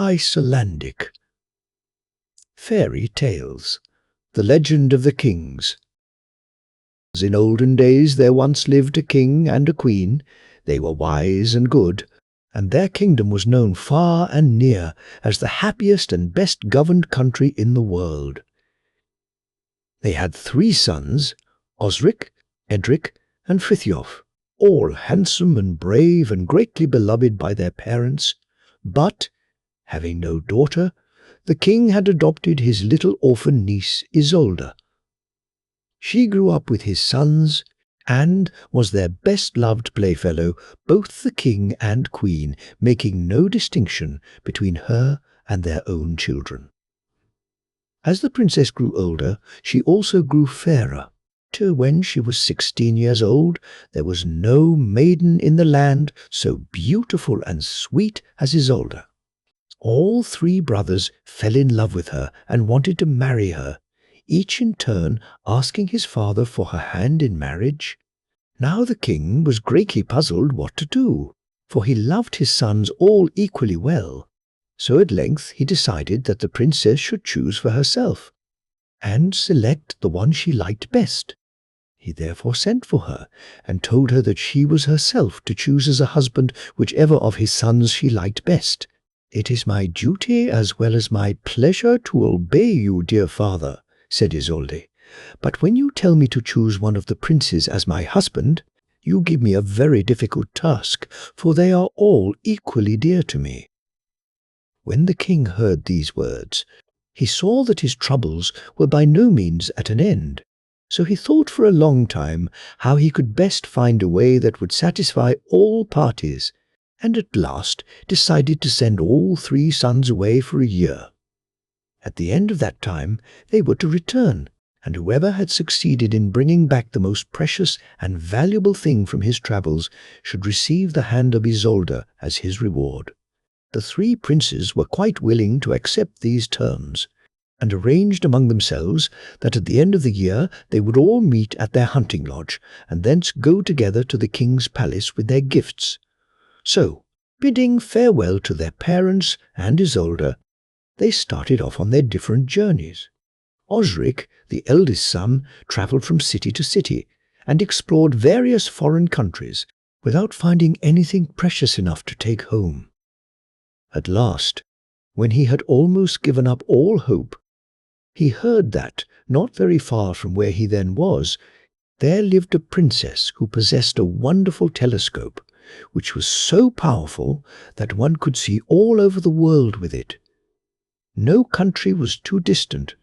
Icelandic Fairy Tales, the legend of the kings. In olden days there once lived a king and a queen. They were wise and good, and their kingdom was known far and near as the happiest and best governed country in the world. They had 3 sons, Osric, Edric, and Frithjof, all handsome and brave and greatly beloved by their parents. But, having no daughter, the king had adopted his little orphan niece Isolde. She grew up with his sons and was their best-loved playfellow, both the king and queen making no distinction between her and their own children. As the princess grew older, she also grew fairer, till when she was 16 years old, there was no maiden in the land so beautiful and sweet as Isolde. All 3 brothers fell in love with her and wanted to marry her, each in turn asking his father for her hand in marriage. Now the king was greatly puzzled what to do, for he loved his sons all equally well. So at length he decided that the princess should choose for herself, and select the one she liked best. He therefore sent for her, and told her that she was herself to choose as a husband whichever of his sons she liked best. "It is my duty as well as my pleasure to obey you, dear father," said Isolde. "But when you tell me to choose one of the princes as my husband, you give me a very difficult task, for they are all equally dear to me." When the king heard these words, he saw that his troubles were by no means at an end. So he thought for a long time how he could best find a way that would satisfy all parties, and at last decided to send all 3 sons away for a year. At the end of that time they were to return, and whoever had succeeded in bringing back the most precious and valuable thing from his travels should receive the hand of Isolde as his reward. The 3 princes were quite willing to accept these terms, and arranged among themselves that at the end of the year they would all meet at their hunting lodge, and thence go together to the king's palace with their gifts. So, bidding farewell to their parents and Isolde, they started off on their different journeys. Osric, the eldest son, travelled from city to city, and explored various foreign countries, without finding anything precious enough to take home. At last, when he had almost given up all hope, he heard that, not very far from where he then was, there lived a princess who possessed a wonderful telescope, which was so powerful that one could see all over the world with it. No country was too distant,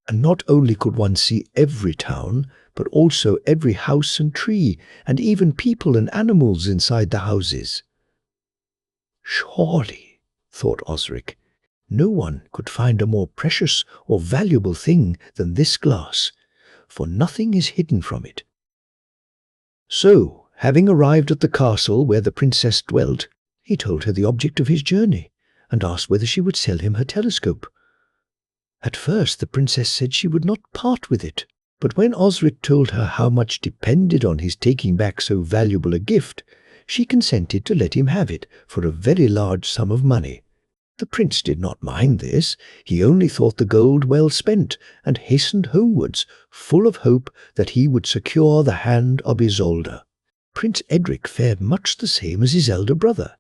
and not only could one see every town, but also every house and tree, and even people and animals inside the houses. "Surely," thought Osric, "no one could find a more precious or valuable thing than this glass, for nothing is hidden from it." So, having arrived at the castle where the princess dwelt, he told her the object of his journey, and asked whether she would sell him her telescope. At first the princess said she would not part with it, but when Osric told her how much depended on his taking back so valuable a gift, she consented to let him have it for a very large sum of money. The prince did not mind this. He only thought the gold well spent, and hastened homewards, full of hope that he would secure the hand of Isolde. Prince Edric fared much the same as his elder brother.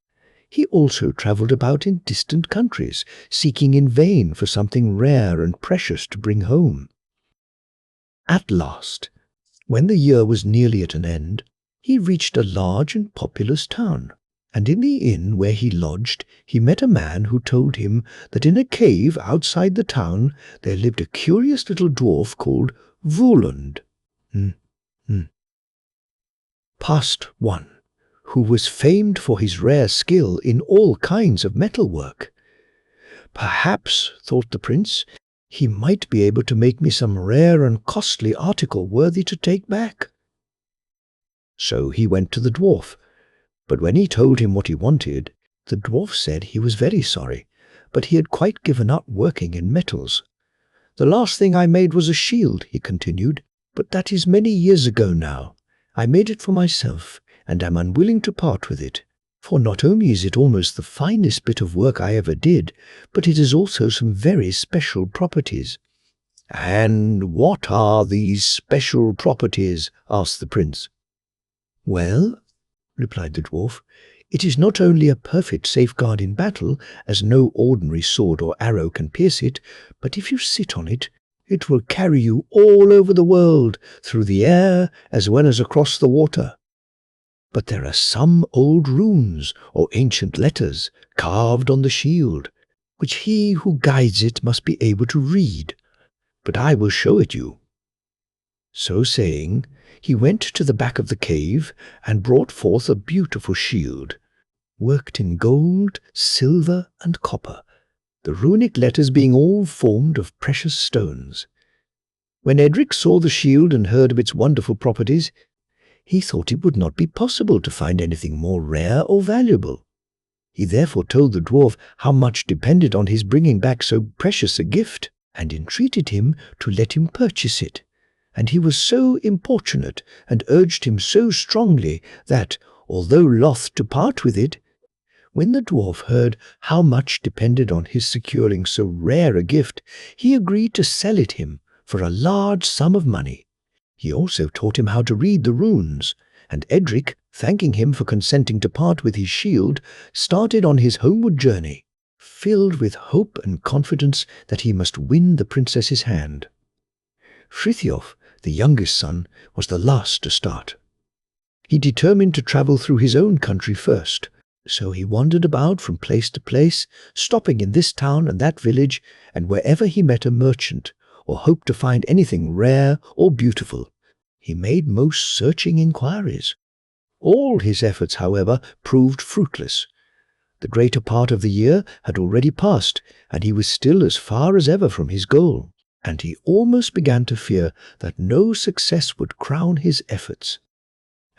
He also travelled about in distant countries, seeking in vain for something rare and precious to bring home. At last, when the year was nearly at an end, he reached a large and populous town, and in the inn where he lodged he met a man who told him that in a cave outside the town there lived a curious little dwarf called Volund. Past one, who was famed for his rare skill in all kinds of metalwork. "Perhaps," thought the prince, "he might be able to make me some rare and costly article worthy to take back." So he went to the dwarf, but when he told him what he wanted, the dwarf said he was very sorry, but he had quite given up working in metals. "The last thing I made was a shield," he continued, "but that is many years ago now. I made it for myself, and am unwilling to part with it, For not only is it almost the finest bit of work I ever did, but it has also some very special properties." "And what are these special properties?" asked the prince. "Well," replied the dwarf, "it is not only a perfect safeguard in battle, as no ordinary sword or arrow can pierce it, but if you sit on it, it will carry you all over the world, through the air as well as across the water. But there are some old runes or ancient letters carved on the shield, which he who guides it must be able to read. But I will show it you." So saying, he went to the back of the cave and brought forth a beautiful shield, worked in gold, silver, and copper, the runic letters being all formed of precious stones. When Edric saw the shield and heard of its wonderful properties, he thought it would not be possible to find anything more rare or valuable. He therefore told the dwarf how much depended on his bringing back so precious a gift, and entreated him to let him purchase it. And he was so importunate, and urged him so strongly, that, although loth to part with it, when the dwarf heard how much depended on his securing so rare a gift, he agreed to sell it him for a large sum of money. He also taught him how to read the runes, and Edric, thanking him for consenting to part with his shield, started on his homeward journey, filled with hope and confidence that he must win the princess's hand. Frithiof, the youngest son, was the last to start. He determined to travel through his own country first, so he wandered about from place to place, stopping in this town and that village, and wherever he met a merchant, or hoped to find anything rare or beautiful, he made most searching inquiries. All his efforts, however, proved fruitless. The greater part of the year had already passed, and he was still as far as ever from his goal, and he almost began to fear that no success would crown his efforts.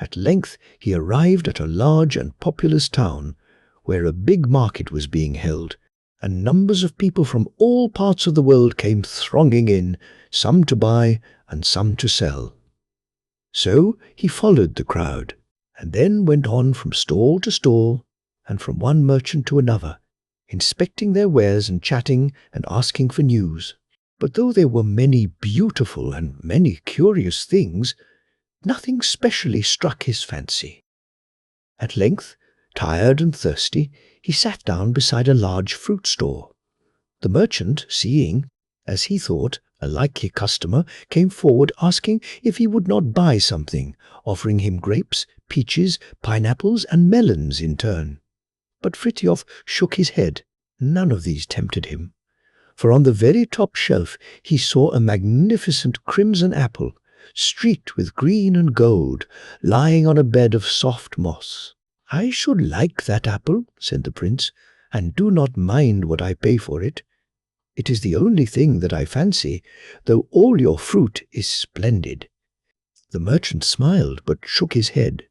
At length he arrived at a large and populous town, where a big market was being held, and numbers of people from all parts of the world came thronging in, some to buy and some to sell. So he followed the crowd, and then went on from stall to stall, and from one merchant to another, inspecting their wares and chatting and asking for news. But though there were many beautiful and many curious things, nothing specially struck his fancy. At length, tired and thirsty, he sat down beside a large fruit store. The merchant, seeing, as he thought, a likely customer, came forward asking if he would not buy something, offering him grapes, peaches, pineapples, and melons in turn. But Frithiof shook his head. None of these tempted him. For on the very top shelf he saw a magnificent crimson apple, streaked with green and gold, lying on a bed of soft moss. "I should like that apple," said the prince, "and do not mind what I pay for it. It is the only thing that I fancy, though all your fruit is splendid." The merchant smiled, but shook his head.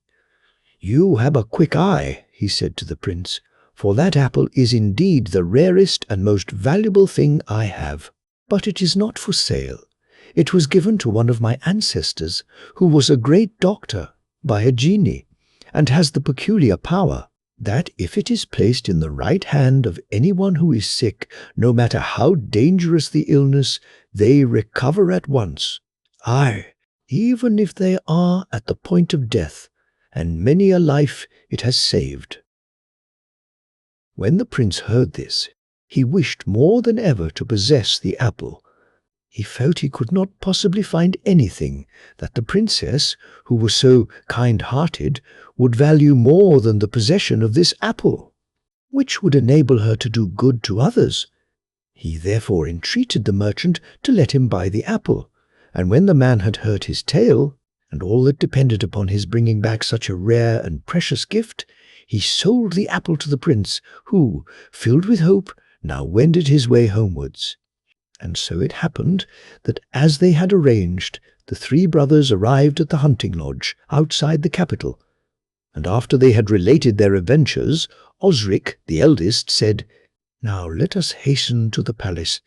"You have a quick eye," he said to the prince, "for that apple is indeed the rarest and most valuable thing I have. But it is not for sale. It was given to one of my ancestors, who was a great doctor, by a genie, and has the peculiar power that if it is placed in the right hand of anyone who is sick, no matter how dangerous the illness, they recover at once. Aye, even if they are at the point of death, and many a life it has saved." When the prince heard this, he wished more than ever to possess the apple. He felt he could not possibly find anything that the princess, who was so kind-hearted, would value more than the possession of this apple, which would enable her to do good to others. He therefore entreated the merchant to let him buy the apple, and when the man had heard his tale, and all that depended upon his bringing back such a rare and precious gift, he sold the apple to the prince, who, filled with hope, now wended his way homewards. And so it happened that, as they had arranged, the three brothers arrived at the hunting lodge outside the capital, and after they had related their adventures, Osric, the eldest, said, "Now let us hasten to the palace,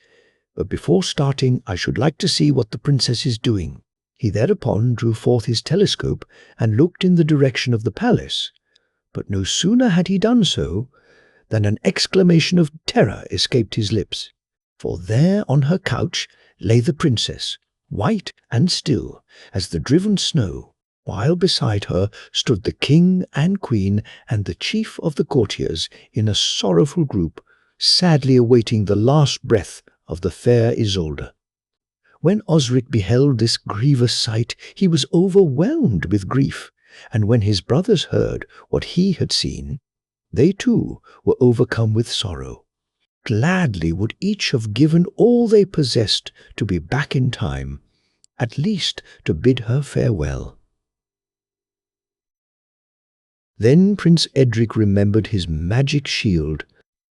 but before starting I should like to see what the princess is doing." He thereupon drew forth his telescope and looked in the direction of the palace, But no sooner had he done so than an exclamation of terror escaped his lips. For there on her couch lay the princess, white and still as the driven snow, while beside her stood the king and queen and the chief of the courtiers in a sorrowful group, sadly awaiting the last breath of the fair Isolde. When Osric beheld this grievous sight, he was overwhelmed with grief, and when his brothers heard what he had seen, they too were overcome with sorrow. Gladly would each have given all they possessed to be back in time, at least to bid her farewell. Then Prince Edric remembered his magic shield,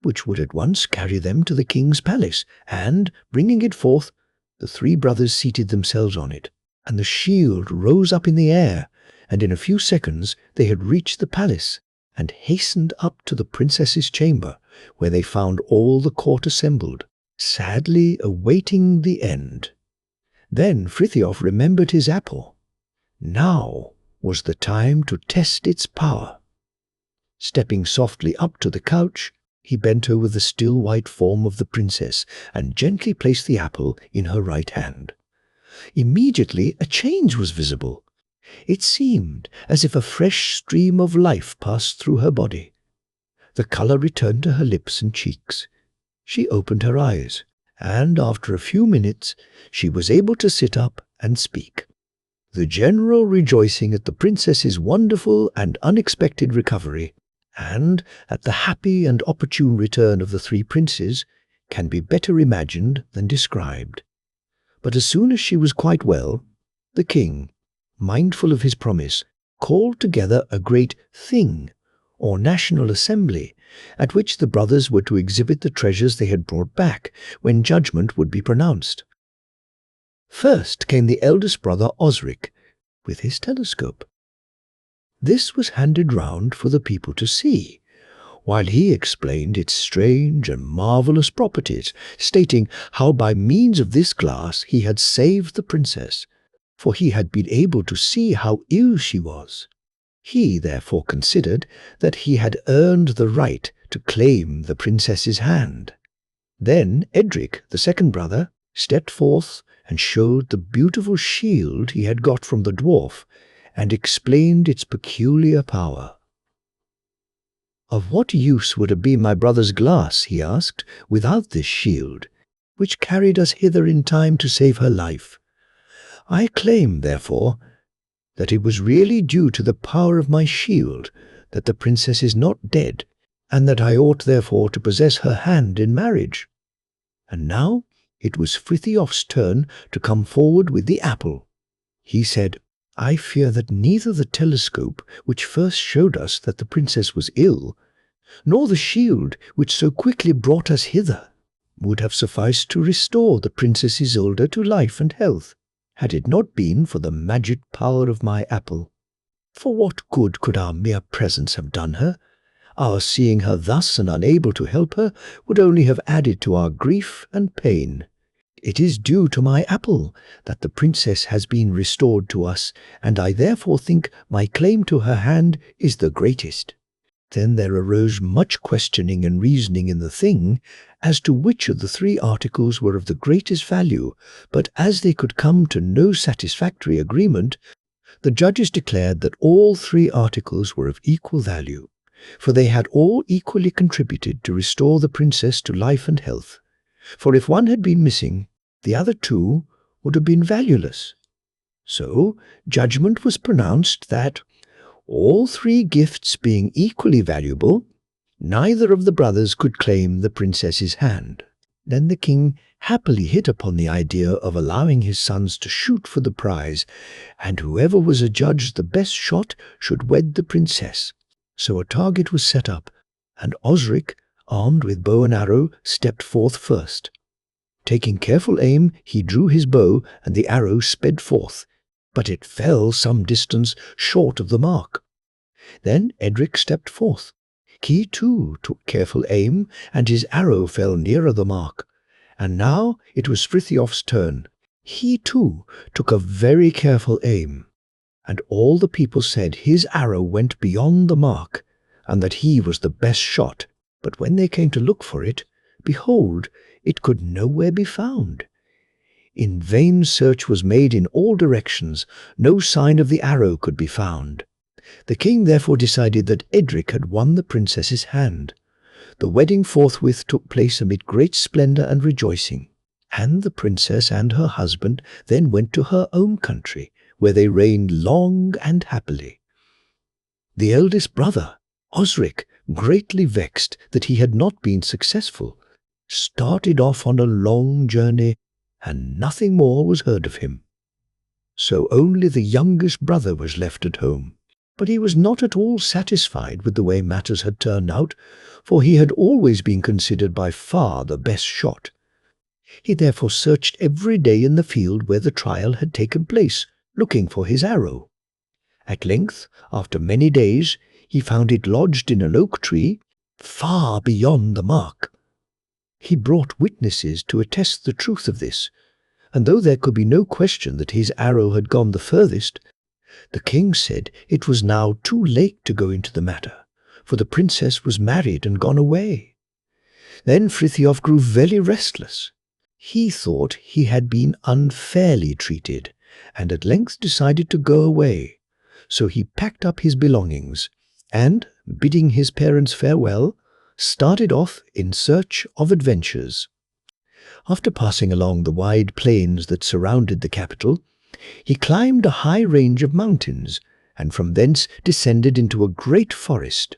which would at once carry them to the king's palace, and, bringing it forth, the three brothers seated themselves on it, and the shield rose up in the air, and in a few seconds they had reached the palace, and hastened up to the princess's chamber, where they found all the court assembled, sadly awaiting the end. Then Frithiof remembered his apple. Now was the time to test its power. Stepping softly up to the couch, he bent over the still white form of the princess and gently placed the apple in her right hand. Immediately a change was visible. It seemed as if a fresh stream of life passed through her body. The color returned to her lips and cheeks. She opened her eyes, and after a few minutes she was able to sit up and speak. The general rejoicing at the princess's wonderful and unexpected recovery, and at the happy and opportune return of the three princes, can be better imagined than described. But as soon as she was quite well, the king, mindful of his promise, called together a great thing, or national assembly, at which the brothers were to exhibit the treasures they had brought back, when judgment would be pronounced. First came the eldest brother Osric, with his telescope. This was handed round for the people to see, while he explained its strange and marvellous properties, stating how by means of this glass he had saved the princess, for he had been able to see how ill she was. He therefore considered that he had earned the right to claim the princess's hand. Then Edric, the second brother, stepped forth and showed the beautiful shield he had got from the dwarf, and explained its peculiar power. "Of what use would have been my brother's glass," he asked, "without this shield, which carried us hither in time to save her life? I claim, therefore, that it was really due to the power of my shield that the princess is not dead, and that I ought therefore to possess her hand in marriage." And now it was Frithioф's turn to come forward with the apple. He said, "I fear that neither the telescope, which first showed us that the princess was ill, nor the shield, which so quickly brought us hither, would have sufficed to restore the Princess Isolde to life and health, had it not been for the magic power of my apple. For what good could our mere presence have done her? Our seeing her thus and unable to help her would only have added to our grief and pain. It is due to my apple that the princess has been restored to us, and I therefore think my claim to her hand is the greatest." Then there arose much questioning and reasoning in the thing as to which of the three articles were of the greatest value, but as they could come to no satisfactory agreement, the judges declared that all three articles were of equal value, for they had all equally contributed to restore the princess to life and health. For if one had been missing, the other two would have been valueless. So judgment was pronounced that, all three gifts being equally valuable, neither of the brothers could claim the princess's hand. Then the king happily hit upon the idea of allowing his sons to shoot for the prize, and whoever was adjudged the best shot should wed the princess. So a target was set up, and Osric, armed with bow and arrow, stepped forth first. Taking careful aim, he drew his bow, and the arrow sped forth, but it fell some distance short of the mark. Then Edric stepped forth. He too took careful aim, and his arrow fell nearer the mark. And now it was Frithioф's turn. He too took a very careful aim, and all the people said his arrow went beyond the mark, and that he was the best shot. But when they came to look for it, behold, it could nowhere be found. In vain search was made in all directions. No sign of the arrow could be found. The king therefore decided that Edric had won the princess's hand. The wedding forthwith took place amid great splendor and rejoicing, and the princess and her husband then went to her own country, where they reigned long and happily. The eldest brother, Osric, greatly vexed that he had not been successful, started off on a long journey, and nothing more was heard of him. So only the youngest brother was left at home. But he was not at all satisfied with the way matters had turned out, for he had always been considered by far the best shot. He therefore searched every day in the field where the trial had taken place, looking for his arrow. At length, after many days, he found it lodged in an oak tree, far beyond the mark. He brought witnesses to attest the truth of this, and though there could be no question that his arrow had gone the furthest, the king said it was now too late to go into the matter, for the princess was married and gone away. Then Frithiof grew very restless. He thought he had been unfairly treated, and at length decided to go away. So he packed up his belongings, and, bidding his parents farewell, started off in search of adventures. After passing along the wide plains that surrounded the capital, he climbed a high range of mountains, and from thence descended into a great forest.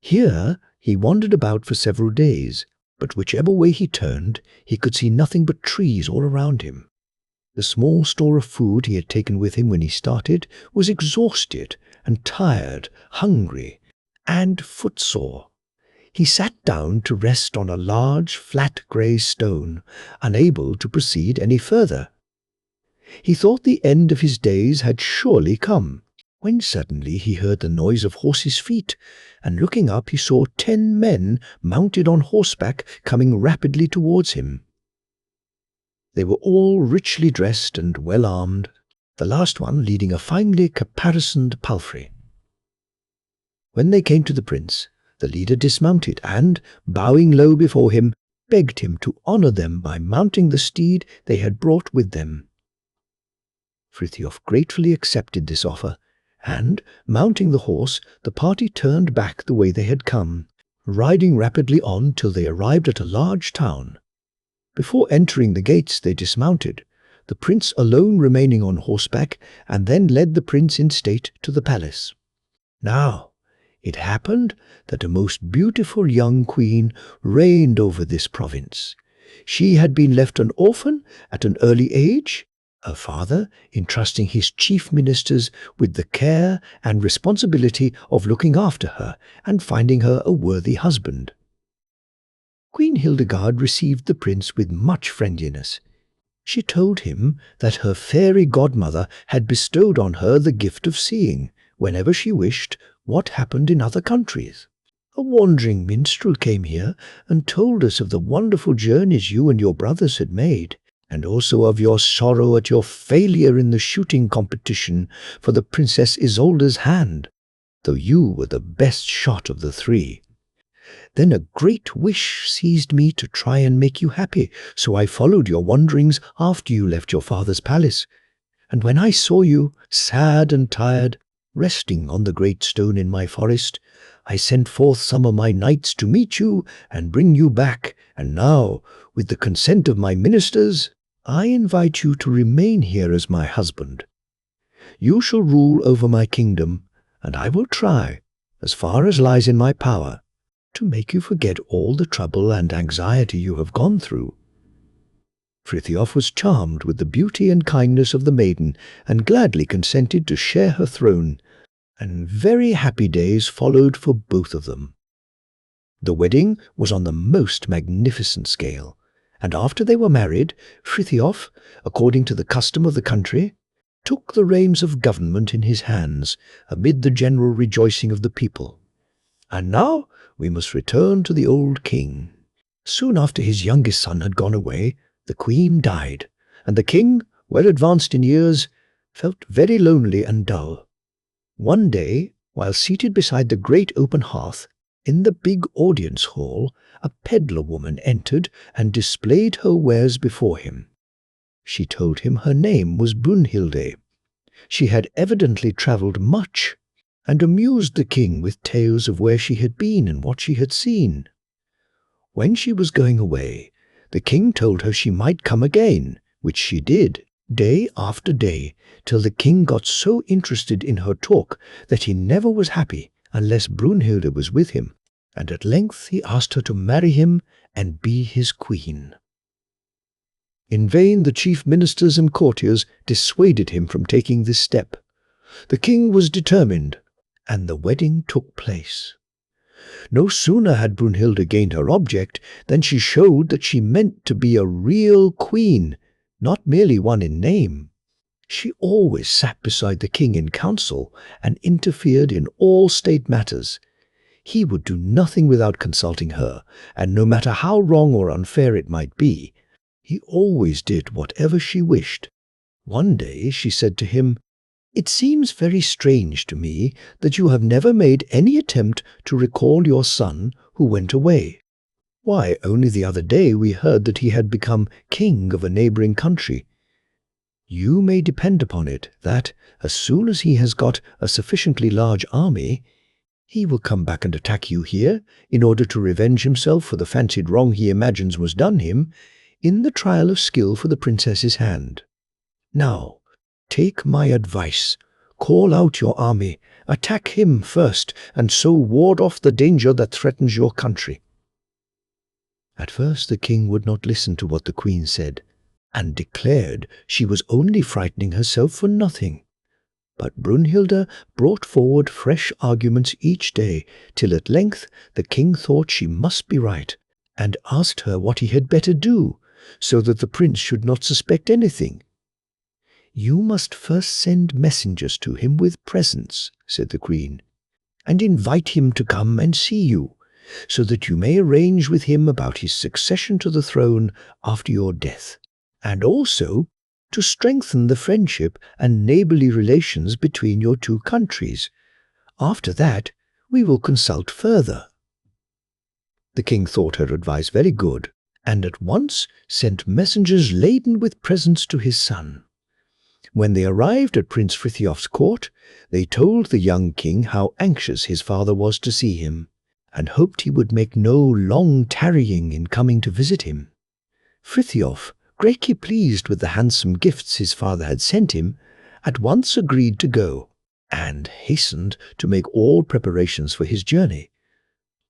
Here he wandered about for several days, but whichever way he turned, he could see nothing but trees all around him. The small store of food he had taken with him when he started was exhausted and tired, hungry, and footsore. He sat down to rest on a large, flat grey stone, unable to proceed any further. He thought the end of his days had surely come, when suddenly he heard the noise of horses' feet, and looking up he saw 10 men mounted on horseback coming rapidly towards him. They were all richly dressed and well armed, the last one leading a finely caparisoned palfrey. When they came to the prince, the leader dismounted and, bowing low before him, begged him to honour them by mounting the steed they had brought with them. Frithiof gratefully accepted this offer, and, mounting the horse, the party turned back the way they had come, riding rapidly on till they arrived at a large town. Before entering the gates they dismounted, the prince alone remaining on horseback, and then led the prince in state to the palace. Now, it happened that a most beautiful young queen reigned over this province. She had been left an orphan at an early age, her father entrusting his chief ministers with the care and responsibility of looking after her and finding her a worthy husband. Queen Hildegard received the prince with much friendliness. She told him that her fairy godmother had bestowed on her the gift of seeing, whenever she wished, what happened in other countries. A wandering minstrel came here and told us of the wonderful journeys you and your brothers had made, and also of your sorrow at your failure in the shooting competition for the Princess Isolde's hand, though you were the best shot of the 3. Then a great wish seized me to try and make you happy, so I followed your wanderings after you left your father's palace. And when I saw you, sad and tired, resting on the great stone in my forest, I sent forth some of my knights to meet you and bring you back, and now, with the consent of my ministers, I invite you to remain here as my husband. You shall rule over my kingdom, and I will try, as far as lies in my power, to make you forget all the trouble and anxiety you have gone through." Frithiof was charmed with the beauty and kindness of the maiden, and gladly consented to share her throne, and very happy days followed for both of them. The wedding was on the most magnificent scale, and after they were married, Frithiof, according to the custom of the country, took the reins of government in his hands, amid the general rejoicing of the people. And now we must return to the old king. Soon after his youngest son had gone away, the queen died, and the king, well advanced in years, felt very lonely and dull. One day, while seated beside the great open hearth, in the big audience hall, a peddler woman entered and displayed her wares before him. She told him her name was Brunhilde. She had evidently travelled much, and amused the king with tales of where she had been and what she had seen. When she was going away, the king told her she might come again, which she did, day after day, till the king got so interested in her talk that he never was happy unless Brunhilde was with him, and at length he asked her to marry him and be his queen. In vain the chief ministers and courtiers dissuaded him from taking this step. The king was determined, and the wedding took place. No sooner had Brunhilde gained her object than she showed that she meant to be a real queen, not merely one in name. She always sat beside the king in council and interfered in all state matters. He would do nothing without consulting her, and no matter how wrong or unfair it might be, he always did whatever she wished. One day she said to him, "It seems very strange to me that you have never made any attempt to recall your son who went away. Why, only the other day we heard that he had become king of a neighbouring country. You may depend upon it that, as soon as he has got a sufficiently large army, he will come back and attack you here in order to revenge himself for the fancied wrong he imagines was done him in the trial of skill for the princess's hand. Now, take my advice. Call out your army, attack him first, and so ward off the danger that threatens your country." At first the king would not listen to what the queen said, and declared she was only frightening herself for nothing. But Brunhilde brought forward fresh arguments each day, till at length the king thought she must be right, and asked her what he had better do, so that the prince should not suspect anything. "You must first send messengers to him with presents," said the queen, "and invite him to come and see you, so that you may arrange with him about his succession to the throne after your death, and also to strengthen the friendship and neighbourly relations between your two countries. After that, we will consult further." The king thought her advice very good, and at once sent messengers laden with presents to his son. When they arrived at Prince Frithjof's court, they told the young king how anxious his father was to see him, and hoped he would make no long tarrying in coming to visit him. Frithjof, greatly pleased with the handsome gifts his father had sent him, at once agreed to go, and hastened to make all preparations for his journey.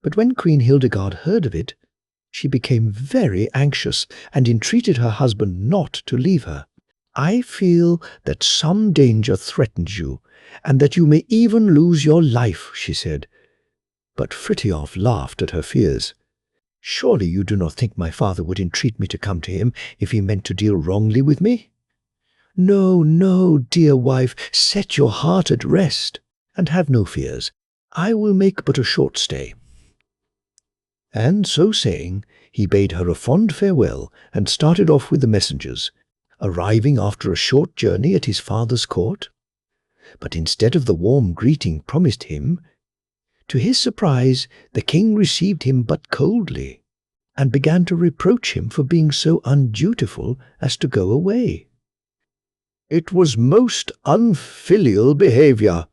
But when Queen Hildegard heard of it, she became very anxious and entreated her husband not to leave her. "I feel that some danger threatens you, and that you may even lose your life," she said. But Frithjof laughed at her fears. "Surely you do not think my father would entreat me to come to him if he meant to deal wrongly with me? No, no, dear wife, set your heart at rest, and have no fears. I will make but a short stay." And so saying, he bade her a fond farewell and started off with the messengers, arriving after a short journey at his father's court. But instead of the warm greeting promised him, to his surprise the king received him but coldly, and began to reproach him for being so undutiful as to go away. "It was most unfilial behaviour,"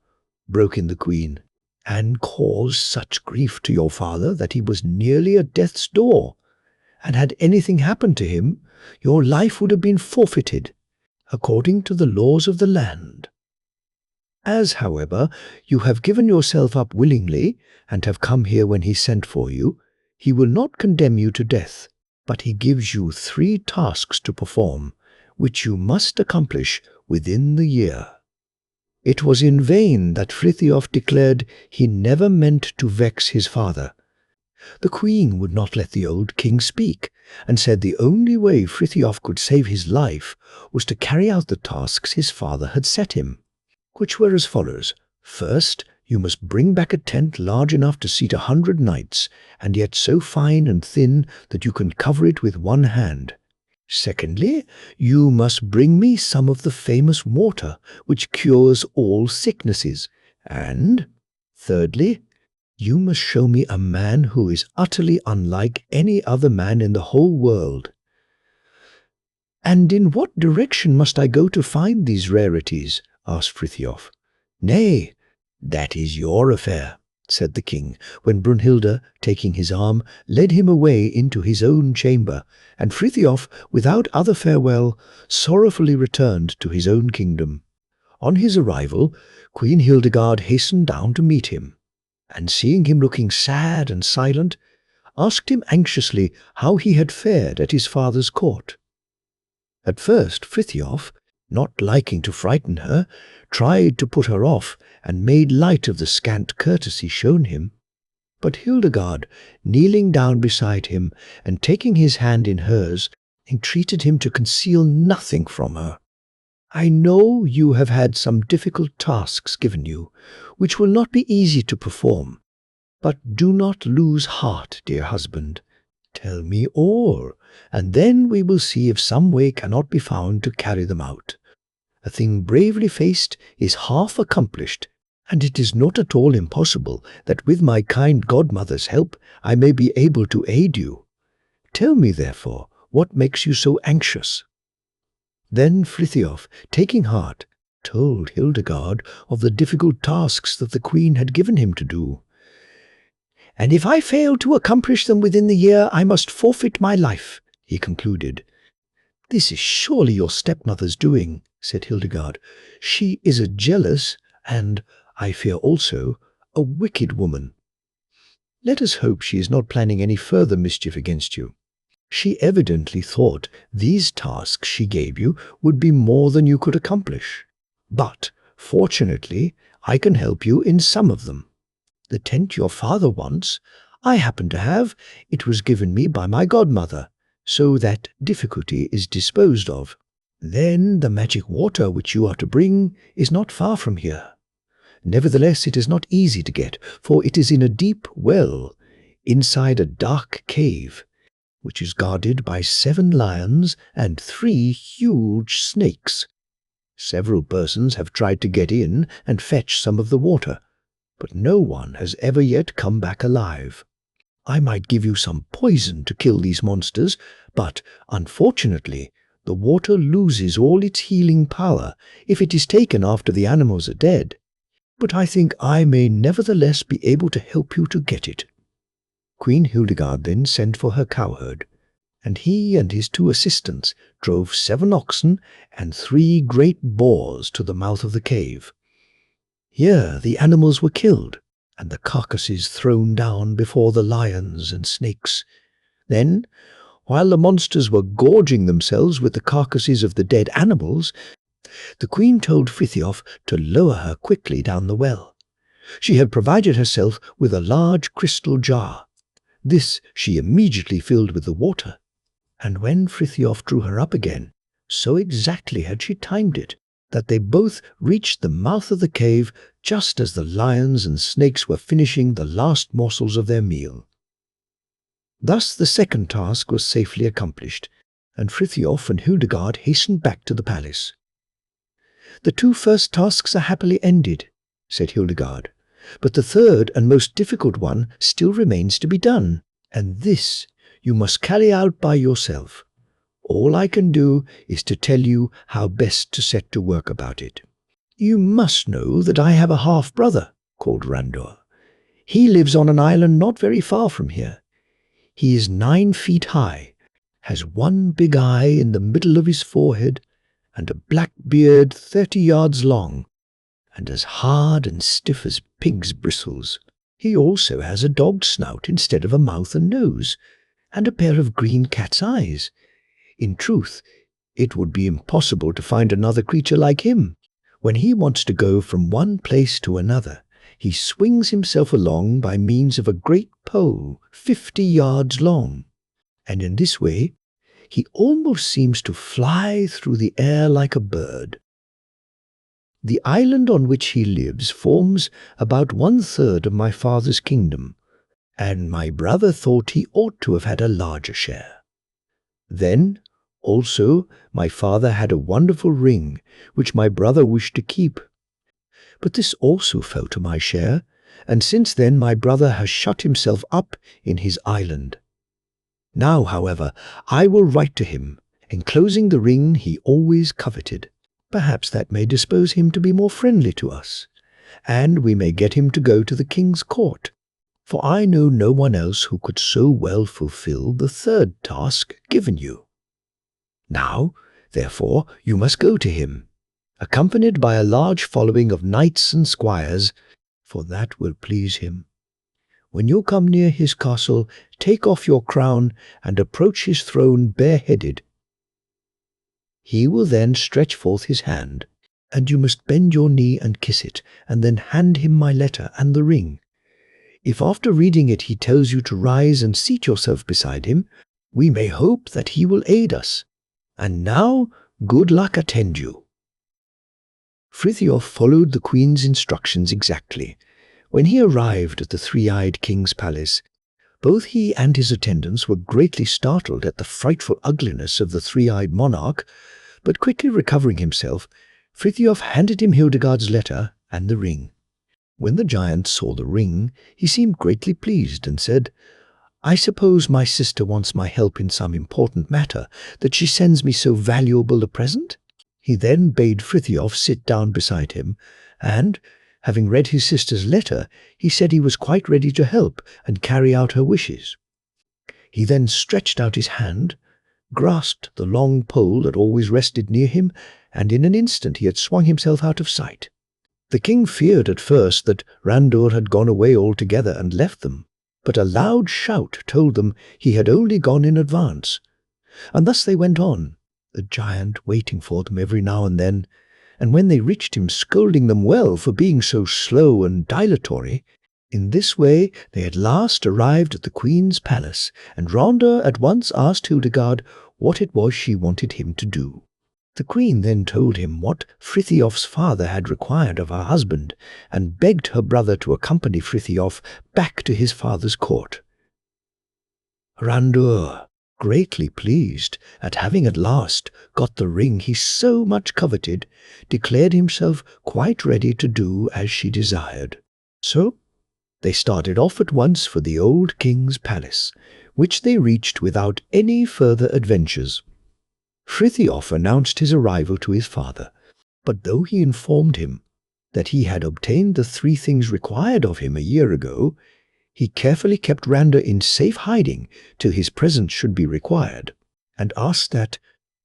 broke in the queen, "and caused such grief to your father that he was nearly at death's door, and had anything happened to him, your life would have been forfeited, according to the laws of the land. As, however, you have given yourself up willingly, and have come here when he sent for you, he will not condemn you to death, but he gives you 3 tasks to perform, which you must accomplish within the year." It was in vain that Frithjof declared he never meant to vex his father. The queen would not let the old king speak, and said the only way Frithjof could save his life was to carry out the tasks his father had set him, which were as follows. First, you must bring back a tent large enough to seat 100 knights, and yet so fine and thin that you can cover it with one hand. Secondly, you must bring me some of the famous water which cures all sicknesses. And Thirdly, you must show me a man who is utterly unlike any other man in the whole world. And in what direction must I go to find these rarities? Asked Frithiof. Nay, that is your affair, said the king, when Brunhilde, taking his arm, led him away into his own chamber, and Frithiof, without other farewell, sorrowfully returned to his own kingdom. On his arrival, Queen Hildegard hastened down to meet him, and seeing him looking sad and silent, asked him anxiously how he had fared at his father's court. At first Frithiof, not liking to frighten her, tried to put her off and made light of the scant courtesy shown him. But Hildegard, kneeling down beside him and taking his hand in hers, entreated him to conceal nothing from her. I know you have had some difficult tasks given you, which will not be easy to perform. But do not lose heart, dear husband. Tell me all, and then we will see if some way cannot be found to carry them out. A thing bravely faced is half accomplished, and it is not at all impossible that with my kind godmother's help I may be able to aid you. Tell me, therefore, what makes you so anxious?" Then Frithiof, taking heart, told Hildegard of the difficult tasks that the queen had given him to do. "And if I fail to accomplish them within the year, I must forfeit my life," he concluded. "This is surely your stepmother's doing," said Hildegard. "She is a jealous and, I fear also, a wicked woman. Let us hope she is not planning any further mischief against you. She evidently thought these tasks she gave you would be more than you could accomplish. But, fortunately, I can help you in some of them. The tent your father wants, I happen to have. It was given me by my godmother, so that difficulty is disposed of. Then the magic water which you are to bring is not far from here. Nevertheless, it is not easy to get, for it is in a deep well, inside a dark cave, which is guarded by 7 lions and 3 huge snakes. Several persons have tried to get in and fetch some of the water, but no one has ever yet come back alive. I might give you some poison to kill these monsters, but, unfortunately, the water loses all its healing power if it is taken after the animals are dead. But I think I may nevertheless be able to help you to get it." Queen Hildegard then sent for her cowherd, and he and his 2 assistants drove 7 oxen and 3 great boars to the mouth of the cave. Here the animals were killed, and the carcasses thrown down before the lions and snakes. Then, while the monsters were gorging themselves with the carcasses of the dead animals, the queen told Frithiof to lower her quickly down the well. She had provided herself with a large crystal jar. This she immediately filled with the water, and when Frithiof drew her up again, so exactly had she timed it, that they both reached the mouth of the cave just as the lions and snakes were finishing the last morsels of their meal. Thus the second task was safely accomplished, and Frithiof and Hildegard hastened back to the palace. "The 2 first tasks are happily ended," said Hildegard, "but the third and most difficult one still remains to be done, and this you must carry out by yourself. All I can do is to tell you how best to set to work about it. You must know that I have a half-brother called Randor. He lives on an island not very far from here. He is 9 feet high, has 1 big eye in the middle of his forehead, and a black beard 30 yards long, and as hard and stiff as pig's bristles. He also has a dog's snout instead of a mouth and nose, and a pair of green cat's eyes. In truth, it would be impossible to find another creature like him. When he wants to go from one place to another, he swings himself along by means of a great pole 50 yards long, and in this way he almost seems to fly through the air like a bird. The island on which he lives forms about 1/3 of my father's kingdom, and my brother thought he ought to have had a larger share. Then, also, my father had a wonderful ring, which my brother wished to keep. But this also fell to my share, and since then my brother has shut himself up in his island. Now, however, I will write to him, enclosing the ring he always coveted. Perhaps that may dispose him to be more friendly to us, and we may get him to go to the king's court, for I know no one else who could so well fulfill the third task given you. Now, therefore, you must go to him, accompanied by a large following of knights and squires, for that will please him. When you come near his castle, take off your crown and approach his throne bareheaded. He will then stretch forth his hand, and you must bend your knee and kiss it, and then hand him my letter and the ring. If after reading it he tells you to rise and seat yourself beside him, we may hope that he will aid us. And now, good luck attend you." Frithiof followed the queen's instructions exactly. When he arrived at the three-eyed king's palace, both he and his attendants were greatly startled at the frightful ugliness of the three-eyed monarch, but quickly recovering himself, Frithiof handed him Hildegard's letter and the ring. When the giant saw the ring, he seemed greatly pleased and said, "I suppose my sister wants my help in some important matter, that she sends me so valuable a present?" He then bade Frithiof sit down beside him, and, having read his sister's letter, he said he was quite ready to help and carry out her wishes. He then stretched out his hand, grasped the long pole that always rested near him, and in an instant he had swung himself out of sight. The king feared at first that Randur had gone away altogether and left them, but a loud shout told them he had only gone in advance. And thus they went on, the giant waiting for them every now and then, and when they reached him scolding them well for being so slow and dilatory. In this way they at last arrived at the queen's palace, and Randur at once asked Hildegard what it was she wanted him to do. The queen then told him what Frithiof's father had required of her husband, and begged her brother to accompany Frithiof back to his father's court. Randur, greatly pleased at having at last got the ring he so much coveted, declared himself quite ready to do as she desired. So they started off at once for the old king's palace, which they reached without any further adventures. Frithiof announced his arrival to his father, but though he informed him that he had obtained the 3 things required of him a year ago, he carefully kept Randur in safe hiding till his presence should be required, and asked that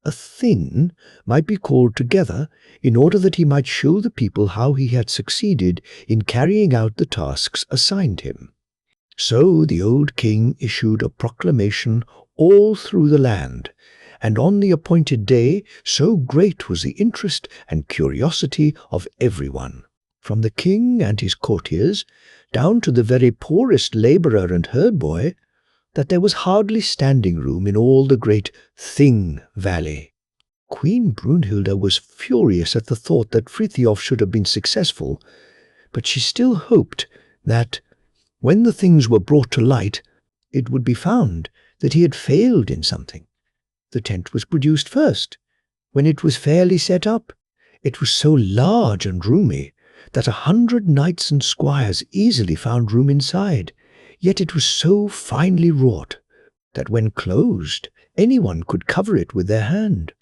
a thing might be called together in order that he might show the people how he had succeeded in carrying out the tasks assigned him. So the old king issued a proclamation all through the land, and on the appointed day so great was the interest and curiosity of everyone, from the king and his courtiers down to the very poorest labourer and herd-boy, that there was hardly standing room in all the great Thing Valley. Queen Brunhilda was furious at the thought that Frithiof should have been successful, but she still hoped that, when the things were brought to light, it would be found that he had failed in something. The tent was produced first. When it was fairly set up, it was so large and roomy that 100 knights and squires easily found room inside, yet it was so finely wrought that when closed, anyone could cover it with their hand.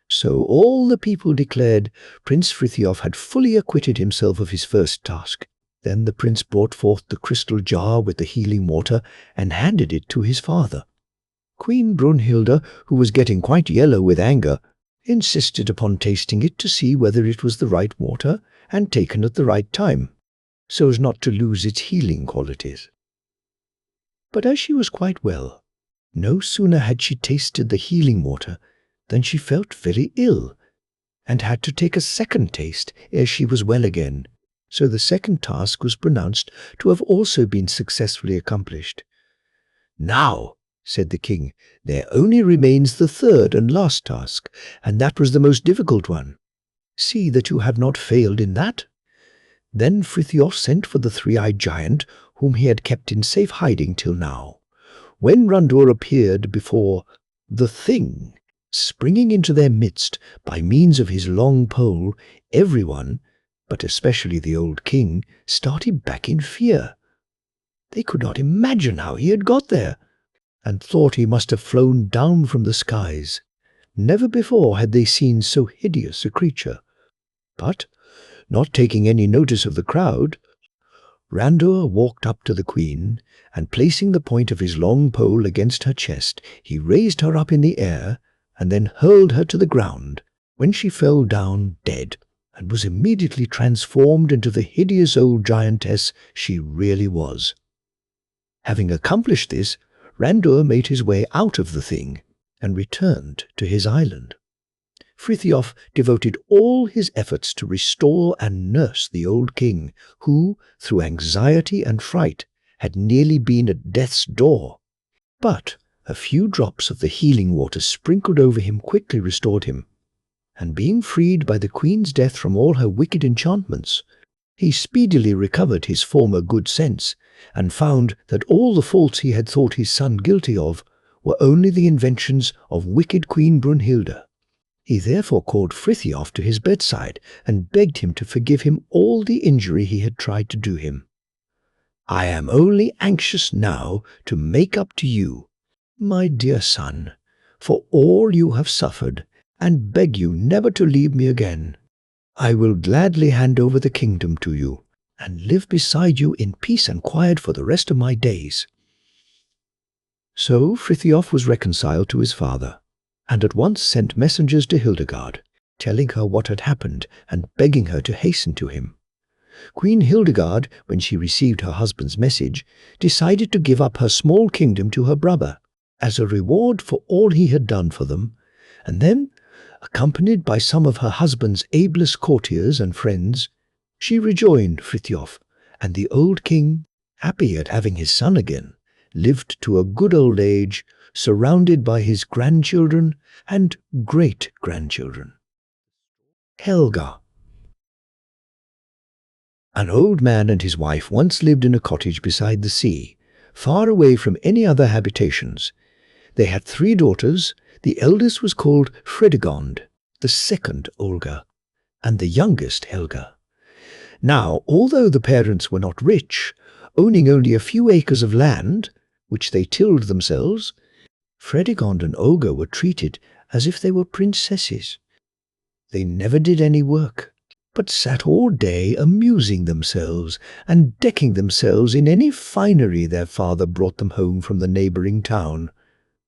So all the people declared Prince Frithiof had fully acquitted himself of his first task. Then the prince brought forth the crystal jar with the healing water and handed it to his father. Queen Brunhilda, who was getting quite yellow with anger, insisted upon tasting it to see whether it was the right water and taken at the right time, so as not to lose its healing qualities. But as she was quite well, no sooner had she tasted the healing water than she felt very ill, and had to take a second taste ere she was well again, so the second task was pronounced to have also been successfully accomplished. "Now," said the king, "there only remains the third and last task, and that was the most difficult one. See that you have not failed in that." Then Frithiof sent for the 3-eyed giant, whom he had kept in safe hiding till now. When Randur appeared before the thing, springing into their midst by means of his long pole, everyone, but especially the old king, started back in fear. They could not imagine how he had got there, and thought he must have flown down from the skies. Never before had they seen so hideous a creature. But, not taking any notice of the crowd, Randur walked up to the queen, and placing the point of his long pole against her chest, he raised her up in the air, and then hurled her to the ground, when she fell down dead, and was immediately transformed into the hideous old giantess she really was. Having accomplished this, Randur made his way out of the thing, and returned to his island. Frithiof devoted all his efforts to restore and nurse the old king, who, through anxiety and fright, had nearly been at death's door. But a few drops of the healing water sprinkled over him quickly restored him, and being freed by the queen's death from all her wicked enchantments, he speedily recovered his former good sense, and found that all the faults he had thought his son guilty of were only the inventions of wicked Queen Brunhilde. He therefore called Frithiof to his bedside, and begged him to forgive him all the injury he had tried to do him. "I am only anxious now to make up to you, my dear son, for all you have suffered, and beg you never to leave me again. I will gladly hand over the kingdom to you, and live beside you in peace and quiet for the rest of my days." So Frithiof was reconciled to his father, and at once sent messengers to Hildegard, telling her what had happened and begging her to hasten to him. Queen Hildegard, when she received her husband's message, decided to give up her small kingdom to her brother, as a reward for all he had done for them, and then, accompanied by some of her husband's ablest courtiers and friends, she rejoined Frithiof, and the old king, happy at having his son again, lived to a good old age, surrounded by his grandchildren and great-grandchildren. Helga. An old man and his wife once lived in a cottage beside the sea, far away from any other habitations. They had 3 daughters. The eldest was called Fredegond, the second Olga, and the youngest Helga. Now, although the parents were not rich, owning only a few acres of land, which they tilled themselves, Fredegond and Olga were treated as if they were princesses. They never did any work, but sat all day amusing themselves and decking themselves in any finery their father brought them home from the neighbouring town,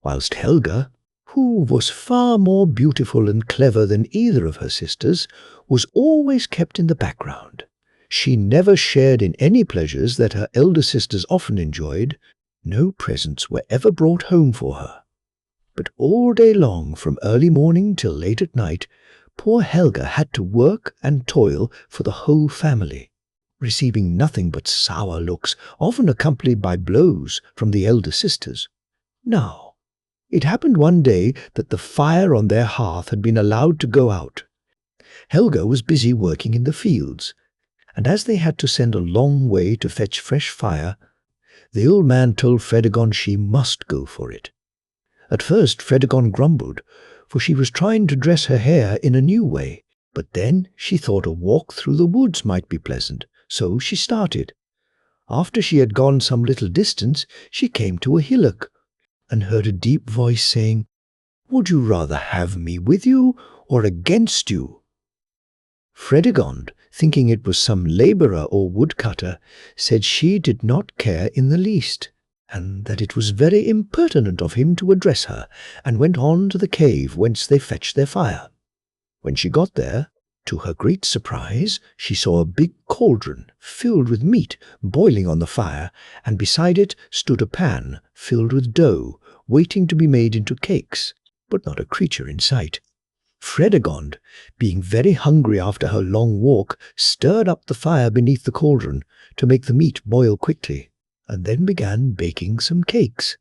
whilst Helga, who was far more beautiful and clever than either of her sisters, was always kept in the background. She never shared in any pleasures that her elder sisters often enjoyed. No presents were ever brought home for her. But all day long, from early morning till late at night, poor Helga had to work and toil for the whole family, receiving nothing but sour looks, often accompanied by blows from the elder sisters. Now, it happened one day that the fire on their hearth had been allowed to go out. Helga was busy working in the fields, and as they had to send a long way to fetch fresh fire, the old man told Fredegond she must go for it. At first Fredegond grumbled, for she was trying to dress her hair in a new way, but then she thought a walk through the woods might be pleasant, so she started. After she had gone some little distance, she came to a hillock, and heard a deep voice saying, "Would you rather have me with you or against you?" Fredegond, thinking it was some labourer or woodcutter, said she did not care in the least, and that it was very impertinent of him to address her, and went on to the cave whence they fetched their fire. When she got there, to her great surprise, she saw a big cauldron filled with meat boiling on the fire, and beside it stood a pan filled with dough, waiting to be made into cakes, but not a creature in sight. Fredegond, being very hungry after her long walk, stirred up the fire beneath the cauldron to make the meat boil quickly, and then began baking some cakes.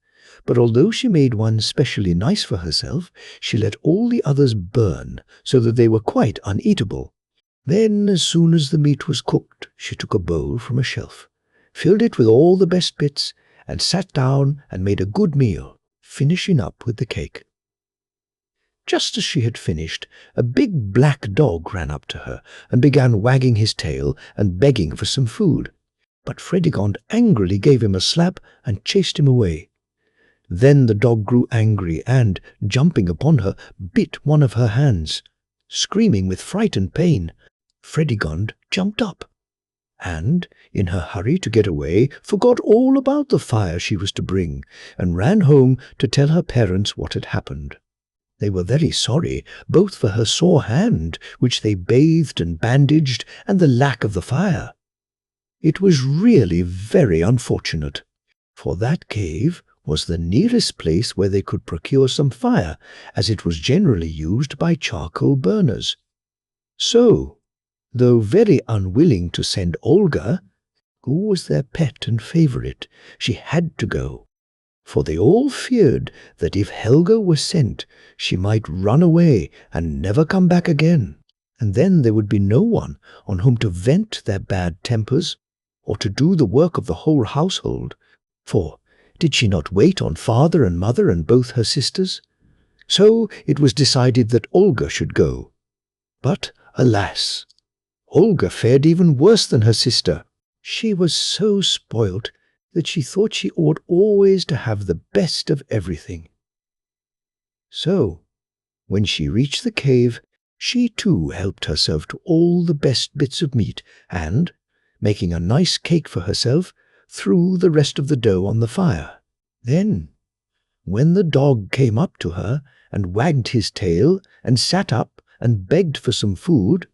But although she made one specially nice for herself, she let all the others burn, so that they were quite uneatable. Then, as soon as the meat was cooked, she took a bowl from a shelf, filled it with all the best bits, and sat down and made a good meal, finishing up with the cake. Just as she had finished, a big black dog ran up to her and began wagging his tail and begging for some food. But Fredegond angrily gave him a slap and chased him away. Then the dog grew angry and, jumping upon her, bit one of her hands. Screaming with fright and pain, Fredegond jumped up, and, in her hurry to get away, forgot all about the fire she was to bring, and ran home to tell her parents what had happened. They were very sorry, both for her sore hand, which they bathed and bandaged, and the lack of the fire. It was really very unfortunate, for that cave was the nearest place where they could procure some fire, as it was generally used by charcoal burners. So, though very unwilling to send Olga, who was their pet and favourite, she had to go, for they all feared that if Helga was sent, she might run away and never come back again, and then there would be no one on whom to vent their bad tempers, or to do the work of the whole household, for did she not wait on father and mother and both her sisters? So it was decided that Olga should go. But, alas, Olga fared even worse than her sister. She was so spoilt that she thought she ought always to have the best of everything. So, when she reached the cave, she too helped herself to all the best bits of meat and, making a nice cake for herself, threw the rest of the dough on the fire. Then, when the dog came up to her and wagged his tail and sat up and begged for some food,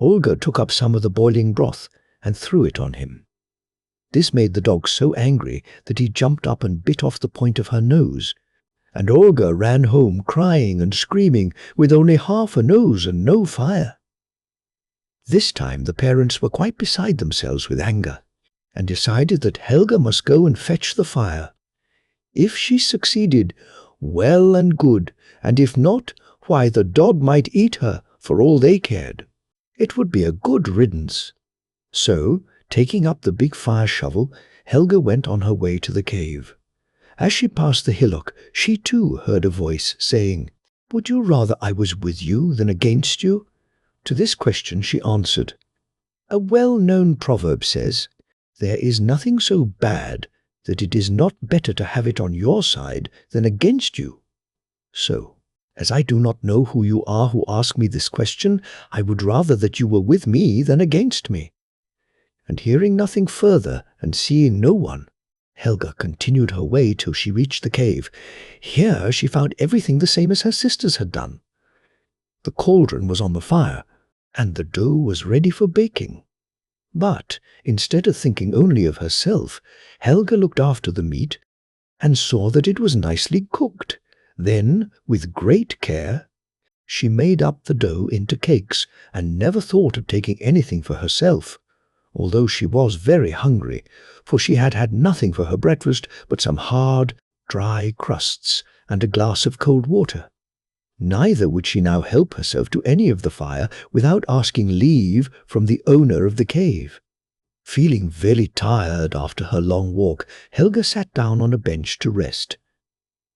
Olga took up some of the boiling broth and threw it on him. This made the dog so angry that he jumped up and bit off the point of her nose, and Olga ran home crying and screaming with only half a nose and no fire. This time the parents were quite beside themselves with anger, and decided that Helga must go and fetch the fire. If she succeeded, well and good, and if not, why, the dog might eat her for all they cared. It would be a good riddance. So, taking up the big fire shovel, Helga went on her way to the cave. As she passed the hillock, she too heard a voice saying, "Would you rather I was with you than against you?" To this question she answered, "A well-known proverb says, 'There is nothing so bad that it is not better to have it on your side than against you.' So, as I do not know who you are who ask me this question, I would rather that you were with me than against me." And hearing nothing further and seeing no one, Helga continued her way till she reached the cave. Here she found everything the same as her sisters had done. The cauldron was on the fire, and the dough was ready for baking. But, instead of thinking only of herself, Helga looked after the meat and saw that it was nicely cooked. Then, with great care, she made up the dough into cakes and never thought of taking anything for herself, although she was very hungry, for she had had nothing for her breakfast but some hard, dry crusts and a glass of cold water. Neither would she now help herself to any of the fire without asking leave from the owner of the cave. Feeling very tired after her long walk, Helga sat down on a bench to rest.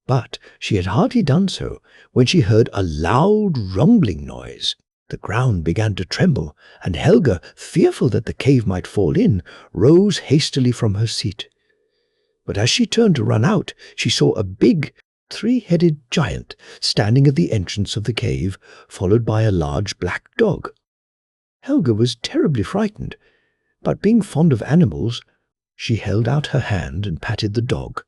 But she had hardly done so when she heard a loud rumbling noise. The ground began to tremble, and Helga, fearful that the cave might fall in, rose hastily from her seat. But as she turned to run out, she saw a big, three-headed giant standing at the entrance of the cave, followed by a large black dog. Helga was terribly frightened, but being fond of animals, she held out her hand and patted the dog,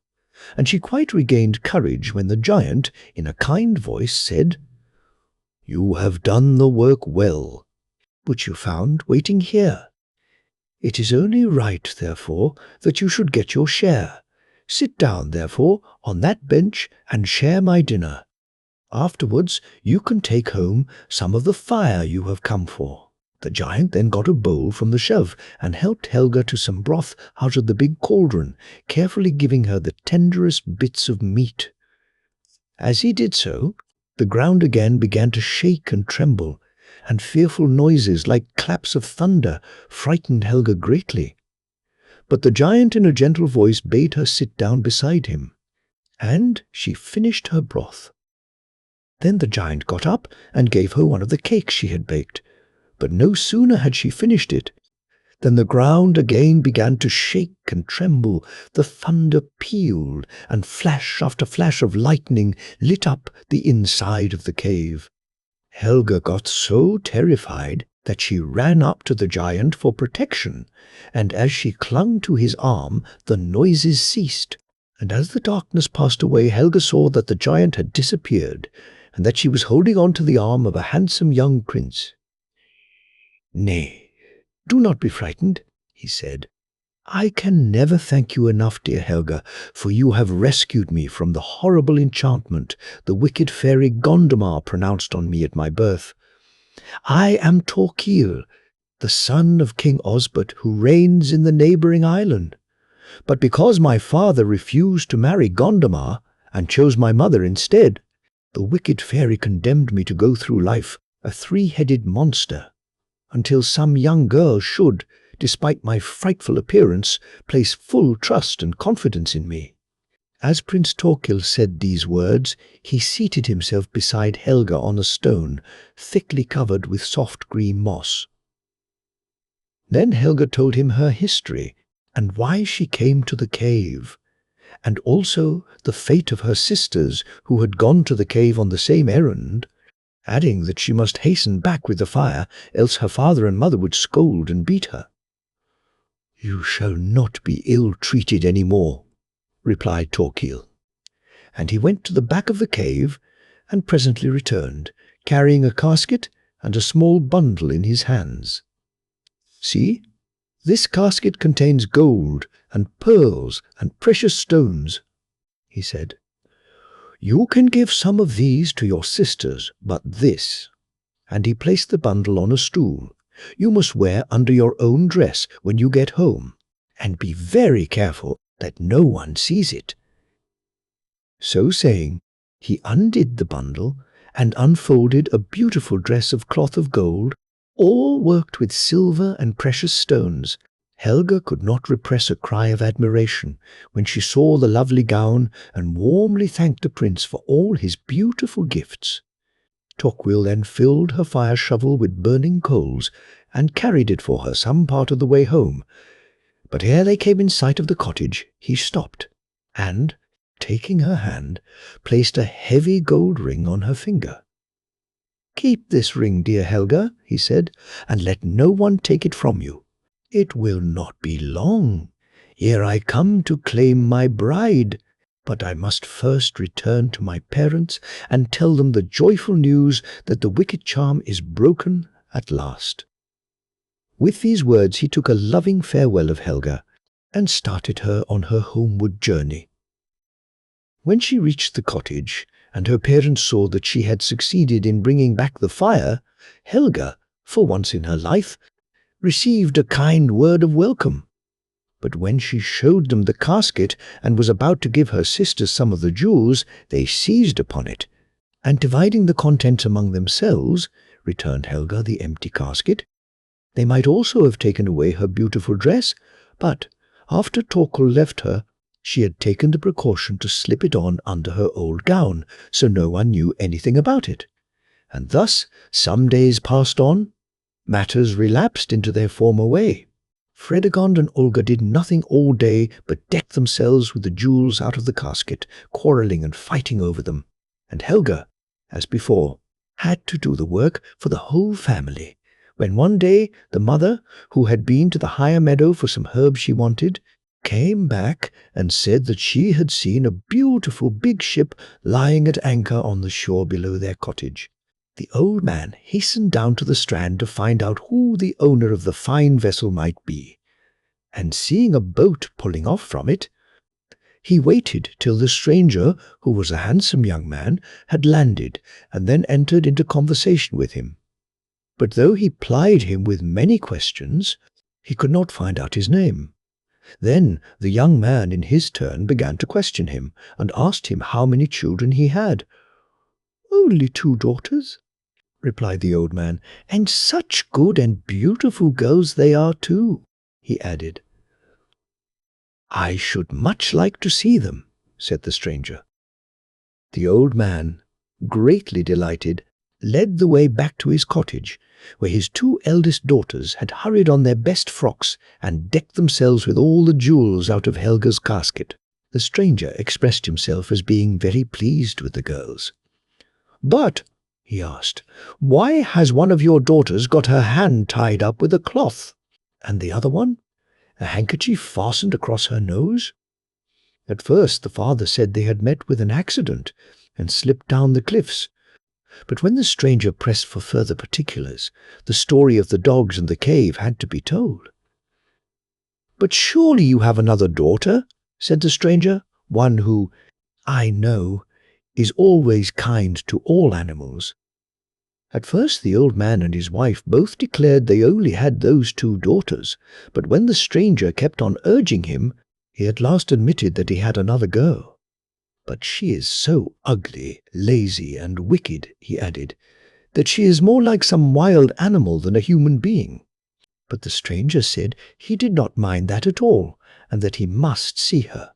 and she quite regained courage when the giant, in a kind voice, said, "You have done the work well, which you found waiting here. It is only right, therefore, that you should get your share. Sit down, therefore, on that bench and share my dinner. Afterwards you can take home some of the fire you have come for." The giant then got a bowl from the shelf and helped Helga to some broth out of the big cauldron, carefully giving her the tenderest bits of meat. As he did so, the ground again began to shake and tremble, and fearful noises like claps of thunder frightened Helga greatly. But the giant in a gentle voice bade her sit down beside him, and she finished her broth. Then the giant got up and gave her one of the cakes she had baked. But no sooner had she finished it than the ground again began to shake and tremble. The thunder pealed, and flash after flash of lightning lit up the inside of the cave. Helga got so terrified that she ran up to the giant for protection, and as she clung to his arm, the noises ceased. And as the darkness passed away, Helga saw that the giant had disappeared, and that she was holding on to the arm of a handsome young prince. "Nay, do not be frightened," he said. "I can never thank you enough, dear Helga, for you have rescued me from the horrible enchantment the wicked fairy Gondomar pronounced on me at my birth. I am Thorstein, the son of King Osbert, who reigns in the neighboring island. But because my father refused to marry Gondomar and chose my mother instead, the wicked fairy condemned me to go through life a three-headed monster, until some young girl should, despite my frightful appearance, place full trust and confidence in me." As Prince Thorkel said these words, he seated himself beside Helga on a stone, thickly covered with soft green moss. Then Helga told him her history, and why she came to the cave, and also the fate of her sisters who had gone to the cave on the same errand, adding that she must hasten back with the fire, else her father and mother would scold and beat her. "You shall not be ill-treated any more," replied Thorkel. And he went to the back of the cave, and presently returned, carrying a casket and a small bundle in his hands. "See, this casket contains gold and pearls and precious stones," he said. "You can give some of these to your sisters, but this," and he placed the bundle on a stool, "you must wear under your own dress when you get home, and be very careful that no one sees it." So saying, he undid the bundle and unfolded a beautiful dress of cloth of gold, all worked with silver and precious stones. Helga could not repress a cry of admiration when she saw the lovely gown, and warmly thanked the prince for all his beautiful gifts. Thorkel then filled her fire shovel with burning coals and carried it for her some part of the way home. But ere they came in sight of the cottage, he stopped, and, taking her hand, placed a heavy gold ring on her finger. "Keep this ring, dear Helga," he said, "and let no one take it from you. It will not be long ere I come to claim my bride, but I must first return to my parents and tell them the joyful news that the wicked charm is broken at last." With these words he took a loving farewell of Helga, and started her on her homeward journey. When she reached the cottage, and her parents saw that she had succeeded in bringing back the fire, Helga, for once in her life, received a kind word of welcome. But when she showed them the casket and was about to give her sisters some of the jewels, they seized upon it, and dividing the contents among themselves, returned Helga the empty casket. They might also have taken away her beautiful dress, but after Thorkel left her, she had taken the precaution to slip it on under her old gown, so no one knew anything about it. And thus some days passed on. Matters relapsed into their former way. Fredegond and Olga did nothing all day but deck themselves with the jewels out of the casket, quarrelling and fighting over them. And Helga, as before, had to do the work for the whole family. When one day the mother, who had been to the higher meadow for some herbs she wanted, came back and said that she had seen a beautiful big ship lying at anchor on the shore below their cottage. The old man hastened down to the strand to find out who the owner of the fine vessel might be, and seeing a boat pulling off from it, he waited till the stranger, who was a handsome young man, had landed, and then entered into conversation with him. But though he plied him with many questions, he could not find out his name. Then the young man in his turn began to question him, and asked him how many children he had. "Only 2 daughters," replied the old man, "and such good and beautiful girls they are too," he added. "I should much like to see them," said the stranger. The old man greatly delighted, led the way back to his cottage, where his two eldest daughters had hurried on their best frocks and decked themselves with all the jewels out of Helga's casket. The stranger expressed himself as being very pleased with the girls. "But," he asked, "why has one of your daughters got her hand tied up with a cloth? And the other one? A handkerchief fastened across her nose?" At first the father said they had met with an accident and slipped down the cliffs. But when the stranger pressed for further particulars, the story of the dogs and the cave had to be told. "But surely you have another daughter," said the stranger, "one who, I know, is always kind to all animals." At first the old man and his wife both declared they only had those two daughters, but when the stranger kept on urging him, he at last admitted that he had another girl. "But she is so ugly, lazy, and wicked," he added, "that she is more like some wild animal than a human being." But the stranger said he did not mind that at all, and that he must see her.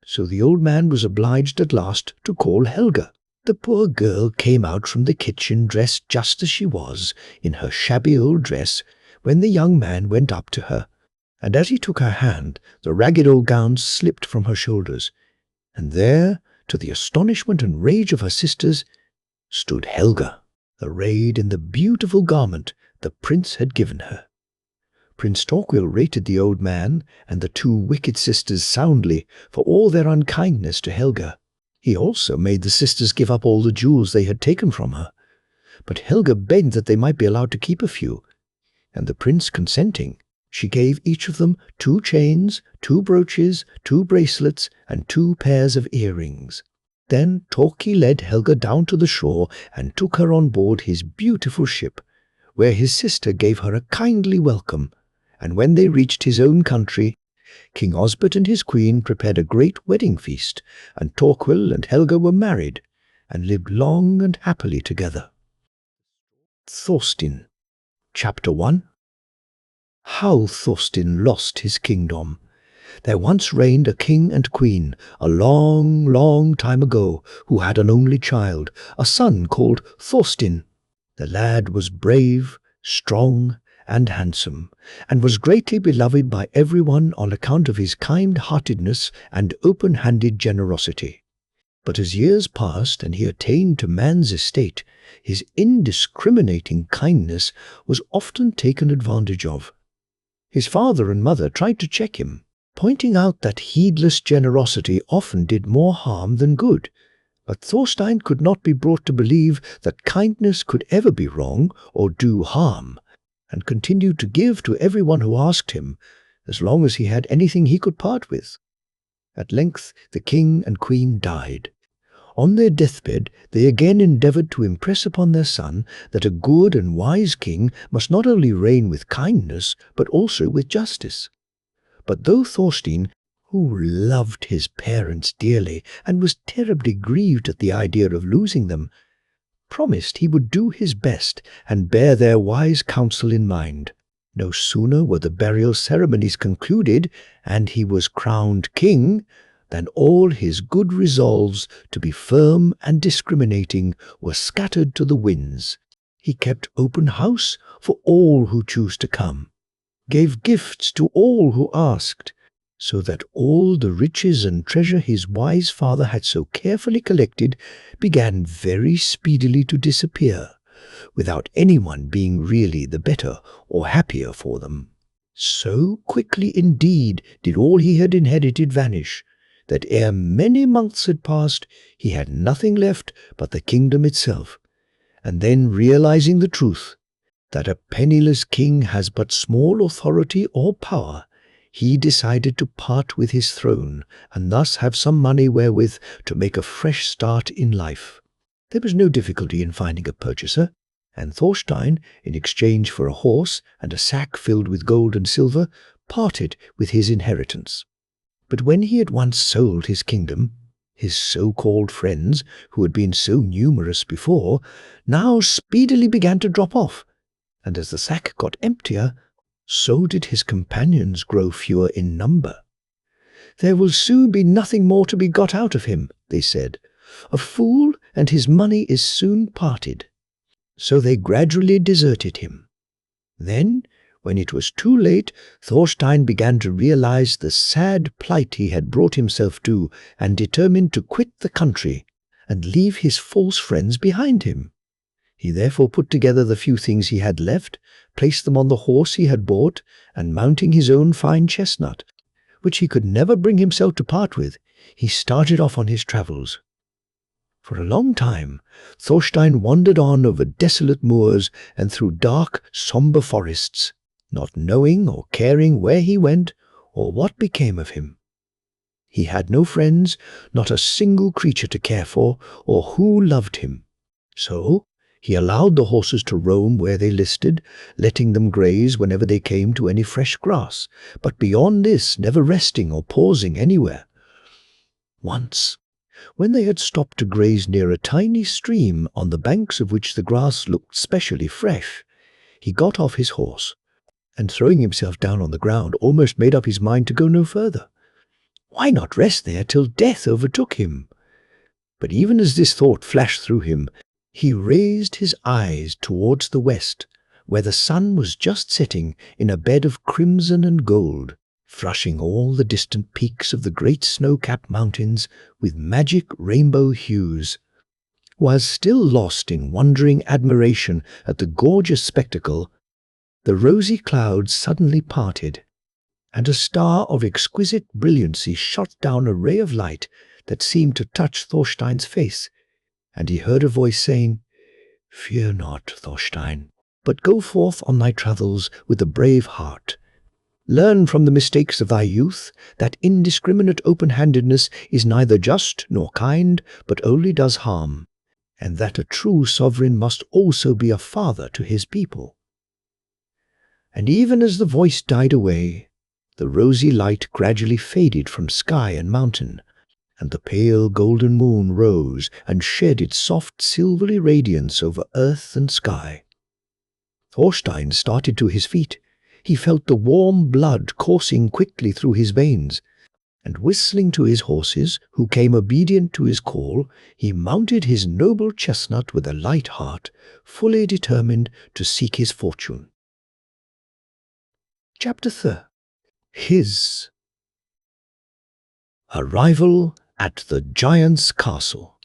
So the old man was obliged at last to call Helga. The poor girl came out from the kitchen dressed just as she was, in her shabby old dress, when the young man went up to her, and as he took her hand, the ragged old gown slipped from her shoulders, and there, to the astonishment and rage of her sisters, stood Helga, arrayed in the beautiful garment the prince had given her. Prince Torquil rated the old man and the two wicked sisters soundly for all their unkindness to Helga. He also made the sisters give up all the jewels they had taken from her. But Helga begged that they might be allowed to keep a few, and the prince consenting, she gave each of them 2 chains, 2 brooches, 2 bracelets, and 2 pairs of earrings. Then Torquil led Helga down to the shore and took her on board his beautiful ship, where his sister gave her a kindly welcome, and when they reached his own country, King Osbert and his queen prepared a great wedding feast, and Torquil and Helga were married, and lived long and happily together. Thorstein, Chapter 1. How Thorstein lost his kingdom. There once reigned a king and queen, a long, long time ago, who had an only child, a son called Thorstein. The lad was brave, strong, and handsome, and was greatly beloved by everyone on account of his kind-heartedness and open-handed generosity. But as years passed and he attained to man's estate, his indiscriminating kindness was often taken advantage of. His father and mother tried to check him, pointing out that heedless generosity often did more harm than good. But Thorstein could not be brought to believe that kindness could ever be wrong or do harm, and continued to give to everyone who asked him, as long as he had anything he could part with. At length the king and queen died. On their deathbed they again endeavoured to impress upon their son that a good and wise king must not only reign with kindness, but also with justice. But though Thorstein, who loved his parents dearly and was terribly grieved at the idea of losing them, promised he would do his best and bear their wise counsel in mind, no sooner were the burial ceremonies concluded and he was crowned king, than all his good resolves to be firm and discriminating were scattered to the winds. He kept open house for all who chose to come, gave gifts to all who asked, so that all the riches and treasure his wise father had so carefully collected began very speedily to disappear, without anyone being really the better or happier for them. So quickly indeed did all he had inherited vanish, that ere many months had passed, he had nothing left but the kingdom itself. And then, realizing the truth, that a penniless king has but small authority or power, he decided to part with his throne, and thus have some money wherewith to make a fresh start in life. There was no difficulty in finding a purchaser, and Thorstein, in exchange for a horse and a sack filled with gold and silver, parted with his inheritance. But when he had once sold his kingdom, his so-called friends, who had been so numerous before, now speedily began to drop off, and as the sack got emptier, so did his companions grow fewer in number. "There will soon be nothing more to be got out of him," they said. "A fool and his money is soon parted. So they gradually deserted him. Then, when it was too late, Thorstein began to realize the sad plight he had brought himself to, and determined to quit the country and leave his false friends behind him. He therefore put together the few things he had left, placed them on the horse he had bought, and mounting his own fine chestnut, which he could never bring himself to part with, he started off on his travels. For a long time, Thorstein wandered on over desolate moors and through dark, sombre forests, not knowing or caring where he went or what became of him. He had no friends, not a single creature to care for, or who loved him. So he allowed the horses to roam where they listed, letting them graze whenever they came to any fresh grass, but beyond this never resting or pausing anywhere. Once, when they had stopped to graze near a tiny stream on the banks of which the grass looked specially fresh, he got off his horse, and throwing himself down on the ground, almost made up his mind to go no further. Why not rest there till death overtook him? But even as this thought flashed through him, he raised his eyes towards the west, where the sun was just setting in a bed of crimson and gold, flushing all the distant peaks of the great snow-capped mountains with magic rainbow hues. While still lost in wondering admiration at the gorgeous spectacle, the rosy clouds suddenly parted, and a star of exquisite brilliancy shot down a ray of light that seemed to touch Thorstein's face, and he heard a voice saying, "Fear not, Thorstein, but go forth on thy travels with a brave heart. Learn from the mistakes of thy youth that indiscriminate open-handedness is neither just nor kind, but only does harm, and that a true sovereign must also be a father to his people." And even as the voice died away, the rosy light gradually faded from sky and mountain, and the pale golden moon rose and shed its soft silvery radiance over earth and sky. Thorstein started to his feet. He felt the warm blood coursing quickly through his veins, and whistling to his horses, who came obedient to his call, he mounted his noble chestnut with a light heart, fully determined to seek his fortune. Chapter 3. His Arrival at the giant's castle.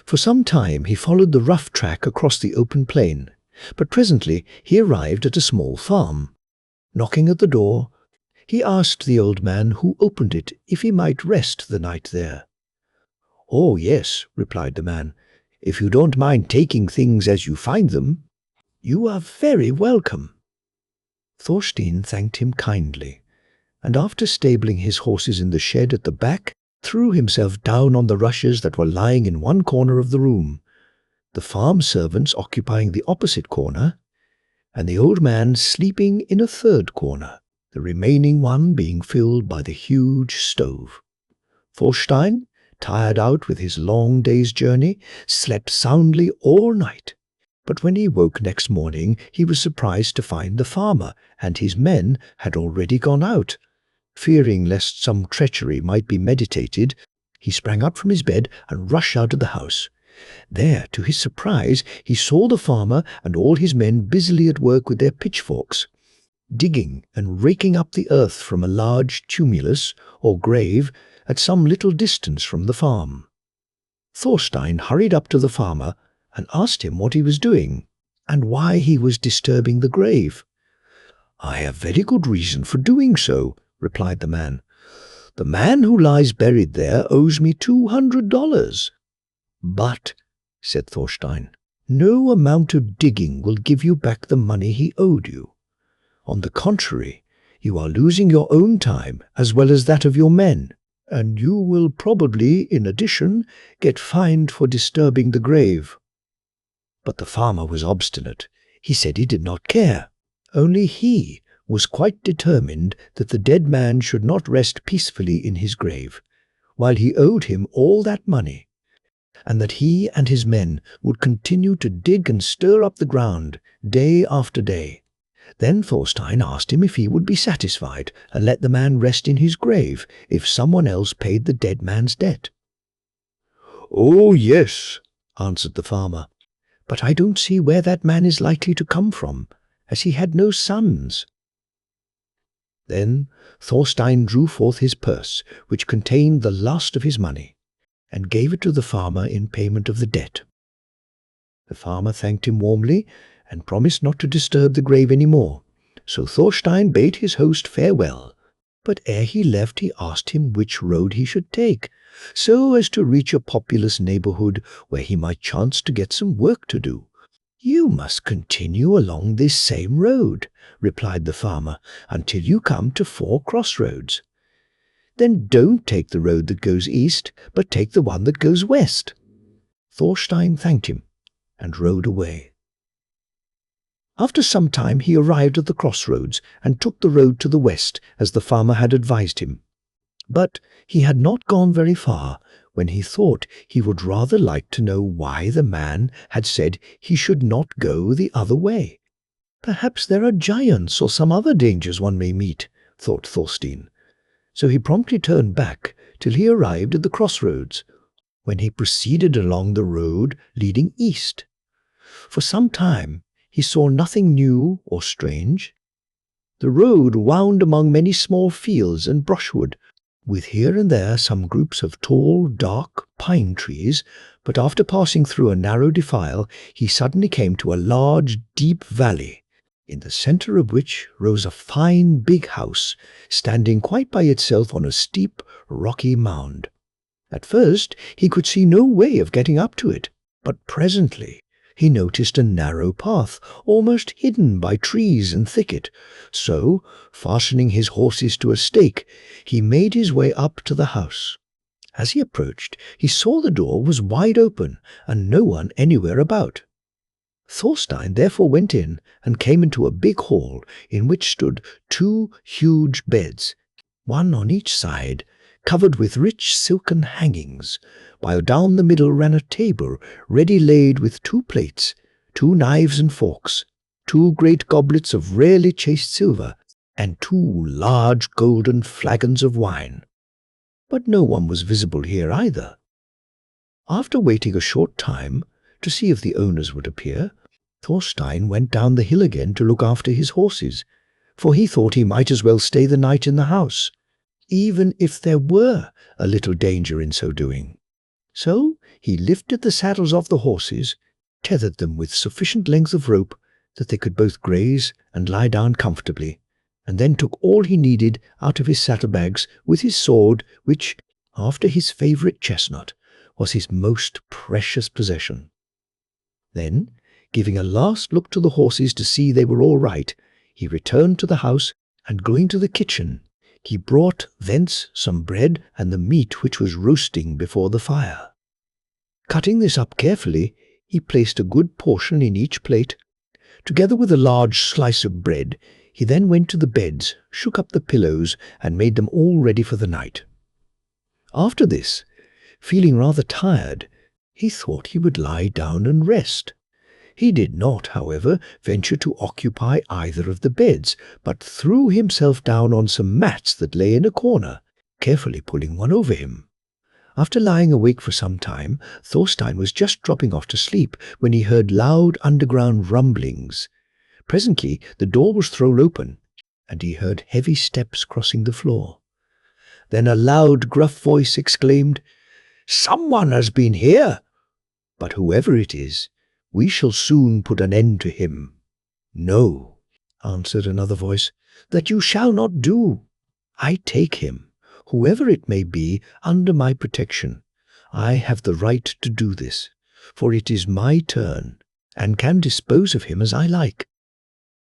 For some time he followed the rough track across the open plain, but presently he arrived at a small farm. Knocking at the door, he asked the old man who opened it if he might rest the night there. "Oh, yes," replied the man, "if you don't mind taking things as you find them. You are very welcome." Thorstein thanked him kindly, and after stabling his horses in the shed at the back, threw himself down on the rushes that were lying in one corner of the room, the farm servants occupying the opposite corner, and the old man sleeping in a third corner, the remaining one being filled by the huge stove. Thorstein, tired out with his long day's journey, slept soundly all night, but when he woke next morning he was surprised to find the farmer and his men had already gone out. Fearing lest some treachery might be meditated, he sprang up from his bed and rushed out of the house. There, to his surprise, he saw the farmer and all his men busily at work with their pitchforks, digging and raking up the earth from a large tumulus or grave at some little distance from the farm. Thorstein hurried up to the farmer and asked him what he was doing and why he was disturbing the grave. "I have very good reason for doing so," replied the man. "The man who lies buried there owes me $200. "But," said Thorstein, "no amount of digging will give you back the money he owed you. On the contrary, you are losing your own time as well as that of your men, and you will probably, in addition, get fined for disturbing the grave." But the farmer was obstinate. He said he did not care. Only he was quite determined that the dead man should not rest peacefully in his grave, while he owed him all that money, and that he and his men would continue to dig and stir up the ground day after day. Then Thorstein asked him if he would be satisfied and let the man rest in his grave if someone else paid the dead man's debt. "Oh, yes," answered the farmer. "But I don't see where that man is likely to come from, as he had no sons." Then Thorstein drew forth his purse, which contained the last of his money, and gave it to the farmer in payment of the debt. The farmer thanked him warmly, and promised not to disturb the grave any more, so Thorstein bade his host farewell. But ere he left he asked him which road he should take, so as to reach a populous neighbourhood where he might chance to get some work to do. "You must continue along this same road," replied the farmer, "until you come to 4 crossroads. Then don't take the road that goes east, but take the one that goes west." Thorstein thanked him and rode away. After some time he arrived at the crossroads and took the road to the west, as the farmer had advised him. But he had not gone very far when he thought he would rather like to know why the man had said he should not go the other way. "Perhaps there are giants or some other dangers one may meet," thought Thorstein. So he promptly turned back till he arrived at the crossroads, when he proceeded along the road leading east. For some time he saw nothing new or strange. The road wound among many small fields and brushwood, with here and there some groups of tall, dark pine trees, but after passing through a narrow defile, he suddenly came to a large, deep valley, in the centre of which rose a fine big house, standing quite by itself on a steep, rocky mound. At first he could see no way of getting up to it, but presently he noticed a narrow path, almost hidden by trees and thicket, so, fastening his horses to a stake, he made his way up to the house. As he approached, he saw the door was wide open, and no one anywhere about. Thorstein therefore went in, and came into a big hall, in which stood 2 huge beds, one on each side, covered with rich silken hangings, while down the middle ran a table ready laid with 2 plates, 2 knives and forks, 2 great goblets of rarely chased silver, and 2 large golden flagons of wine. But no one was visible here either. After waiting a short time to see if the owners would appear, Thorstein went down the hill again to look after his horses, for he thought he might as well stay the night in the house, even if there were a little danger in so doing. So he lifted the saddles off the horses, tethered them with sufficient length of rope that they could both graze and lie down comfortably, and then took all he needed out of his saddlebags with his sword, which, after his favourite chestnut, was his most precious possession. Then, giving a last look to the horses to see they were all right, he returned to the house, and going to the kitchen, he brought thence some bread and the meat which was roasting before the fire. Cutting this up carefully, he placed a good portion in each plate. Together with a large slice of bread, he then went to the beds, shook up the pillows, and made them all ready for the night. After this, feeling rather tired, he thought he would lie down and rest. He did not, however, venture to occupy either of the beds, but threw himself down on some mats that lay in a corner, carefully pulling one over him. After lying awake for some time, Thorstein was just dropping off to sleep when he heard loud underground rumblings. Presently the door was thrown open, and he heard heavy steps crossing the floor. Then a loud, gruff voice exclaimed, "Someone has been here! But whoever it is, we shall soon put an end to him." "No," answered another voice, "that you shall not do. I take him, whoever it may be, under my protection. I have the right to do this, for it is my turn, and can dispose of him as I like.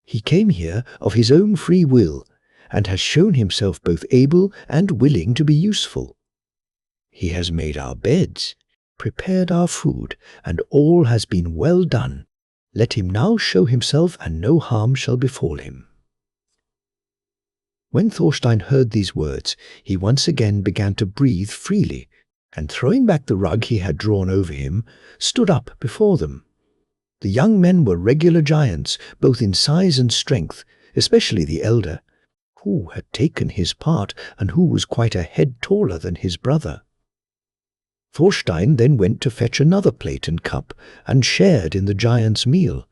He came here of his own free will, and has shown himself both able and willing to be useful. He has made our beds, prepared our food, and all has been well done. Let him now show himself, and no harm shall befall him." When Thorstein heard these words, he once again began to breathe freely, and throwing back the rug he had drawn over him, stood up before them. The young men were regular giants, both in size and strength, especially the elder, who had taken his part and who was quite a head taller than his brother. Thorstein then went to fetch another plate and cup, and shared in the giant's meal,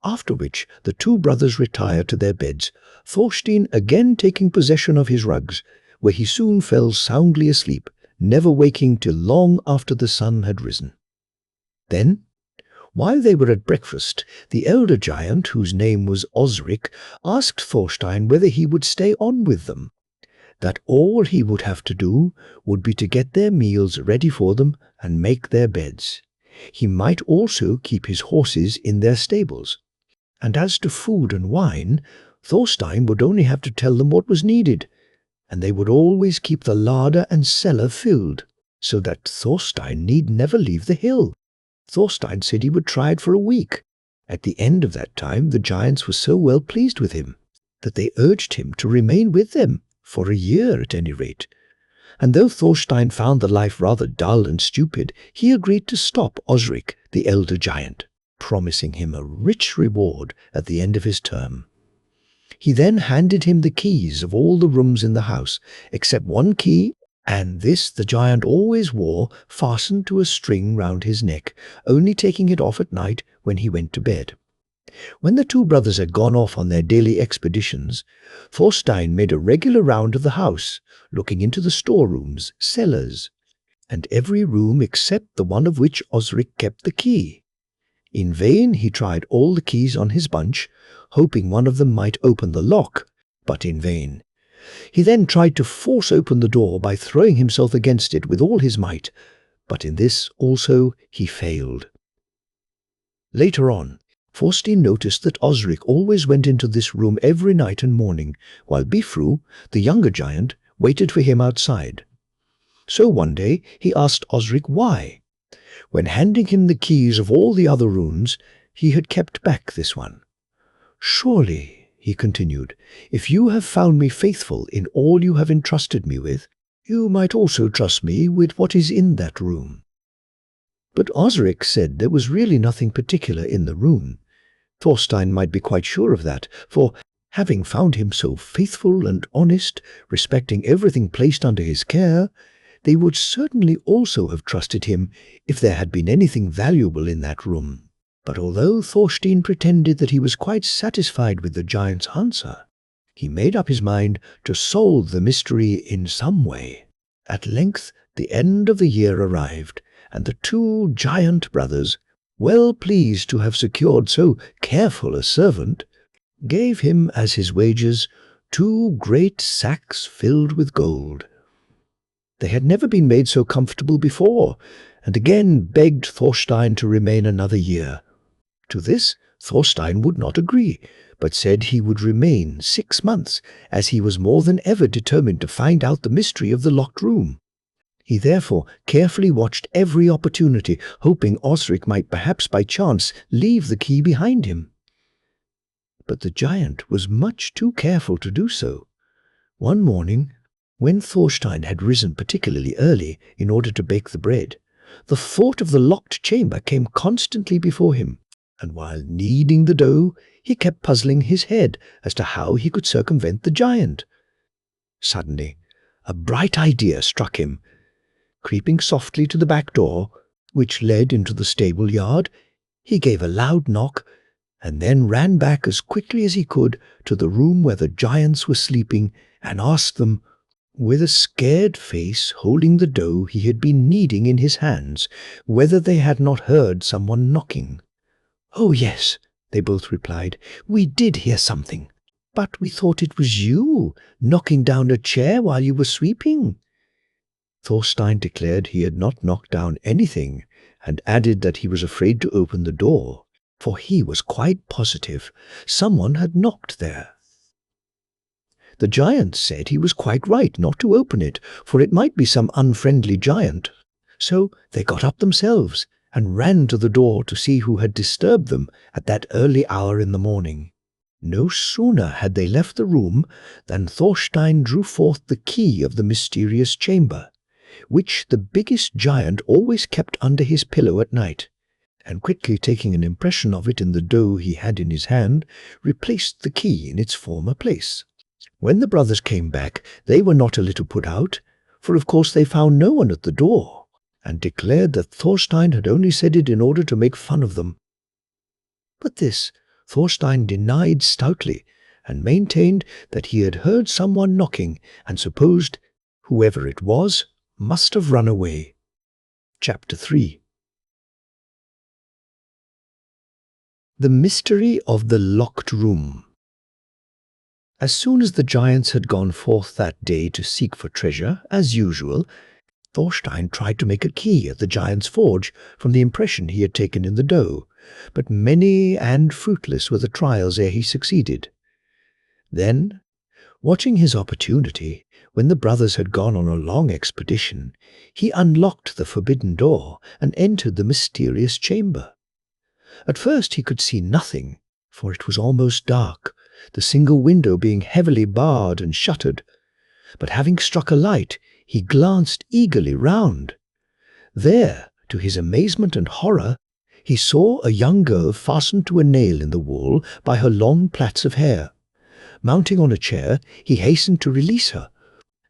after which the two brothers retired to their beds, Thorstein again taking possession of his rugs, where he soon fell soundly asleep, never waking till long after the sun had risen. Then, while they were at breakfast, the elder giant, whose name was Osric, asked Thorstein whether he would stay on with them, that all he would have to do would be to get their meals ready for them and make their beds. He might also keep his horses in their stables. And as to food and wine, Thorstein would only have to tell them what was needed, and they would always keep the larder and cellar filled, so that Thorstein need never leave the hill. Thorstein said he would try it for a week. At the end of that time, the giants were so well pleased with him that they urged him to remain with them, for a year at any rate. And though Thorstein found the life rather dull and stupid, he agreed to stop Osric, the elder giant, promising him a rich reward at the end of his term. He then handed him the keys of all the rooms in the house, except one key, and this the giant always wore fastened to a string round his neck, only taking it off at night when he went to bed. When the two brothers had gone off on their daily expeditions, Thorstein made a regular round of the house, looking into the storerooms, cellars, and every room except the one of which Osric kept the key. In vain he tried all the keys on his bunch, hoping one of them might open the lock, but in vain. He then tried to force open the door by throwing himself against it with all his might, but in this also he failed. Later on, Thorstein noticed that Osric always went into this room every night and morning, while Bifru, the younger giant, waited for him outside. So one day he asked Osric why. When handing him the keys of all the other rooms, he had kept back this one. "Surely," he continued, "if you have found me faithful in all you have entrusted me with, you might also trust me with what is in that room." But Osric said there was really nothing particular in the room. Thorstein might be quite sure of that, for, having found him so faithful and honest, respecting everything placed under his care, they would certainly also have trusted him if there had been anything valuable in that room. But although Thorstein pretended that he was quite satisfied with the giant's answer, he made up his mind to solve the mystery in some way. At length the end of the year arrived, and the two giant brothers, well pleased to have secured so careful a servant, gave him as his wages 2 great sacks filled with gold. They had never been made so comfortable before, and again begged Thorstein to remain another year. To this Thorstein would not agree, but said he would remain 6 months, as he was more than ever determined to find out the mystery of the locked room. He therefore carefully watched every opportunity, hoping Osric might perhaps by chance leave the key behind him. But the giant was much too careful to do so. One morning, when Thorstein had risen particularly early in order to bake the bread, the thought of the locked chamber came constantly before him, and while kneading the dough, he kept puzzling his head as to how he could circumvent the giant. Suddenly, a bright idea struck him. Creeping softly to the back door, which led into the stable yard, he gave a loud knock, and then ran back as quickly as he could to the room where the giants were sleeping, and asked them, with a scared face holding the dough he had been kneading in his hands, whether they had not heard someone knocking. "Oh, yes," they both replied, "we did hear something, but we thought it was you, knocking down a chair while you were sweeping." Thorstein declared he had not knocked down anything, and added that he was afraid to open the door, for he was quite positive someone had knocked there. The giant said he was quite right not to open it, for it might be some unfriendly giant. So they got up themselves and ran to the door to see who had disturbed them at that early hour in the morning. No sooner had they left the room than Thorstein drew forth the key of the mysterious chamber, which the biggest giant always kept under his pillow at night, and quickly taking an impression of it in the dough he had in his hand, replaced the key in its former place. When the brothers came back, they were not a little put out, for of course they found no one at the door, and declared that Thorstein had only said it in order to make fun of them. But this Thorstein denied stoutly, and maintained that he had heard someone knocking and supposed whoever it was must have run away. Chapter 3. The Mystery of the Locked Room. As soon as the giants had gone forth that day to seek for treasure, as usual, Thorstein tried to make a key at the giant's forge from the impression he had taken in the dough, but many and fruitless were the trials ere he succeeded. Then, watching his opportunity, when the brothers had gone on a long expedition, he unlocked the forbidden door and entered the mysterious chamber. At first he could see nothing, for it was almost dark, the single window being heavily barred and shuttered. But having struck a light, he glanced eagerly round. There, to his amazement and horror, he saw a young girl fastened to a nail in the wall by her long plaits of hair. Mounting on a chair, he hastened to release her,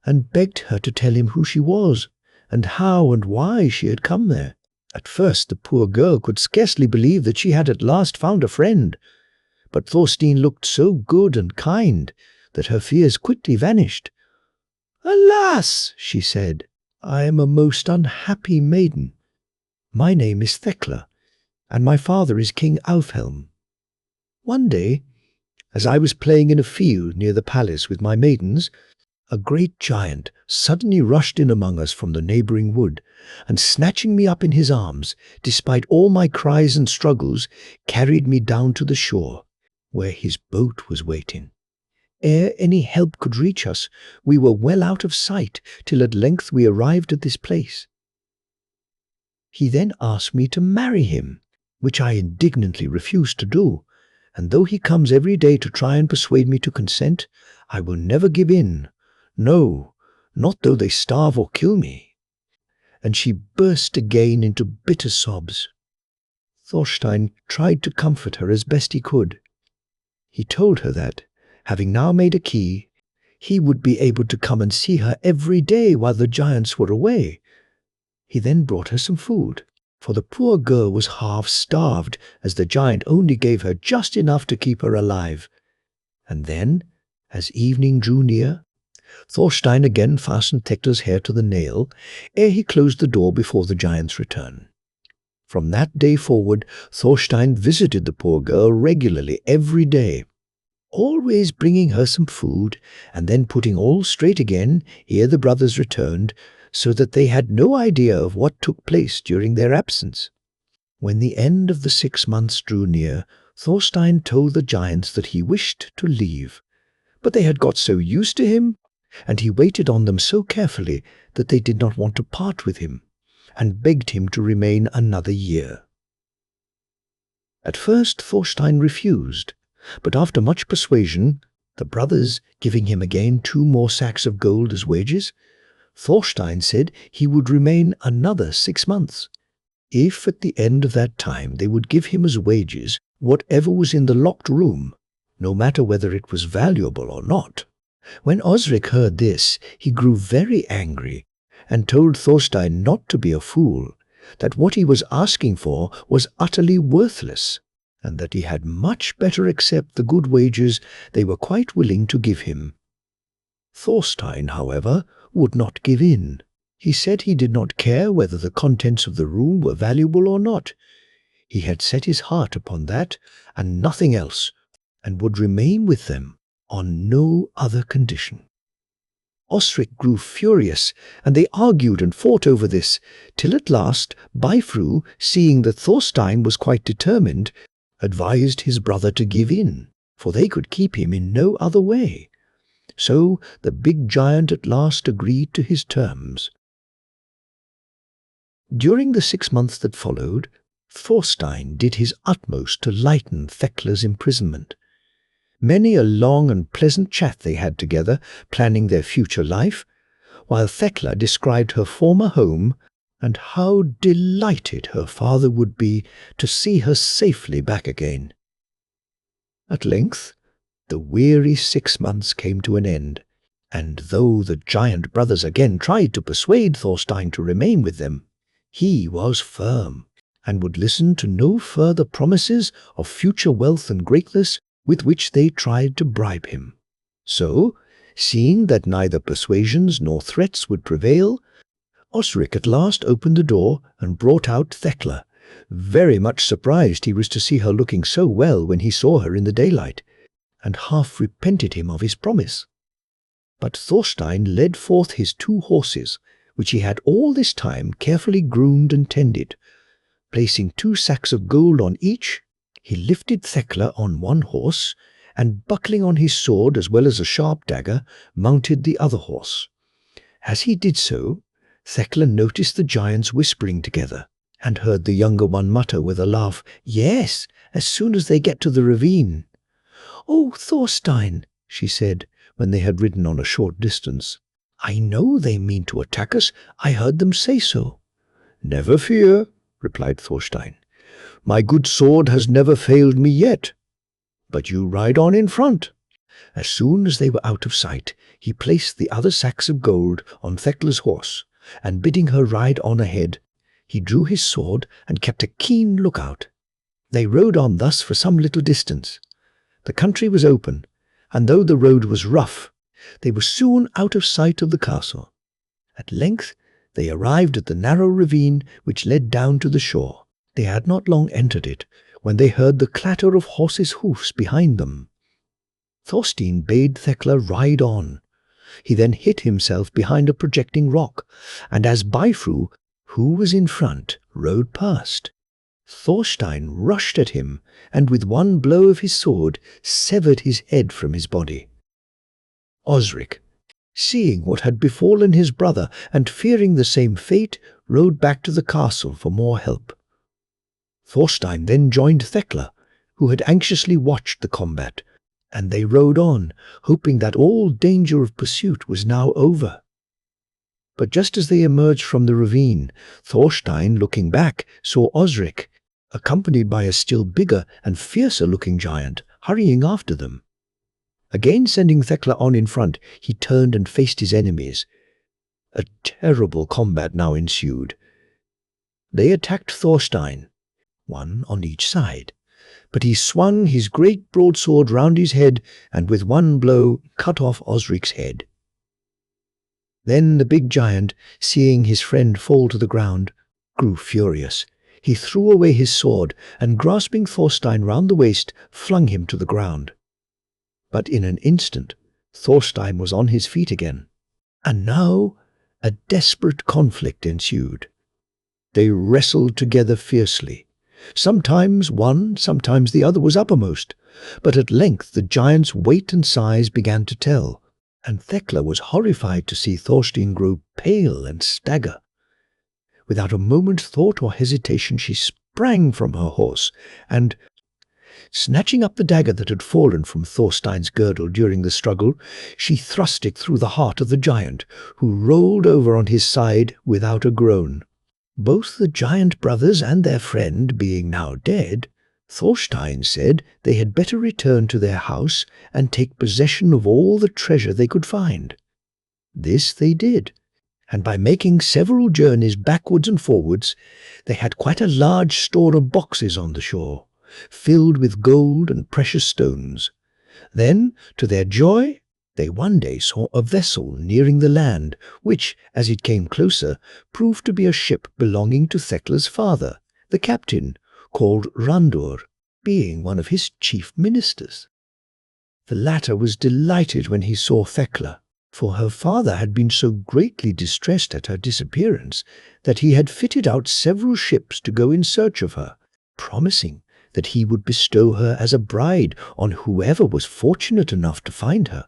and begged her to tell him who she was, and how and why she had come there. At first the poor girl could scarcely believe that she had at last found a friend, but Thorstein looked so good and kind that her fears quickly vanished. "Alas," she said, "I am a most unhappy maiden. My name is Thekla, and my father is King Alfhelm. One day, as I was playing in a field near the palace with my maidens, a great giant suddenly rushed in among us from the neighbouring wood, and snatching me up in his arms, despite all my cries and struggles, carried me down to the shore, where his boat was waiting. Ere any help could reach us, we were well out of sight, till at length we arrived at this place. He then asked me to marry him, which I indignantly refused to do, and though he comes every day to try and persuade me to consent, I will never give in. No, not though they starve or kill me." And she burst again into bitter sobs. Thorstein tried to comfort her as best he could. He told her that, having now made a key, he would be able to come and see her every day while the giants were away. He then brought her some food, for the poor girl was half starved, as the giant only gave her just enough to keep her alive. And then, as evening drew near, Thorstein again fastened Thekla's hair to the nail, ere he closed the door before the giant's return. From that day forward, Thorstein visited the poor girl regularly every day, always bringing her some food, and then putting all straight again ere the brothers returned, so that they had no idea of what took place during their absence. When the end of the 6 months drew near, Thorstein told the giants that he wished to leave, but they had got so used to him, and he waited on them so carefully that they did not want to part with him, and begged him to remain another year. At first Thorstein refused, but after much persuasion, the brothers giving him again 2 more sacks of gold as wages, Thorstein said he would remain another 6 months, if at the end of that time they would give him as wages whatever was in the locked room, no matter whether it was valuable or not. When Osric heard this, he grew very angry, and told Thorstein not to be a fool, that what he was asking for was utterly worthless, and that he had much better accept the good wages they were quite willing to give him. Thorstein, however, would not give in. He said he did not care whether the contents of the room were valuable or not. He had set his heart upon that and nothing else, and would remain with them on no other condition. Osric grew furious, and they argued and fought over this, till at last Bifru, seeing that Thorstein was quite determined, advised his brother to give in, for they could keep him in no other way. So the big giant at last agreed to his terms. During the 6 months that followed, Thorstein did his utmost to lighten Thekla's imprisonment. Many a long and pleasant chat they had together, planning their future life, while Thekla described her former home and how delighted her father would be to see her safely back again. At length, the weary 6 months came to an end, and though the giant brothers again tried to persuade Thorstein to remain with them, He was firm, and would listen to no further promises of future wealth and greatness with which they tried to bribe him. So, seeing that neither persuasions nor threats would prevail, Osric at last opened the door and brought out Thekla. Very much surprised he was to see her looking so well when he saw her in the daylight, and half repented him of his promise. But Thorstein led forth his 2 horses, which he had all this time carefully groomed and tended. Placing 2 sacks of gold on each, he lifted Thekla on one horse, and buckling on his sword as well as a sharp dagger, mounted the other horse. As he did so, Thekla noticed the giants whispering together, and heard the younger one mutter with a laugh, "Yes, as soon as they get to the ravine." "Oh, Thorstein," she said, when they had ridden on a short distance, "I know they mean to attack us. I heard them say so." "Never fear," replied Thorstein. "My good sword has never failed me yet. But you ride on in front." As soon as they were out of sight, he placed the other sacks of gold on Thekla's horse, and bidding her ride on ahead, he drew his sword and kept a keen lookout. They rode on thus for some little distance. The country was open, and though the road was rough, they were soon out of sight of the castle. At length they arrived at the narrow ravine which led down to the shore. They had not long entered it when they heard the clatter of horses' hoofs behind them. Thorstein bade Thekla ride on. He then hid himself behind a projecting rock, and as Bifru, who was in front, rode past, Thorstein rushed at him, and with one blow of his sword severed his head from his body. Osric, seeing what had befallen his brother, and fearing the same fate, rode back to the castle for more help. Thorstein then joined Thekla, who had anxiously watched the combat, and they rode on, hoping that all danger of pursuit was now over. But just as they emerged from the ravine, Thorstein, looking back, saw Osric, accompanied by a still bigger and fiercer-looking giant, hurrying after them. Again sending Thekla on in front, he turned and faced his enemies. A terrible combat now ensued. They attacked Thorstein, one on each side, but he swung his great broadsword round his head and with one blow cut off Osric's head. Then the big giant, seeing his friend fall to the ground, grew furious. He threw away his sword and, grasping Thorstein round the waist, flung him to the ground. But in an instant Thorstein was on his feet again, and now a desperate conflict ensued. They wrestled together fiercely. Sometimes one, sometimes the other was uppermost, but at length the giant's weight and size began to tell, and Thekla was horrified to see Thorstein grow pale and stagger. Without a moment's thought or hesitation she sprang from her horse, and, snatching up the dagger that had fallen from Thorstein's girdle during the struggle, she thrust it through the heart of the giant, who rolled over on his side without a groan. Both the giant brothers and their friend being now dead, Thorstein said they had better return to their house and take possession of all the treasure they could find. This they did, and by making several journeys backwards and forwards, they had quite a large store of boxes on the shore, filled with gold and precious stones. Then, to their joy, they one day saw a vessel nearing the land, which, as it came closer, proved to be a ship belonging to Thekla's father, the captain, called Randur, being one of his chief ministers. The latter was delighted when he saw Thekla, for her father had been so greatly distressed at her disappearance that he had fitted out several ships to go in search of her, promising that he would bestow her as a bride on whoever was fortunate enough to find her.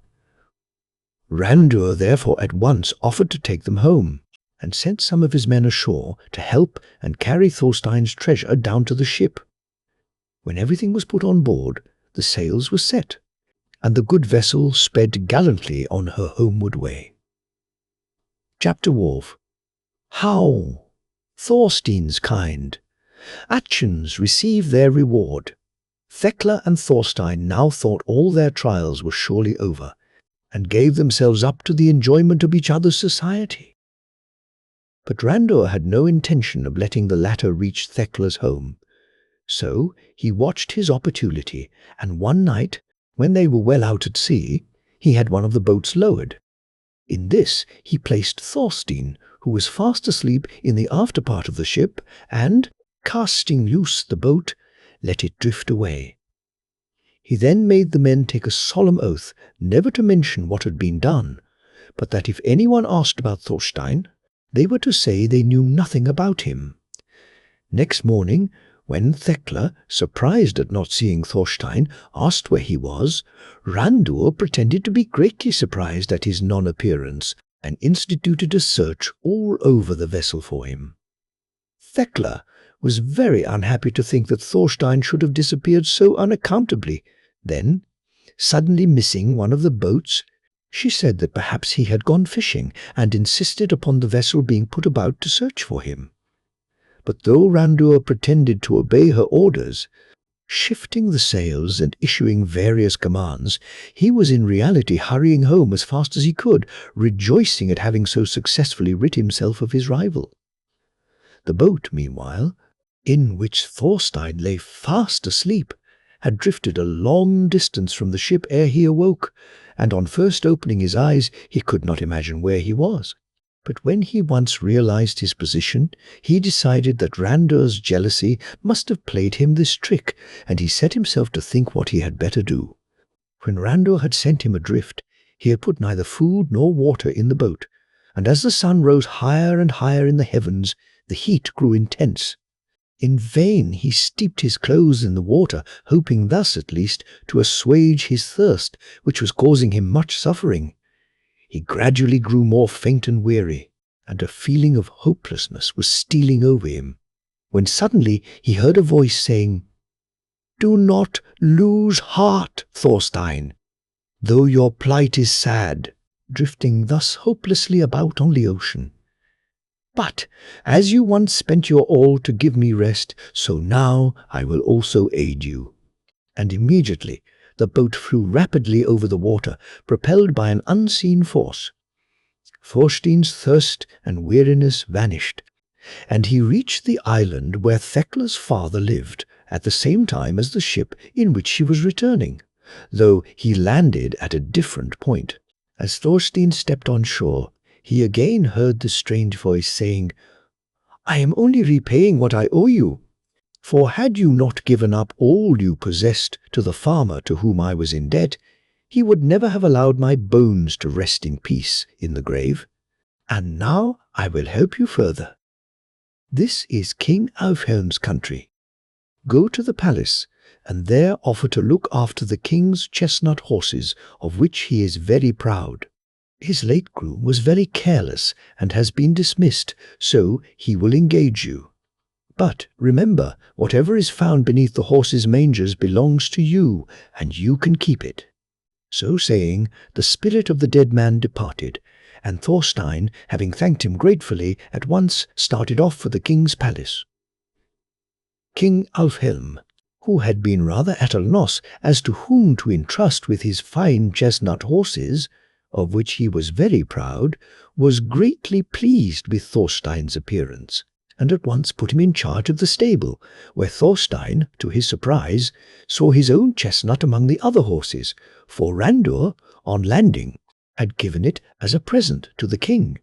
Randur therefore at once offered to take them home, and sent some of his men ashore to help and carry Thorstein's treasure down to the ship. When everything was put on board, the sails were set, and the good vessel sped gallantly on her homeward way. Chapter Wolf. How? Thorstein's kind. Actions receive their reward. Thekla and Thorstein now thought all their trials were surely over, and gave themselves up to the enjoyment of each other's society. But Randor had no intention of letting the latter reach Thekla's home. So he watched his opportunity, and one night, when they were well out at sea, he had one of the boats lowered. In this he placed Thorstein, who was fast asleep in the after part of the ship, and, casting loose the boat, let it drift away. He then made the men take a solemn oath never to mention what had been done, but that if anyone asked about Thorstein, they were to say they knew nothing about him. Next morning, when Thekla, surprised at not seeing Thorstein, asked where he was, Randor pretended to be greatly surprised at his non-appearance and instituted a search all over the vessel for him. Thekla was very unhappy to think that Thorstein should have disappeared so unaccountably. Then, suddenly missing one of the boats, she said that perhaps he had gone fishing and insisted upon the vessel being put about to search for him. But though Randor pretended to obey her orders, shifting the sails and issuing various commands, he was in reality hurrying home as fast as he could, rejoicing at having so successfully rid himself of his rival. The boat, meanwhile, in which Thorstein lay fast asleep, had drifted a long distance from the ship ere he awoke, and on first opening his eyes he could not imagine where he was. But when he once realized his position, he decided that Randor's jealousy must have played him this trick, and he set himself to think what he had better do. When Randor had sent him adrift, he had put neither food nor water in the boat, and as the sun rose higher and higher in the heavens, the heat grew intense. In vain he steeped his clothes in the water, hoping thus at least to assuage his thirst, which was causing him much suffering. He gradually grew more faint and weary, and a feeling of hopelessness was stealing over him, when suddenly he heard a voice saying, "Do not lose heart, Thorstein, though your plight is sad, drifting thus hopelessly about on the ocean. But as you once spent your all to give me rest, so now I will also aid you." And immediately the boat flew rapidly over the water, propelled by an unseen force. Thorstein's thirst and weariness vanished, and he reached the island where Thekla's father lived, at the same time as the ship in which she was returning, though he landed at a different point. As Thorstein stepped on shore, he again heard the strange voice saying, "I am only repaying what I owe you. For had you not given up all you possessed to the farmer to whom I was in debt, he would never have allowed my bones to rest in peace in the grave. And now I will help you further. This is King Alfhelm's country. Go to the palace, and there offer to look after the king's chestnut horses, of which he is very proud. His late groom was very careless and has been dismissed, so he will engage you. But remember, whatever is found beneath the horses' mangers belongs to you, and you can keep it." So saying, the spirit of the dead man departed, and Thorstein, having thanked him gratefully, at once started off for the king's palace. King Alfhelm, who had been rather at a loss as to whom to entrust with his fine chestnut horses, of which he was very proud, was greatly pleased with Thorstein's appearance, and at once put him in charge of the stable, where Thorstein, to his surprise, saw his own chestnut among the other horses, for Randor, on landing, had given it as a present to the king.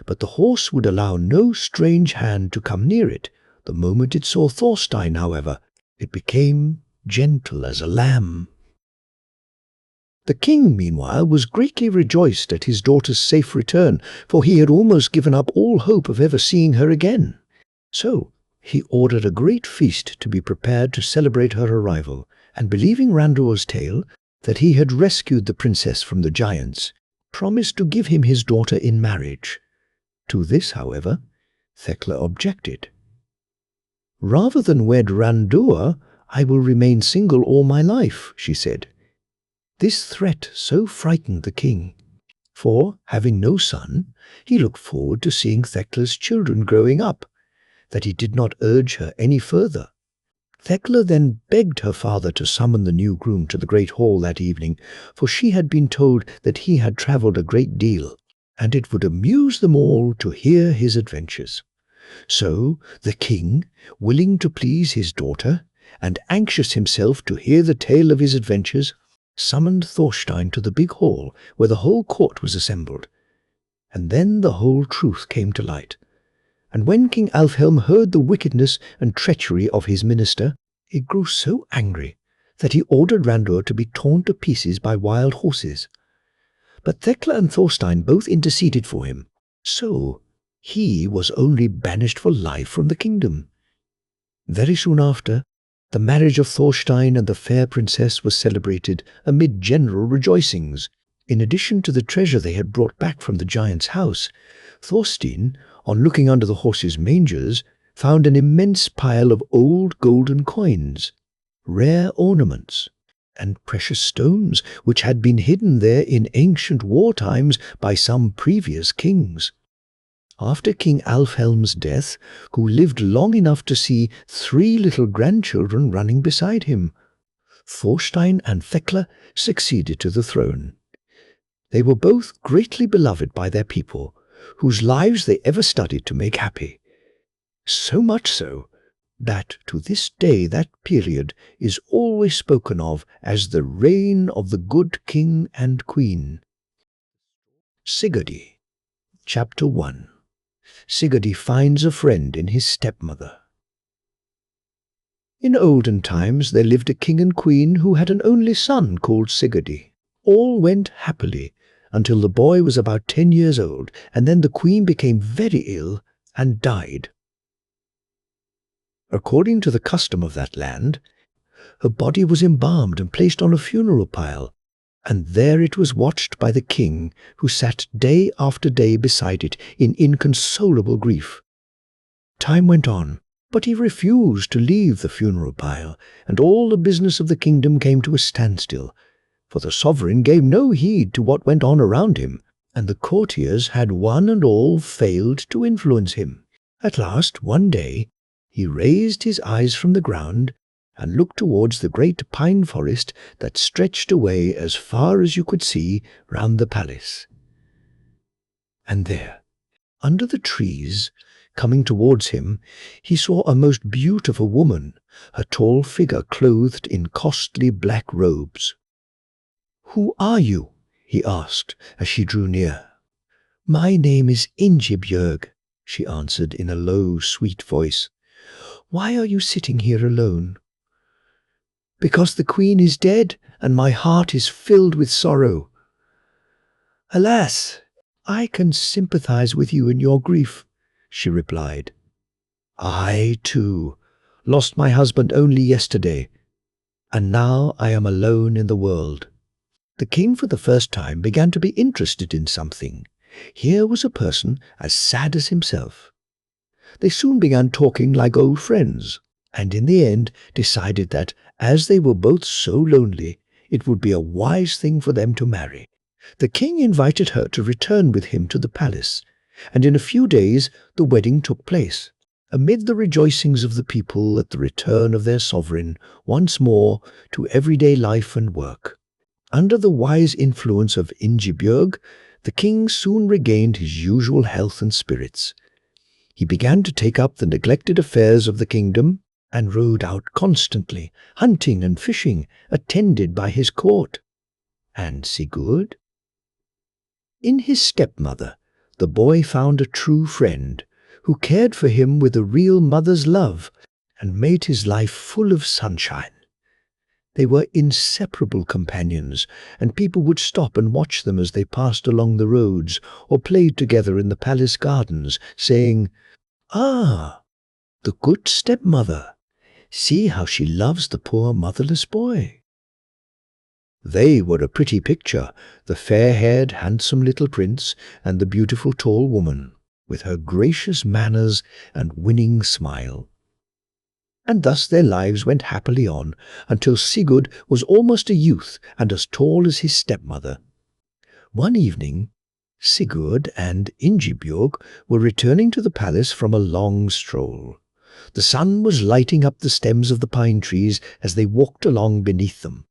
But the horse would allow no strange hand to come near it. The moment it saw Thorstein, however, it became gentle as a lamb. The king, meanwhile, was greatly rejoiced at his daughter's safe return, for he had almost given up all hope of ever seeing her again. So he ordered a great feast to be prepared to celebrate her arrival, and believing Randor's tale, that he had rescued the princess from the giants, promised to give him his daughter in marriage. To this, however, Thekla objected. "Rather than wed Randor, I will remain single all my life," she said. This threat so frightened the king, for, having no son, he looked forward to seeing Thekla's children growing up, that he did not urge her any further. Thekla then begged her father to summon the new groom to the great hall that evening, for she had been told that he had travelled a great deal, and it would amuse them all to hear his adventures. So the king, willing to please his daughter, and anxious himself to hear the tale of his adventures, summoned Thorstein to the big hall where the whole court was assembled. And then the whole truth came to light. And when King Alfhelm heard the wickedness and treachery of his minister, he grew so angry that he ordered Randur to be torn to pieces by wild horses. But Thekla and Thorstein both interceded for him, so he was only banished for life from the kingdom. Very soon after, the marriage of Thorstein and the fair princess was celebrated amid general rejoicings. In addition to the treasure they had brought back from the giant's house, Thorstein, on looking under the horses' mangers, found an immense pile of old golden coins, rare ornaments, and precious stones which had been hidden there in ancient war times by some previous kings. After King Alfhelm's death, who lived long enough to see 3 little grandchildren running beside him, Thorstein and Thekla succeeded to the throne. They were both greatly beloved by their people, whose lives they ever studied to make happy. So much so that to this day that period is always spoken of as the reign of the good king and queen. Sigurd. Chapter 1. Sigurd finds a friend in his stepmother. In olden times there lived a king and queen who had an only son called Sigurd. All went happily until the boy was about 10 years old, and then the queen became very ill and died. According to the custom of that land, her body was embalmed and placed on a funeral pile, and there it was watched by the king, who sat day after day beside it in inconsolable grief. Time went on, but he refused to leave the funeral pile, and all the business of the kingdom came to a standstill, for the sovereign gave no heed to what went on around him, and the courtiers had one and all failed to influence him. At last, one day, he raised his eyes from the ground and looked towards the great pine forest that stretched away as far as you could see round the palace. And there, under the trees, coming towards him, he saw a most beautiful woman, her tall figure clothed in costly black robes. "Who are you?" he asked as she drew near. "My name is Ingibjorg," she answered in a low, sweet voice. "Why are you sitting here alone?" "Because the queen is dead, and my heart is filled with sorrow." "Alas, I can sympathize with you in your grief," she replied. "I, too, lost my husband only yesterday, and now I am alone in the world." The king for the first time began to be interested in something. Here was a person as sad as himself. They soon began talking like old friends, and in the end decided that, as they were both so lonely, it would be a wise thing for them to marry. The king invited her to return with him to the palace, and in a few days the wedding took place, amid the rejoicings of the people at the return of their sovereign once more to everyday life and work. Under the wise influence of Ingibjorg, the king soon regained his usual health and spirits. He began to take up the neglected affairs of the kingdom, and rode out constantly, hunting and fishing, attended by his court. And Sigurd? In his stepmother, the boy found a true friend, who cared for him with a real mother's love, and made his life full of sunshine. They were inseparable companions, and people would stop and watch them as they passed along the roads, or played together in the palace gardens, saying, "Ah, the good stepmother! See how she loves the poor motherless boy." They were a pretty picture, the fair-haired, handsome little prince and the beautiful tall woman, with her gracious manners and winning smile. And thus their lives went happily on until Sigurd was almost a youth and as tall as his stepmother. One evening, Sigurd and Ingibjorg were returning to the palace from a long stroll. The sun was lighting up the stems of the pine trees as they walked along beneath them.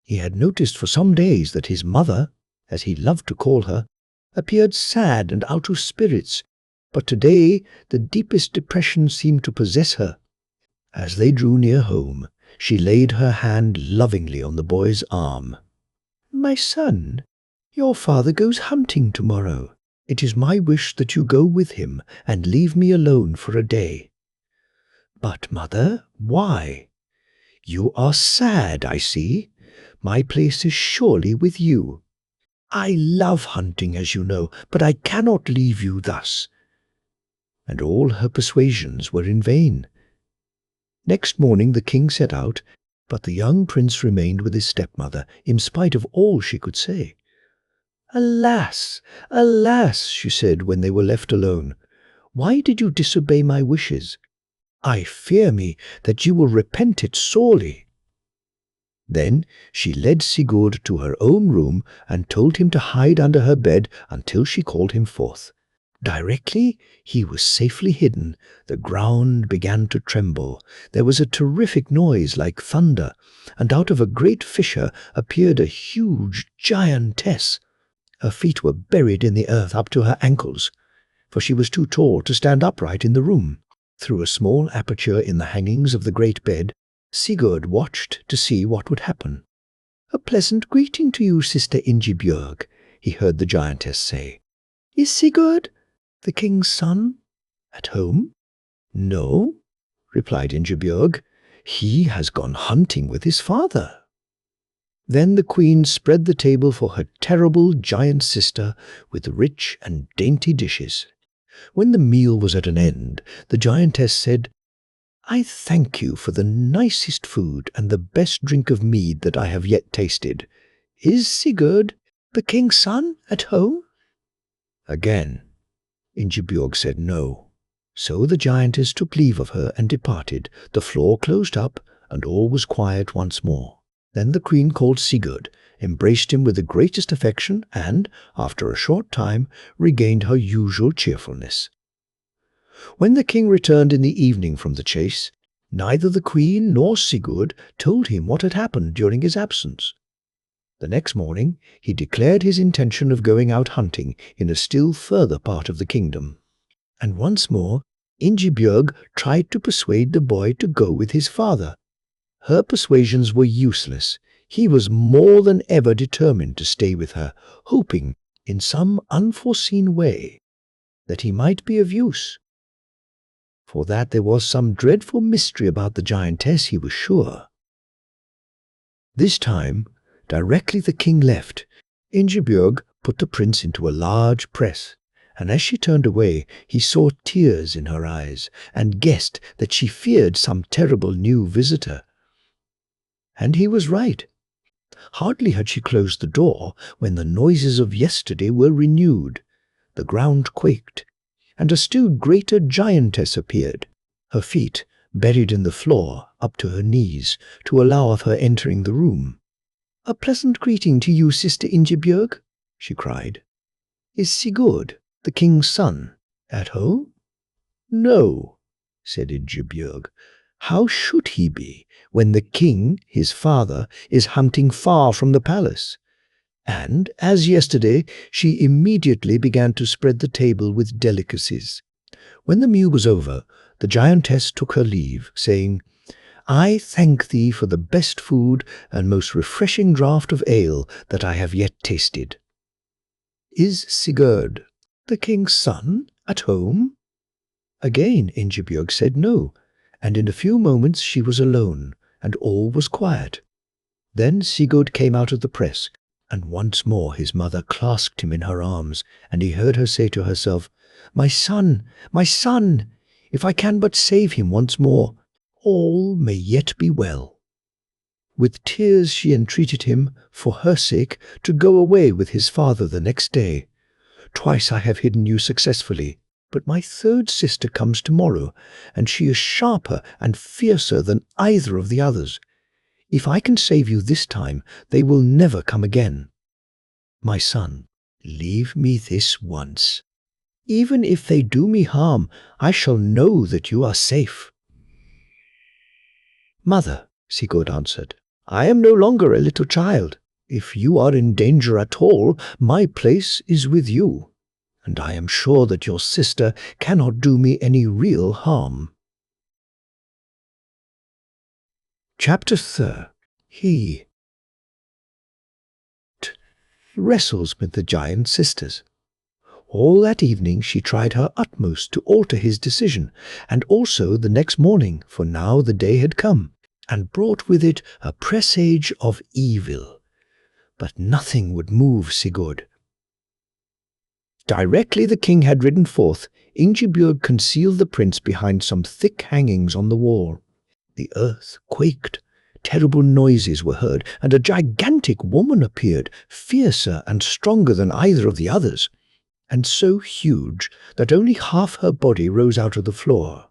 He had noticed for some days that his mother, as he loved to call her, appeared sad and out of spirits, but today the deepest depression seemed to possess her. As they drew near home, she laid her hand lovingly on the boy's arm. "My son, your father goes hunting tomorrow. It is my wish that you go with him and leave me alone for a day." "But, mother, why?" "You are sad, I see. My place is surely with you. I love hunting, as you know, but I cannot leave you thus." And all her persuasions were in vain. Next morning the king set out, but the young prince remained with his stepmother, in spite of all she could say. "Alas, alas," she said when they were left alone, "why did you disobey my wishes? I fear me that you will repent it sorely." Then she led Sigurd to her own room and told him to hide under her bed until she called him forth. Directly he was safely hidden, the ground began to tremble. There was a terrific noise like thunder, and out of a great fissure appeared a huge giantess. Her feet were buried in the earth up to her ankles, for she was too tall to stand upright in the room. Through a small aperture in the hangings of the great bed, Sigurd watched to see what would happen. "A pleasant greeting to you, Sister Ingibjorg," he heard the giantess say. "Is Sigurd, the king's son, at home?" "No," replied Ingibjorg. "He has gone hunting with his father." Then the queen spread the table for her terrible giant sister with rich and dainty dishes. When the meal was at an end, the giantess said, "I thank you for the nicest food and the best drink of mead that I have yet tasted. Is Sigurd, the king's son, at home?" Again, Ingibjorg said no. So the giantess took leave of her and departed. The floor closed up, and all was quiet once more. Then the queen called Sigurd, embraced him with the greatest affection, and, after a short time, regained her usual cheerfulness. When the king returned in the evening from the chase, neither the queen nor Sigurd told him what had happened during his absence. The next morning he declared his intention of going out hunting in a still further part of the kingdom. And once more Ingibjorg tried to persuade the boy to go with his father. Her persuasions were useless. He was more than ever determined to stay with her, hoping, in some unforeseen way, that he might be of use. For that there was some dreadful mystery about the giantess, he was sure. This time, directly the king left, Ingibjorg put the prince into a large press, and as she turned away, he saw tears in her eyes, and guessed that she feared some terrible new visitor. And he was right. Hardly had she closed the door when the noises of yesterday were renewed. The ground quaked, and a still greater giantess appeared, her feet buried in the floor up to her knees, to allow of her entering the room. "A pleasant greeting to you, Sister Ingibjorg," she cried. "Is Sigurd, the king's son, at home?" "No," said Ingibjorg. "How should he be when the king, his father, is hunting far from the palace?" And, as yesterday, she immediately began to spread the table with delicacies. When the meal was over, the giantess took her leave, saying, "I thank thee for the best food and most refreshing draught of ale that I have yet tasted." "Is Sigurd, the king's son, at home?" Again Ingibjorg said no, and in a few moments she was alone, and all was quiet. Then Sigurd came out of the press, and once more his mother clasped him in her arms, and he heard her say to herself, my son, if I can but save him once more, all may yet be well." With tears she entreated him, for her sake, to go away with his father the next day. "Twice I have hidden you successfully, but my third sister comes tomorrow, and she is sharper and fiercer than either of the others. If I can save you this time, they will never come again. My son, leave me this once. Even if they do me harm, I shall know that you are safe." "Mother," Sigurd answered, "I am no longer a little child. If you are in danger at all, my place is with you, and I am sure that your sister cannot do me any real harm." Chapter 3. He wrestles with the giant sisters. All that evening she tried her utmost to alter his decision, and also the next morning, for now the day had come, and brought with it a presage of evil. But nothing would move Sigurd. Directly the king had ridden forth, Ingibjorg concealed the prince behind some thick hangings on the wall. The earth quaked. Terrible noises were heard, and a gigantic woman appeared, fiercer and stronger than either of the others, and so huge that only half her body rose out of the floor.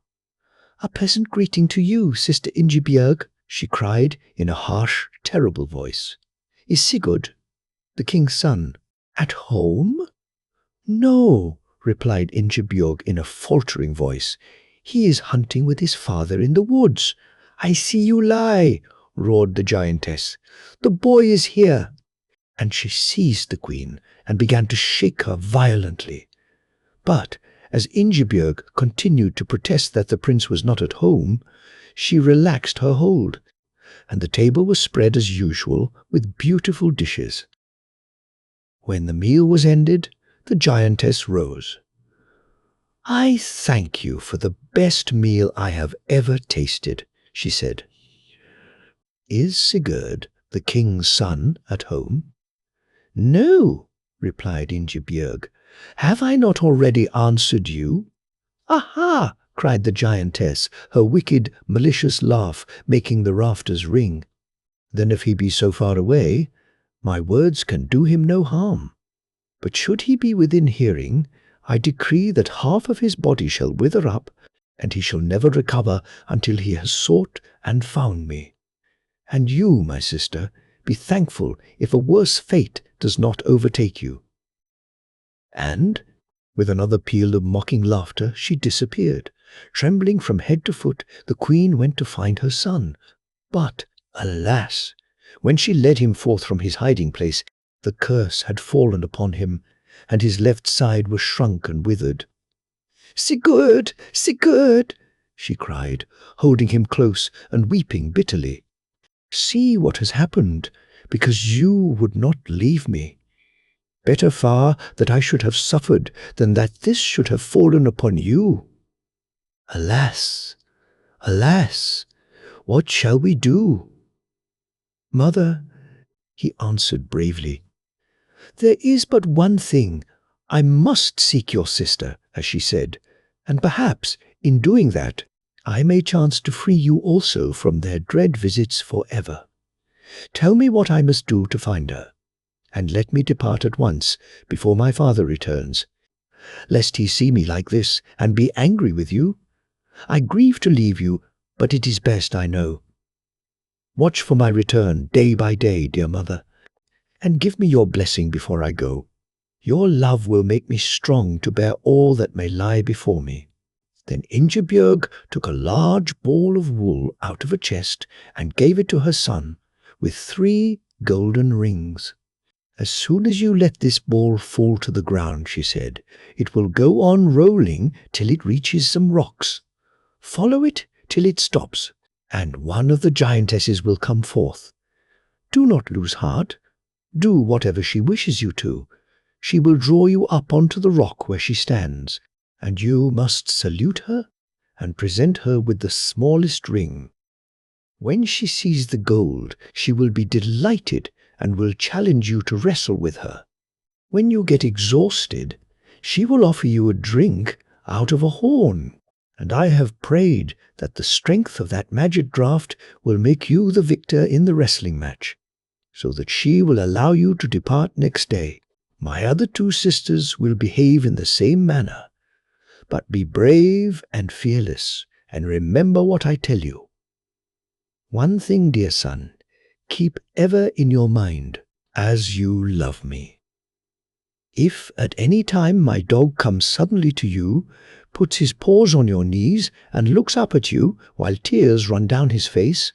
"A pleasant greeting to you, Sister Ingibjorg," she cried in a harsh, terrible voice. "Is Sigurd, the king's son, at home?" "No," replied Ingibjorg in a faltering voice. "He is hunting with his father in the woods." "I see you lie," roared the giantess. "The boy is here." And she seized the queen and began to shake her violently. But as Ingibjorg continued to protest that the prince was not at home, she relaxed her hold, and the table was spread as usual with beautiful dishes. When the meal was ended, the giantess rose. "I thank you for the best meal I have ever tasted," she said. "Is Sigurd, the king's son, at home?" "No," replied Ingibjorg. "Have I not already answered you?" "Aha!" cried the giantess, her wicked, malicious laugh making the rafters ring. "Then if he be so far away, my words can do him no harm. But should he be within hearing, I decree that half of his body shall wither up, and he shall never recover until he has sought and found me. And you, my sister, be thankful if a worse fate does not overtake you." And, with another peal of mocking laughter, she disappeared. Trembling from head to foot, the queen went to find her son. But, alas! When she led him forth from his hiding-place, the curse had fallen upon him, and his left side was shrunk and withered. "Sigurd! Sigurd!" she cried, holding him close and weeping bitterly. "See what has happened, because you would not leave me. Better far that I should have suffered than that this should have fallen upon you. Alas! Alas! What shall we do?" "Mother," he answered bravely, "there is but one thing. I must seek your sister," as she said, "and perhaps, in doing that, I may chance to free you also from their dread visits forever. Tell me what I must do to find her, and let me depart at once before my father returns, lest he see me like this and be angry with you. I grieve to leave you, but it is best, I know. Watch for my return day by day, dear mother, and give me your blessing before I go. Your love will make me strong to bear all that may lie before me." Then Ingibjorg took a large ball of wool out of a chest and gave it to her son, with 3 golden rings. "As soon as you let this ball fall to the ground," she said, "it will go on rolling till it reaches some rocks. Follow it till it stops, and one of the giantesses will come forth. Do not lose heart. Do whatever she wishes you to. She will draw you up onto the rock where she stands, and you must salute her and present her with the smallest ring. When she sees the gold, she will be delighted and will challenge you to wrestle with her. When you get exhausted, she will offer you a drink out of a horn, and I have prayed that the strength of that magic draught will make you the victor in the wrestling match, so that she will allow you to depart next day. My other 2 sisters will behave in the same manner. But be brave and fearless, and remember what I tell you. One thing, dear son, keep ever in your mind, as you love me. If at any time my dog comes suddenly to you, puts his paws on your knees, and looks up at you while tears run down his face,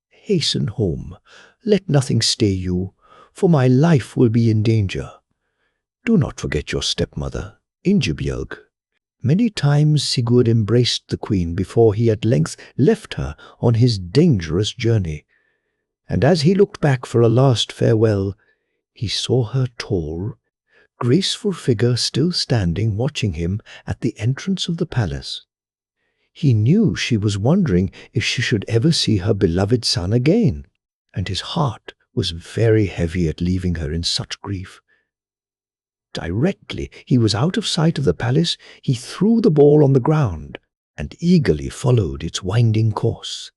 hasten home. Let nothing stay you, for my life will be in danger. Do not forget your stepmother, Ingibjorg." Many times Sigurd embraced the queen before he at length left her on his dangerous journey, and as he looked back for a last farewell, he saw her tall, graceful figure still standing watching him at the entrance of the palace. He knew she was wondering if she should ever see her beloved son again, and his heart was very heavy at leaving her in such grief. Directly he was out of sight of the palace, he threw the ball on the ground and eagerly followed its winding course.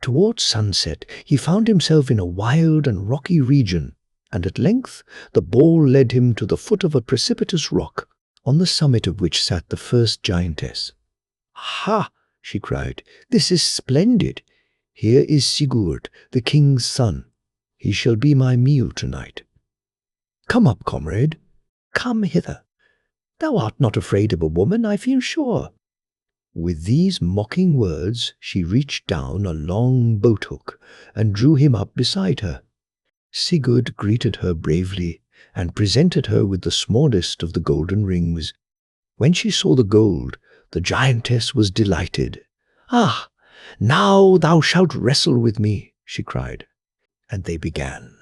Towards sunset he found himself in a wild and rocky region, and at length the ball led him to the foot of a precipitous rock, on the summit of which sat the first giantess. "Ha!" she cried, "this is splendid. Here is Sigurd, the king's son. He shall be my meal tonight. Come up, comrade. Come hither. Thou art not afraid of a woman, I feel sure." With these mocking words she reached down a long boat-hook and drew him up beside her. Sigurd greeted her bravely and presented her with the smallest of the golden rings. When she saw the gold, the giantess was delighted. "Ah, now thou shalt wrestle with me," she cried, and they began.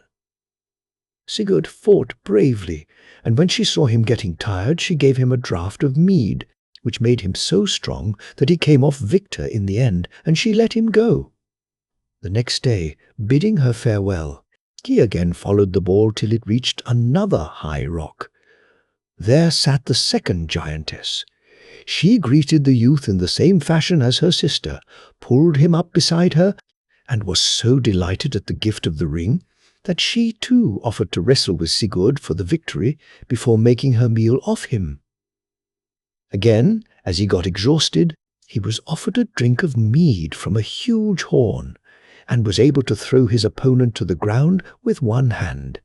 Sigurd fought bravely, and when she saw him getting tired, she gave him a draught of mead, which made him so strong that he came off victor in the end, and she let him go. The next day, bidding her farewell, he again followed the ball till it reached another high rock. There sat the second giantess. She greeted the youth in the same fashion as her sister, pulled him up beside her, and was so delighted at the gift of the ring that she too offered to wrestle with Sigurd for the victory before making her meal off him. Again, as he got exhausted, he was offered a drink of mead from a huge horn, and was able to throw his opponent to the ground with one hand.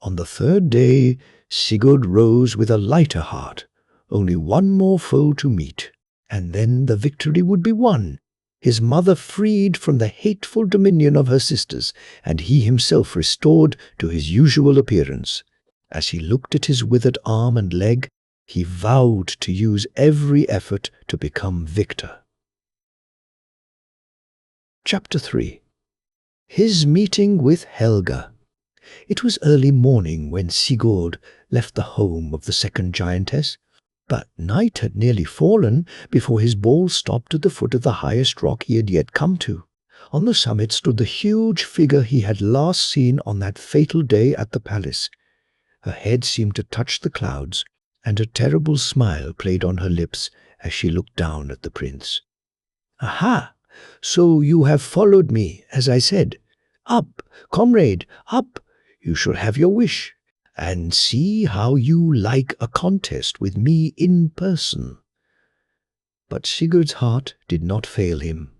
On the third day, Sigurd rose with a lighter heart, only one more foe to meet, and then the victory would be won, his mother freed from the hateful dominion of her sisters, and he himself restored to his usual appearance. As he looked at his withered arm and leg, he vowed to use every effort to become victor. Chapter 3. His meeting with Helga. It was early morning when Sigurd left the home of the second giantess, but night had nearly fallen before his ball stopped at the foot of the highest rock he had yet come to. On the summit stood the huge figure he had last seen on that fatal day at the palace. Her head seemed to touch the clouds, and a terrible smile played on her lips as she looked down at the prince. "Aha! So you have followed me, as I said. Up, comrade, up! You shall have your wish, and see how you like a contest with me in person." But Sigurd's heart did not fail him.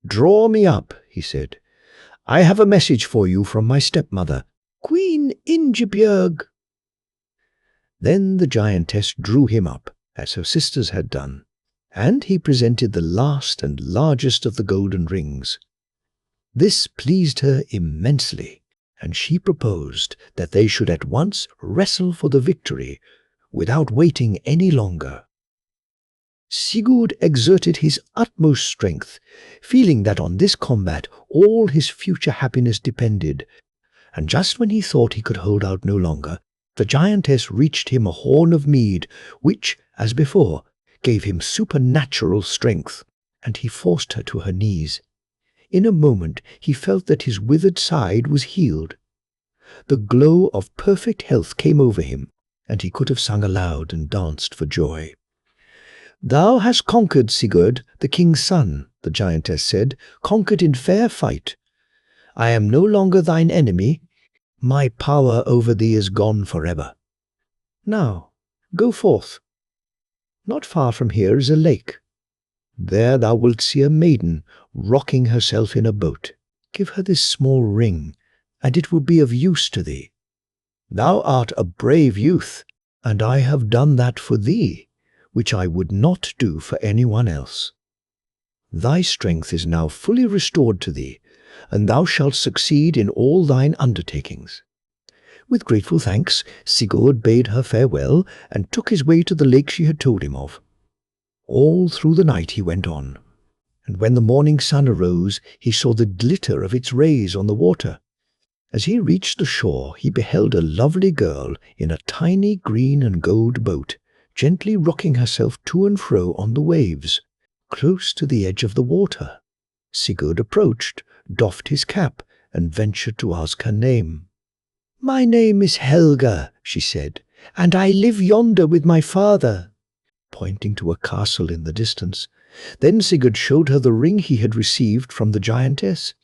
"Draw me up," he said. "I have a message for you from my stepmother, Queen Ingibjorg." Then the giantess drew him up, as her sisters had done, and he presented the last and largest of the golden rings. This pleased her immensely, and she proposed that they should at once wrestle for the victory, without waiting any longer. Sigurd exerted his utmost strength, feeling that on this combat all his future happiness depended, and just when he thought he could hold out no longer, the giantess reached him a horn of mead, which, as before, gave him supernatural strength, and he forced her to her knees. In a moment he felt that his withered side was healed. The glow of perfect health came over him, and he could have sung aloud and danced for joy. "Thou hast conquered, Sigurd, the king's son," the giantess said, "conquered in fair fight. I am no longer thine enemy. My power over thee is gone forever. Now, go forth. Not far from here is a lake. There thou wilt see a maiden rocking herself in a boat. Give her this small ring, and it will be of use to thee. Thou art a brave youth, and I have done that for thee, which I would not do for anyone else. Thy strength is now fully restored to thee, and thou shalt succeed in all thine undertakings. With grateful thanks, Sigurd bade her farewell and took his way to the lake she had told him of. All through the night he went on, and when the morning sun arose, he saw the glitter of its rays on the water. As he reached the shore, he beheld a lovely girl in a tiny green and gold boat, gently rocking herself to and fro on the waves, close to the edge of the water. Sigurd approached, doffed his cap, and ventured to ask her name. "My name is Helga," she said, "and I live yonder with my father," pointing to a castle in the distance. Then Sigurd showed her the ring he had received from the giantess.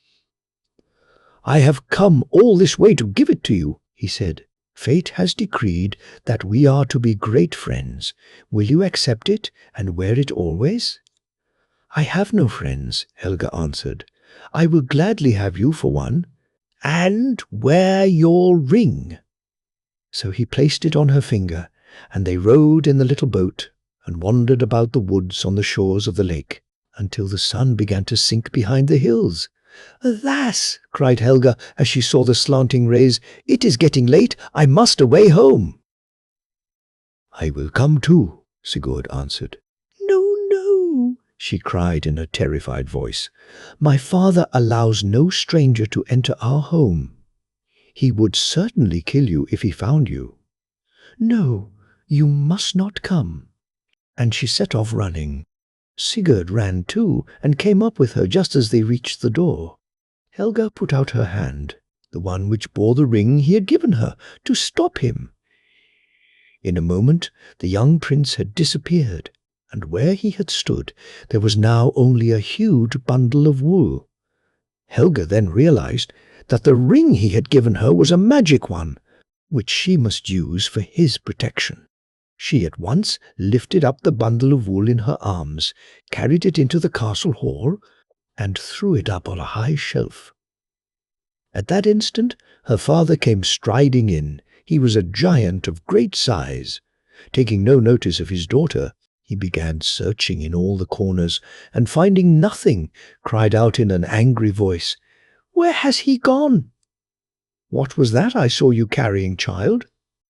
"I have come all this way to give it to you," he said. "Fate has decreed that we are to be great friends. Will you accept it and wear it always?" "I have no friends," Helga answered. "I will gladly have you for one." "And wear your ring." So he placed it on her finger, and they rowed in the little boat and wandered about the woods on the shores of the lake until the sun began to sink behind the hills. "Alas!" cried Helga as she saw the slanting rays, "it is getting late. I must away home." "I will come too," Sigurd answered. "No, no," she cried in a terrified voice. "My father allows no stranger to enter our home. He would certainly kill you if he found you. No, you must not come." And she set off running. Sigurd ran too, and came up with her just as they reached the door. Helga put out her hand, the one which bore the ring he had given her, to stop him. In a moment the young prince had disappeared, and where he had stood there was now only a huge bundle of wool. Helga then realized that the ring he had given her was a magic one, which she must use for his protection. She at once lifted up the bundle of wool in her arms, carried it into the castle hall, and threw it up on a high shelf. At that instant her father came striding in. He was a giant of great size. Taking no notice of his daughter, he began searching in all the corners, and finding nothing, cried out in an angry voice, "Where has he gone?" "What was that I saw you carrying, child?"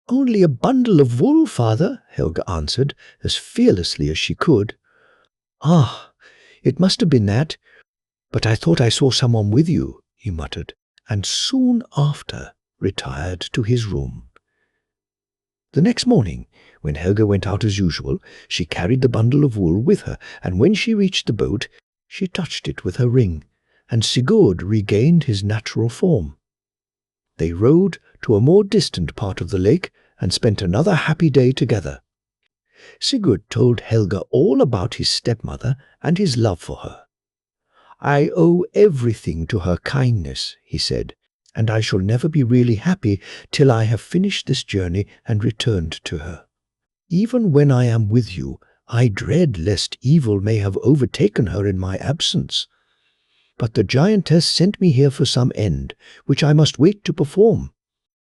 "Only a bundle of wool, father," Helga answered, as fearlessly as she could. "Ah, it must have been that, but I thought I saw someone with you," he muttered, and soon after retired to his room. The next morning, when Helga went out as usual, she carried the bundle of wool with her, and when she reached the boat, she touched it with her ring, and Sigurd regained his natural form. They rowed to a more distant part of the lake and spent another happy day together. Sigurd told Helga all about his stepmother and his love for her. "I owe everything to her kindness," he said, "and I shall never be really happy till I have finished this journey and returned to her. Even when I am with you, I dread lest evil may have overtaken her in my absence. But the giantess sent me here for some end, which I must wait to perform.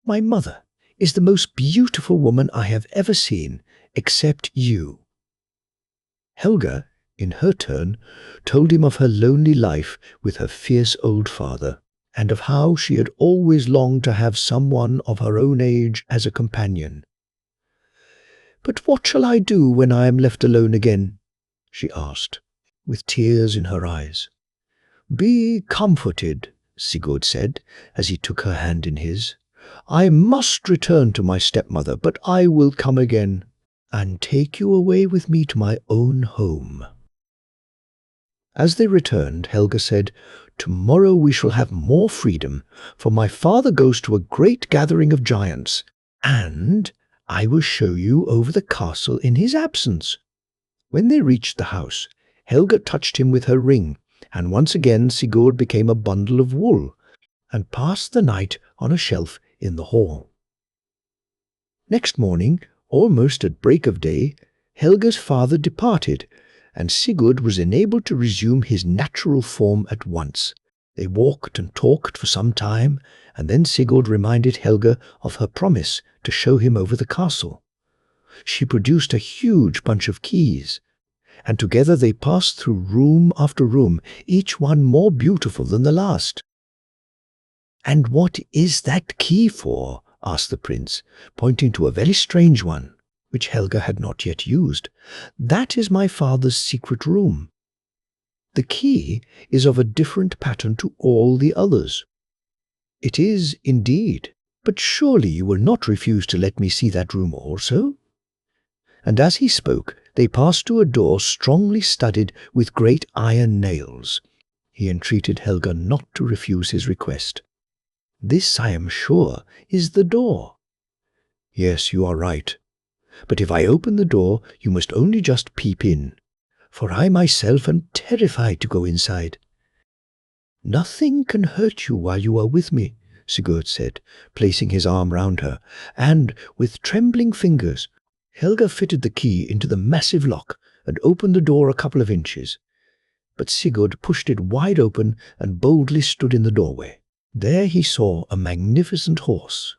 My mother is the most beautiful woman I have ever seen, except you." Helga, in her turn, told him of her lonely life with her fierce old father, and of how she had always longed to have someone of her own age as a companion. "But what shall I do when I am left alone again?" she asked, with tears in her eyes. "Be comforted," Sigurd said, as he took her hand in his. "I must return to my stepmother, but I will come again, and take you away with me to my own home." As they returned, Helga said, "Tomorrow we shall have more freedom, for my father goes to a great gathering of giants, and I will show you over the castle in his absence." When they reached the house, Helga touched him with her ring, and once again Sigurd became a bundle of wool, and passed the night on a shelf in the hall. Next morning, almost at break of day, Helga's father departed, and Sigurd was enabled to resume his natural form at once. They walked and talked for some time, and then Sigurd reminded Helga of her promise to show him over the castle. She produced a huge bunch of keys, and together they passed through room after room, each one more beautiful than the last. "And what is that key for?" asked the prince, pointing to a very strange one, which Helga had not yet used. "That is my father's secret room. The key is of a different pattern to all the others." "It is, indeed. But surely you will not refuse to let me see that room also?" And as he spoke, they passed to a door strongly studded with great iron nails. He entreated Helga not to refuse his request. "This, I am sure, is the door." "Yes, you are right. But if I open the door, you must only just peep in, for I myself am terrified to go inside." "Nothing can hurt you while you are with me," Sigurd said, placing his arm round her, and, with trembling fingers, Helga fitted the key into the massive lock and opened the door a couple of inches. But Sigurd pushed it wide open and boldly stood in the doorway. There he saw a magnificent horse,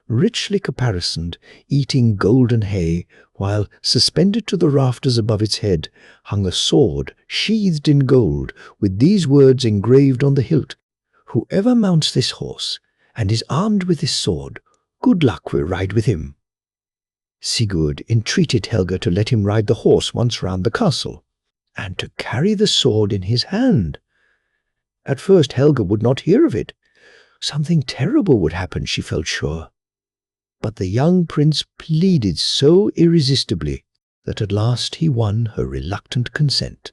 richly caparisoned, eating golden hay, while, suspended to the rafters above its head, hung a sword sheathed in gold, with these words engraved on the hilt: "Whoever mounts this horse and is armed with this sword, good luck will ride with him." Sigurd entreated Helga to let him ride the horse once round the castle, and to carry the sword in his hand. At first Helga would not hear of it. Something terrible would happen, she felt sure. But the young prince pleaded so irresistibly that at last he won her reluctant consent.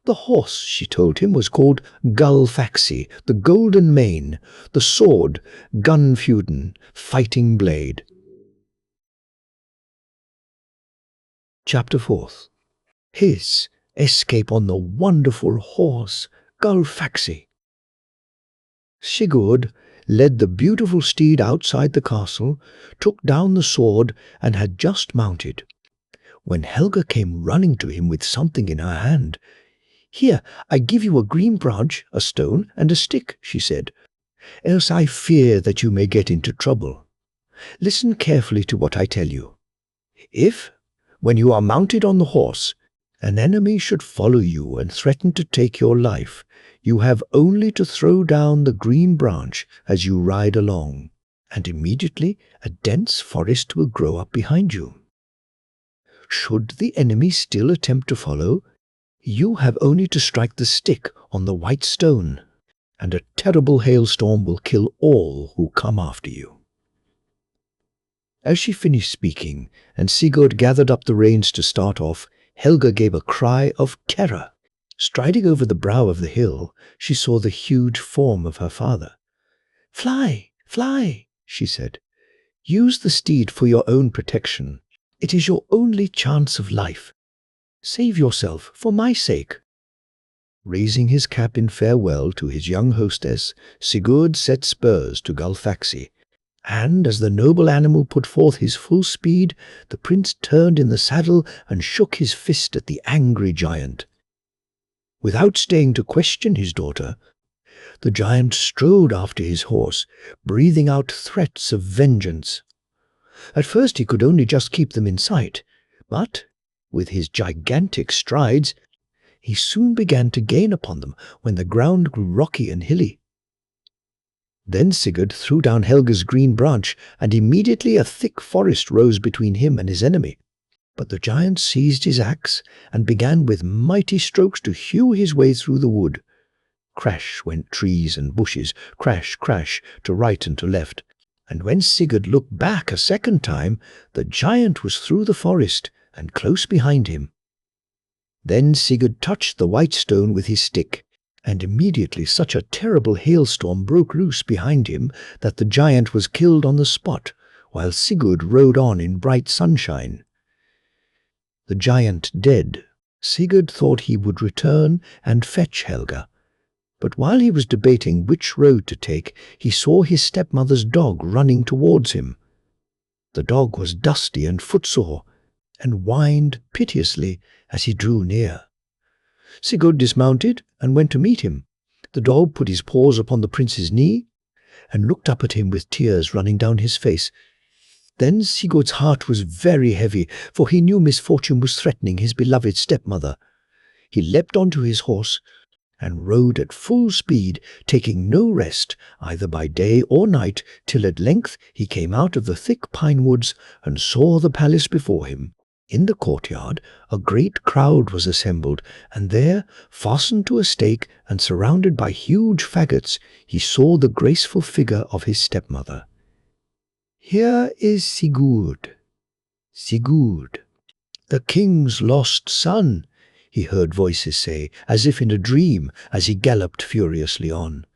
The horse, she told him, was called Gullfaxi, the Golden Mane, the sword Gunfuden, Fighting Blade. Chapter 4. His escape on the wonderful horse Gullfaxi. Sigurd led the beautiful steed outside the castle, took down the sword, and had just mounted, when Helga came running to him with something in her hand. "Here, I give you a green branch, a stone, and a stick," she said, "else I fear that you may get into trouble. Listen carefully to what I tell you. If, when you are mounted on the horse, an enemy should follow you and threaten to take your life, you have only to throw down the green branch as you ride along, and immediately a dense forest will grow up behind you. Should the enemy still attempt to follow, you have only to strike the stick on the white stone, and a terrible hailstorm will kill all who come after you." As she finished speaking, and Sigurd gathered up the reins to start off, Helga gave a cry of terror. Striding over the brow of the hill, she saw the huge form of her father. "Fly, fly," she said. "Use the steed for your own protection. It is your only chance of life. Save yourself for my sake." Raising his cap in farewell to his young hostess, Sigurd set spurs to Gullfaxi, and as the noble animal put forth his full speed, the prince turned in the saddle and shook his fist at the angry giant. Without staying to question his daughter, the giant strode after his horse, breathing out threats of vengeance. At first he could only just keep them in sight, but, with his gigantic strides, he soon began to gain upon them when the ground grew rocky and hilly. Then Sigurd threw down Helga's green branch, and immediately a thick forest rose between him and his enemy. But the giant seized his axe and began with mighty strokes to hew his way through the wood. Crash went trees and bushes, crash, crash, to right and to left. And when Sigurd looked back a second time, the giant was through the forest and close behind him. Then Sigurd touched the white stone with his stick, and immediately such a terrible hailstorm broke loose behind him that the giant was killed on the spot, while Sigurd rode on in bright sunshine. The giant dead, Sigurd thought he would return and fetch Helga. But while he was debating which road to take, he saw his stepmother's dog running towards him. The dog was dusty and footsore, and whined piteously as he drew near. Sigurd dismounted and went to meet him. The dog put his paws upon the prince's knee and looked up at him with tears running down his face. Then Sigurd's heart was very heavy, for he knew misfortune was threatening his beloved stepmother. He leapt onto his horse and rode at full speed, taking no rest, either by day or night, till at length he came out of the thick pine woods and saw the palace before him. In the courtyard a great crowd was assembled, and there, fastened to a stake and surrounded by huge faggots, he saw the graceful figure of his stepmother. "Here is Sigurd, Sigurd, the king's lost son," he heard voices say, as if in a dream, as he galloped furiously on.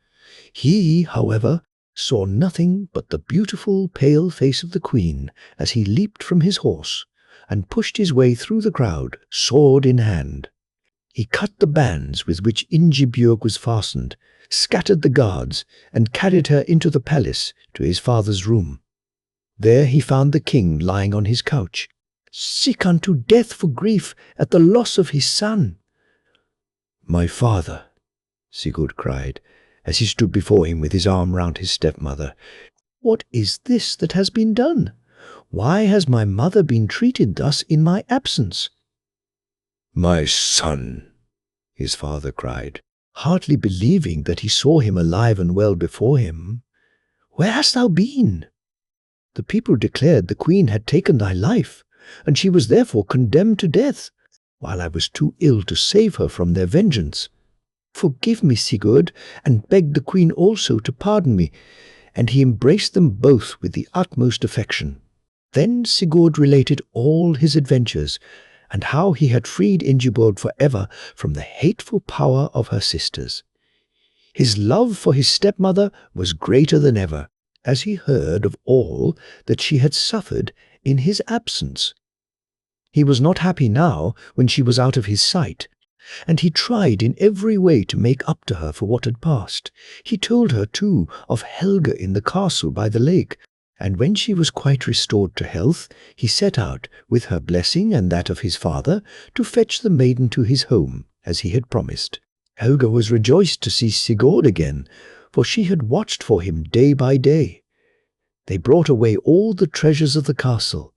He, however, saw nothing but the beautiful pale face of the queen as he leaped from his horse and pushed his way through the crowd, sword in hand. He cut the bands with which Ingibjorg was fastened, scattered the guards, and carried her into the palace to his father's room. There he found the king lying on his couch, sick unto death for grief at the loss of his son. "My father," Sigurd cried, as he stood before him with his arm round his stepmother, "what is this that has been done? Why has my mother been treated thus in my absence?" "My son," his father cried, hardly believing that he saw him alive and well before him, "where hast thou been? The people declared the queen had taken thy life, and she was therefore condemned to death, while I was too ill to save her from their vengeance. Forgive me, Sigurd, and beg the queen also to pardon me." And he embraced them both with the utmost affection. Then Sigurd related all his adventures, and how he had freed Ingeborg forever from the hateful power of her sisters. His love for his stepmother was greater than ever, as he heard of all that she had suffered in his absence. He was not happy now when she was out of his sight, and he tried in every way to make up to her for what had passed. He told her, too, of Helga in the castle by the lake, and when she was quite restored to health, he set out, with her blessing and that of his father, to fetch the maiden to his home, as he had promised. Helga was rejoiced to see Sigurd again, for she had watched for him day by day. They brought away all the treasures of the castle,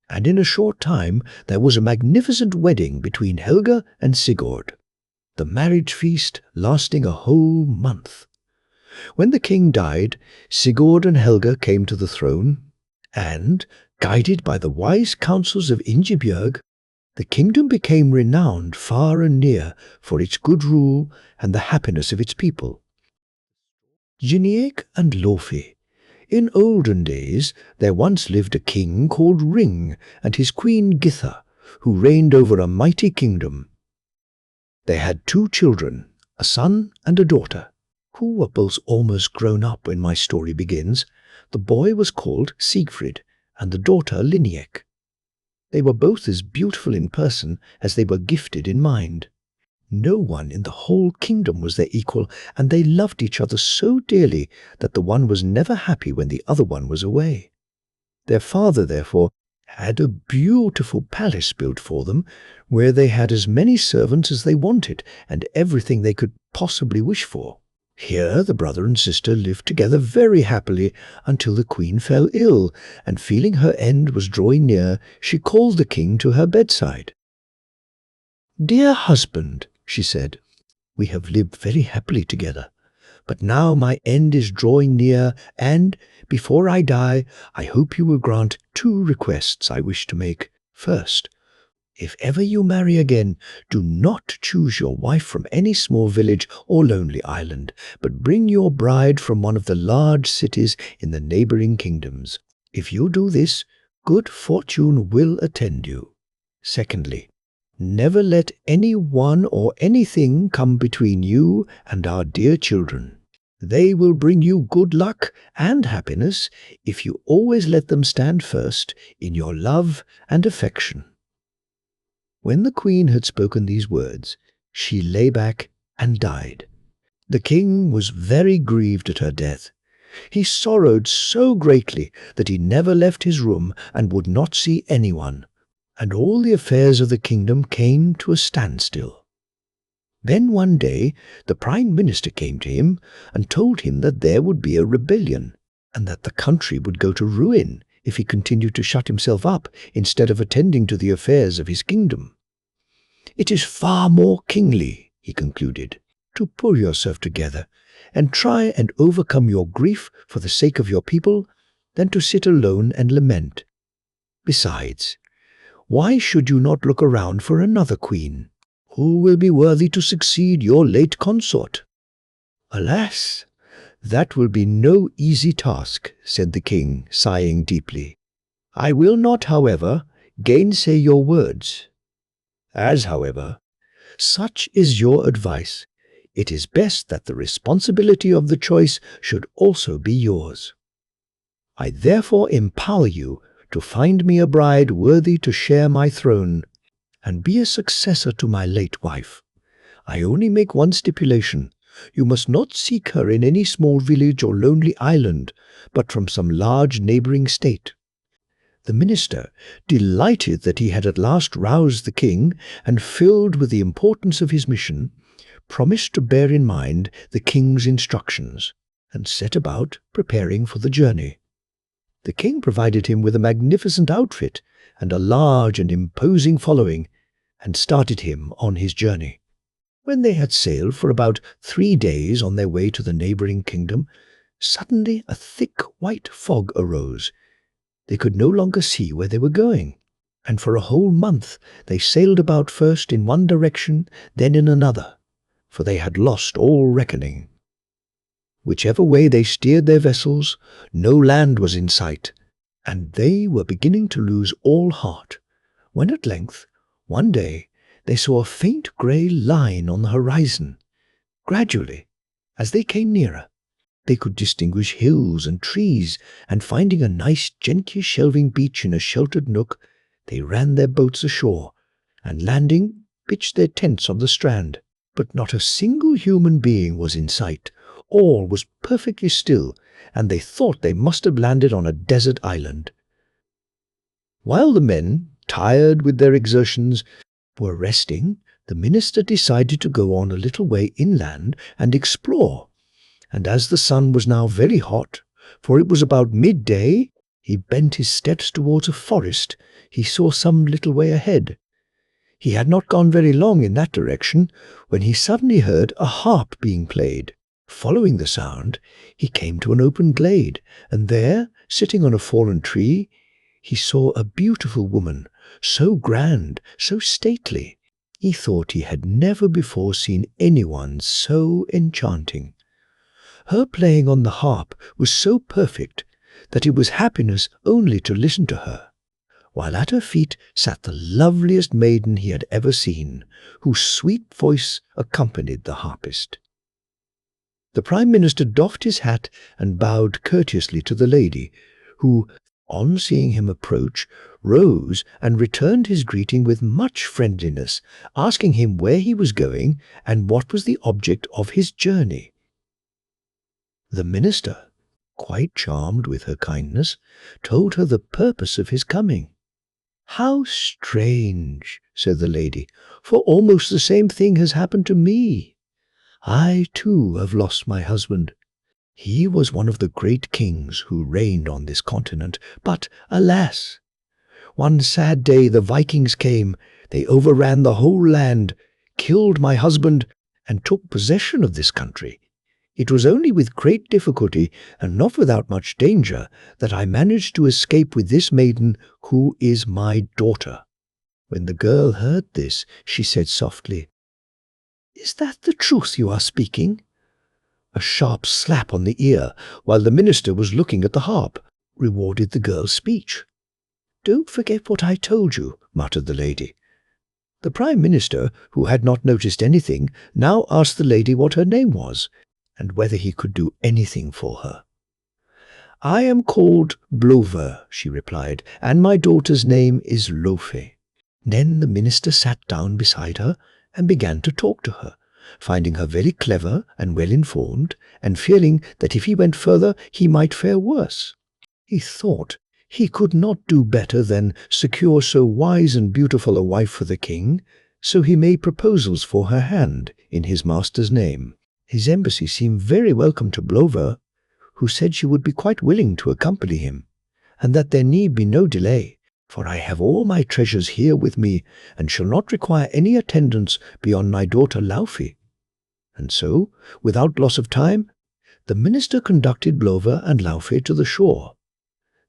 and in a short time there was a magnificent wedding between Helga and Sigurd, the marriage feast lasting a whole month. When the king died, Sigurd and Helga came to the throne, and, guided by the wise counsels of Ingibjorg, the kingdom became renowned far and near for its good rule and the happiness of its people. Lineik and Laufey. In olden days there once lived a king called Ring and his queen Githa, who reigned over a mighty kingdom. They had 2 children, a son and a daughter, who were both almost grown up when my story begins. The boy was called Siegfried, and the daughter Lineik. They were both as beautiful in person as they were gifted in mind. No one in the whole kingdom was their equal, and they loved each other so dearly that the one was never happy when the other one was away. Their father, therefore, had a beautiful palace built for them, where they had as many servants as they wanted, and everything they could possibly wish for. Here the brother and sister lived together very happily until the queen fell ill, and feeling her end was drawing near, she called the king to her bedside. "Dear husband," she said, "we have lived very happily together, but now my end is drawing near, and, before I die, I hope you will grant 2 requests I wish to make. First, if ever you marry again, do not choose your wife from any small village or lonely island, but bring your bride from one of the large cities in the neighboring kingdoms. If you do this, good fortune will attend you. Secondly, never let any one or anything come between you and our dear children. They will bring you good luck and happiness if you always let them stand first in your love and affection." When the queen had spoken these words, she lay back and died. The king was very grieved at her death. He sorrowed so greatly that he never left his room and would not see anyone, and all the affairs of the kingdom came to a standstill. Then one day the prime minister came to him and told him that there would be a rebellion, and that the country would go to ruin if he continued to shut himself up instead of attending to the affairs of his kingdom. "It is far more kingly," he concluded, to pull yourself together and try and overcome your grief for the sake of your people than to sit alone and lament. Besides, why should you not look around for another queen, who will be worthy to succeed your late consort?" "Alas, that will be no easy task," said the king, sighing deeply. "I will not, however, gainsay your words. As, however, such is your advice, it is best that the responsibility of the choice should also be yours. I therefore empower you to find me a bride worthy to share my throne and be a successor to my late wife. I only make one stipulation. You must not seek her in any small village or lonely island, but from some large neighboring state." The minister, delighted that he had at last roused the king and filled with the importance of his mission, promised to bear in mind the king's instructions and set about preparing for the journey. The king provided him with a magnificent outfit and a large and imposing following, and started him on his journey. When they had sailed for about 3 days on their way to the neighboring kingdom, suddenly a thick white fog arose. They could no longer see where they were going, and for a whole month they sailed about first in one direction, then in another, for they had lost all reckoning. Whichever way they steered their vessels, no land was in sight, and they were beginning to lose all heart, when at length, one day, they saw a faint grey line on the horizon. Gradually, as they came nearer, they could distinguish hills and trees, and finding a nice gently shelving beach in a sheltered nook, they ran their boats ashore, and landing, pitched their tents on the strand. But not a single human being was in sight. All was perfectly still, and they thought they must have landed on a desert island. While the men, tired with their exertions, were resting, the minister decided to go on a little way inland and explore. And as the sun was now very hot, for it was about midday, he bent his steps towards a forest he saw some little way ahead. He had not gone very long in that direction when he suddenly heard a harp being played. Following the sound, he came to an open glade, and there, sitting on a fallen tree, he saw a beautiful woman, so grand, so stately. He thought he had never before seen anyone so enchanting. Her playing on the harp was so perfect that it was happiness only to listen to her, while at her feet sat the loveliest maiden he had ever seen, whose sweet voice accompanied the harpist. The Prime Minister doffed his hat and bowed courteously to the lady, who, on seeing him approach, rose and returned his greeting with much friendliness, asking him where he was going and what was the object of his journey. The minister, quite charmed with her kindness, told her the purpose of his coming. "How strange," said the lady, "for almost the same thing has happened to me. I, too, have lost my husband. He was one of the great kings who reigned on this continent, but, alas! One sad day the Vikings came, they overran the whole land, killed my husband, and took possession of this country. It was only with great difficulty, and not without much danger, that I managed to escape with this maiden, who is my daughter." When the girl heard this, she said softly, "Is that the truth you are speaking?" A sharp slap on the ear, while the minister was looking at the harp, rewarded the girl's speech. "Don't forget what I told you," muttered the lady. The Prime Minister, who had not noticed anything, now asked the lady what her name was, and whether he could do anything for her. "I am called Blover," she replied, "and my daughter's name is Laufey." Then the minister sat down beside her and began to talk to her, finding her very clever and well-informed, and feeling that if he went further he might fare worse. He thought he could not do better than secure so wise and beautiful a wife for the king, so he made proposals for her hand in his master's name. His embassy seemed very welcome to Blover, who said she would be quite willing to accompany him, and that there need be no delay, for I have all my treasures here with me, and shall not require any attendance beyond my daughter Laufey. And so, without loss of time, the minister conducted Blova and Laufey to the shore.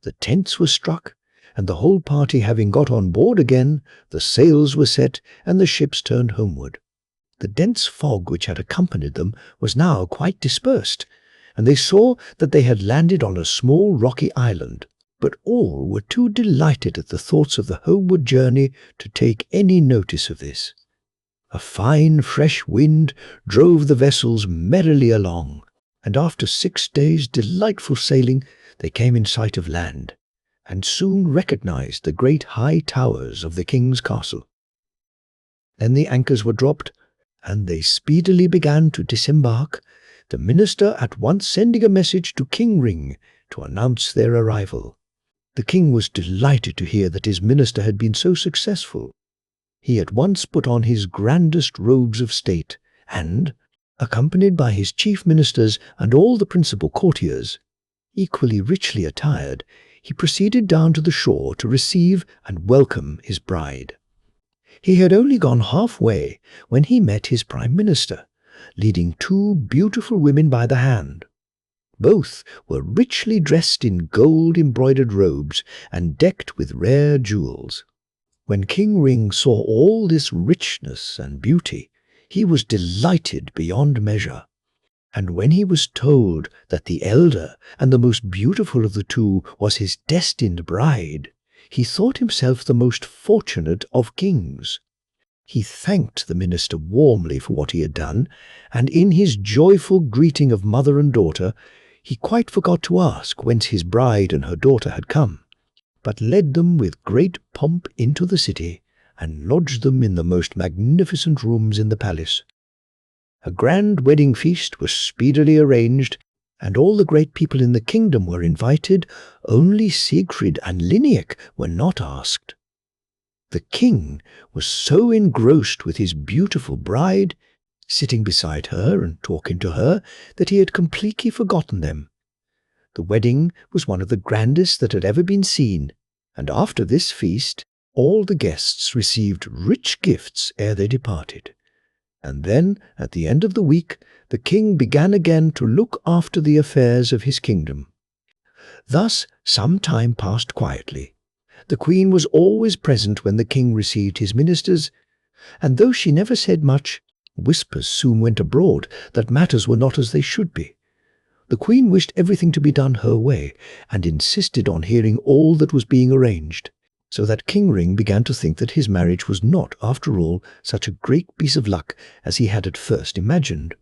The tents were struck, and the whole party having got on board again, the sails were set, and the ships turned homeward. The dense fog which had accompanied them was now quite dispersed, and they saw that they had landed on a small rocky island. But all were too delighted at the thoughts of the homeward journey to take any notice of this. A fine fresh wind drove the vessels merrily along, and after 6 days' delightful sailing they came in sight of land, and soon recognized the great high towers of the king's castle. Then the anchors were dropped, and they speedily began to disembark, the minister at once sending a message to King Ring to announce their arrival. The king was delighted to hear that his minister had been so successful. He at once put on his grandest robes of state, and, accompanied by his chief ministers and all the principal courtiers, equally richly attired, he proceeded down to the shore to receive and welcome his bride. He had only gone halfway when he met his prime minister, leading 2 beautiful women by the hand. Both were richly dressed in gold-embroidered robes and decked with rare jewels. When King Ring saw all this richness and beauty, he was delighted beyond measure. And when he was told that the elder and the most beautiful of the 2 was his destined bride, he thought himself the most fortunate of kings. He thanked the minister warmly for what he had done, and in his joyful greeting of mother and daughter, he quite forgot to ask whence his bride and her daughter had come, but led them with great pomp into the city, and lodged them in the most magnificent rooms in the palace. A grand wedding feast was speedily arranged, and all the great people in the kingdom were invited. Only Sigurd and Lineik were not asked. The king was so engrossed with his beautiful bride, sitting beside her and talking to her, that he had completely forgotten them. The wedding was one of the grandest that had ever been seen, and after this feast all the guests received rich gifts ere they departed. And then, at the end of the week, the king began again to look after the affairs of his kingdom. Thus some time passed quietly. The queen was always present when the king received his ministers, and though she never said much, whispers soon went abroad that matters were not as they should be. The queen wished everything to be done her way, and insisted on hearing all that was being arranged, so that King Ring began to think that his marriage was not, after all, such a great piece of luck as he had at first imagined.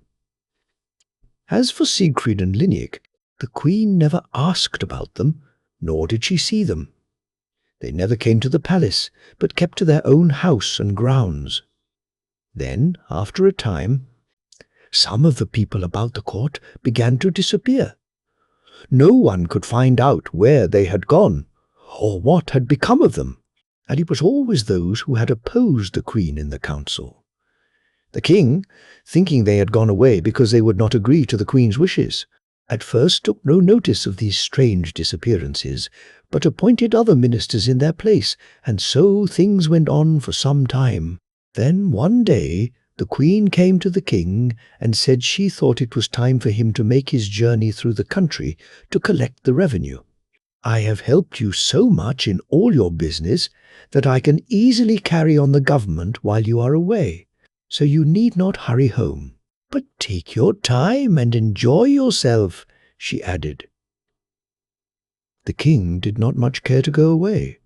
As for Sigurd and Lineik, the queen never asked about them, nor did she see them. They never came to the palace, but kept to their own house and grounds. Then, after a time, some of the people about the court began to disappear. No one could find out where they had gone, or what had become of them, and it was always those who had opposed the queen in the council. The king, thinking they had gone away because they would not agree to the queen's wishes, at first took no notice of these strange disappearances, but appointed other ministers in their place, and so things went on for some time. Then one day the queen came to the king and said she thought it was time for him to make his journey through the country to collect the revenue. "I have helped you so much in all your business that I can easily carry on the government while you are away, so you need not hurry home. But take your time and enjoy yourself," she added. The king did not much care to go away.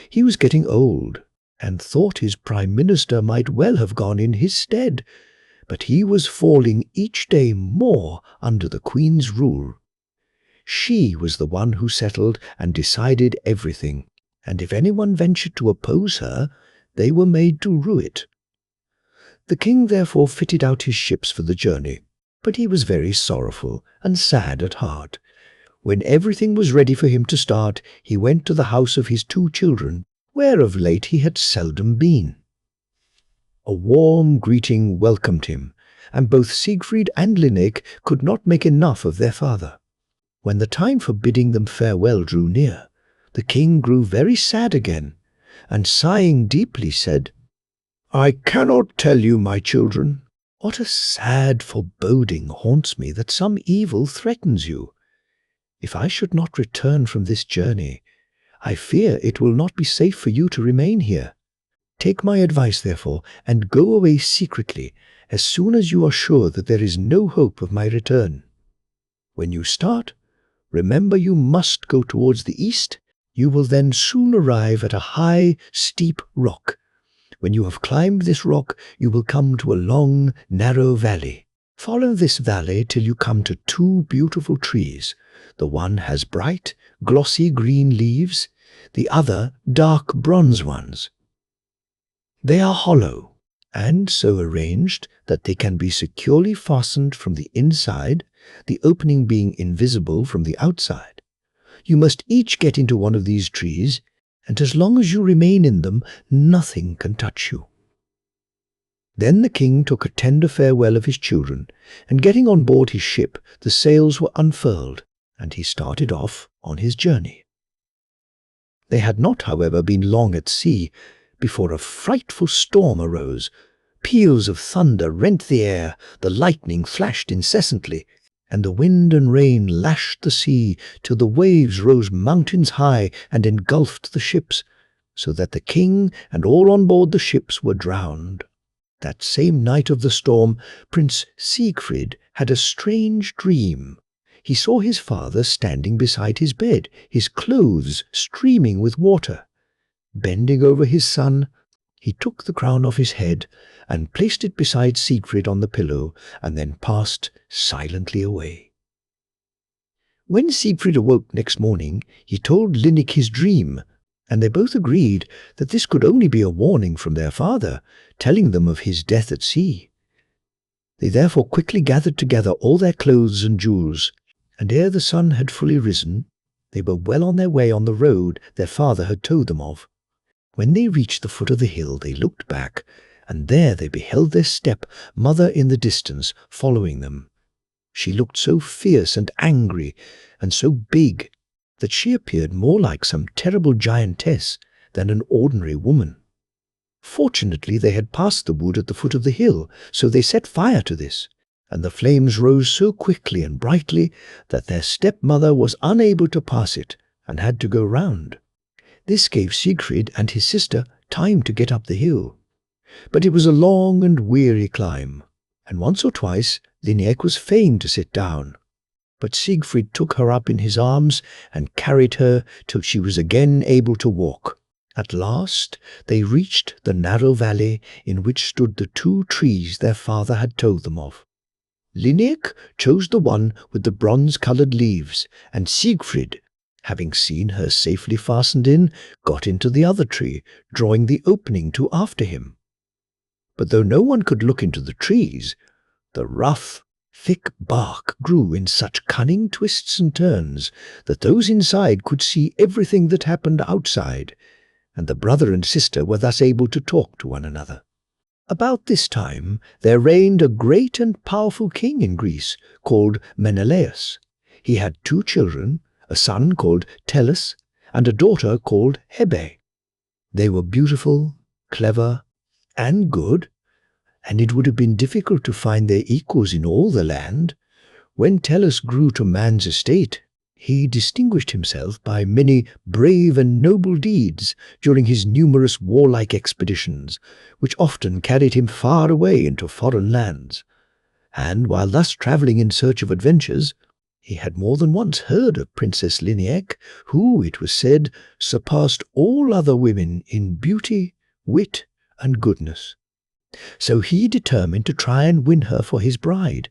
He was getting old, and thought his prime minister might well have gone in his stead, but he was falling each day more under the queen's rule. She was the one who settled and decided everything, and if anyone ventured to oppose her, they were made to rue it. The king therefore fitted out his ships for the journey, but he was very sorrowful and sad at heart. When everything was ready for him to start, he went to the house of his 2 children, where of late he had seldom been. A warm greeting welcomed him, and both Sigurd and Lineik could not make enough of their father. When the time for bidding them farewell drew near, the king grew very sad again, and sighing deeply said, "I cannot tell you, my children, What a sad foreboding haunts me that some evil threatens you. If I should not return from this journey, I fear it will not be safe for you to remain here. Take my advice, therefore, and go away secretly as soon as you are sure that there is no hope of my return. When you start, remember you must go towards the east. You will then soon arrive at a high, steep rock. When you have climbed this rock, you will come to a long, narrow valley. Follow this valley till you come to two beautiful trees. The one has bright, glossy green leaves, the other dark bronze ones. They are hollow, and so arranged that they can be securely fastened from the inside, the opening being invisible from the outside. You must each get into one of these trees, and as long as you remain in them, nothing can touch you." Then the king took a tender farewell of his children, and getting on board his ship, the sails were unfurled, and he started off on his journey. They had not, however, been long at sea before a frightful storm arose. Peals of thunder rent the air, the lightning flashed incessantly, and the wind and rain lashed the sea till the waves rose mountains high and engulfed the ships, so that the king and all on board the ships were drowned. That same night of the storm, Prince Siegfried had a strange dream. He saw his father standing beside his bed, his clothes streaming with water. Bending over his son, he took the crown off his head and placed it beside Siegfried on the pillow, and then passed silently away. When Siegfried awoke next morning, he told Lineik his dream, and they both agreed that this could only be a warning from their father, telling them of his death at sea. They therefore quickly gathered together all their clothes and jewels, and ere the sun had fully risen, they were well on their way on the road their father had told them of. When they reached the foot of the hill, they looked back, and there they beheld their step-mother in the distance, following them. She looked so fierce and angry, and so big, that she appeared more like some terrible giantess than an ordinary woman. Fortunately, they had passed the wood at the foot of the hill, so they set fire to this, and the flames rose so quickly and brightly that their stepmother was unable to pass it, and had to go round. This gave Siegfried and his sister time to get up the hill. But it was a long and weary climb, and once or twice Lineik was fain to sit down. But Siegfried took her up in his arms and carried her till she was again able to walk. At last they reached the narrow valley in which stood the two trees their father had told them of. Lineik chose the one with the bronze-coloured leaves, and Siegfried, having seen her safely fastened in, got into the other tree, drawing the opening to after him. But though no one could look into the trees, the rough, thick bark grew in such cunning twists and turns that those inside could see everything that happened outside, and the brother and sister were thus able to talk to one another. About this time there reigned a great and powerful king in Greece called Menelaus. He had 2 children, a son called Tellus and a daughter called Hebe. They were beautiful, clever, and good, and it would have been difficult to find their equals in all the land. When Tellus grew to man's estate, he distinguished himself by many brave and noble deeds during his numerous warlike expeditions, which often carried him far away into foreign lands. And while thus travelling in search of adventures, he had more than once heard of Princess Lineik, who, it was said, surpassed all other women in beauty, wit, and goodness. So he determined to try and win her for his bride.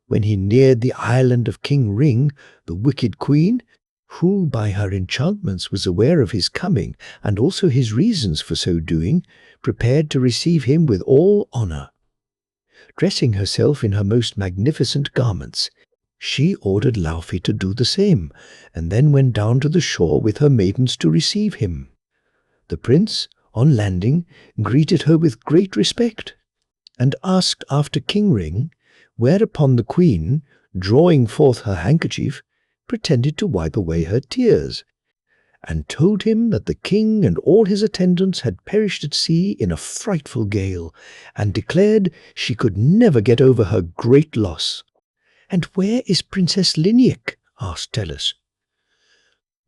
When he neared the island of King Ring, the wicked queen, who by her enchantments was aware of his coming and also his reasons for so doing, prepared to receive him with all honour. Dressing herself in her most magnificent garments, she ordered Laufey to do the same, and then went down to the shore with her maidens to receive him. The prince, on landing, greeted her with great respect, and asked after King Ring, whereupon the queen, drawing forth her handkerchief, pretended to wipe away her tears, and told him that the king and all his attendants had perished at sea in a frightful gale, and declared she could never get over her great loss. "And where is Princess Lineik?" asked Tellus.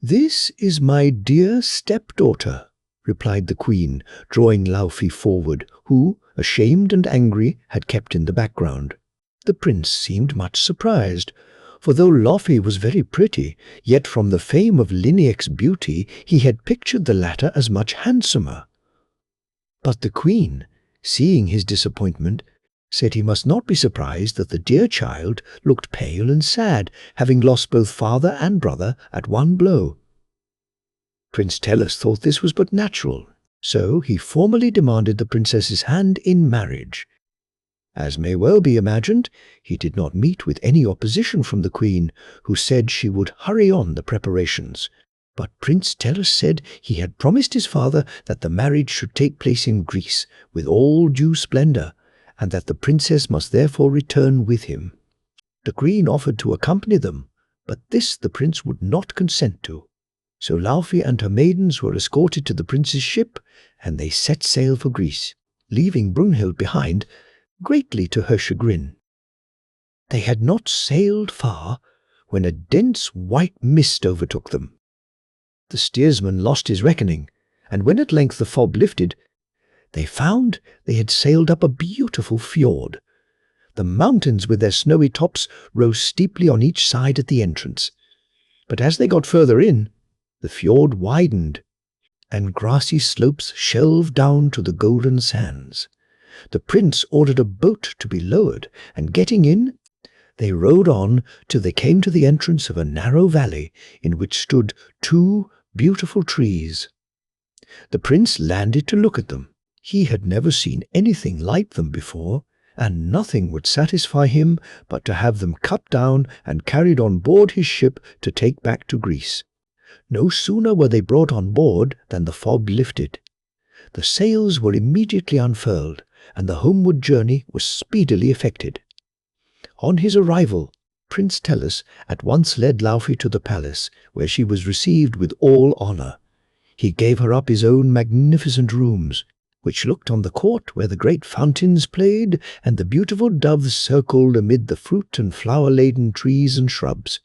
"This is my dear stepdaughter," replied the queen, drawing Laufey forward, who, ashamed and angry, had kept in the background. The prince seemed much surprised, for though Laufey was very pretty, yet from the fame of Lineik's beauty he had pictured the latter as much handsomer. But the queen, seeing his disappointment, said he must not be surprised that the dear child looked pale and sad, having lost both father and brother at one blow. Prince Tellus thought this was but natural, so he formally demanded the princess's hand in marriage. As may well be imagined, he did not meet with any opposition from the queen, who said she would hurry on the preparations. But Prince Tellus said he had promised his father that the marriage should take place in Greece with all due splendor, and that the princess must therefore return with him. The queen offered to accompany them, but this the prince would not consent to. So Laufey and her maidens were escorted to the prince's ship, and they set sail for Greece, leaving Brunhild behind, greatly to her chagrin. They had not sailed far when a dense white mist overtook them. The steersman lost his reckoning, and when at length the fog lifted, they found they had sailed up a beautiful fjord. The mountains with their snowy tops rose steeply on each side at the entrance, but as they got further in, the fjord widened, and grassy slopes shelved down to the golden sands. The prince ordered a boat to be lowered, and getting in, they rowed on till they came to the entrance of a narrow valley in which stood 2 beautiful trees. The prince landed to look at them. He had never seen anything like them before, and nothing would satisfy him but to have them cut down and carried on board his ship to take back to Greece. No sooner were they brought on board than the fog lifted. The sails were immediately unfurled, and the homeward journey was speedily effected. On his arrival, Prince Tellus at once led Laufey to the palace, where she was received with all honor. He gave her up his own magnificent rooms, which looked on the court where the great fountains played, and the beautiful doves circled amid the fruit and flower-laden trees and shrubs.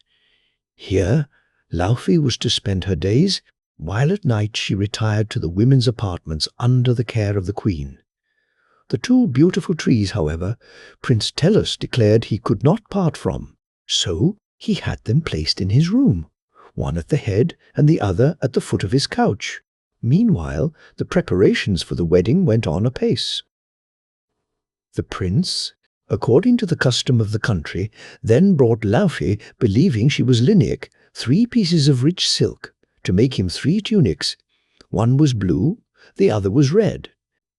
Here Laufey was to spend her days, while at night she retired to the women's apartments under the care of the queen. The 2 beautiful trees, however, Prince Tellus declared he could not part from, so he had them placed in his room, one at the head and the other at the foot of his couch. Meanwhile, the preparations for the wedding went on apace. The prince, according to the custom of the country, then brought Laufey, believing she was Lineik, 3 pieces of rich silk, to make him 3 tunics. One was blue, the other was red,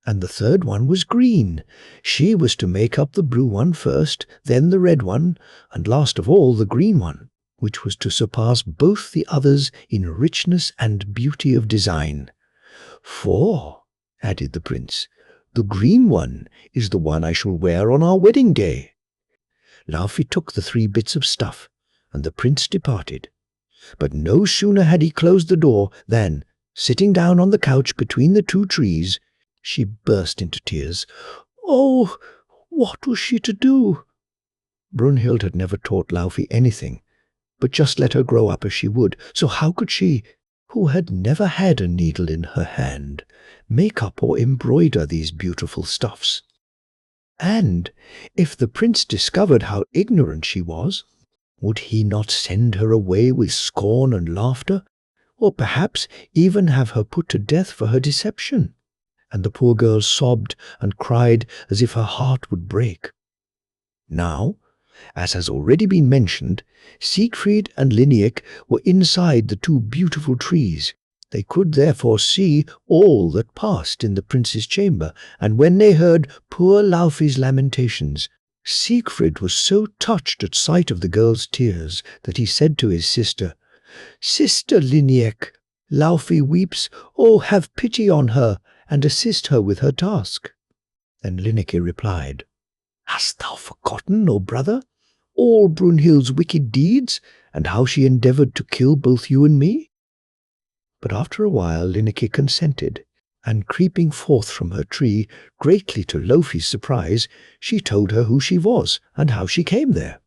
and the third one was green. She was to make up the blue one first, then the red one, and last of all the green one, which was to surpass both the others in richness and beauty of design. "For," added the prince, "the green one is the one I shall wear on our wedding day." Laufey took the 3 bits of stuff, and the prince departed. But no sooner had he closed the door than, sitting down on the couch between the 2 trees, she burst into tears. Oh, what was she to do? Brunhild had never taught Laufey anything, but just let her grow up as she would, so how could she, who had never had a needle in her hand, make up or embroider these beautiful stuffs? And if the prince discovered how ignorant she was, would he not send her away with scorn and laughter, or perhaps even have her put to death for her deception? And the poor girl sobbed and cried as if her heart would break. Now, as has already been mentioned, Siegfried and Lineik were inside the 2 beautiful trees. They could therefore see all that passed in the prince's chamber, and when they heard poor Laufey's lamentations, Siegfried was so touched at sight of the girl's tears that he said to his sister, "Sister Lineik, Laufey weeps. Oh, have pity on her, and assist her with her task." Then Lineik replied, "Hast thou forgotten, O brother, all Brunhild's wicked deeds, and how she endeavoured to kill both you and me?" But after a while Lineik consented, and creeping forth from her tree, greatly to Laufey's surprise, she told her who she was and how she came there.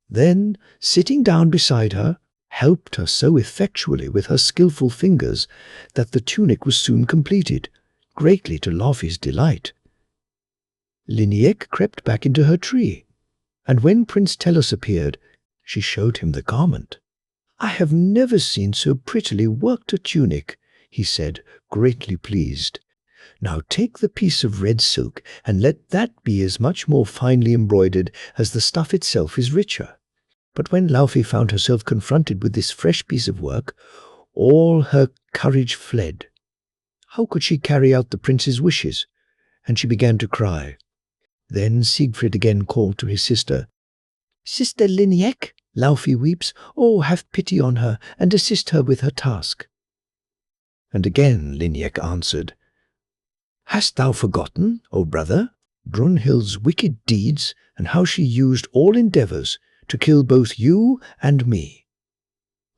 Then, sitting down beside her, helped her so effectually with her skilful fingers that the tunic was soon completed, greatly to Laufey's delight. Lineik crept back into her tree, and when Prince Tellus appeared, she showed him the garment. "I have never seen so prettily worked a tunic," he said, greatly pleased. "Now take the piece of red silk, and let that be as much more finely embroidered as the stuff itself is richer." But when Laufey found herself confronted with this fresh piece of work, all her courage fled. How could she carry out the prince's wishes? And she began to cry. Then Siegfried again called to his sister. "Sister Lineik, Laufey weeps. Oh, have pity on her, and assist her with her task." And again Lineik answered, "Hast thou forgotten, O brother, Brunhild's wicked deeds, and how she used all endeavours to kill both you and me?"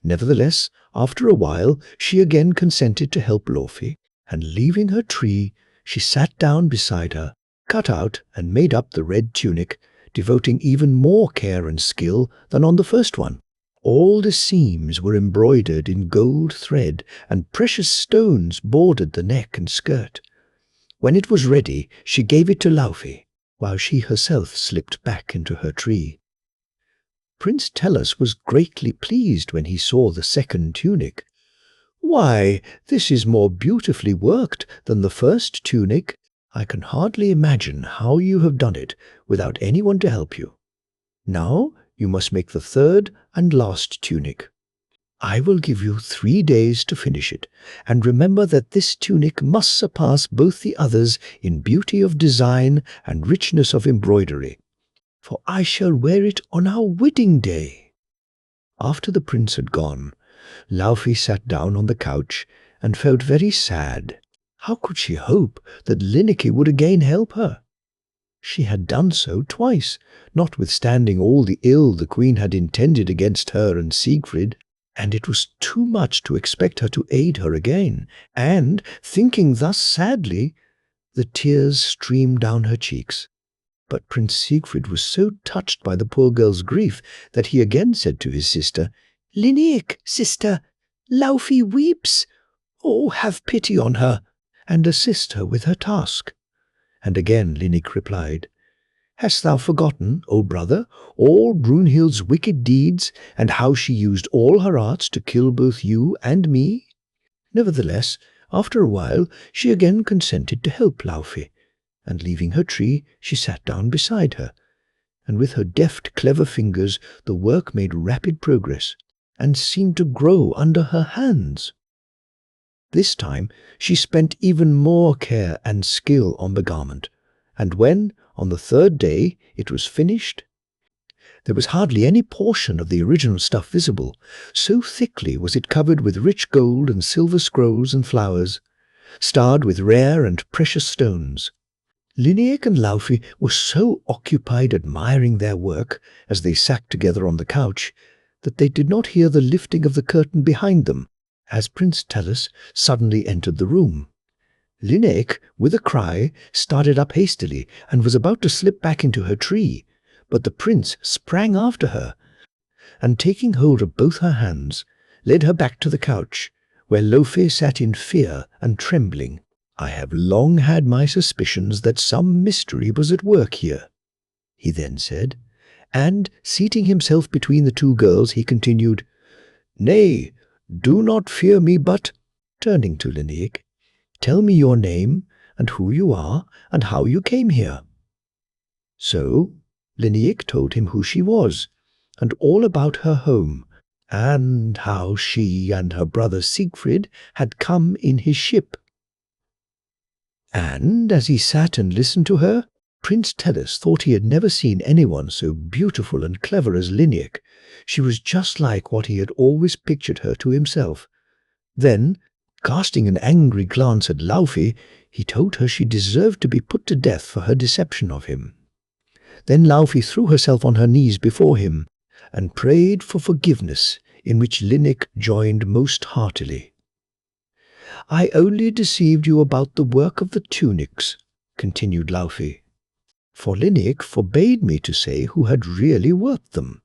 Nevertheless, after a while, she again consented to help Laufey, and leaving her tree, she sat down beside her, cut out and made up the red tunic, devoting even more care and skill than on the first one. All the seams were embroidered in gold thread, and precious stones bordered the neck and skirt. When it was ready, she gave it to Laufey, while she herself slipped back into her tree. Prince Tellus was greatly pleased when he saw the second tunic. "Why, this is more beautifully worked than the first tunic. I can hardly imagine how you have done it without anyone to help you. Now you must make the third and last tunic. I will give you 3 days to finish it, and remember that this tunic must surpass both the others in beauty of design and richness of embroidery, for I shall wear it on our wedding day." After the prince had gone, Laufey sat down on the couch and felt very sad. How could she hope that Lineik would again help her? She had done so twice, notwithstanding all the ill the queen had intended against her and Siegfried, and it was too much to expect her to aid her again, and, thinking thus sadly, the tears streamed down her cheeks. But Prince Siegfried was so touched by the poor girl's grief that he again said to his sister, "Lineik, sister, Laufey weeps. Oh, have pity on her, and assist her with her task." And again Lineik replied, "Hast thou forgotten, O brother, all Brunhild's wicked deeds, and how she used all her arts to kill both you and me?" Nevertheless, after a while, she again consented to help Laufey, and leaving her tree, she sat down beside her, and with her deft, clever fingers the work made rapid progress, and seemed to grow under her hands. This time she spent even more care and skill on the garment, and when, on the 3rd day, it was finished, there was hardly any portion of the original stuff visible, so thickly was it covered with rich gold and silver scrolls and flowers, starred with rare and precious stones. Lineik and Laufey were so occupied admiring their work, as they sat together on the couch, that they did not hear the lifting of the curtain behind them, as Prince Tellus suddenly entered the room. Lineik, with a cry, started up hastily and was about to slip back into her tree, but the prince sprang after her, and taking hold of both her hands, led her back to the couch, where Laufey sat in fear and trembling. "I have long had my suspicions that some mystery was at work here," he then said, and, seating himself between the two girls, he continued, "Nay, do not fear me, but," turning to Lineik, "tell me your name, and who you are, and how you came here." So Lineik told him who she was, and all about her home, and how she and her brother Siegfried had come in his ship. And as he sat and listened to her, Prince Tellus thought he had never seen anyone so beautiful and clever as Lineik. She was just like what he had always pictured her to himself. Then, casting an angry glance at Laufey, he told her she deserved to be put to death for her deception of him. Then Laufey threw herself on her knees before him, and prayed for forgiveness, in which Lineik joined most heartily. I only deceived you about the work of the tunics," continued Laufey, "for Lineik forbade me to say who had really worked them.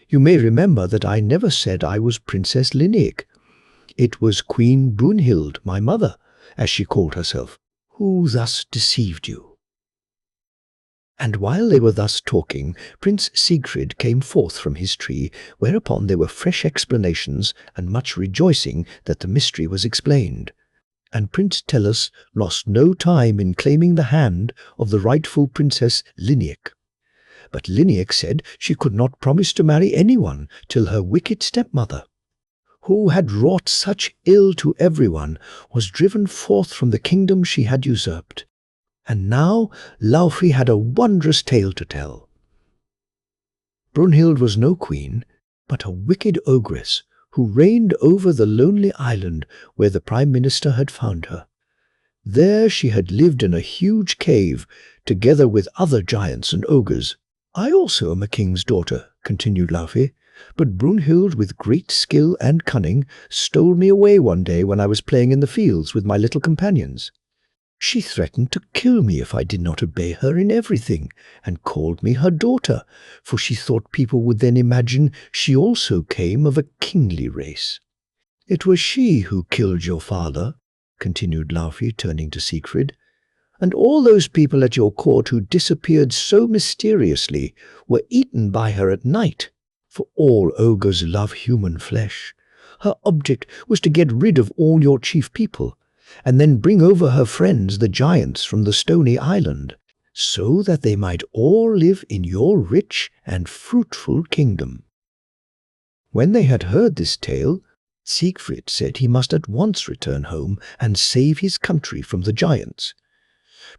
You may remember that I never said I was Princess Lineik. It was Queen Brunhild, my mother, as she called herself, who thus deceived you." And while they were thus talking, Prince Sigurd came forth from his tree, whereupon there were fresh explanations and much rejoicing that the mystery was explained. And Prince Tellus lost no time in claiming the hand of the rightful Princess Lineik. But Lineik said she could not promise to marry anyone till her wicked stepmother, who had wrought such ill to everyone, was driven forth from the kingdom she had usurped. And now Laufey had a wondrous tale to tell. Brunhild was no queen, but a wicked ogress who reigned over the lonely island where the Prime Minister had found her. There she had lived in a huge cave, together with other giants and ogres. "I also am a king's daughter," continued Laufey, "but Brunhild, with great skill and cunning, stole me away one day when I was playing in the fields with my little companions. She threatened to kill me if I did not obey her in everything, and called me her daughter, for she thought people would then imagine she also came of a kingly race. It was she who killed your father," continued Laufey, turning to Sigurd, "and all those people at your court who disappeared so mysteriously were eaten by her at night, for all ogres love human flesh. Her object was to get rid of all your chief people, and then bring over her friends the giants from the stony island, so that they might all live in your rich and fruitful kingdom." When they had heard this tale, Siegfried said he must at once return home and save his country from the giants.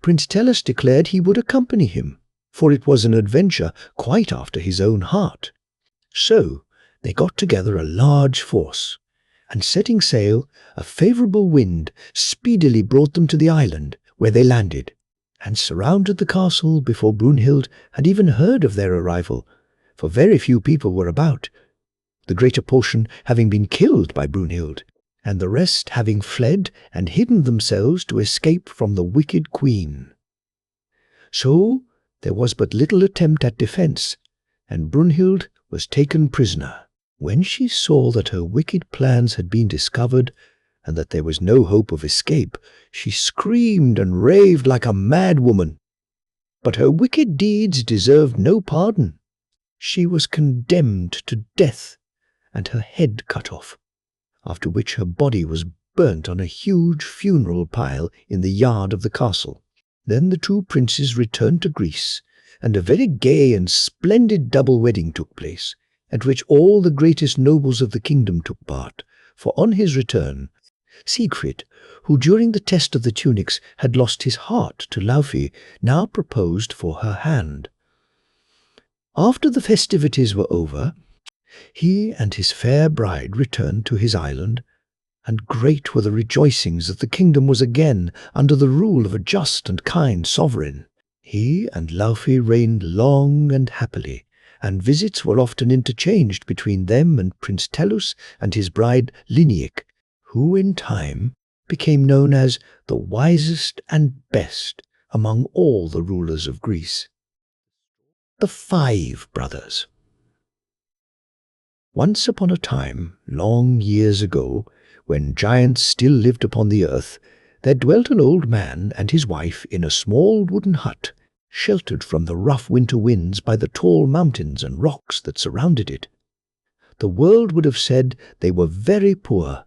Prince Tellus declared he would accompany him, for it was an adventure quite after his own heart. So they got together a large force, and setting sail, a favourable wind speedily brought them to the island, where they landed, and surrounded the castle before Brunhild had even heard of their arrival, for very few people were about, the greater portion having been killed by Brunhild, and the rest having fled and hidden themselves to escape from the wicked queen. So there was but little attempt at defence, and Brunhild was taken prisoner. When she saw that her wicked plans had been discovered, and that there was no hope of escape, she screamed and raved like a mad woman. But her wicked deeds deserved no pardon. She was condemned to death, and her head cut off, after which her body was burnt on a huge funeral pile in the yard of the castle. Then the two princes returned to Greece, and a very gay and splendid double wedding took place, at which all the greatest nobles of the kingdom took part, for on his return, Siegfried, who during the test of the tunics had lost his heart to Laufey, now proposed for her hand. After the festivities were over, he and his fair bride returned to his island, and great were the rejoicings that the kingdom was again under the rule of a just and kind sovereign. He and Laufey reigned long and happily, and visits were often interchanged between them and Prince Tellus and his bride Lineik, who in time became known as the wisest and best among all the rulers of Greece. The Five Brothers. Once upon a time, long years ago, when giants still lived upon the earth, there dwelt an old man and his wife in a small wooden hut, sheltered from the rough winter winds by the tall mountains and rocks that surrounded it. The world would have said they were very poor,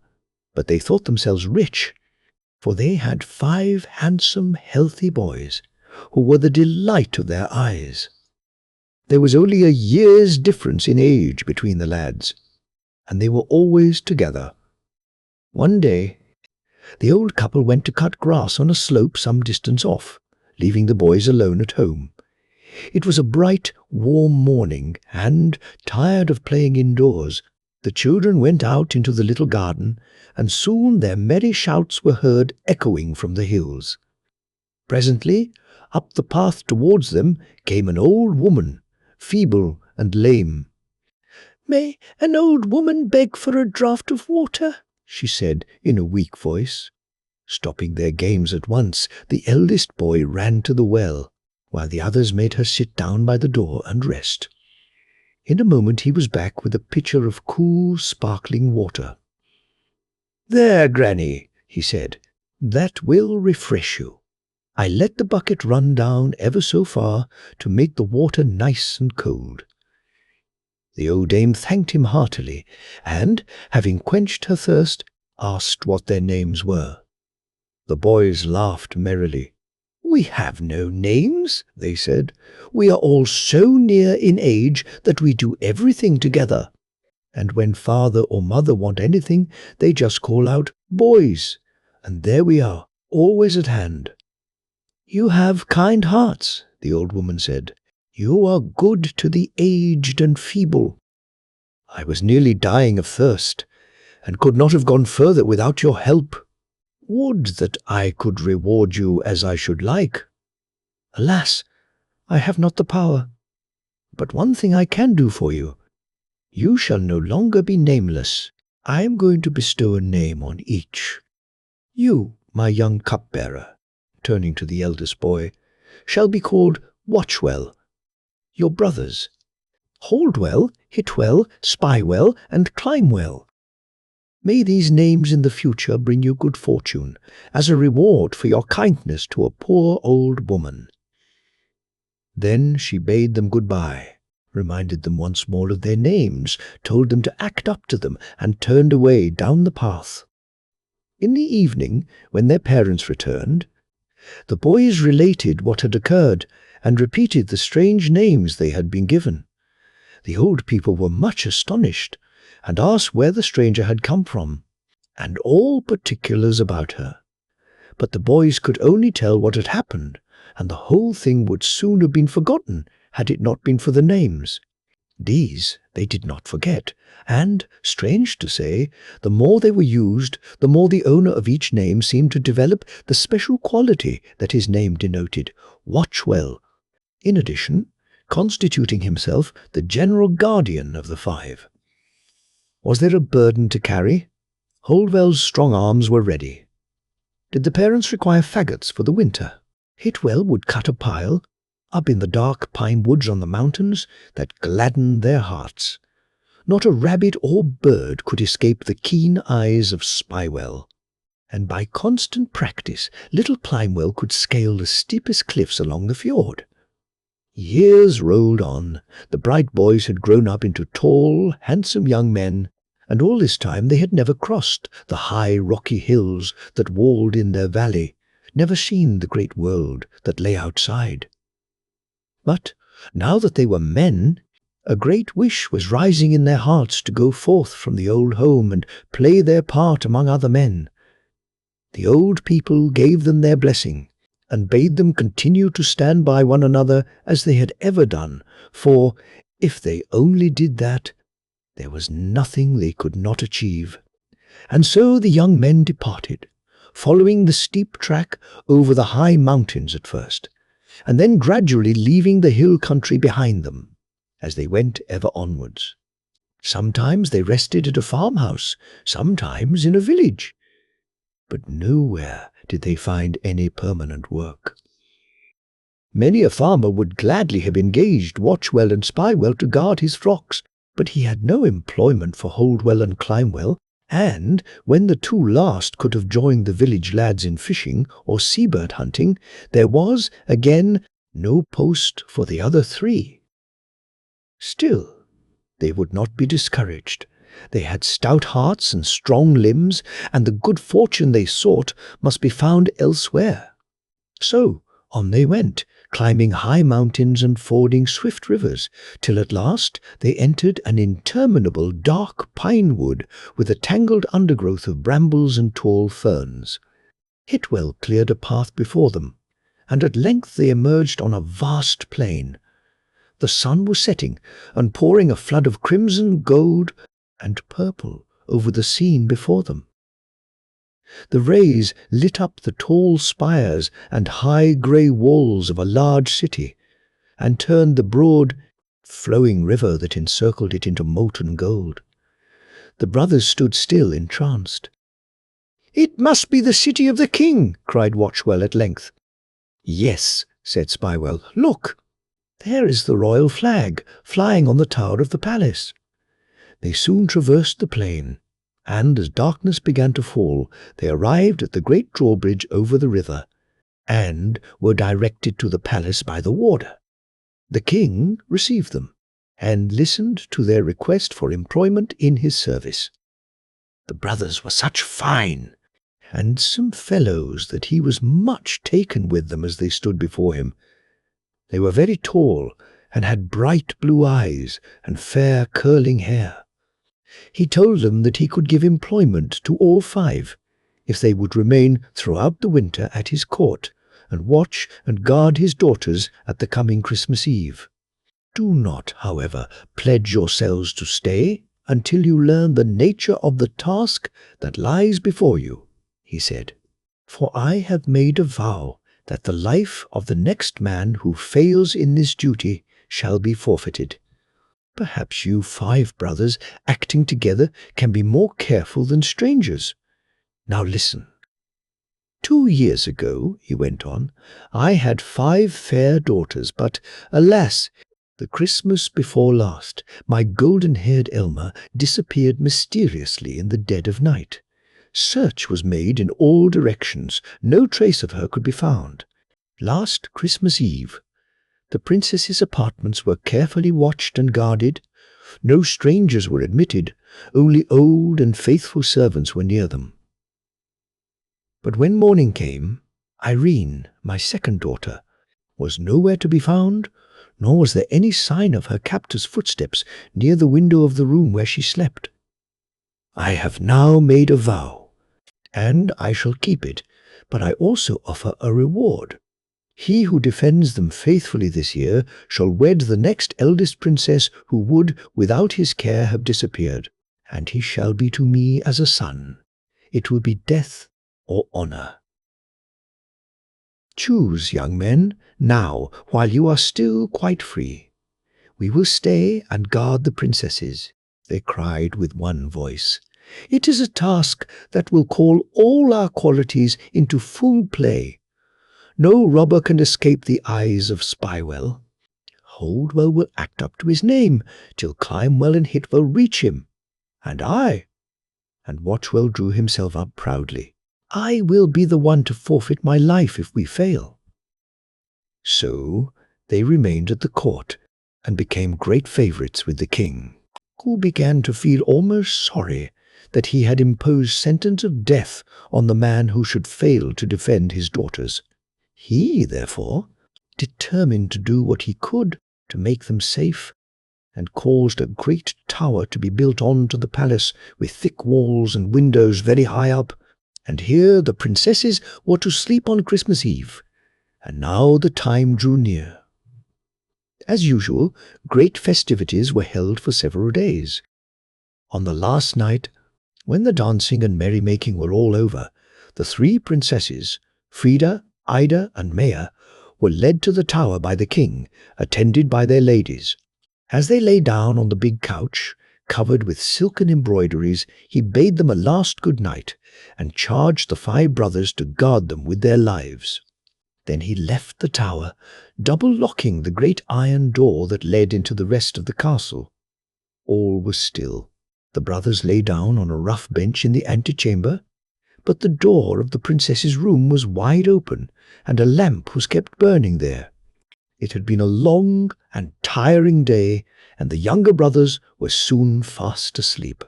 but they thought themselves rich, for they had 5 handsome, healthy boys, who were the delight of their eyes. There was only a year's difference in age between the lads, and they were always together. One day, the old couple went to cut grass on a slope some distance off, leaving the boys alone at home. It was a bright, warm morning, and, tired of playing indoors, the children went out into the little garden, and soon their merry shouts were heard echoing from the hills. Presently, up the path towards them came an old woman, feeble and lame. "May an old woman beg for a draught of water?" she said in a weak voice. Stopping their games at once, the eldest boy ran to the well, while the others made her sit down by the door and rest. In a moment he was back with a pitcher of cool, sparkling water. "There, Granny," he said, "that will refresh you. I let the bucket run down ever so far to make the water nice and cold." The old dame thanked him heartily, and, having quenched her thirst, asked what their names were. The boys laughed merrily. "We have no names," they said. "We are all so near in age that we do everything together. And when father or mother want anything, they just call out, 'Boys,' and there we are, always at hand." "You have kind hearts," the old woman said. "You are good to the aged and feeble. I was nearly dying of thirst, and could not have gone further without your help. Would that I could reward you as I should like. Alas, I have not the power. But one thing I can do for you. You shall no longer be nameless. I am going to bestow a name on each. You, my young cupbearer," turning to the eldest boy, "shall be called Watchwell. Your brothers, Holdwell, Hitwell, Spywell, and Climewell. May these names in the future bring you good fortune, as a reward for your kindness to a poor old woman." Then she bade them good-bye, reminded them once more of their names, told them to act up to them, and turned away down the path. In the evening, when their parents returned, the boys related what had occurred, and repeated the strange names they had been given. The old people were much astonished, and asked where the stranger had come from, and all particulars about her. But the boys could only tell what had happened, and the whole thing would soon have been forgotten had it not been for the names. These they did not forget, and, strange to say, the more they were used, the more the owner of each name seemed to develop the special quality that his name denoted, Watchwell, in addition, constituting himself the general guardian of the five. Was there a burden to carry? Holdwell's strong arms were ready. Did the parents require faggots for the winter? Hitwell would cut a pile, up in the dark pine woods on the mountains, that gladdened their hearts. Not a rabbit or bird could escape the keen eyes of Spywell, and by constant practice little Climewell could scale the steepest cliffs along the fjord. Years rolled on. The bright boys had grown up into tall, handsome young men, and all this time they had never crossed the high rocky hills that walled in their valley, never seen the great world that lay outside. But now that they were men, a great wish was rising in their hearts to go forth from the old home and play their part among other men. The old people gave them their blessing, and bade them continue to stand by one another as they had ever done, for, if they only did that, there was nothing they could not achieve. And so the young men departed, following the steep track over the high mountains at first, and then gradually leaving the hill country behind them, as they went ever onwards. Sometimes they rested at a farmhouse, sometimes in a village, but nowhere did they find any permanent work. Many a farmer would gladly have engaged Watchwell and Spywell to guard his flocks, but he had no employment for Holdwell and Climewell, and when the two last could have joined the village lads in fishing or seabird hunting, there was, again, no post for the other three. Still, they would not be discouraged. They had stout hearts and strong limbs, and the good fortune they sought must be found elsewhere. So on they went, climbing high mountains and fording swift rivers, till at last they entered an interminable dark pine wood with a tangled undergrowth of brambles and tall ferns. Hitwell cleared a path before them, and at length they emerged on a vast plain. The sun was setting and pouring a flood of crimson, gold, and purple over the scene before them. The rays lit up the tall spires and high grey walls of a large city, and turned the broad, flowing river that encircled it into molten gold. The brothers stood still, entranced, "It must be the city of the king," cried Watchwell at length. "Yes," said Spywell. "Look, there is the royal flag flying on the tower of the palace." They soon traversed the plain, and as darkness began to fall, they arrived at the great drawbridge over the river, and were directed to the palace by the warder. The king received them, and listened to their request for employment in his service. The brothers were such fine, handsome fellows that he was much taken with them as they stood before him. They were very tall, and had bright blue eyes and fair curling hair. He told them that he could give employment to all 5, if they would remain throughout the winter at his court, and watch and guard his daughters at the coming Christmas Eve. "Do not, however, pledge yourselves to stay until you learn the nature of the task that lies before you," he said. "For I have made a vow that the life of the next man who fails in this duty shall be forfeited. Perhaps you 5 brothers, acting together, can be more careful than strangers. Now listen. 2 years ago," he went on, "I had 5 fair daughters, but, alas, the Christmas before last, my golden-haired Elma disappeared mysteriously in the dead of night. Search was made in all directions. No trace of her could be found. Last Christmas Eve, the princess's apartments were carefully watched and guarded. No strangers were admitted. Only old and faithful servants were near them. But when morning came, Irene, my second daughter, was nowhere to be found, nor was there any sign of her captor's footsteps near the window of the room where she slept. I have now made a vow, and I shall keep it, but I also offer a reward. He who defends them faithfully this year shall wed the next eldest princess who would, without his care, have disappeared, and he shall be to me as a son. It will be death or honor. Choose, young men, now, while you are still quite free. We will stay and guard the princesses," they cried with one voice. "It is a task that will call all our qualities into full play. No robber can escape the eyes of Spywell. Holdwell will act up to his name till Climewell and Hitwell reach him. And I," and Watchwell drew himself up proudly, "I will be the one to forfeit my life if we fail." So they remained at the court and became great favourites with the king, who began to feel almost sorry that he had imposed sentence of death on the man who should fail to defend his daughters. He, therefore, determined to do what he could to make them safe, and caused a great tower to be built on to the palace with thick walls and windows very high up, and here the princesses were to sleep on Christmas Eve. And now the time drew near. As usual, great festivities were held for several days. On the last night, when the dancing and merrymaking were all over, the 3 princesses, Frida, Ida, and Maya, were led to the tower by the king, attended by their ladies. As they lay down on the big couch, covered with silken embroideries, he bade them a last good night, and charged the 5 brothers to guard them with their lives. Then he left the tower, double-locking the great iron door that led into the rest of the castle. All was still. The brothers lay down on a rough bench in the antechamber, but the door of the princess's room was wide open, and a lamp was kept burning there. It had been a long and tiring day, and the younger brothers were soon fast asleep.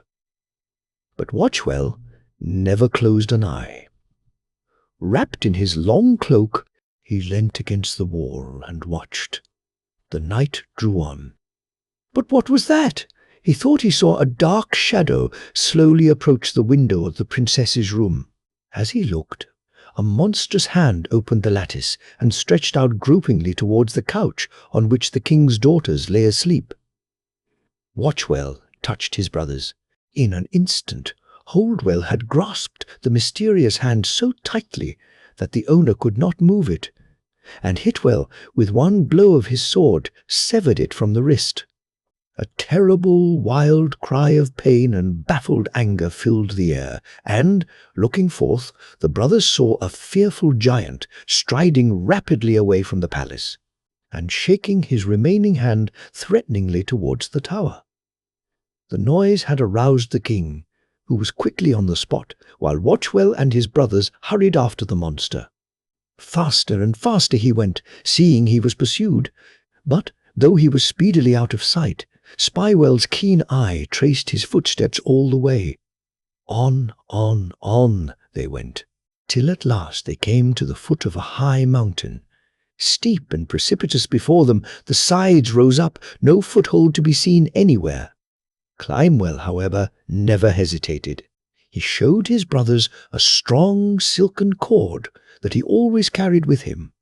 But Watchwell never closed an eye. Wrapped in his long cloak, he leant against the wall and watched. The night drew on. But what was that? He thought he saw a dark shadow slowly approach the window of the princess's room. As he looked, a monstrous hand opened the lattice and stretched out gropingly towards the couch on which the king's daughters lay asleep. Watchwell touched his brothers. In an instant, Holdwell had grasped the mysterious hand so tightly that the owner could not move it, and Hitwell, with one blow of his sword, severed it from the wrist. A terrible, wild cry of pain and baffled anger filled the air, and, looking forth, the brothers saw a fearful giant striding rapidly away from the palace, and shaking his remaining hand threateningly towards the tower. The noise had aroused the king, who was quickly on the spot, while Watchwell and his brothers hurried after the monster. Faster and faster he went, seeing he was pursued, but, though he was speedily out of sight, Spywell's keen eye traced his footsteps all the way. On they went, till at last they came to the foot of a high mountain. Steep and precipitous before them, the sides rose up, no foothold to be seen anywhere. Climewell, however, never hesitated. He showed his brothers a strong silken cord that he always carried with him.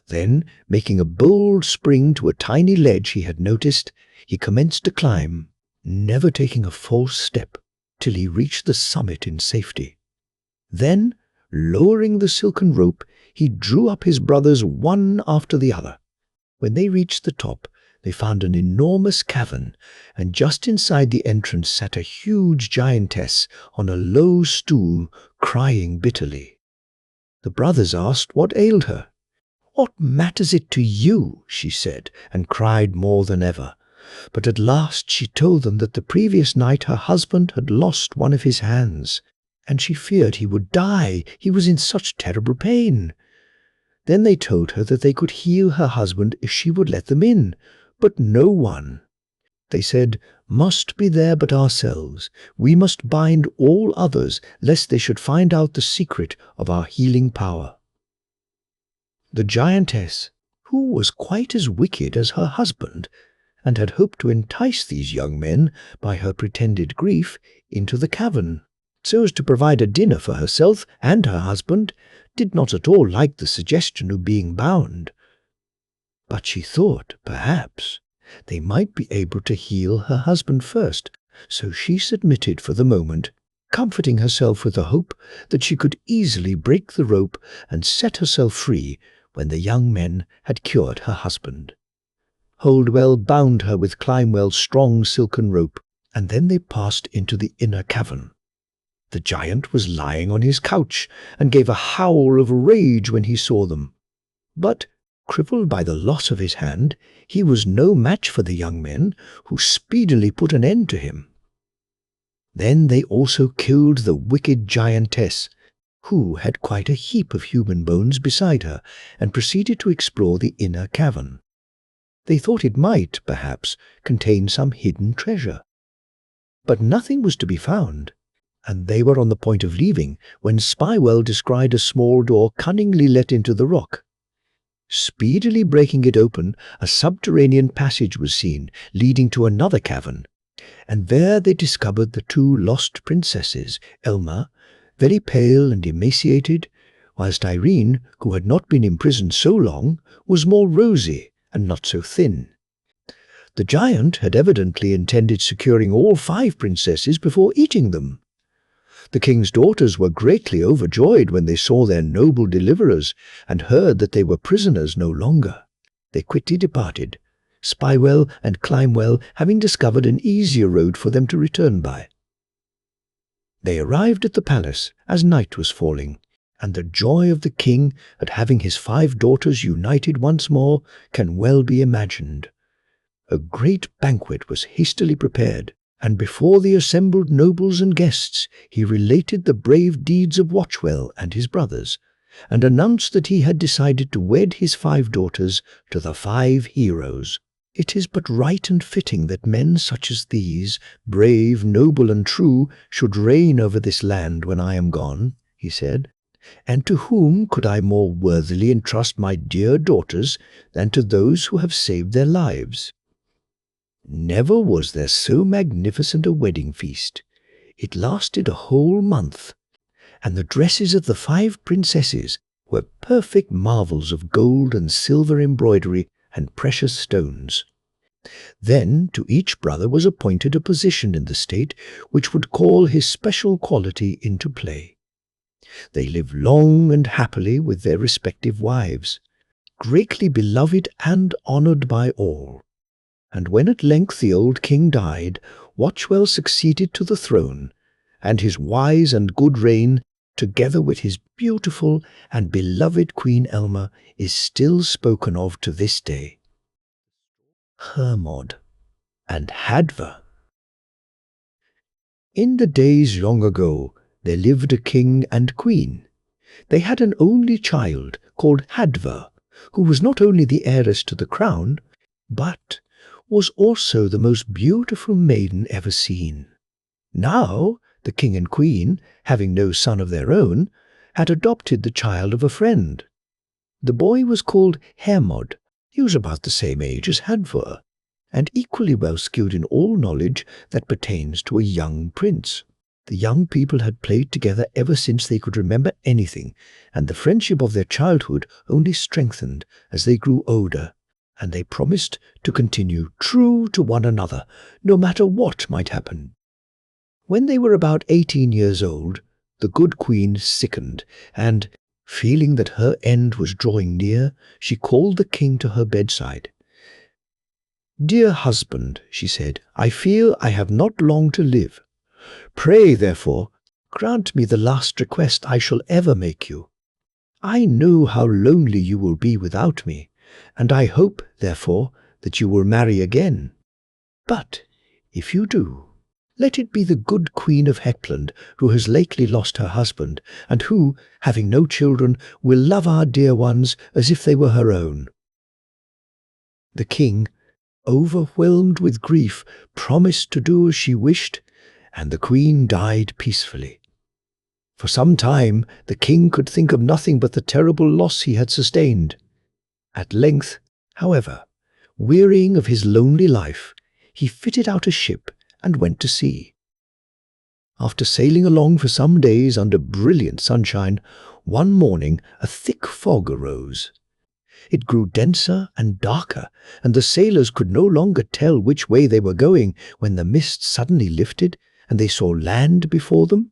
Then, making a bold spring to a tiny ledge he had noticed, he commenced to climb, never taking a false step, till he reached the summit in safety. Then, lowering the silken rope, he drew up his brothers one after the other. When they reached the top, they found an enormous cavern, and just inside the entrance sat a huge giantess on a low stool, crying bitterly. The brothers asked what ailed her. "What matters it to you?" she said, and cried more than ever. But at last she told them that the previous night her husband had lost one of his hands, and she feared he would die, he was in such terrible pain. Then they told her that they could heal her husband if she would let them in, but no one, they said, must be there but ourselves. We must bind all others, lest they should find out the secret of our healing power. The giantess, who was quite as wicked as her husband, and had hoped to entice these young men, by her pretended grief, into the cavern, so as to provide a dinner for herself and her husband, did not at all like the suggestion of being bound. But she thought, perhaps, they might be able to heal her husband first, so she submitted for the moment, comforting herself with the hope that she could easily break the rope and set herself free when the young men had cured her husband. Holdwell bound her with Climewell's strong silken rope, and then they passed into the inner cavern. The giant was lying on his couch, and gave a howl of rage when he saw them. But, crippled by the loss of his hand, he was no match for the young men, who speedily put an end to him. Then they also killed the wicked giantess, who had quite a heap of human bones beside her, and proceeded to explore the inner cavern. They thought it might, perhaps, contain some hidden treasure. But nothing was to be found, and they were on the point of leaving when Spywell descried a small door cunningly let into the rock. Speedily breaking it open, a subterranean passage was seen, leading to another cavern, and there they discovered the two lost princesses, Elma, very pale and emaciated, whilst Irene, who had not been imprisoned so long, was more rosy and not so thin. The giant had evidently intended securing all 5 princesses before eating them. The king's daughters were greatly overjoyed when they saw their noble deliverers and heard that they were prisoners no longer. They quickly departed, Spywell and Climewell having discovered an easier road for them to return by. They arrived at the palace as night was falling, and the joy of the king at having his 5 daughters united once more can well be imagined. A great banquet was hastily prepared, and before the assembled nobles and guests he related the brave deeds of Watchwell and his brothers, and announced that he had decided to wed his 5 daughters to the 5 heroes. "It is but right and fitting that men such as these, brave, noble, and true, should reign over this land when I am gone," he said. "And to whom could I more worthily entrust my dear daughters than to those who have saved their lives?" Never was there so magnificent a wedding feast. It lasted a whole month, and the dresses of the 5 princesses were perfect marvels of gold and silver embroidery and precious stones. Then to each brother was appointed a position in the state which would call his special quality into play. They lived long and happily with their respective wives, greatly beloved and honoured by all. And when at length the old king died, Watchwell succeeded to the throne, and his wise and good reign, together with his beautiful and beloved Queen Elma, is still spoken of to this day. Hermod and Hadvor. In the days long ago, there lived a king and queen. They had an only child called Hadvor, who was not only the heiress to the crown, but was also the most beautiful maiden ever seen. Now, the king and queen, having no son of their own, had adopted the child of a friend. The boy was called Hermod. He was about the same age as Hadvor, and equally well skilled in all knowledge that pertains to a young prince. The young people had played together ever since they could remember anything, and the friendship of their childhood only strengthened as they grew older, and they promised to continue true to one another, no matter what might happen. When they were about 18 years old, the good queen sickened, and, feeling that her end was drawing near, she called the king to her bedside. "Dear husband," she said, "I feel I have not long to live. Pray, therefore, grant me the last request I shall ever make you. I know how lonely you will be without me, and I hope, therefore, that you will marry again. But if you do, let it be the good Queen of Hetland, who has lately lost her husband, and who, having no children, will love our dear ones as if they were her own." The king, overwhelmed with grief, promised to do as she wished, and the queen died peacefully. For some time the king could think of nothing but the terrible loss he had sustained. At length, however, wearying of his lonely life, he fitted out a ship and went to sea. After sailing along for some days under brilliant sunshine, one morning a thick fog arose. It grew denser and darker, and the sailors could no longer tell which way they were going when the mist suddenly lifted and they saw land before them.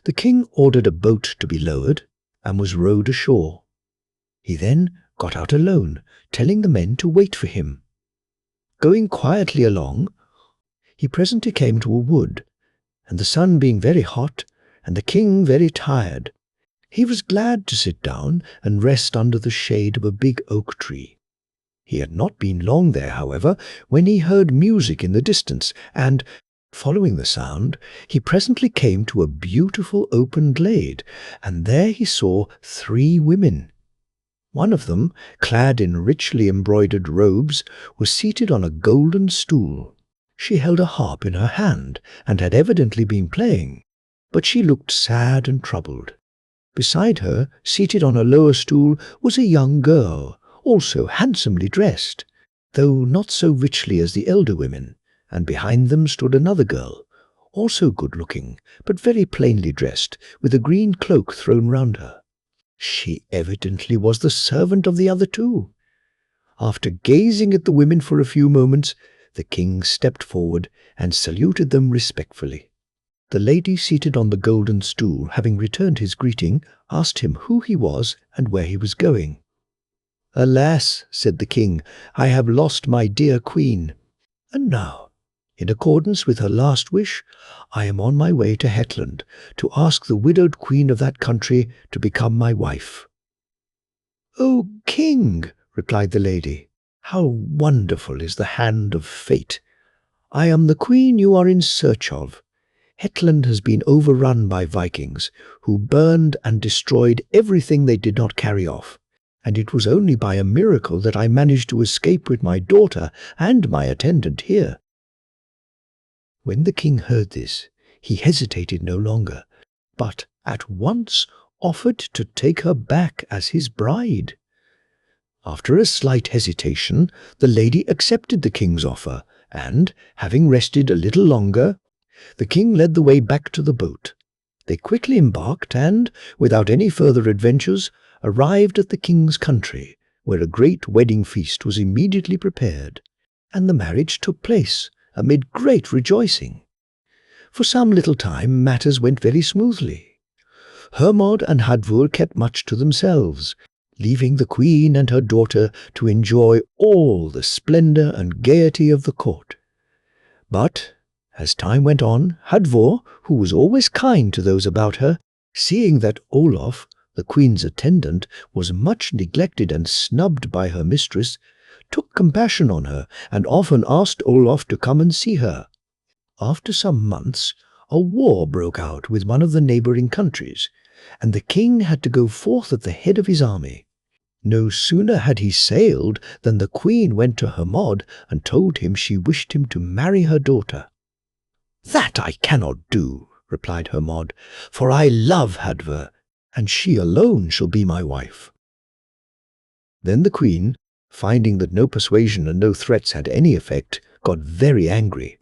The king ordered a boat to be lowered and was rowed ashore. He then got out alone, telling the men to wait for him. Going quietly along, he presently came to a wood, and the sun being very hot, and the king very tired, he was glad to sit down and rest under the shade of a big oak tree. He had not been long there, however, when he heard music in the distance, and, following the sound, he presently came to a beautiful open glade, and there he saw 3 women. One of them, clad in richly embroidered robes, was seated on a golden stool. She held a harp in her hand, and had evidently been playing, but she looked sad and troubled. Beside her, seated on a lower stool, was a young girl, also handsomely dressed, though not so richly as the elder women, and behind them stood another girl, also good-looking, but very plainly dressed, with a green cloak thrown round her. She evidently was the servant of the other 2. After gazing at the women for a few moments, the king stepped forward and saluted them respectfully. The lady seated on the golden stool, having returned his greeting, asked him who he was and where he was going. "Alas," said the king, "I have lost my dear queen, and now, in accordance with her last wish, I am on my way to Hetland to ask the widowed queen of that country to become my wife." "O king," replied the lady, "how wonderful is the hand of fate! I am the queen you are in search of. Hetland has been overrun by Vikings, who burned and destroyed everything they did not carry off, and it was only by a miracle that I managed to escape with my daughter and my attendant here." When the king heard this, he hesitated no longer, but at once offered to take her back as his bride. After a slight hesitation, the lady accepted the king's offer, and, having rested a little longer, the king led the way back to the boat. They quickly embarked and, without any further adventures, arrived at the king's country, where a great wedding feast was immediately prepared, and the marriage took place amid great rejoicing. For some little time matters went very smoothly. Hermod and Hadvor kept much to themselves. leaving the queen and her daughter to enjoy all the splendor and gaiety of the court. But as time went on, Hadvor, who was always kind to those about her, seeing that Olaf, the queen's attendant, was much neglected and snubbed by her mistress, took compassion on her and often asked Olaf to come and see her. After some months, a war broke out with one of the neighboring countries, and the king had to go forth at the head of his army. No sooner had he sailed than the queen went to Hermod and told him she wished him to marry her daughter. "That I cannot do," replied Hermod, "for I love Hadvor, and she alone shall be my wife." Then the queen, finding that no persuasion and no threats had any effect, got very angry.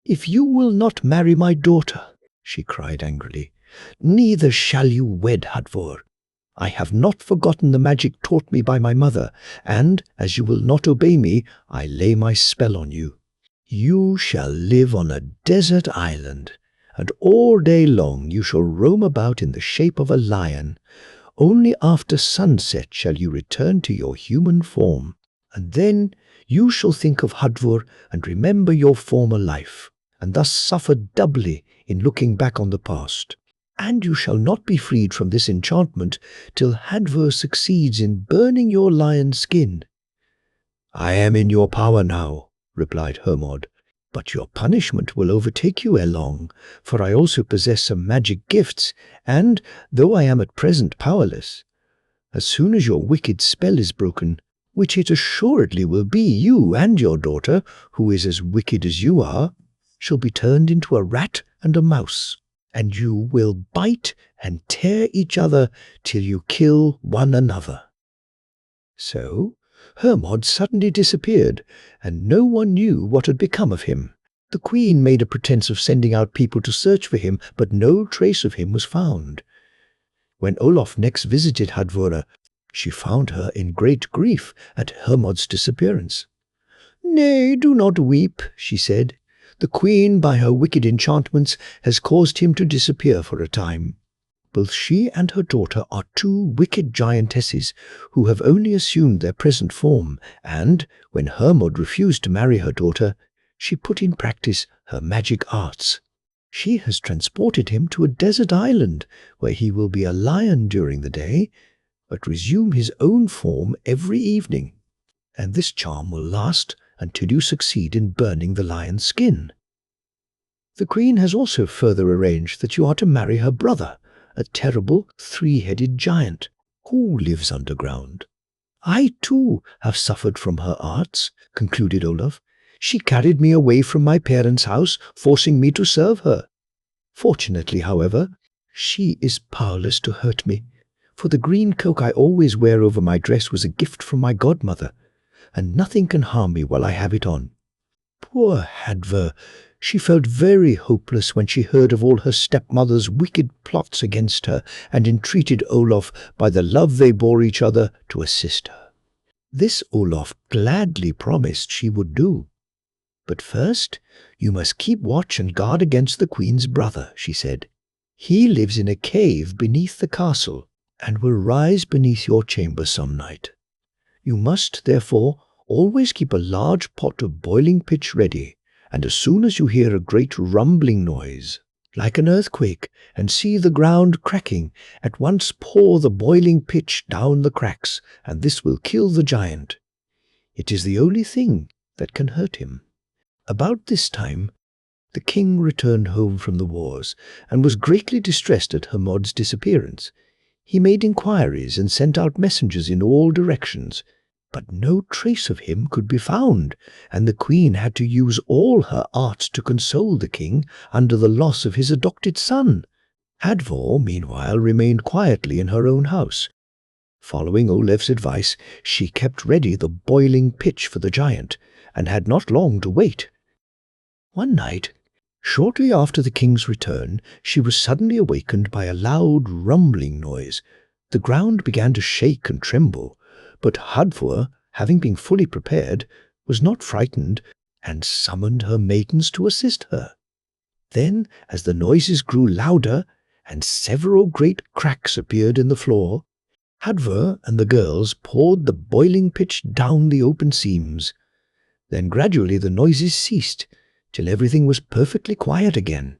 "If you will not marry my daughter," she cried angrily, "neither shall you wed Hadvor. I have not forgotten the magic taught me by my mother, and, as you will not obey me, I lay my spell on you. You shall live on a desert island, and all day long you shall roam about in the shape of a lion. Only after sunset shall you return to your human form, and then you shall think of Hadvor and remember your former life, and thus suffer doubly in looking back on the past. And you shall not be freed from this enchantment till Hadvor succeeds in burning your lion's skin." "I am in your power now," replied Hermod, "but your punishment will overtake you ere long, for I also possess some magic gifts, and, though I am at present powerless, as soon as your wicked spell is broken, which it assuredly will be, you and your daughter, who is as wicked as you are, shall be turned into a rat and a mouse, and you will bite and tear each other till you kill one another." So Hermod suddenly disappeared, and no one knew what had become of him. The queen made a pretense of sending out people to search for him, but no trace of him was found. When Olaf next visited Hadvor, she found her in great grief at Hermod's disappearance. "Nay, do not weep," she said. "The queen, by her wicked enchantments, has caused him to disappear for a time. Both she and her daughter are two wicked giantesses who have only assumed their present form, and, when Hermod refused to marry her daughter, she put in practice her magic arts. She has transported him to a desert island, where he will be a lion during the day, but resume his own form every evening. And this charm will last until you succeed in burning the lion's skin. The queen has also further arranged that you are to marry her brother, a terrible three-headed giant, who lives underground. I, too, have suffered from her arts," concluded Olaf. "She carried me away from my parents' house, forcing me to serve her. Fortunately, however, she is powerless to hurt me, for the green cloak I always wear over my dress was a gift from my godmother, and nothing can harm me while I have it on. Poor Hadvor, she felt very hopeless when she heard of all her stepmother's wicked plots against her, and entreated Olaf, by the love they bore each other, to assist her. This Olaf gladly promised she would do. But first, you must keep watch and guard against the queen's brother," she said. "He lives in a cave beneath the castle, and will rise beneath your chamber some night. You must, therefore, always keep a large pot of boiling pitch ready, and as soon as you hear a great rumbling noise, like an earthquake, and see the ground cracking, at once pour the boiling pitch down the cracks, and this will kill the giant. It is the only thing that can hurt him." About this time, the king returned home from the wars, and was greatly distressed at Hermod's disappearance. He made inquiries and sent out messengers in all directions, but no trace of him could be found, and the queen had to use all her arts to console the king under the loss of his adopted son. Hadvor, meanwhile, remained quietly in her own house. Following Olaf's advice, she kept ready the boiling pitch for the giant, and had not long to wait. One night, shortly after the king's return, she was suddenly awakened by a loud rumbling noise. The ground began to shake and tremble, but Hadvor, having been fully prepared, was not frightened, and summoned her maidens to assist her. Then, as the noises grew louder, and several great cracks appeared in the floor, Hadvor and the girls poured the boiling pitch down the open seams. Then gradually the noises ceased, till everything was perfectly quiet again.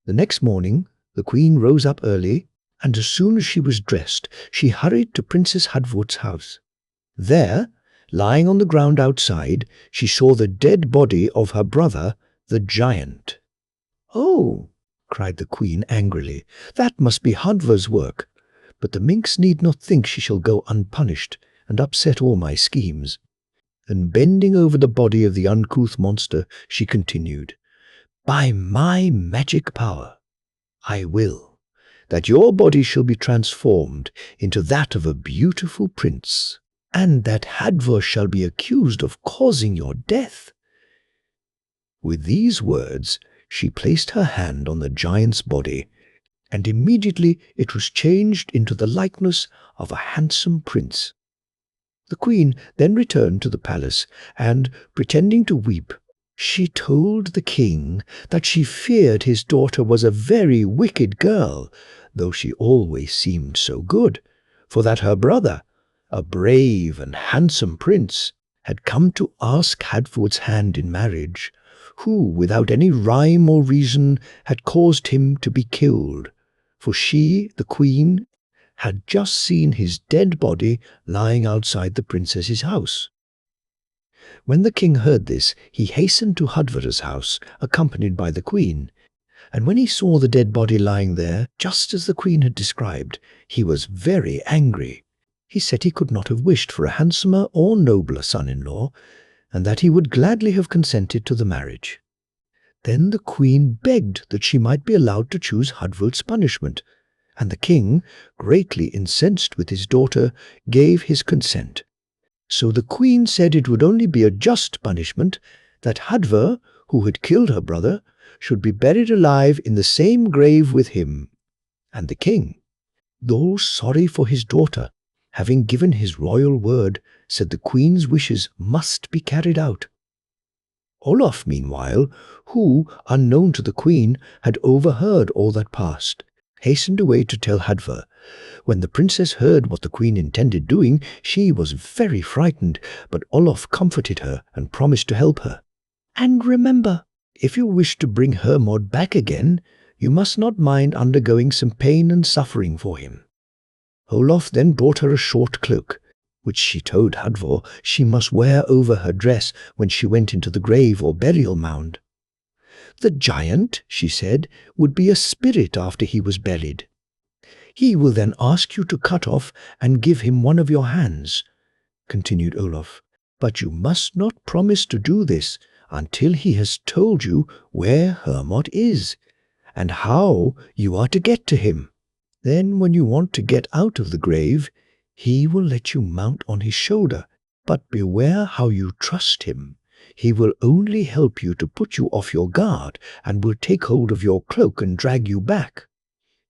The next morning the queen rose up early, and as soon as she was dressed, she hurried to Princess Hadvor's house. There, lying on the ground outside, she saw the dead body of her brother, the giant. "Oh!" cried the queen angrily, "that must be Hadvor's work. But the minx need not think she shall go unpunished and upset all my schemes." And bending over the body of the uncouth monster, she continued, "By my magic power, I will that your body shall be transformed into that of a beautiful prince, and that Hadvor shall be accused of causing your death." With these words, she placed her hand on the giant's body, and immediately it was changed into the likeness of a handsome prince. The queen then returned to the palace, and, pretending to weep, she told the king that she feared his daughter was a very wicked girl, though she always seemed so good, for that her brother, a brave and handsome prince, had come to ask Hadvor's hand in marriage, who, without any rhyme or reason, had caused him to be killed, for she, the queen, had just seen his dead body lying outside the princess's house. When the king heard this, he hastened to Hadvor's house, accompanied by the queen, and when he saw the dead body lying there, just as the queen had described, he was very angry. He said he could not have wished for a handsomer or nobler son-in-law, and that he would gladly have consented to the marriage. Then the queen begged that she might be allowed to choose Hadvor's punishment, and the king, greatly incensed with his daughter, gave his consent. So the queen said it would only be a just punishment that Hadvor, who had killed her brother, should be buried alive in the same grave with him. And the king, though sorry for his daughter, having given his royal word, said the queen's wishes must be carried out. Olaf, meanwhile, who, unknown to the queen, had overheard all that passed, hastened away to tell Hadvor. When the princess heard what the queen intended doing, she was very frightened, but Olaf comforted her and promised to help her. "And remember, if you wish to bring Hermod back again, you must not mind undergoing some pain and suffering for him." Olaf then brought her a short cloak, which she told Hadvor she must wear over her dress when she went into the grave or burial mound. "The giant," she said, "would be a spirit after he was buried. He will then ask you to cut off and give him one of your hands," continued Olaf. "But you must not promise to do this until he has told you where Hermod is, and how you are to get to him. Then when you want to get out of the grave, he will let you mount on his shoulder, but beware how you trust him. He will only help you to put you off your guard, and will take hold of your cloak and drag you back.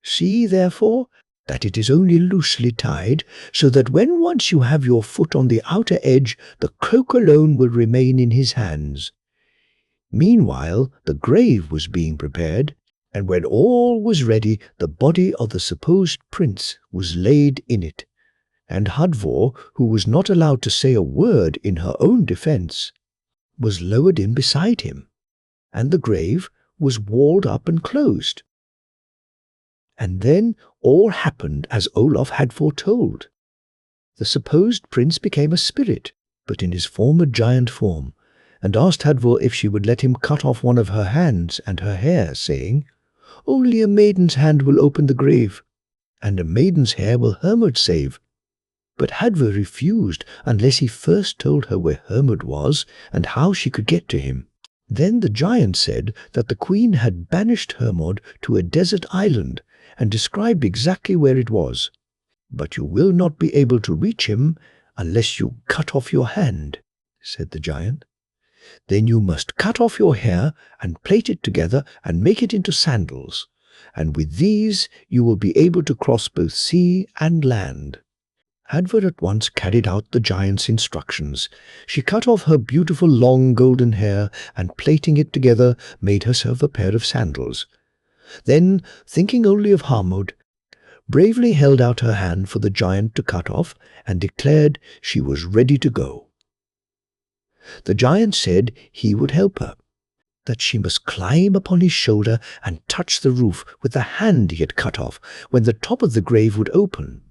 See, therefore, that it is only loosely tied, so that when once you have your foot on the outer edge, the cloak alone will remain in his hands." Meanwhile, the grave was being prepared, and when all was ready, the body of the supposed prince was laid in it, and Hadvor, who was not allowed to say a word in her own defence, was lowered in beside him, and the grave was walled up and closed. And then all happened as Olaf had foretold. The supposed prince became a spirit, but in his former giant form, and asked Hadvor if she would let him cut off one of her hands and her hair, saying, "Only a maiden's hand will open the grave, and a maiden's hair will Hermod save." But Hadvor refused unless he first told her where Hermod was and how she could get to him. Then the giant said that the queen had banished Hermod to a desert island and described exactly where it was. "But you will not be able to reach him unless you cut off your hand," said the giant. "Then you must cut off your hair and plait it together and make it into sandals, and with these you will be able to cross both sea and land." Hadvor at once carried out the giant's instructions. She cut off her beautiful long golden hair and, plaiting it together, made herself a pair of sandals. Then, thinking only of Hermod, bravely held out her hand for the giant to cut off and declared she was ready to go. The giant said he would help her, that she must climb upon his shoulder and touch the roof with the hand he had cut off when the top of the grave would open.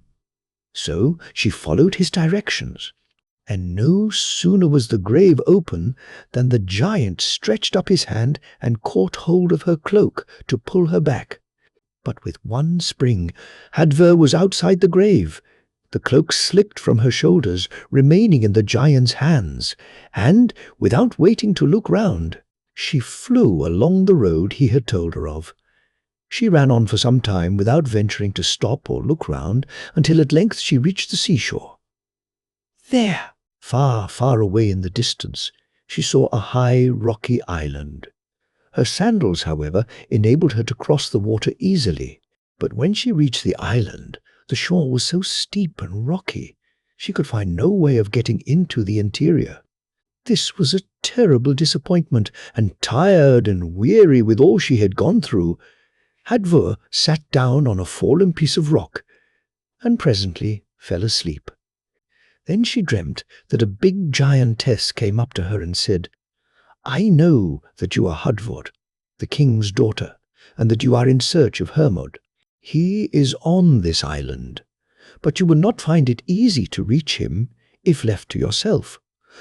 So she followed his directions, and no sooner was the grave open than the giant stretched up his hand and caught hold of her cloak to pull her back. But with one spring, Hadvor was outside the grave. The cloak slipped from her shoulders, remaining in the giant's hands, and, without waiting to look round, she flew along the road he had told her of. She ran on for some time without venturing to stop or look round, until at length she reached the seashore. There, far, far away in the distance, she saw a high, rocky island. Her sandals, however, enabled her to cross the water easily, but when she reached the island, the shore was so steep and rocky, she could find no way of getting into the interior. This was a terrible disappointment, and tired and weary with all she had gone through, Hadvor sat down on a fallen piece of rock, and presently fell asleep. Then she dreamt that a big giantess came up to her and said, "I know that you are Hadvor, the king's daughter, and that you are in search of Hermod. He is on this island, but you will not find it easy to reach him if left to yourself,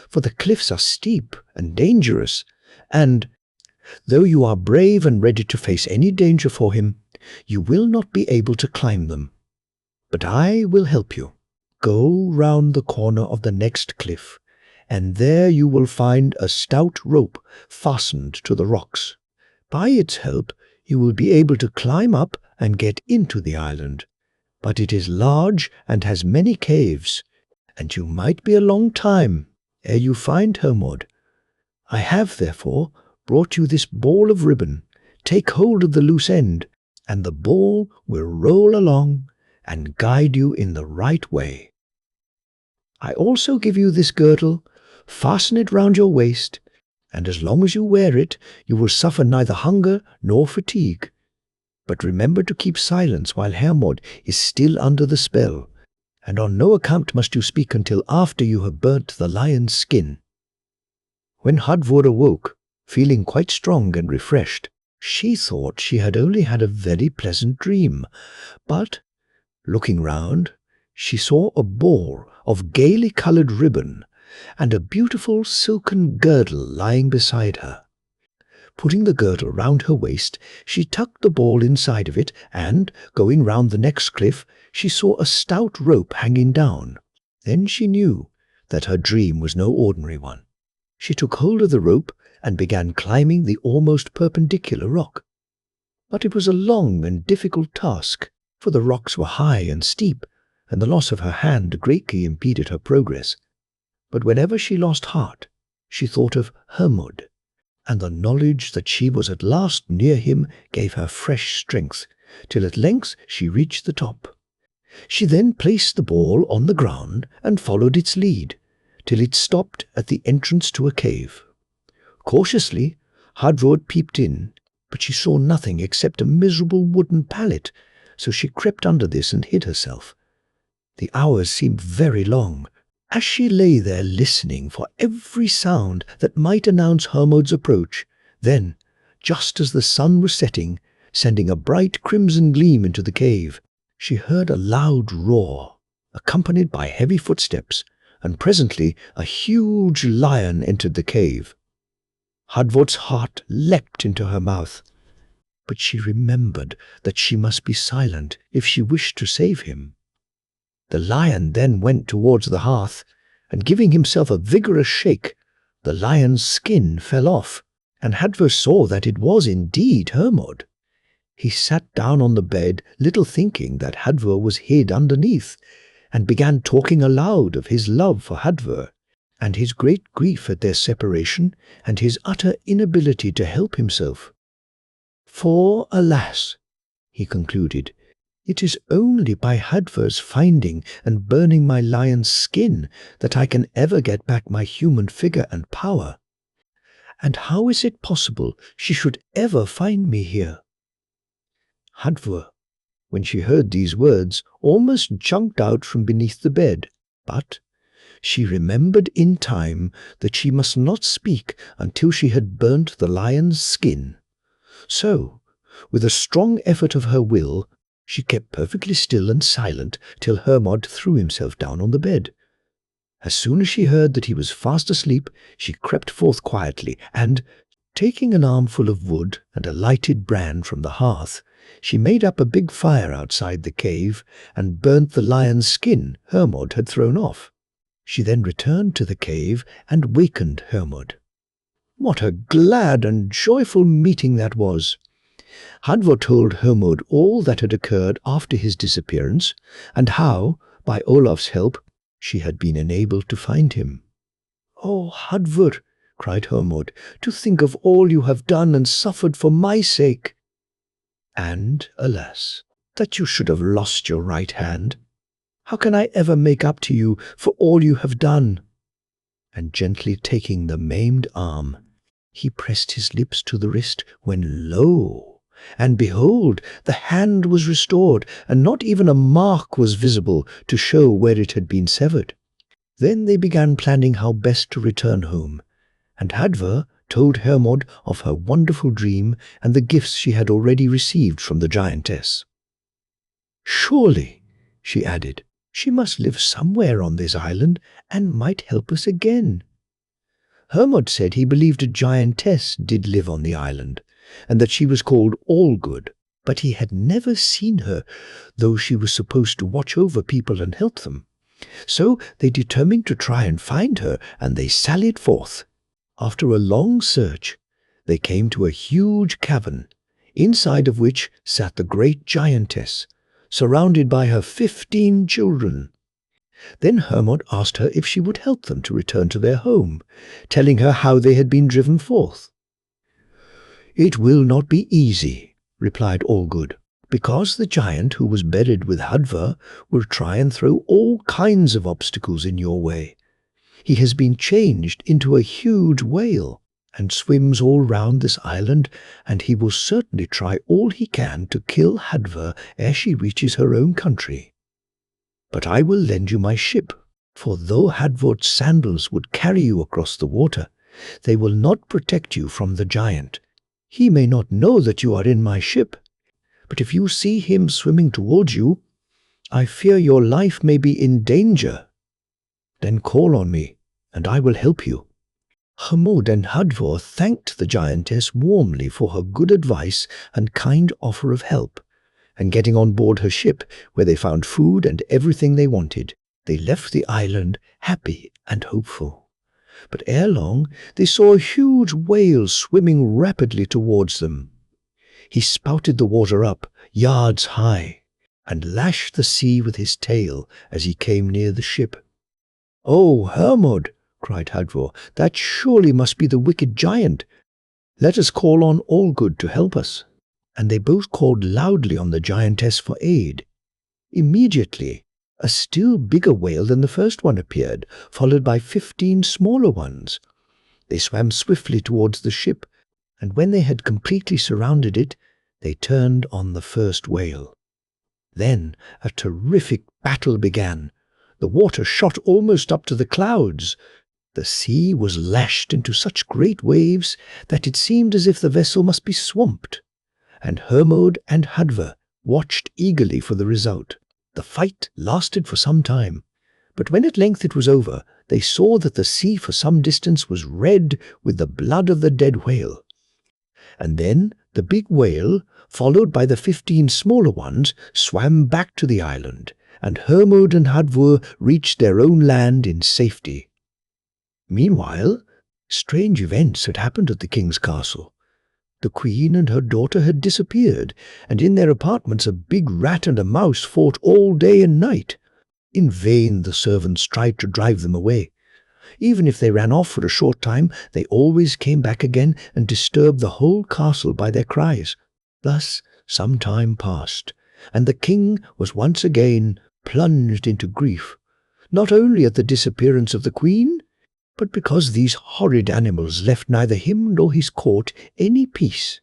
for the cliffs are steep and dangerous, and, though you are brave and ready to face any danger for him, you will not be able to climb them. But I will help you. Go round the corner of the next cliff, and there you will find a stout rope fastened to the rocks. By its help you will be able to climb up and get into the island, but it is large and has many caves, and you might be a long time ere you find Hermod. I have, therefore, brought you this ball of ribbon. Take hold of the loose end, and the ball will roll along and guide you in the right way. I also give you this girdle. Fasten it round your waist, and as long as you wear it, you will suffer neither hunger nor fatigue. But remember to keep silence while Hermod is still under the spell, and on no account must you speak until after you have burnt the lion's skin." When Hadvor awoke, feeling quite strong and refreshed, she thought she had only had a very pleasant dream, but, looking round, she saw a ball of gaily coloured ribbon and a beautiful silken girdle lying beside her. Putting the girdle round her waist, she tucked the ball inside of it, and, going round the next cliff, she saw a stout rope hanging down. Then she knew that her dream was no ordinary one. She took hold of the rope and began climbing the almost perpendicular rock. But it was a long and difficult task, for the rocks were high and steep, and the loss of her hand greatly impeded her progress. But whenever she lost heart, she thought of Hermod, and the knowledge that she was at last near him gave her fresh strength, till at length she reached the top. She then placed the ball on the ground and followed its lead, till it stopped at the entrance to a cave. Cautiously, Hadvor peeped in, but she saw nothing except a miserable wooden pallet, so she crept under this and hid herself. The hours seemed very long, as she lay there listening for every sound that might announce Hermod's approach. Then, just as the sun was setting, sending a bright crimson gleam into the cave, she heard a loud roar, accompanied by heavy footsteps, and presently a huge lion entered the cave. Hadvor's heart leapt into her mouth, but she remembered that she must be silent if she wished to save him. The lion then went towards the hearth, and giving himself a vigorous shake, the lion's skin fell off, and Hadvor saw that it was indeed Hermod. He sat down on the bed, little thinking that Hadvor was hid underneath, and began talking aloud of his love for Hadvor, and his great grief at their separation, and his utter inability to help himself. "For, alas," he concluded, "it is only by Hadvor's finding and burning my lion's skin that I can ever get back my human figure and power. And how is it possible she should ever find me here?" Hadvor, when she heard these words, almost jumped out from beneath the bed. But she remembered in time that she must not speak until she had burnt the lion's skin. So, with a strong effort of her will, she kept perfectly still and silent till Hermod threw himself down on the bed. As soon as she heard that he was fast asleep, she crept forth quietly, and, taking an armful of wood and a lighted brand from the hearth, she made up a big fire outside the cave and burnt the lion's skin Hermod had thrown off. She then returned to the cave and wakened Hermod. What a glad and joyful meeting that was! Hadvor told Hermod all that had occurred after his disappearance, and how, by Olaf's help, she had been enabled to find him. "Oh, Hadvor," cried Hermod, "to think of all you have done and suffered for my sake! And, alas, that you should have lost your right hand. How can I ever make up to you for all you have done?" And gently taking the maimed arm, he pressed his lips to the wrist, when lo! And behold, the hand was restored, and not even a mark was visible to show where it had been severed. Then they began planning how best to return home, and Hadvor told Hermod of her wonderful dream and the gifts she had already received from the giantess. "Surely," she added, "she must live somewhere on this island and might help us again." Hermod said he believed a giantess did live on the island, and that she was called Allgood, but he had never seen her, though she was supposed to watch over people and help them. So they determined to try and find her, and they sallied forth. After a long search, they came to a huge cavern, inside of which sat the great giantess, surrounded by her 15 children. Then Hermod asked her if she would help them to return to their home, telling her how they had been driven forth. "It will not be easy," replied Allgood, "because the giant who was buried with Hadvor will try and throw all kinds of obstacles in your way. He has been changed into a huge whale and swims all round this island, and he will certainly try all he can to kill Hadvor ere she reaches her own country. But I will lend you my ship, for though Hadvor's sandals would carry you across the water, they will not protect you from the giant. He may not know that you are in my ship, but if you see him swimming towards you, I fear your life may be in danger. Then call on me, and I will help you." Hermod and Hadvor thanked the giantess warmly for her good advice and kind offer of help, and getting on board her ship, where they found food and everything they wanted, they left the island happy and hopeful. But ere long they saw a huge whale swimming rapidly towards them. He spouted the water up, yards high, and lashed the sea with his tail as he came near the ship. "Oh, Hermod," cried Hadvor, "that surely must be the wicked giant. Let us call on Allgood to help us." And they both called loudly on the giantess for aid. Immediately, a still bigger whale than the first one appeared, followed by 15 smaller ones. They swam swiftly towards the ship, and when they had completely surrounded it, they turned on the first whale. Then a terrific battle began. The water shot almost up to the clouds. The sea was lashed into such great waves that it seemed as if the vessel must be swamped, and Hermod and Hadvor watched eagerly for the result. The fight lasted for some time, but when at length it was over, they saw that the sea for some distance was red with the blood of the dead whale. And then the big whale, followed by the 15 smaller ones, swam back to the island, and Hermod and Hadvor reached their own land in safety. Meanwhile, strange events had happened at the king's castle. The queen and her daughter had disappeared, and in their apartments a big rat and a mouse fought all day and night. In vain the servants tried to drive them away. Even if they ran off for a short time, they always came back again and disturbed the whole castle by their cries. Thus some time passed, and the king was once again plunged into grief, not only at the disappearance of the queen, but because these horrid animals left neither him nor his court any peace.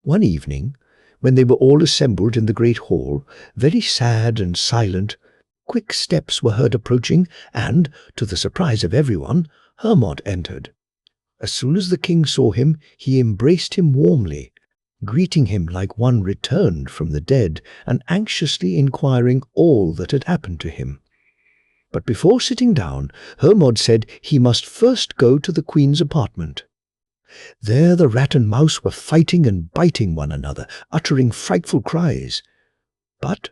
One evening, When they were all assembled in the great hall, very sad and silent, quick steps were heard approaching, and, to the surprise of everyone, Hermod entered. As soon as the king saw him, he embraced him warmly, greeting him like one returned from the dead, and anxiously inquiring all that had happened to him. But before sitting down, Hermod said he must first go to the queen's apartment. There the rat and mouse were fighting and biting one another, uttering frightful cries. But,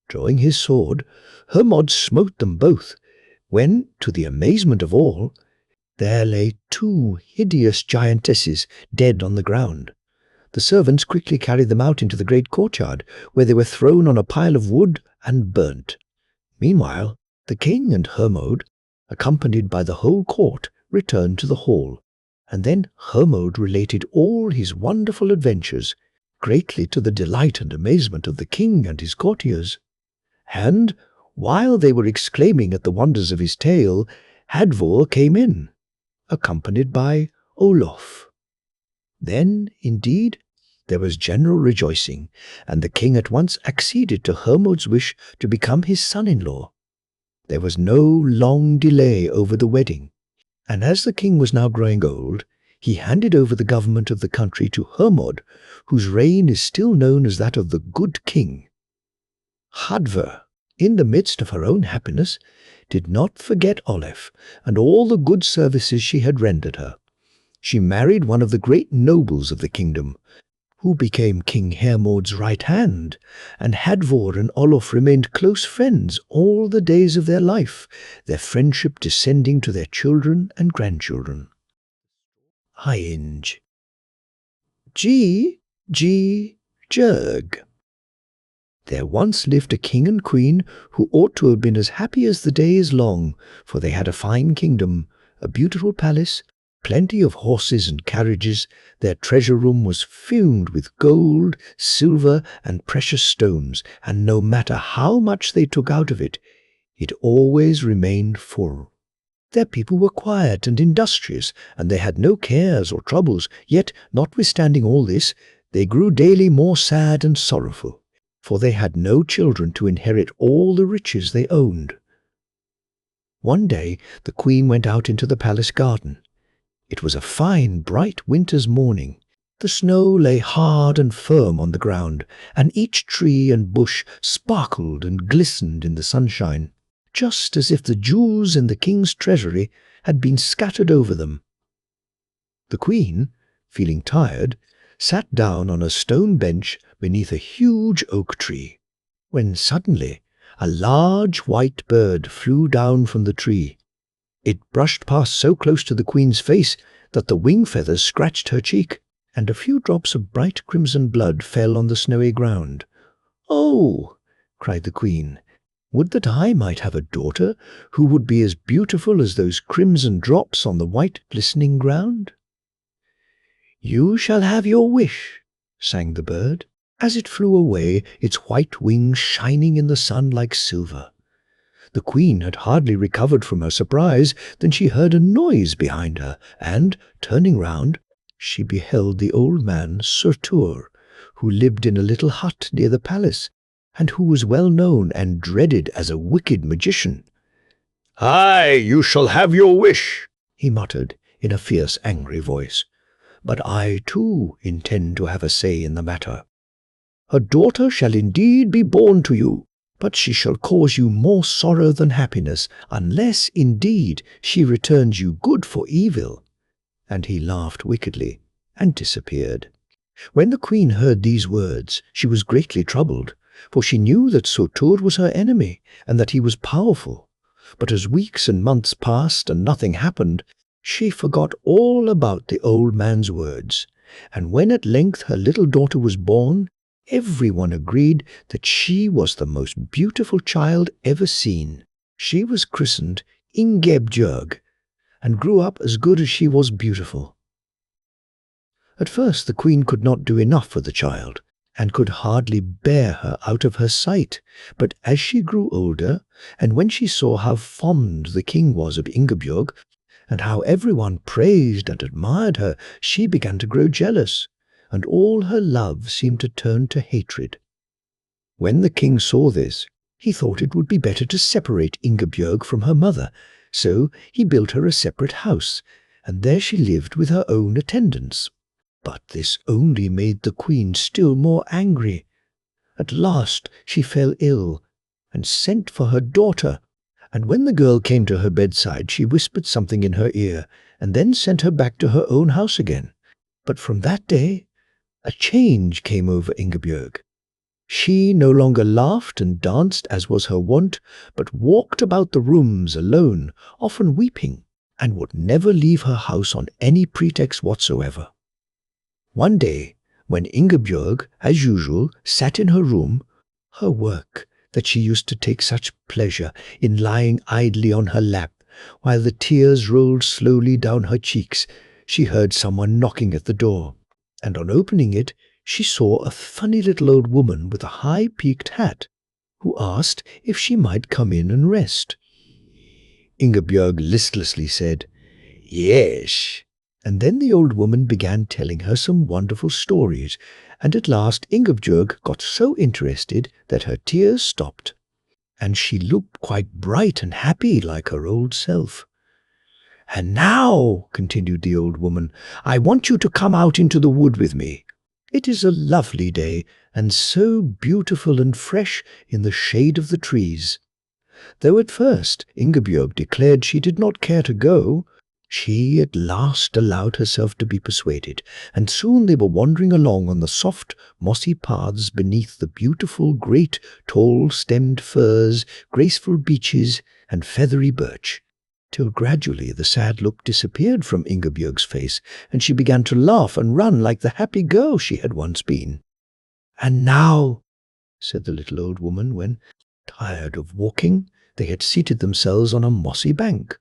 drawing his sword, Hermod smote them both, when, to the amazement of all, there lay 2 hideous giantesses dead on the ground. The servants quickly carried them out into the great courtyard, where they were thrown on a pile of wood and burnt. Meanwhile, the king and Hermod, accompanied by the whole court, returned to the hall, and then Hermod related all his wonderful adventures, greatly to the delight and amazement of the king and his courtiers. And, while they were exclaiming at the wonders of his tale, Hadvor came in, accompanied by Olof. Then, indeed, there was general rejoicing, and the king at once acceded to Hermod's wish to become his son-in-law. There was no long delay over the wedding, and as the king was now growing old, he handed over the government of the country to Hermod, whose reign is still known as that of the Good King. Hadvor, in the midst of her own happiness, did not forget Olaf and all the good services she had rendered her. She married one of the great nobles of the kingdom, who became King Hermod's right hand, and Hadvor and Olaf remained close friends all the days of their life, their friendship descending to their children and grandchildren. Ingebjorg. There once lived a king and queen who ought to have been as happy as the day is long, for they had a fine kingdom, a beautiful palace, plenty of horses and carriages. Their treasure room was fumed with gold, silver, and precious stones, and no matter how much they took out of it, it always remained full. Their people were quiet and industrious, and they had no cares or troubles, yet, notwithstanding all this, they grew daily more sad and sorrowful, for they had no children to inherit all the riches they owned. One day the queen went out into the palace garden. It was a fine, bright winter's morning. The snow lay hard and firm on the ground, and each tree and bush sparkled and glistened in the sunshine, just as if the jewels in the king's treasury had been scattered over them. The queen, feeling tired, sat down on a stone bench beneath a huge oak tree, when suddenly a large white bird flew down from the tree. It brushed past so close to the queen's face that the wing feathers scratched her cheek, and a few drops of bright crimson blood fell on the snowy ground. "Oh!" cried the queen, "would that I might have a daughter who would be as beautiful as those crimson drops on the white glistening ground." "You shall have your wish," sang the bird, as it flew away, its white wings shining in the sun like silver. The queen had hardly recovered from her surprise than she heard a noise behind her, and, turning round, she beheld the old man Surtur, who lived in a little hut near the palace, and who was well known and dreaded as a wicked magician. "Aye, you shall have your wish," he muttered in a fierce, angry voice. "But I, too, intend to have a say in the matter. A daughter shall indeed be born to you, but she shall cause you more sorrow than happiness, unless, indeed, she returns you good for evil." And he laughed wickedly and disappeared. When the queen heard these words, she was greatly troubled, for she knew that Surtur was her enemy, and that he was powerful. But as weeks and months passed and nothing happened, she forgot all about the old man's words, and when at length her little daughter was born, everyone agreed that she was the most beautiful child ever seen. She was christened Ingebjorg, and grew up as good as she was beautiful. At first the queen could not do enough for the child, and could hardly bear her out of her sight, but as she grew older, and when she saw how fond the king was of Ingibjorg, and how everyone praised and admired her, she began to grow jealous. and all her love seemed to turn to hatred. When the king saw this, he thought it would be better to separate Ingebjorg from her mother, so he built her a separate house, and there she lived with her own attendants. But this only made the queen still more angry. At last she fell ill, and sent for her daughter, and when the girl came to her bedside she whispered something in her ear, and then sent her back to her own house again. But from that day a change came over Ingebjorg. She no longer laughed and danced as was her wont, but walked about the rooms alone, often weeping, and would never leave her house on any pretext whatsoever. One day, when Ingebjorg, as usual, sat in her room, her work, that she used to take such pleasure in lying idly on her lap, while the tears rolled slowly down her cheeks, she heard someone knocking at the door, and on opening it, she saw a funny little old woman with a high-peaked hat, who asked if she might come in and rest. Ingebjorg listlessly said, "Yes," and then the old woman began telling her some wonderful stories, and at last Ingebjorg got so interested that her tears stopped, and she looked quite bright and happy like her old self. "And now," continued the old woman, "I want you to come out into the wood with me. It is a lovely day, and so beautiful and fresh in the shade of the trees." Though at first Ingebjorg declared she did not care to go, she at last allowed herself to be persuaded, and soon they were wandering along on the soft, mossy paths beneath the beautiful, great, tall-stemmed firs, graceful beeches, and feathery birch, till gradually the sad look disappeared from Ingebjorg's face, and she began to laugh and run like the happy girl she had once been. "And now," said the little old woman when, tired of walking, they had seated themselves on a mossy bank,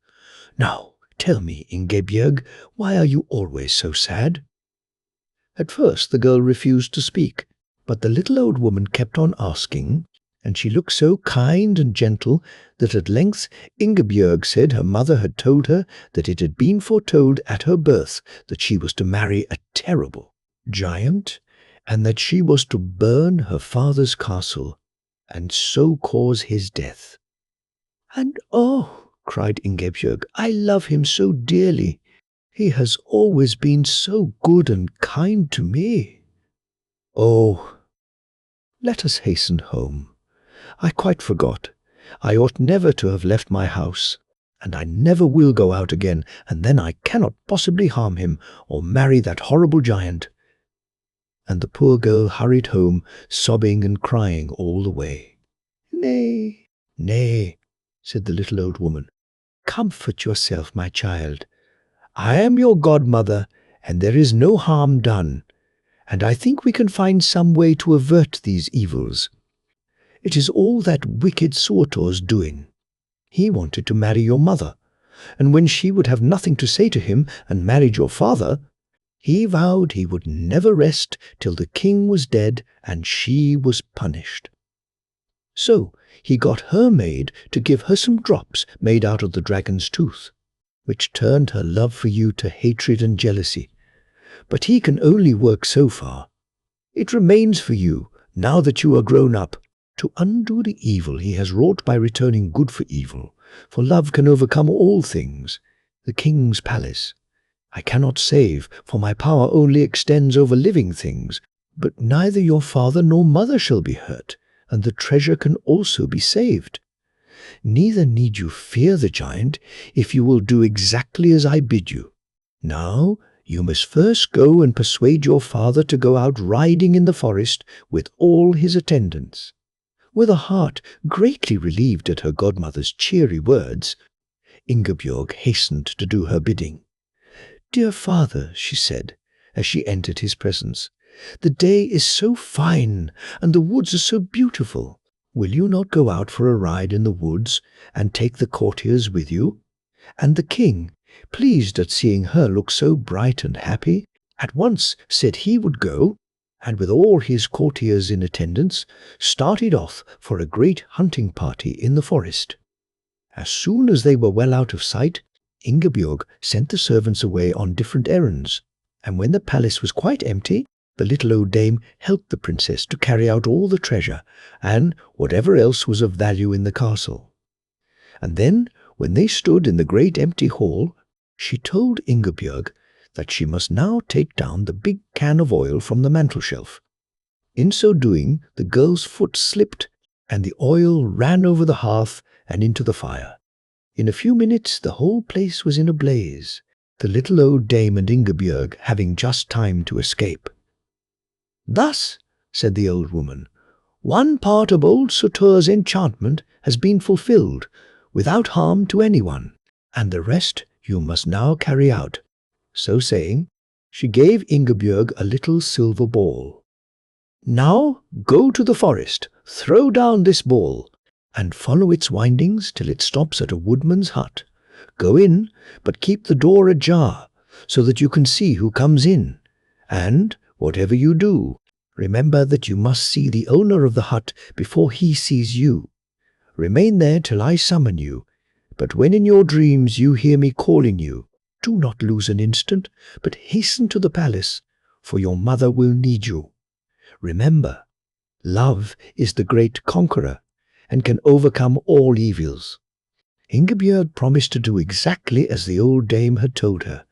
"now tell me, Ingebjorg, why are you always so sad?" At first the girl refused to speak, but the little old woman kept on asking, and she looked so kind and gentle that at length Ingebjorg said her mother had told her that it had been foretold at her birth that she was to marry a terrible giant, and that she was to burn her father's castle, and so cause his death. "And oh," cried Ingebjorg, "I love him so dearly. He has always been so good and kind to me. Oh, let us hasten home. I quite forgot. I ought never to have left my house, and I never will go out again, and then I cannot possibly harm him or marry that horrible giant." And the poor girl hurried home, sobbing and crying all the way. "Nay, nay," said the little old woman. "Comfort yourself, my child. I am your godmother, and there is no harm done, and I think we can find some way to avert these evils. It is all that wicked Surtur's doing. He wanted to marry your mother, and when she would have nothing to say to him and married your father, he vowed he would never rest till the king was dead and she was punished. So he got her maid to give her some drops made out of the dragon's tooth, which turned her love for you to hatred and jealousy. But he can only work so far. It remains for you, now that you are grown up, to undo the evil he has wrought by returning good for evil, for love can overcome all things. The king's palace I cannot save, for my power only extends over living things, but neither your father nor mother shall be hurt, and the treasure can also be saved. Neither need you fear the giant if you will do exactly as I bid you. Now you must first go and persuade your father to go out riding in the forest with all his attendants." With a heart greatly relieved at her godmother's cheery words, Ingebjorg hastened to do her bidding. "Dear father," she said, as she entered his presence, "the day is so fine, and the woods are so beautiful. Will you not go out for a ride in the woods, and take the courtiers with you?" And the king, pleased at seeing her look so bright and happy, at once said he would go, and with all his courtiers in attendance, started off for a great hunting party in the forest. As soon as they were well out of sight, Ingebjorg sent the servants away on different errands, and when the palace was quite empty, The little old dame helped the princess to carry out all the treasure and whatever else was of value in the castle. And then, when they stood in the great empty hall, she told Ingibjorg that she must now take down the big can of oil from the mantelshelf. In so doing, the girl's foot slipped, and the oil ran over the hearth and into the fire. In a few minutes the whole place was in a blaze, the little old dame and Ingibjorg having just time to escape. "Thus," said the old woman, "one part of old Surtur's enchantment has been fulfilled, without harm to anyone, and the rest you must now carry out." So saying, she gave Ingibjorg a little silver ball. "Now go to the forest, throw down this ball, and follow its windings till it stops at a woodman's hut. Go in, but keep the door ajar, so that you can see who comes in. And, whatever you do, remember that you must see the owner of the hut before he sees you. Remain there till I summon you, but when in your dreams you hear me calling you, do not lose an instant, but hasten to the palace, for your mother will need you. Remember, love is the great conqueror, and can overcome all evils." Ingibjorg promised to do exactly as the old dame had told her.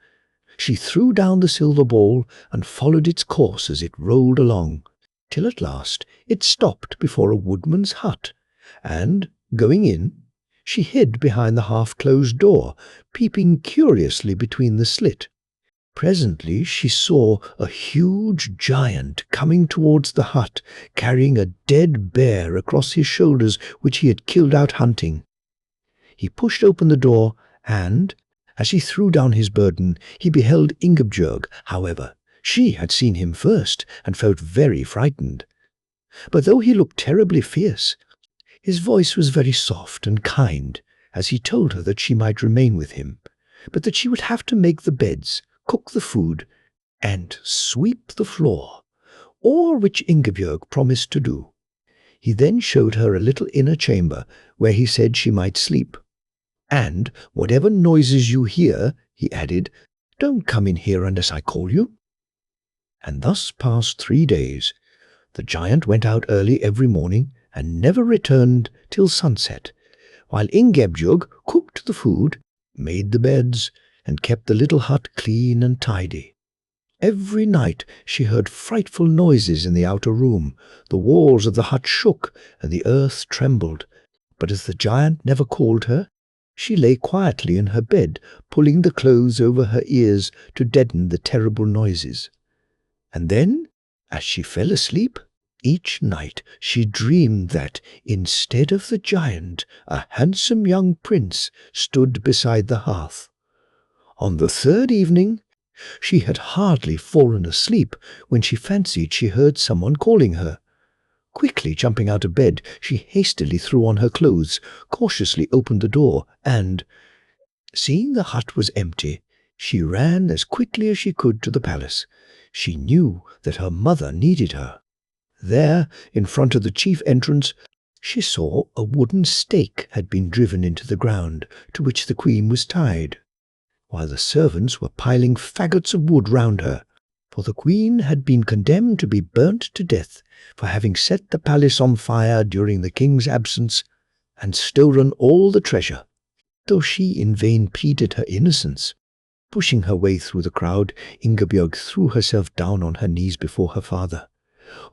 She threw down the silver ball and followed its course as it rolled along, till at last it stopped before a woodman's hut, and, going in, she hid behind the half-closed door, peeping curiously between the slit. Presently she saw a huge giant coming towards the hut, carrying a dead bear across his shoulders which he had killed out hunting. He pushed open the door, and, as he threw down his burden, he beheld Ingibjorg. However, she had seen him first, and felt very frightened. But though he looked terribly fierce, his voice was very soft and kind, as he told her that she might remain with him, but that she would have to make the beds, cook the food, and sweep the floor, all which Ingibjorg promised to do. He then showed her a little inner chamber where he said she might sleep. "And whatever noises you hear," he added, "don't come in here unless I call you." And thus passed 3 days. The giant went out early every morning and never returned till sunset, while Ingebjorg cooked the food, made the beds, and kept the little hut clean and tidy. Every night she heard frightful noises in the outer room. The walls of the hut shook and the earth trembled, but as the giant never called her, she lay quietly in her bed, pulling the clothes over her ears to deaden the terrible noises. And then, as she fell asleep, each night she dreamed that, instead of the giant, a handsome young prince stood beside the hearth. On the 3rd evening, she had hardly fallen asleep when she fancied she heard someone calling her. Quickly jumping out of bed, she hastily threw on her clothes, cautiously opened the door, and, seeing the hut was empty, she ran as quickly as she could to the palace. She knew that her mother needed her. There, in front of the chief entrance, she saw a wooden stake had been driven into the ground, to which the queen was tied, while the servants were piling faggots of wood round her, for the queen had been condemned to be burnt to death for having set the palace on fire during the king's absence and stolen all the treasure, though she in vain pleaded her innocence. Pushing her way through the crowd, Ingebjorg threw herself down on her knees before her father.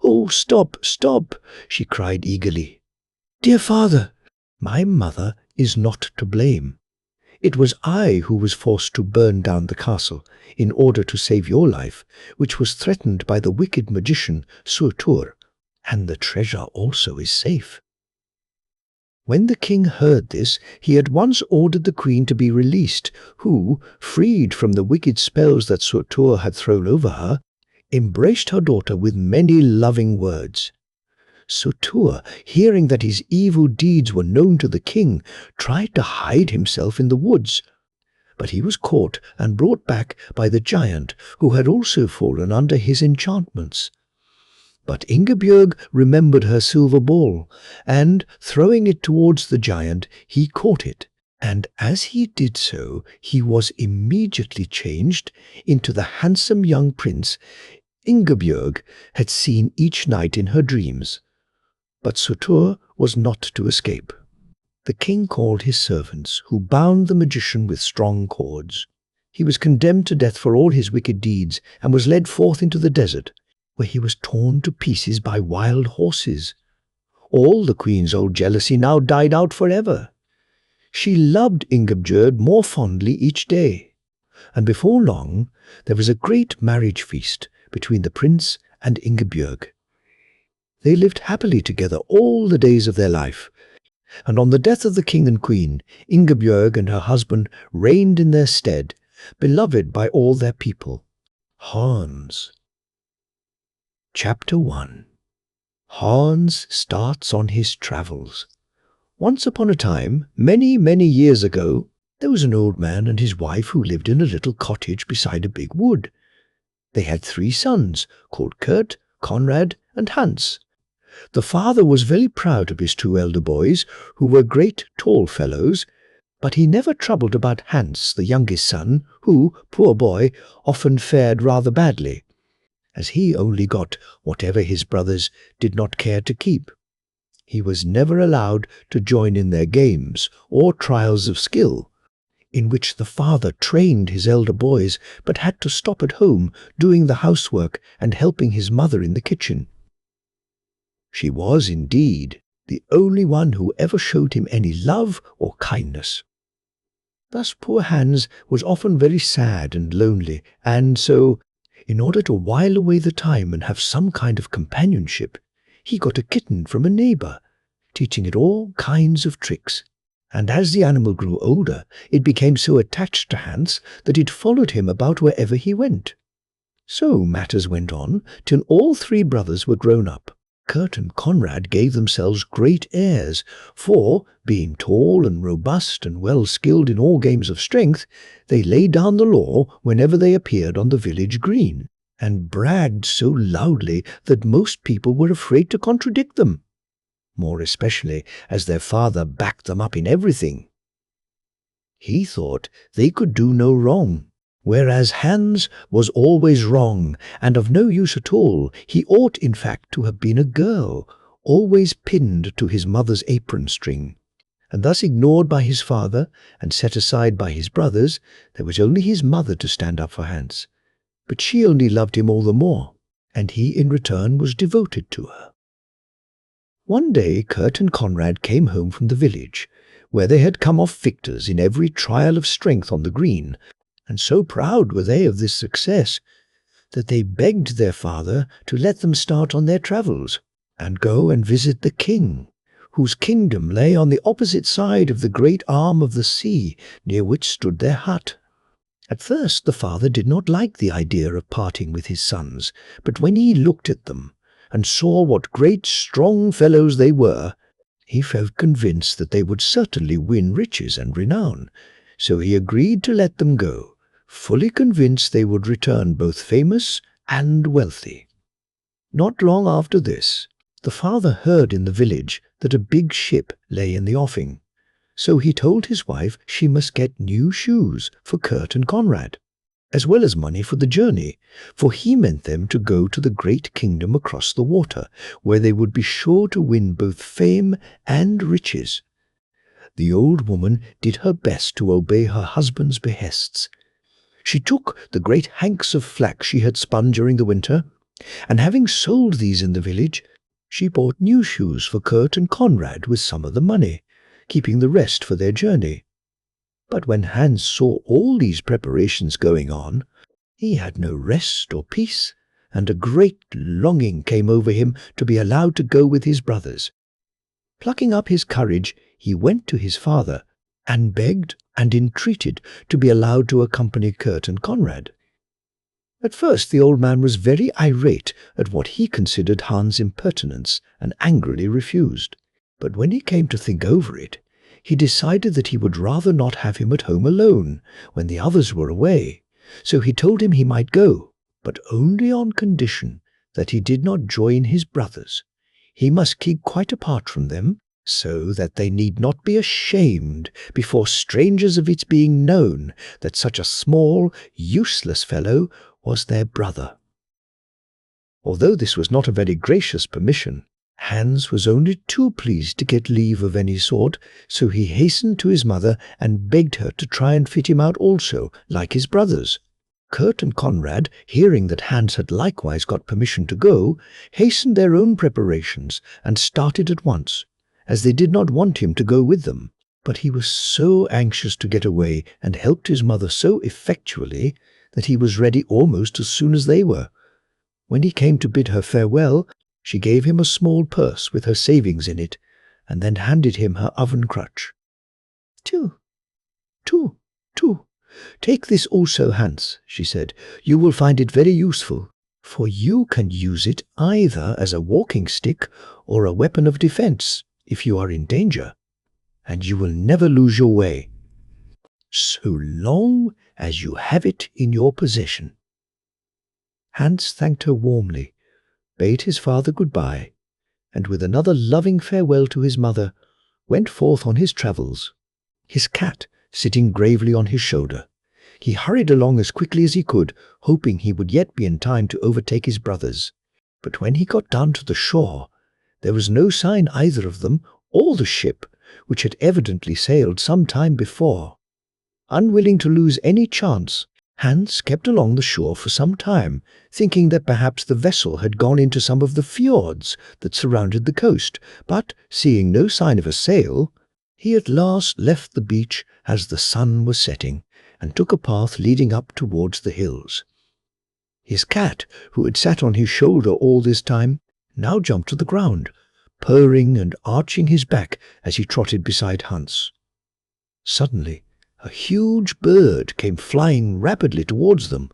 "Oh, stop, stop!" she cried eagerly. "Dear father, my mother is not to blame. It was I who was forced to burn down the castle in order to save your life, which was threatened by the wicked magician Surtur, and the treasure also is safe." When the king heard this, he at once ordered the queen to be released, who, freed from the wicked spells that Surtur had thrown over her, embraced her daughter with many loving words. Surtur, hearing that his evil deeds were known to the king, tried to hide himself in the woods, but he was caught and brought back by the giant, who had also fallen under his enchantments. But Ingebjorg remembered her silver ball, and, throwing it towards the giant, he caught it, and as he did so, he was immediately changed into the handsome young prince Ingebjorg had seen each night in her dreams, but Surtur was not to escape. The king called his servants, who bound the magician with strong cords. He was condemned to death for all his wicked deeds, and was led forth into the desert, where he was torn to pieces by wild horses. All the queen's old jealousy now died out forever. She loved Ingibjorg more fondly each day, and before long there was a great marriage feast between the prince and Ingibjorg. They lived happily together all the days of their life, and on the death of the king and queen, Ingibjorg and her husband reigned in their stead, beloved by all their people. Hans. Chapter 1. Hans starts on his travels. Once upon a time, many, many years ago, there was an old man and his wife who lived in a little cottage beside a big wood. They had 3 sons, called Kurt, Conrad, and Hans. The father was very proud of his 2 elder boys, who were great tall fellows, but he never troubled about Hans, the youngest son, who, poor boy, often fared rather badly, as he only got whatever his brothers did not care to keep. He was never allowed to join in their games or trials of skill, in which the father trained his elder boys, but had to stop at home doing the housework and helping his mother in the kitchen. She was, indeed, the only one who ever showed him any love or kindness. Thus poor Hans was often very sad and lonely, and so, in order to while away the time and have some kind of companionship, he got a kitten from a neighbour, teaching it all kinds of tricks. And as the animal grew older, it became so attached to Hans that it followed him about wherever he went. So matters went on till all 3 brothers were grown up. Kurt and Conrad gave themselves great airs, for, being tall and robust and well skilled in all games of strength, they laid down the law whenever they appeared on the village green, and bragged so loudly that most people were afraid to contradict them, more especially as their father backed them up in everything. He thought they could do no wrong, whereas Hans was always wrong and of no use at all. He ought, in fact, to have been a girl, always pinned to his mother's apron string. And thus ignored by his father and set aside by his brothers, there was only his mother to stand up for Hans. But she only loved him all the more, and he in return was devoted to her. One day Kurt and Conrad came home from the village, where they had come off victors in every trial of strength on the green, and so proud were they of this success that they begged their father to let them start on their travels and go and visit the king, whose kingdom lay on the opposite side of the great arm of the sea, near which stood their hut. At first the father did not like the idea of parting with his sons, but when he looked at them and saw what great strong fellows they were, he felt convinced that they would certainly win riches and renown, so he agreed to let them go, fully convinced they would return both famous and wealthy. Not long after this, the father heard in the village that a big ship lay in the offing, so he told his wife she must get new shoes for Kurt and Conrad, as well as money for the journey, for he meant them to go to the great kingdom across the water, where they would be sure to win both fame and riches. The old woman did her best to obey her husband's behests. She took the great hanks of flax she had spun during the winter, and having sold these in the village, she bought new shoes for Kurt and Conrad with some of the money, keeping the rest for their journey. But when Hans saw all these preparations going on, he had no rest or peace, and a great longing came over him to be allowed to go with his brothers. Plucking up his courage, he went to his father and begged and entreated to be allowed to accompany Kurt and Conrad. At first the old man was very irate at what he considered Hans' impertinence and angrily refused. But when he came to think over it, he decided that he would rather not have him at home alone when the others were away, so he told him he might go, but only on condition that he did not join his brothers. He must keep quite apart from them, so that they need not be ashamed before strangers of its being known that such a small, useless fellow was their brother. Although this was not a very gracious permission, Hans was only too pleased to get leave of any sort, so he hastened to his mother and begged her to try and fit him out also, like his brothers. Kurt and Conrad, hearing that Hans had likewise got permission to go, hastened their own preparations and started at once, as they did not want him to go with them. But he was so anxious to get away and helped his mother so effectually that he was ready almost as soon as they were. When he came to bid her farewell, she gave him a small purse with her savings in it, and then handed him her oven crutch. Two. Take this also, Hans, she said. You will find it very useful, for you can use it either as a walking stick or a weapon of defense if you are in danger, and you will never lose your way, so long as you have it in your possession. Hans thanked her warmly, bade his father goodbye, and with another loving farewell to his mother, went forth on his travels, his cat sitting gravely on his shoulder. He hurried along as quickly as he could, hoping he would yet be in time to overtake his brothers. But when he got down to the shore, there was no sign either of them or the ship, which had evidently sailed some time before. Unwilling to lose any chance, Hans kept along the shore for some time, thinking that perhaps the vessel had gone into some of the fjords that surrounded the coast, but seeing no sign of a sail, he at last left the beach as the sun was setting, and took a path leading up towards the hills. His cat, who had sat on his shoulder all this time, now jumped to the ground, purring and arching his back as he trotted beside Hans. Suddenly, a huge bird came flying rapidly towards them.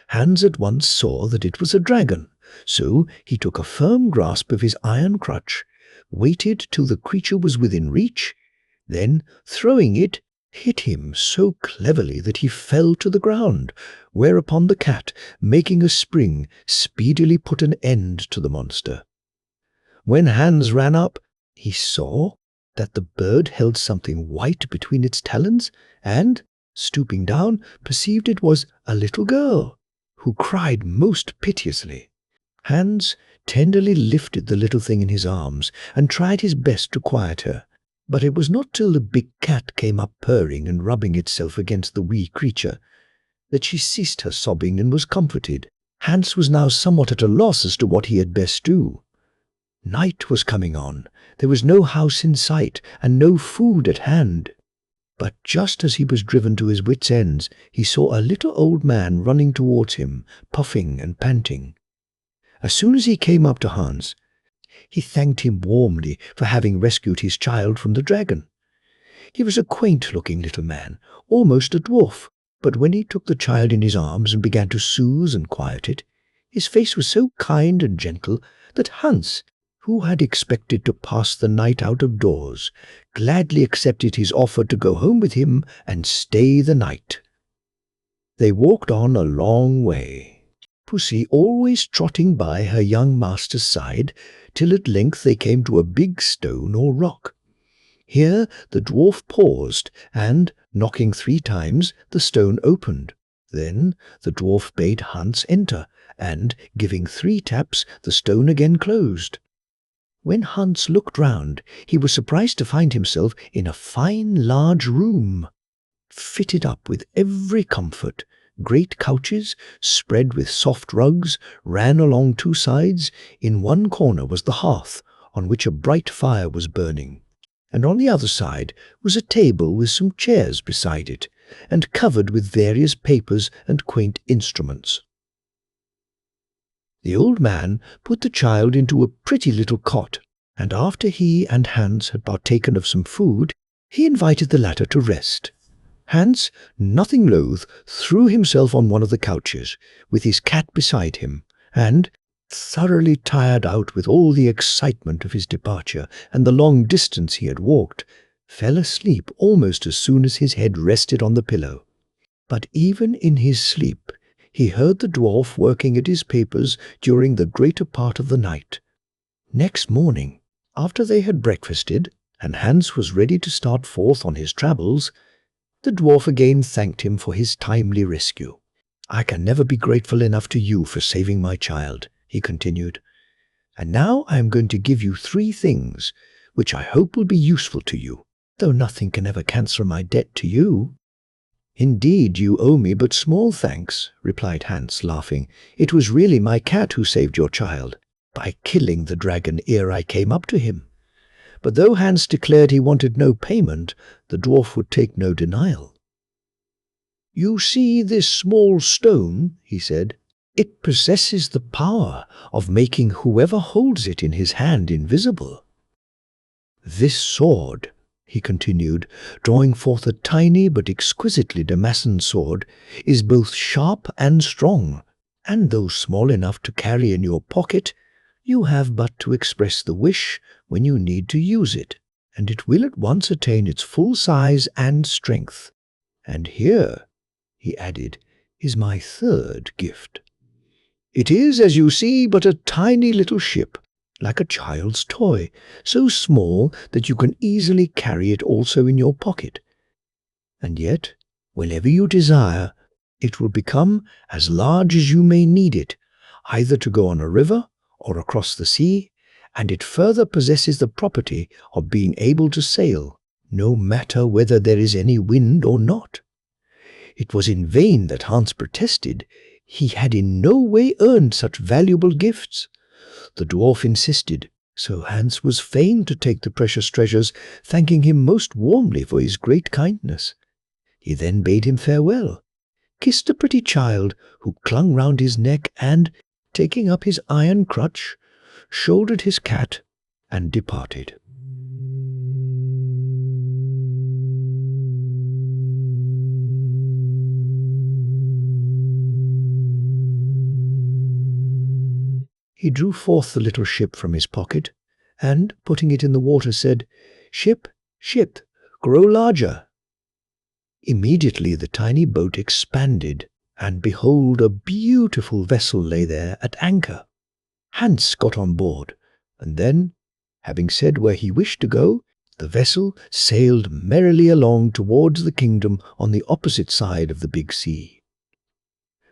Hans at once saw that it was a dragon, so he took a firm grasp of his iron crutch, waited till the creature was within reach, then, throwing it, hit him so cleverly that he fell to the ground, whereupon the cat, making a spring, speedily put an end to the monster. When Hans ran up, he saw that the bird held something white between its talons, and, stooping down, perceived it was a little girl, who cried most piteously. Hans tenderly lifted the little thing in his arms, and tried his best to quiet her. But it was not till the big cat came up purring and rubbing itself against the wee creature that she ceased her sobbing and was comforted. Hans was now somewhat at a loss as to what he had best do. Night was coming on. There was no house in sight, and no food at hand. But just as he was driven to his wits' ends, he saw a little old man running towards him, puffing and panting. As soon as he came up to Hans, he thanked him warmly for having rescued his child from the dragon. He was a quaint-looking little man, almost a dwarf, but when he took the child in his arms and began to soothe and quiet it, his face was so kind and gentle that Hans, who had expected to pass the night out of doors, gladly accepted his offer to go home with him and stay the night. They walked on a long way, Pussy always trotting by her young master's side, till at length they came to a big stone or rock. Here the dwarf paused, and, knocking 3 times, the stone opened. Then the dwarf bade Hans enter, and, giving 3 taps, the stone again closed. When Hans looked round, he was surprised to find himself in a fine large room, fitted up with every comfort. Great couches, spread with soft rugs, ran along 2 sides. In one corner was the hearth, on which a bright fire was burning, and on the other side was a table with some chairs beside it, and covered with various papers and quaint instruments. The old man put the child into a pretty little cot, and after he and Hans had partaken of some food, he invited the latter to rest. Hans, nothing loath, threw himself on one of the couches, with his cat beside him, and, thoroughly tired out with all the excitement of his departure and the long distance he had walked, fell asleep almost as soon as his head rested on the pillow. But even in his sleep he heard the dwarf working at his papers during the greater part of the night. Next morning, after they had breakfasted, and Hans was ready to start forth on his travels, the dwarf again thanked him for his timely rescue. "I can never be grateful enough to you for saving my child," he continued. "And now I am going to give you 3 things, which I hope will be useful to you, though nothing can ever cancel my debt to you." "Indeed, you owe me but small thanks," replied Hans, laughing. "It was really my cat who saved your child, by killing the dragon ere I came up to him." But though Hans declared he wanted no payment, the dwarf would take no denial. "You see this small stone," he said. "It possesses the power of making whoever holds it in his hand invisible. This sword," he continued, drawing forth a tiny but exquisitely damascened sword, "is both sharp and strong, and though small enough to carry in your pocket, you have but to express the wish when you need to use it, and it will at once attain its full size and strength. And here," he added, "is my 3rd gift. It is, as you see, but a tiny little ship, like a child's toy, so small that you can easily carry it also in your pocket. And yet, whenever you desire, it will become as large as you may need it, either to go on a river or across the sea, and it further possesses the property of being able to sail, no matter whether there is any wind or not." It was in vain that Hans protested. He had in no way earned such valuable gifts. The dwarf insisted, so Hans was fain to take the precious treasures, thanking him most warmly for his great kindness. He then bade him farewell, kissed the pretty child who clung round his neck, and, taking up his iron crutch, shouldered his cat and departed. He drew forth the little ship from his pocket, and, putting it in the water, said, "Ship, ship, grow larger." Immediately the tiny boat expanded, and behold, a beautiful vessel lay there at anchor. Hans got on board, and then, having said where he wished to go, the vessel sailed merrily along towards the kingdom on the opposite side of the big sea.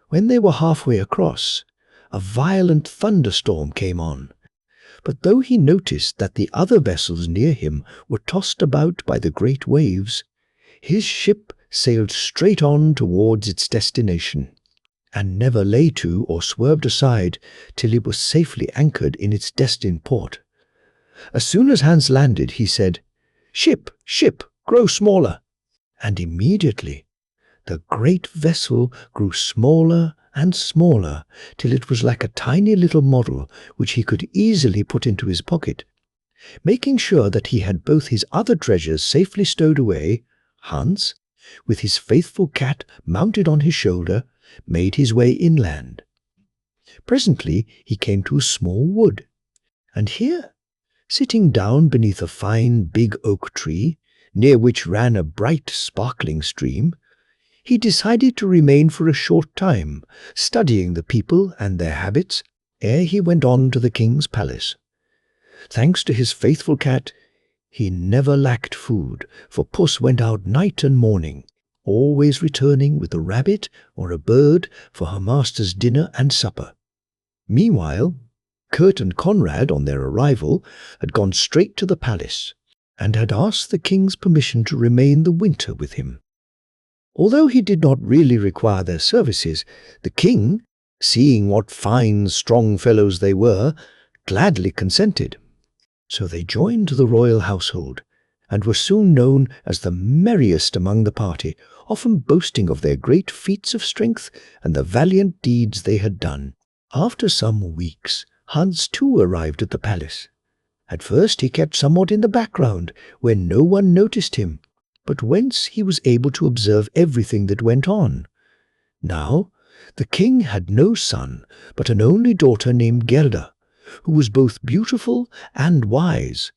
When they were halfway across, a violent thunderstorm came on, but though he noticed that the other vessels near him were tossed about by the great waves, his ship sailed straight on towards its destination, and never lay to or swerved aside till it was safely anchored in its destined port. As soon as Hans landed, he said, "Ship, ship, grow smaller," and immediately the great vessel grew smaller and smaller, till it was like a tiny little model which he could easily put into his pocket. Making sure that he had both his other treasures safely stowed away, Hans, with his faithful cat mounted on his shoulder, made his way inland. Presently he came to a small wood, and here, sitting down beneath a fine big oak tree, near which ran a bright sparkling stream, he decided to remain for a short time, studying the people and their habits, ere he went on to the king's palace. Thanks to his faithful cat, he never lacked food, for Puss went out night and morning, always returning with a rabbit or a bird for her master's dinner and supper. Meanwhile, Kurt and Conrad, on their arrival, had gone straight to the palace, and had asked the king's permission to remain the winter with him. Although he did not really require their services, the king, seeing what fine, strong fellows they were, gladly consented. So they joined the royal household, and were soon known as the merriest among the party, often boasting of their great feats of strength and the valiant deeds they had done. After some weeks, Hans too arrived at the palace. At first he kept somewhat in the background, where no one noticed him, but whence he was able to observe everything that went on. Now, the king had no son, but an only daughter named Gerda, who was both beautiful and wise.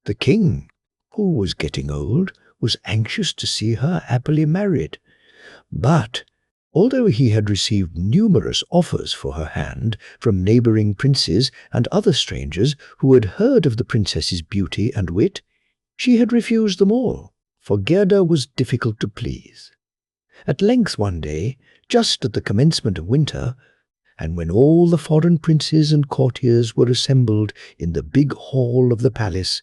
The king, who was getting old, was anxious to see her happily married, but although he had received numerous offers for her hand from neighbouring princes and other strangers who had heard of the princess's beauty and wit, she had refused them all, for Gerda was difficult to please. At length one day, just at the commencement of winter, And when all the foreign princes and courtiers were assembled in the big hall of the palace,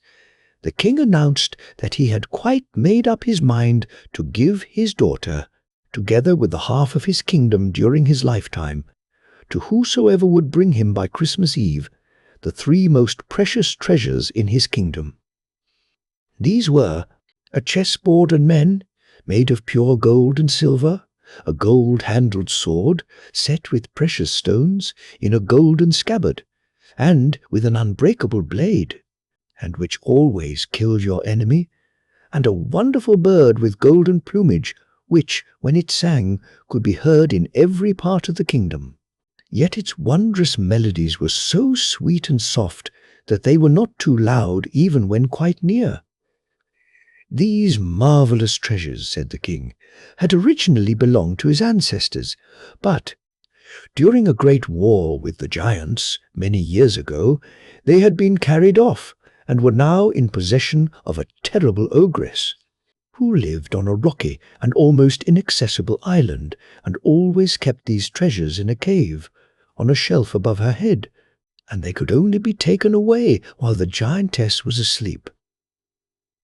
the king announced that he had quite made up his mind to give his daughter, together with the half of his kingdom during his lifetime, to whosoever would bring him by Christmas Eve the 3 most precious treasures in his kingdom. These were a chessboard and men, made of pure gold and silver, a gold-handled sword, set with precious stones, in a golden scabbard, and with an unbreakable blade, and which always killed your enemy, and a wonderful bird with golden plumage, which, when it sang, could be heard in every part of the kingdom. Yet its wondrous melodies were so sweet and soft that they were not too loud even when quite near. These marvellous treasures, said the king, had originally belonged to his ancestors, but during a great war with the giants many years ago, they had been carried off and were now in possession of a terrible ogress, who lived on a rocky and almost inaccessible island, and always kept these treasures in a cave, on a shelf above her head, and they could only be taken away while the giantess was asleep.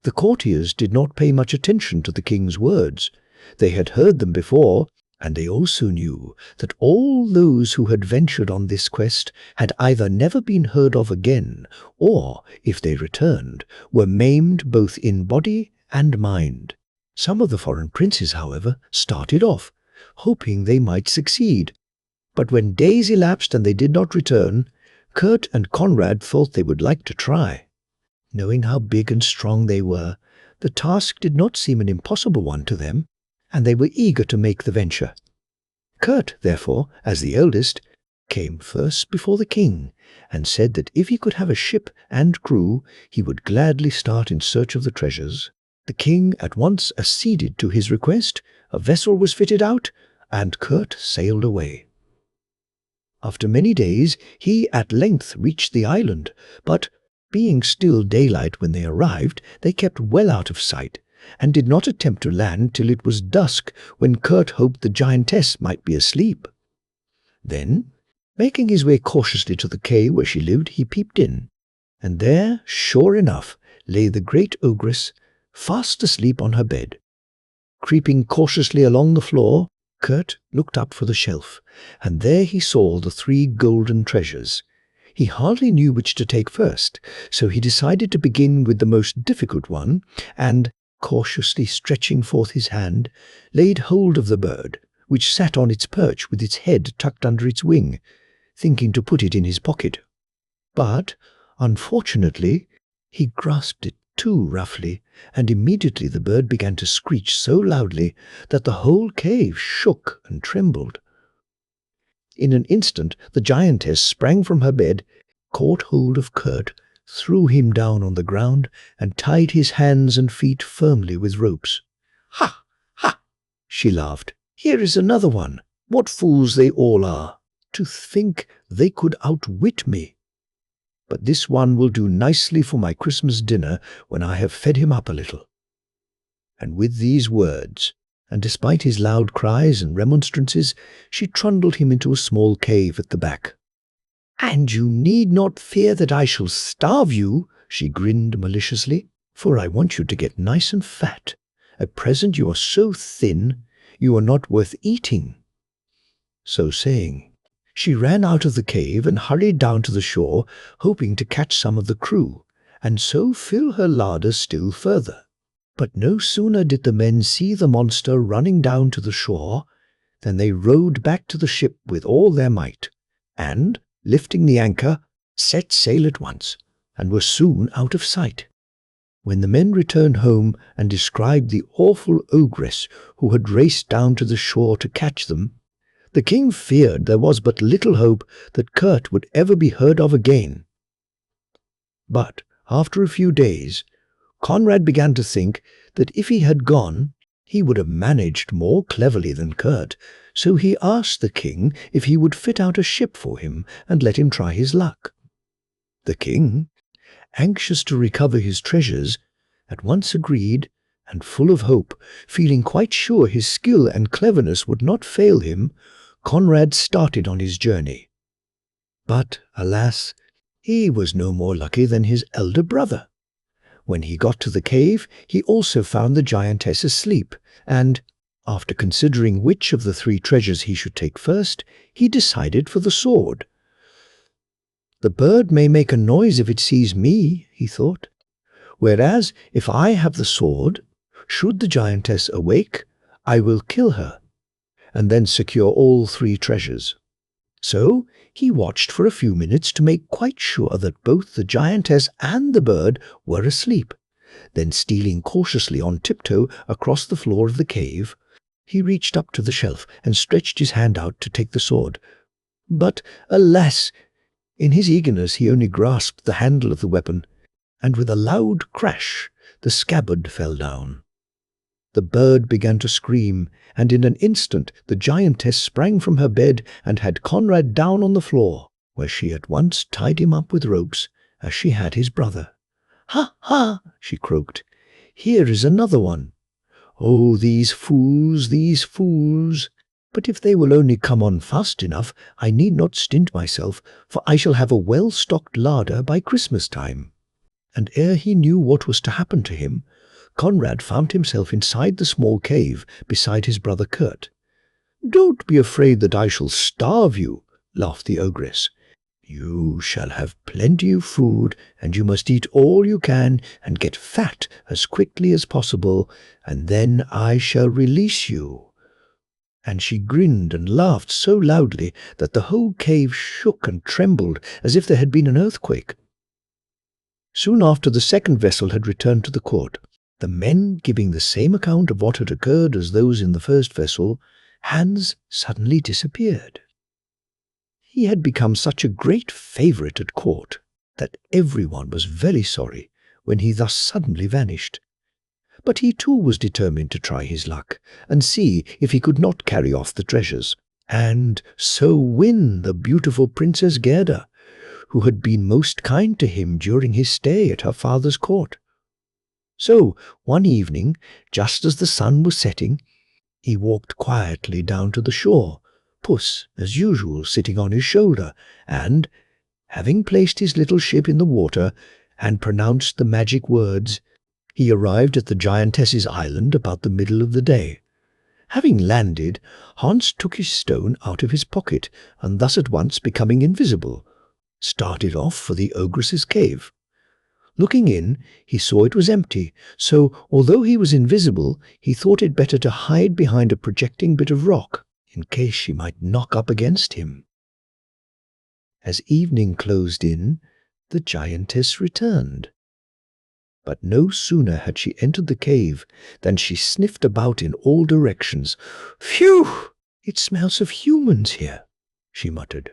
The courtiers did not pay much attention to the king's words. They had heard them before, and they also knew that all those who had ventured on this quest had either never been heard of again, or, if they returned, were maimed both in body and mind. Some of the foreign princes, however, started off, hoping they might succeed. But when days elapsed and they did not return, Kurt and Conrad thought they would like to try. Knowing how big and strong they were, the task did not seem an impossible one to them, and they were eager to make the venture. Kurt, therefore, as the eldest, came first before the king, and said that if he could have a ship and crew, he would gladly start in search of the treasures. The king at once acceded to his request, a vessel was fitted out, and Kurt sailed away. After many days he at length reached the island, but being still daylight when they arrived, they kept well out of sight, and did not attempt to land till it was dusk, when Kurt hoped the giantess might be asleep. Then, making his way cautiously to the cave where she lived, he peeped in, and there, sure enough, lay the great ogress, fast asleep on her bed. Creeping cautiously along the floor, Kurt looked up for the shelf, and there he saw the 3 golden treasures. He hardly knew which to take first, so he decided to begin with the most difficult one, and, cautiously stretching forth his hand, laid hold of the bird, which sat on its perch with its head tucked under its wing, thinking to put it in his pocket. But, unfortunately, he grasped it too roughly, and immediately the bird began to screech so loudly that the whole cave shook and trembled. In an instant the giantess sprang from her bed, caught hold of Kurt, threw him down on the ground, and tied his hands and feet firmly with ropes. "Ha! Ha!" she laughed. "Here is another one. What fools they all are! To think they could outwit me! But this one will do nicely for my Christmas dinner when I have fed him up a little." And with these words, and despite his loud cries and remonstrances, she trundled him into a small cave at the back. "And you need not fear that I shall starve you," she grinned maliciously, "for I want you to get nice and fat. At present you are so thin, you are not worth eating." So saying, she ran out of the cave and hurried down to the shore, hoping to catch some of the crew, and so fill her larder still further. But no sooner did the men see the monster running down to the shore than they rowed back to the ship with all their might, and, lifting the anchor, set sail at once, and were soon out of sight. When the men returned home and described the awful ogress who had raced down to the shore to catch them, the king feared there was but little hope that Kurt would ever be heard of again. But after a few days, Conrad began to think that if he had gone, he would have managed more cleverly than Kurt, so he asked the king if he would fit out a ship for him and let him try his luck. The king, anxious to recover his treasures, at once agreed, and full of hope, feeling quite sure his skill and cleverness would not fail him, Conrad started on his journey. But, alas, he was no more lucky than his elder brother. When he got to the cave, he also found the giantess asleep, and, after considering which of the 3 treasures he should take first, he decided for the sword. "The bird may make a noise if it sees me," he thought, "whereas if I have the sword, should the giantess awake, I will kill her, and then secure all 3 treasures." So he watched for a few minutes to make quite sure that both the giantess and the bird were asleep. Then, stealing cautiously on tiptoe across the floor of the cave, he reached up to the shelf and stretched his hand out to take the sword. But, alas! In his eagerness he only grasped the handle of the weapon, and with a loud crash the scabbard fell down. The bird began to scream, and in an instant the giantess sprang from her bed and had Conrad down on the floor, where she at once tied him up with ropes, as she had his brother. "Ha, ha!" she croaked. "Here is another one. Oh, these fools, these fools! But if they will only come on fast enough, I need not stint myself, for I shall have a well-stocked larder by Christmas time." And ere he knew what was to happen to him, Conrad found himself inside the small cave beside his brother Kurt. "Don't be afraid that I shall starve you," laughed the ogress. "You shall have plenty of food, and you must eat all you can and get fat as quickly as possible, and then I shall release you." And she grinned and laughed so loudly that the whole cave shook and trembled as if there had been an earthquake. Soon after the second vessel had returned to the court, the men giving the same account of what had occurred as those in the first vessel, Hans suddenly disappeared. He had become such a great favourite at court that everyone was very sorry when he thus suddenly vanished. But he too was determined to try his luck and see if he could not carry off the treasures, and so win the beautiful Princess Gerda, who had been most kind to him during his stay at her father's court. So, one evening, just as the sun was setting, he walked quietly down to the shore, Puss, as usual, sitting on his shoulder, and, having placed his little ship in the water and pronounced the magic words, he arrived at the giantess's island about the middle of the day. Having landed, Hans took his stone out of his pocket, and thus at once becoming invisible, started off for the ogress's cave. Looking in, he saw it was empty, so although he was invisible, he thought it better to hide behind a projecting bit of rock, in case she might knock up against him. As evening closed in, the giantess returned. But no sooner had she entered the cave than she sniffed about in all directions. "Phew! It smells of humans here," she muttered.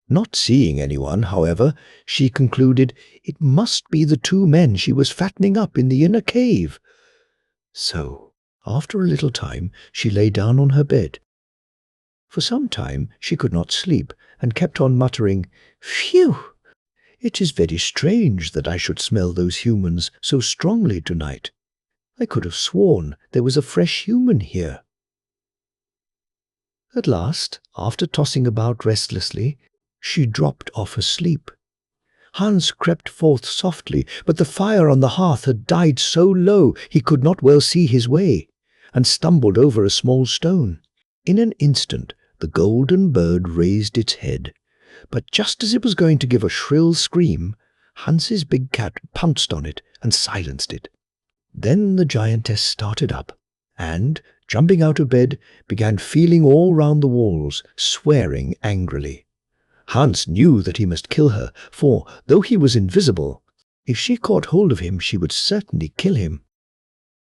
Not seeing anyone, however, she concluded it must be the 2 men she was fattening up in the inner cave. So, after a little time, she lay down on her bed. For some time she could not sleep, and kept on muttering, "Phew! It is very strange that I should smell those humans so strongly tonight. I could have sworn there was a fresh human here." At last, after tossing about restlessly, she dropped off asleep. Hans crept forth softly, but the fire on the hearth had died so low he could not well see his way, and stumbled over a small stone. In an instant the golden bird raised its head, but just as it was going to give a shrill scream, Hans's big cat pounced on it and silenced it. Then the giantess started up, and, jumping out of bed, began feeling all round the walls, swearing angrily. Hans knew that he must kill her, for, though he was invisible, if she caught hold of him she would certainly kill him.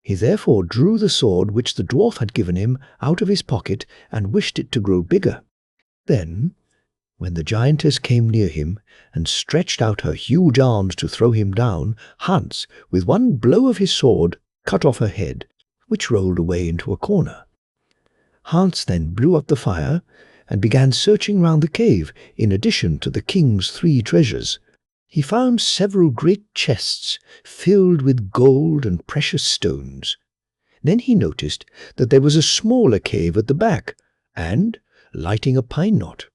He therefore drew the sword which the dwarf had given him out of his pocket and wished it to grow bigger. Then, when the giantess came near him and stretched out her huge arms to throw him down, Hans, with one blow of his sword, cut off her head, which rolled away into a corner. Hans then blew up the fire and began searching round the cave in addition to the king's 3 treasures. He found several great chests filled with gold and precious stones. Then he noticed that there was a smaller cave at the back, and, lighting a pine knot.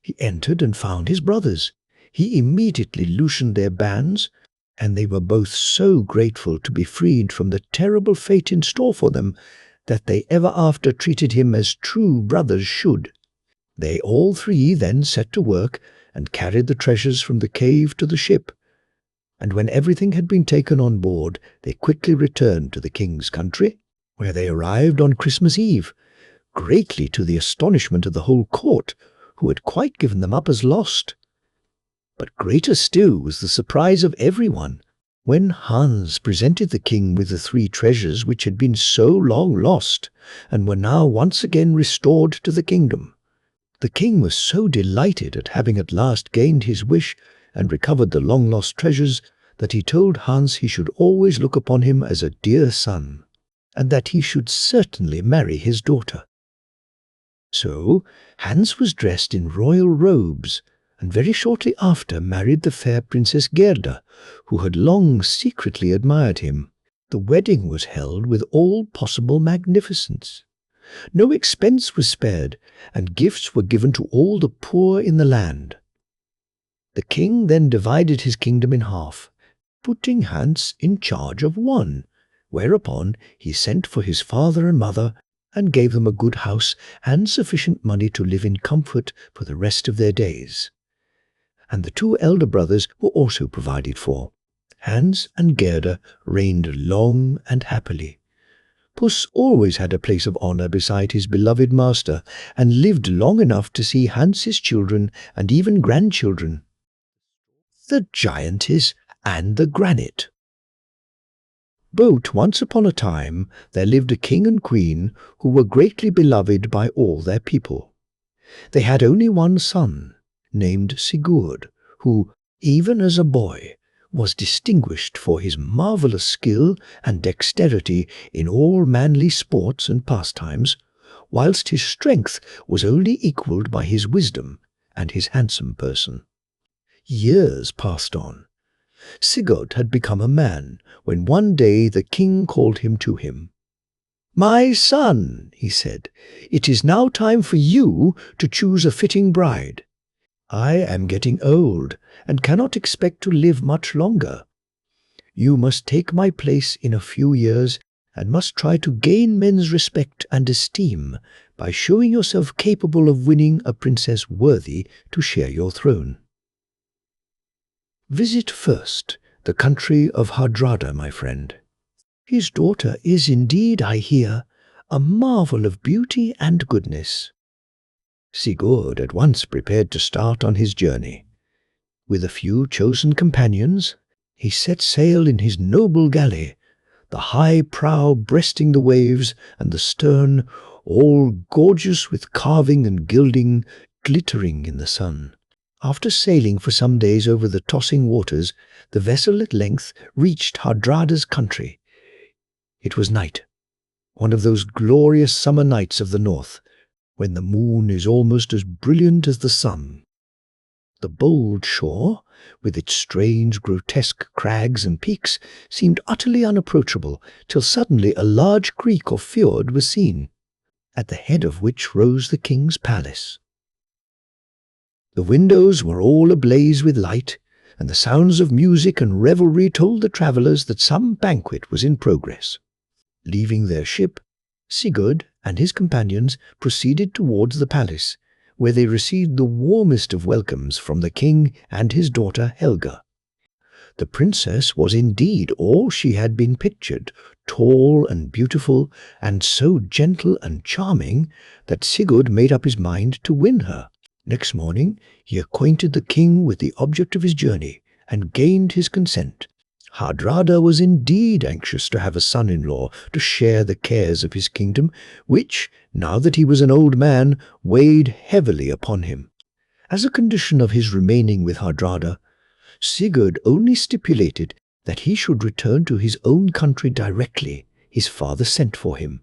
He entered and found his brothers. He immediately loosened their bands, and they were both so grateful to be freed from the terrible fate in store for them that they ever after treated him as true brothers should. They all three then set to work and carried the treasures from the cave to the ship, and when everything had been taken on board, they quickly returned to the king's country, where they arrived on Christmas Eve, greatly to the astonishment of the whole court, who had quite given them up as lost. But greater still was the surprise of everyone when Hans presented the king with the 3 treasures which had been so long lost and were now once again restored to the kingdom. The king was so delighted at having at last gained his wish and recovered the long-lost treasures that he told Hans he should always look upon him as a dear son, and that he should certainly marry his daughter. So Hans was dressed in royal robes, and very shortly after married the fair Princess Gerda, who had long secretly admired him. The wedding was held with all possible magnificence. No expense was spared, and gifts were given to all the poor in the land. The king then divided his kingdom in half, putting Hans in charge of one, whereupon he sent for his father and mother and gave them a good house and sufficient money to live in comfort for the rest of their days. And the 2 elder brothers were also provided for. Hans and Gerda reigned long and happily. Puss always had a place of honour beside his beloved master, and lived long enough to see Hans's children and even grandchildren. The Giantess and the Granite. Both once upon a time there lived a king and queen who were greatly beloved by all their people. They had only one son, named Sigurd, who, even as a boy, was distinguished for his marvellous skill and dexterity in all manly sports and pastimes, whilst his strength was only equalled by his wisdom and his handsome person. Years passed on. Sigurd had become a man when one day the king called him to him. "My son," he said, "it is now time for you to choose a fitting bride. I am getting old and cannot expect to live much longer. You must take my place in a few years and must try to gain men's respect and esteem by showing yourself capable of winning a princess worthy to share your throne. Visit first the country of Hardrada, my friend. His daughter is indeed, I hear, a marvel of beauty and goodness." Sigurd at once prepared to start on his journey. With a few chosen companions, he set sail in his noble galley, the high prow breasting the waves and the stern, all gorgeous with carving and gilding, glittering in the sun. After sailing for some days over the tossing waters, the vessel at length reached Hardrada's country. It was night, one of those glorious summer nights of the north, when the moon is almost as brilliant as the sun. The bold shore, with its strange, grotesque crags and peaks, seemed utterly unapproachable, till suddenly a large creek or fjord was seen, at the head of which rose the king's palace. The windows were all ablaze with light, and the sounds of music and revelry told the travellers that some banquet was in progress. Leaving their ship, Sigurd and his companions proceeded towards the palace, where they received the warmest of welcomes from the king and his daughter Helga. The princess was indeed all she had been pictured, tall and beautiful, and so gentle and charming that Sigurd made up his mind to win her. Next morning he acquainted the king with the object of his journey, and gained his consent. Hardrada was indeed anxious to have a son-in-law to share the cares of his kingdom, which, now that he was an old man, weighed heavily upon him. As a condition of his remaining with Hardrada, Sigurd only stipulated that he should return to his own country directly his father sent for him.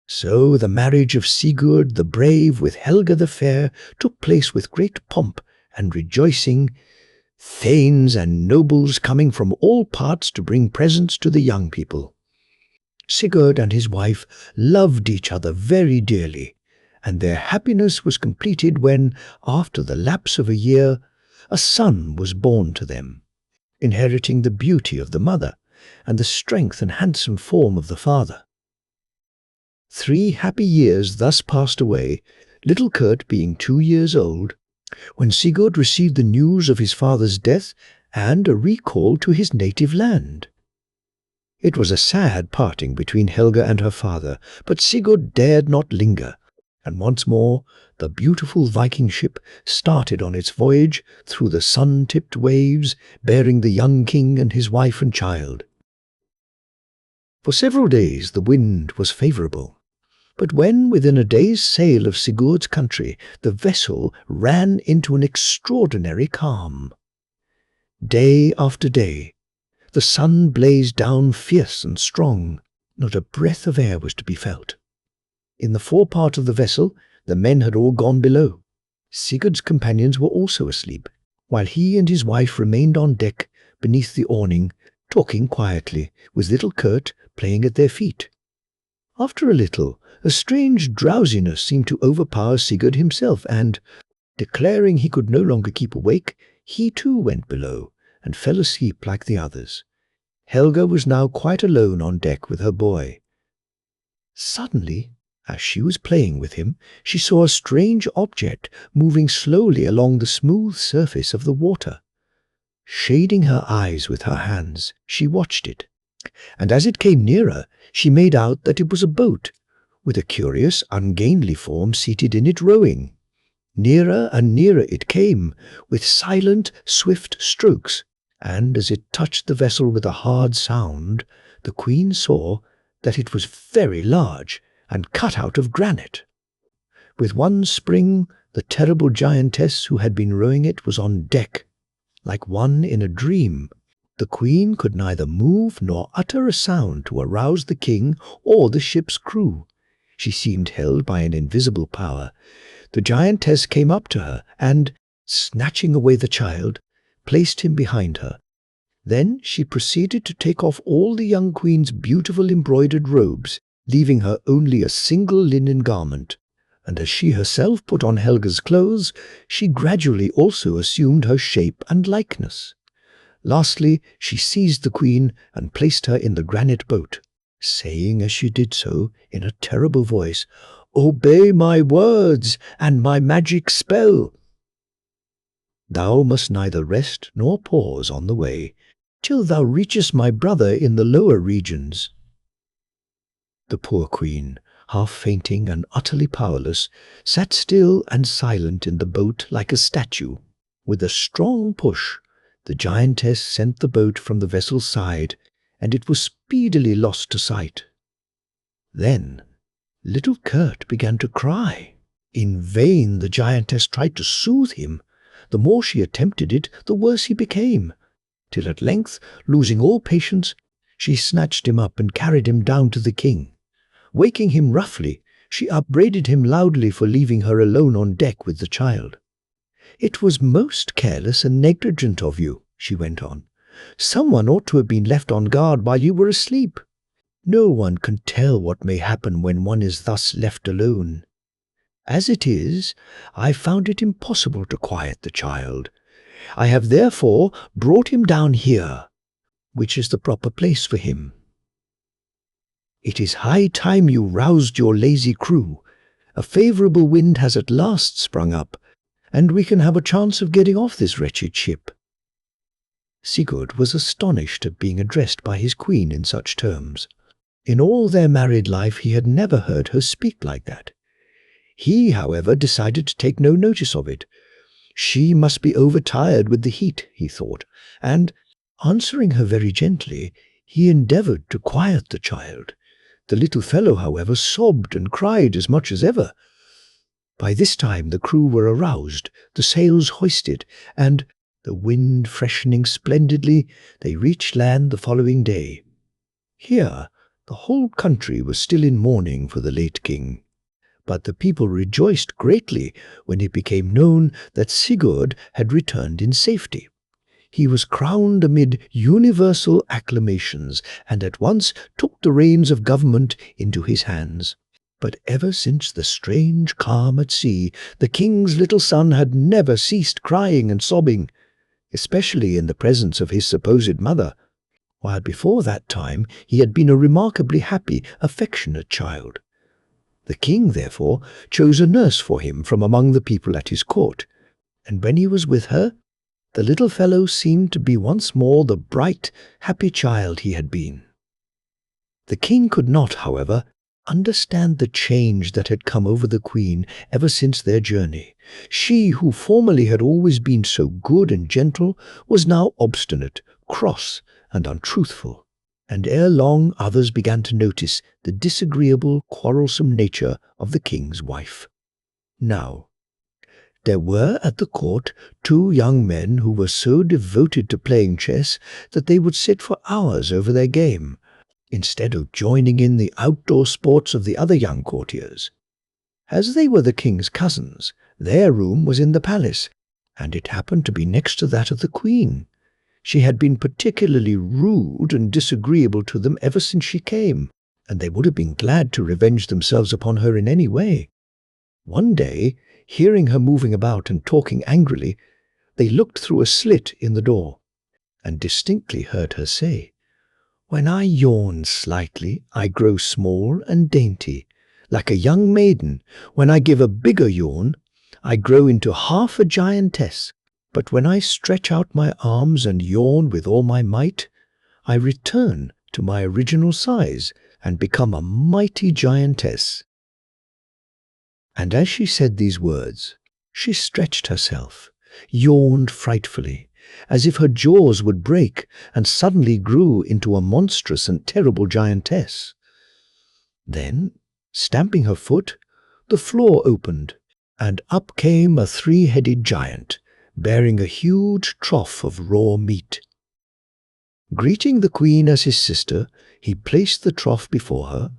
So the marriage of Sigurd the Brave with Helga the Fair took place with great pomp and rejoicing, thanes and nobles coming from all parts to bring presents to the young people. Sigurd and his wife loved each other very dearly, and their happiness was completed when, after the lapse of a year, a son was born to them, inheriting the beauty of the mother and the strength and handsome form of the father. 3 happy years thus passed away, little Kurt being 2 years old, when Sigurd received the news of his father's death and a recall to his native land. It was a sad parting between Helga and her father, but Sigurd dared not linger, and once more the beautiful Viking ship started on its voyage through the sun-tipped waves, bearing the young king and his wife and child. For several days the wind was favourable, but when within a day's sail of Sigurd's country, the vessel ran into an extraordinary calm. Day after day, the sun blazed down fierce and strong. Not a breath of air was to be felt. In the forepart of the vessel, the men had all gone below. Sigurd's companions were also asleep, while he and his wife remained on deck beneath the awning, talking quietly, with little Kurt playing at their feet. After a little, a strange drowsiness seemed to overpower Sigurd himself, and, declaring he could no longer keep awake, he too went below and fell asleep like the others. Helga was now quite alone on deck with her boy. Suddenly, as she was playing with him, she saw a strange object moving slowly along the smooth surface of the water. Shading her eyes with her hands, she watched it, and as it came nearer, she made out that it was a boat, with a curious, ungainly form seated in it rowing. Nearer and nearer it came, with silent, swift strokes, and as it touched the vessel with a hard sound, the queen saw that it was very large and cut out of granite. With one spring, the terrible giantess who had been rowing it was on deck. Like one in a dream, the queen could neither move nor utter a sound to arouse the king or the ship's crew. She seemed held by an invisible power. The giantess came up to her and, snatching away the child, placed him behind her. Then she proceeded to take off all the young queen's beautiful embroidered robes, leaving her only a single linen garment. And as she herself put on Helga's clothes, she gradually also assumed her shape and likeness. Lastly, she seized the queen and placed her in the granite boat, saying as she did so, in a terrible voice, "Obey my words and my magic spell. Thou must neither rest nor pause on the way, till thou reachest my brother in the lower regions." The poor queen, half fainting and utterly powerless, sat still and silent in the boat like a statue. With a strong push, the giantess sent the boat from the vessel's side, and it was speedily lost to sight. Then little Kurt began to cry. In vain the giantess tried to soothe him. The more she attempted it, the worse he became, till at length, losing all patience, she snatched him up and carried him down to the king. Waking him roughly, she upbraided him loudly for leaving her alone on deck with the child. "It was most careless and negligent of you," she went on. "Someone ought to have been left on guard while you were asleep. No one can tell what may happen when one is thus left alone. As it is, I found it impossible to quiet the child. I have therefore brought him down here, which is the proper place for him. It is high time you roused your lazy crew. A favourable wind has at last sprung up, and we can have a chance of getting off this wretched ship." Sigurd was astonished at being addressed by his queen in such terms. In all their married life he had never heard her speak like that. He, however, decided to take no notice of it. She must be overtired with the heat, he thought, and, answering her very gently, he endeavoured to quiet the child. The little fellow, however, sobbed and cried as much as ever. By this time the crew were aroused, the sails hoisted, and, the wind freshening splendidly, they reached land the following day. Here the whole country was still in mourning for the late king, but the people rejoiced greatly when it became known that Sigurd had returned in safety. He was crowned amid universal acclamations, and at once took the reins of government into his hands. But ever since the strange calm at sea, the king's little son had never ceased crying and sobbing, especially in the presence of his supposed mother, while before that time he had been a remarkably happy, affectionate child. The king, therefore, chose a nurse for him from among the people at his court, and when he was with her, the little fellow seemed to be once more the bright, happy child he had been. The king could not, however, understand the change that had come over the queen ever since their journey. She, who formerly had always been so good and gentle, was now obstinate, cross, and untruthful, and ere long others began to notice the disagreeable, quarrelsome nature of the king's wife. Now, there were at the court 2 young men who were so devoted to playing chess that they would sit for hours over their game, instead of joining in the outdoor sports of the other young courtiers. As they were the king's cousins, their room was in the palace, and it happened to be next to that of the queen. She had been particularly rude and disagreeable to them ever since she came, and they would have been glad to revenge themselves upon her in any way. One day, hearing her moving about and talking angrily, they looked through a slit in the door, and distinctly heard her say, "When I yawn slightly, I grow small and dainty, like a young maiden. When I give a bigger yawn, I grow into half a giantess. But when I stretch out my arms and yawn with all my might, I return to my original size and become a mighty giantess." And as she said these words, she stretched herself, yawned frightfully, as if her jaws would break, and suddenly grew into a monstrous and terrible giantess. Then, stamping her foot, the floor opened, and up came a 3-headed giant, bearing a huge trough of raw meat. Greeting the queen as his sister, he placed the trough before her,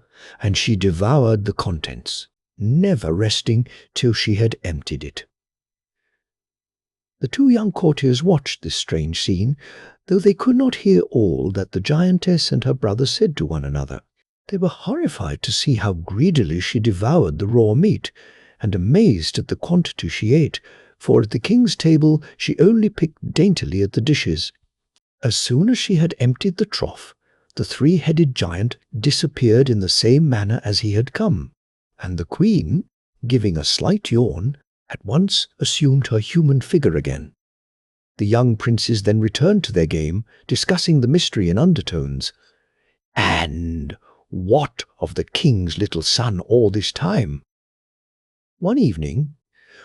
and she devoured the contents, never resting till she had emptied it. The 2 young courtiers watched this strange scene, though they could not hear all that the giantess and her brother said to one another. They were horrified to see how greedily she devoured the raw meat, and amazed at the quantity she ate, for at the king's table she only picked daintily at the dishes. As soon as she had emptied the trough, the 3-headed giant disappeared in the same manner as he had come, and the queen, giving a slight yawn, at once assumed her human figure again. The young princes then returned to their game, discussing the mystery in undertones. "And what of the king's little son all this time?" One evening,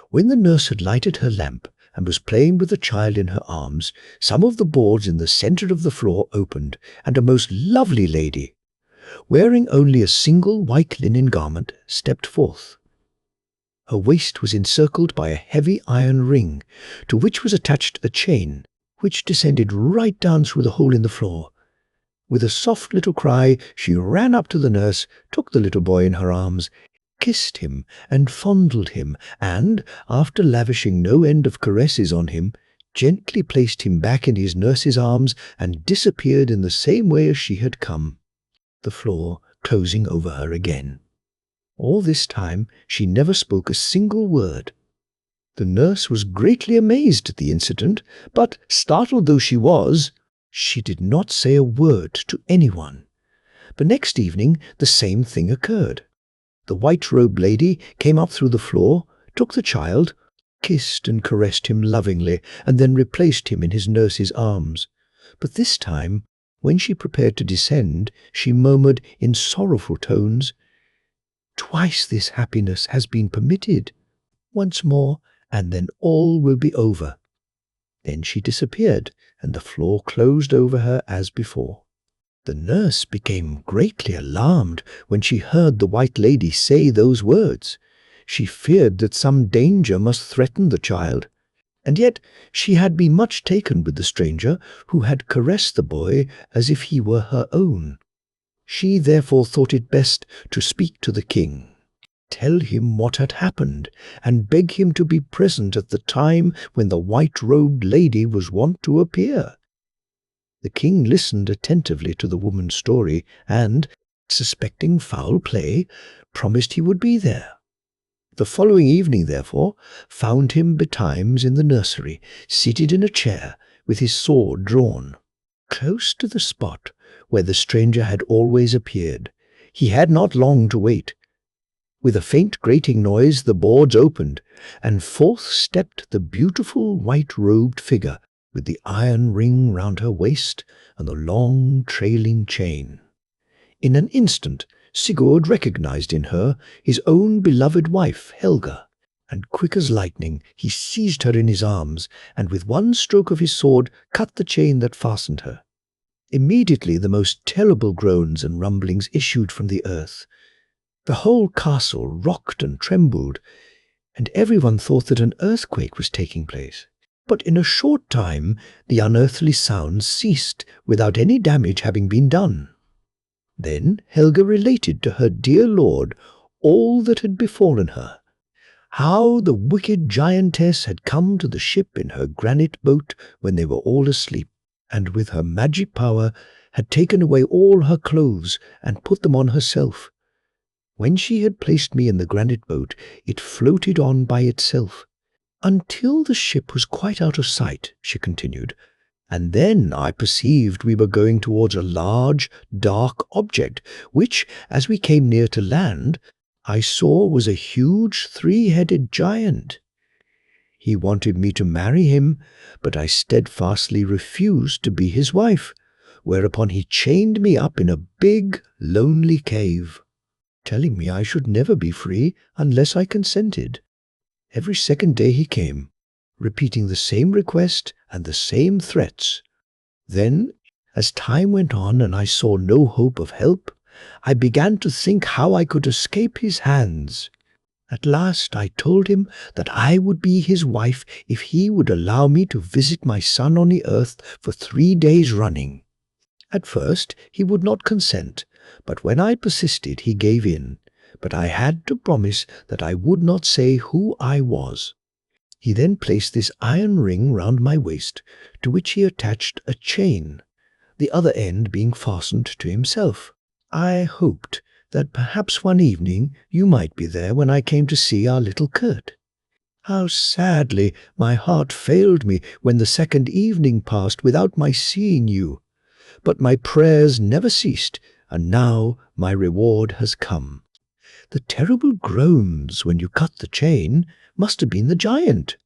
when the nurse had lighted her lamp and was playing with the child in her arms, some of the boards in the centre of the floor opened, and a most lovely lady, wearing only a single white linen garment, stepped forth. Her waist was encircled by a heavy iron ring, to which was attached a chain, which descended right down through the hole in the floor. With a soft little cry, she ran up to the nurse, took the little boy in her arms, kissed him and fondled him, and, after lavishing no end of caresses on him, gently placed him back in his nurse's arms and disappeared in the same way as she had come, the floor closing over her again. All this time she never spoke a single word. The nurse was greatly amazed at the incident, but, startled though she was, she did not say a word to anyone. But next evening the same thing occurred. The white-robed lady came up through the floor, took the child, kissed and caressed him lovingly, and then replaced him in his nurse's arms. But this time, when she prepared to descend, she murmured in sorrowful tones, "Twice this happiness has been permitted. Once more, and then all will be over." Then she disappeared, and the floor closed over her as before. The nurse became greatly alarmed when she heard the white lady say those words. She feared that some danger must threaten the child, and yet she had been much taken with the stranger, who had caressed the boy as if he were her own. She therefore thought it best to speak to the king, tell him what had happened, and beg him to be present at the time when the white-robed lady was wont to appear. The king listened attentively to the woman's story, and, suspecting foul play, promised he would be there. The following evening, therefore, found him betimes in the nursery, seated in a chair, with his sword drawn, close to the spot where the stranger had always appeared. He had not long to wait. With a faint grating noise the boards opened, and forth stepped the beautiful white-robed figure, with the iron ring round her waist and the long trailing chain. In an instant Sigurd recognized in her his own beloved wife, Helga, and quick as lightning he seized her in his arms, and with one stroke of his sword cut the chain that fastened her. Immediately the most terrible groans and rumblings issued from the earth. The whole castle rocked and trembled, and everyone thought that an earthquake was taking place. But in a short time the unearthly sounds ceased, without any damage having been done. Then Helga related to her dear lord all that had befallen her, how the wicked giantess had come to the ship in her granite boat when they were all asleep, and with her magic power had taken away all her clothes and put them on herself. When she had placed me in the granite boat, it floated on by itself, until the ship was quite out of sight, she continued, and then I perceived we were going towards a large, dark object, which, as we came near to land, I saw was a huge three-headed giant. He wanted me to marry him, but I steadfastly refused to be his wife, whereupon he chained me up in a big, lonely cave, telling me I should never be free unless I consented. Every second day he came, repeating the same request and the same threats. Then, as time went on and I saw no hope of help, I began to think how I could escape his hands. At last I told him that I would be his wife if he would allow me to visit my son on the earth for 3 days running. At first he would not consent, but when I persisted he gave in, but I had to promise that I would not say who I was. He then placed this iron ring round my waist, to which he attached a chain, the other end being fastened to himself. I hoped that perhaps one evening you might be there when I came to see our little Kurt. How sadly my heart failed me when the second evening passed without my seeing you. But my prayers never ceased, and now my reward has come. The terrible groans when you cut the chain must have been the giant.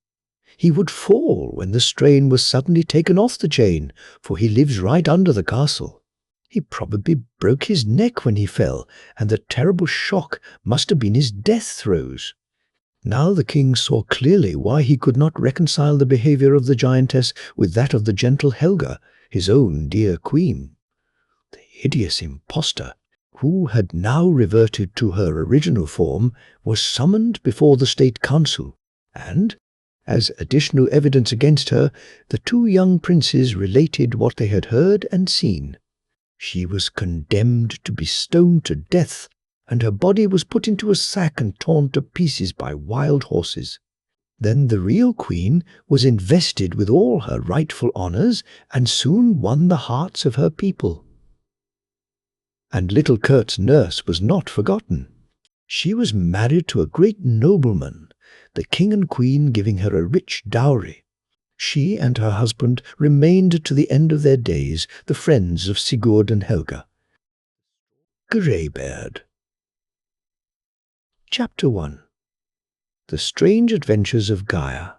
He would fall when the strain was suddenly taken off the chain, for he lives right under the castle. He probably broke his neck when he fell, and the terrible shock must have been his death throes. Now the king saw clearly why he could not reconcile the behavior of the giantess with that of the gentle Helga, his own dear queen. The hideous impostor, who had now reverted to her original form, was summoned before the state council, and, as additional evidence against her, the 2 young princes related what they had heard and seen. She was condemned to be stoned to death, and her body was put into a sack and torn to pieces by wild horses. Then the real queen was invested with all her rightful honours, and soon won the hearts of her people. And little Kurt's nurse was not forgotten. She was married to a great nobleman, the king and queen giving her a rich dowry. She and her husband remained to the end of their days the friends of Sigurd and Helga. Greybeard. Chapter 1. The Strange Adventures of Gaia.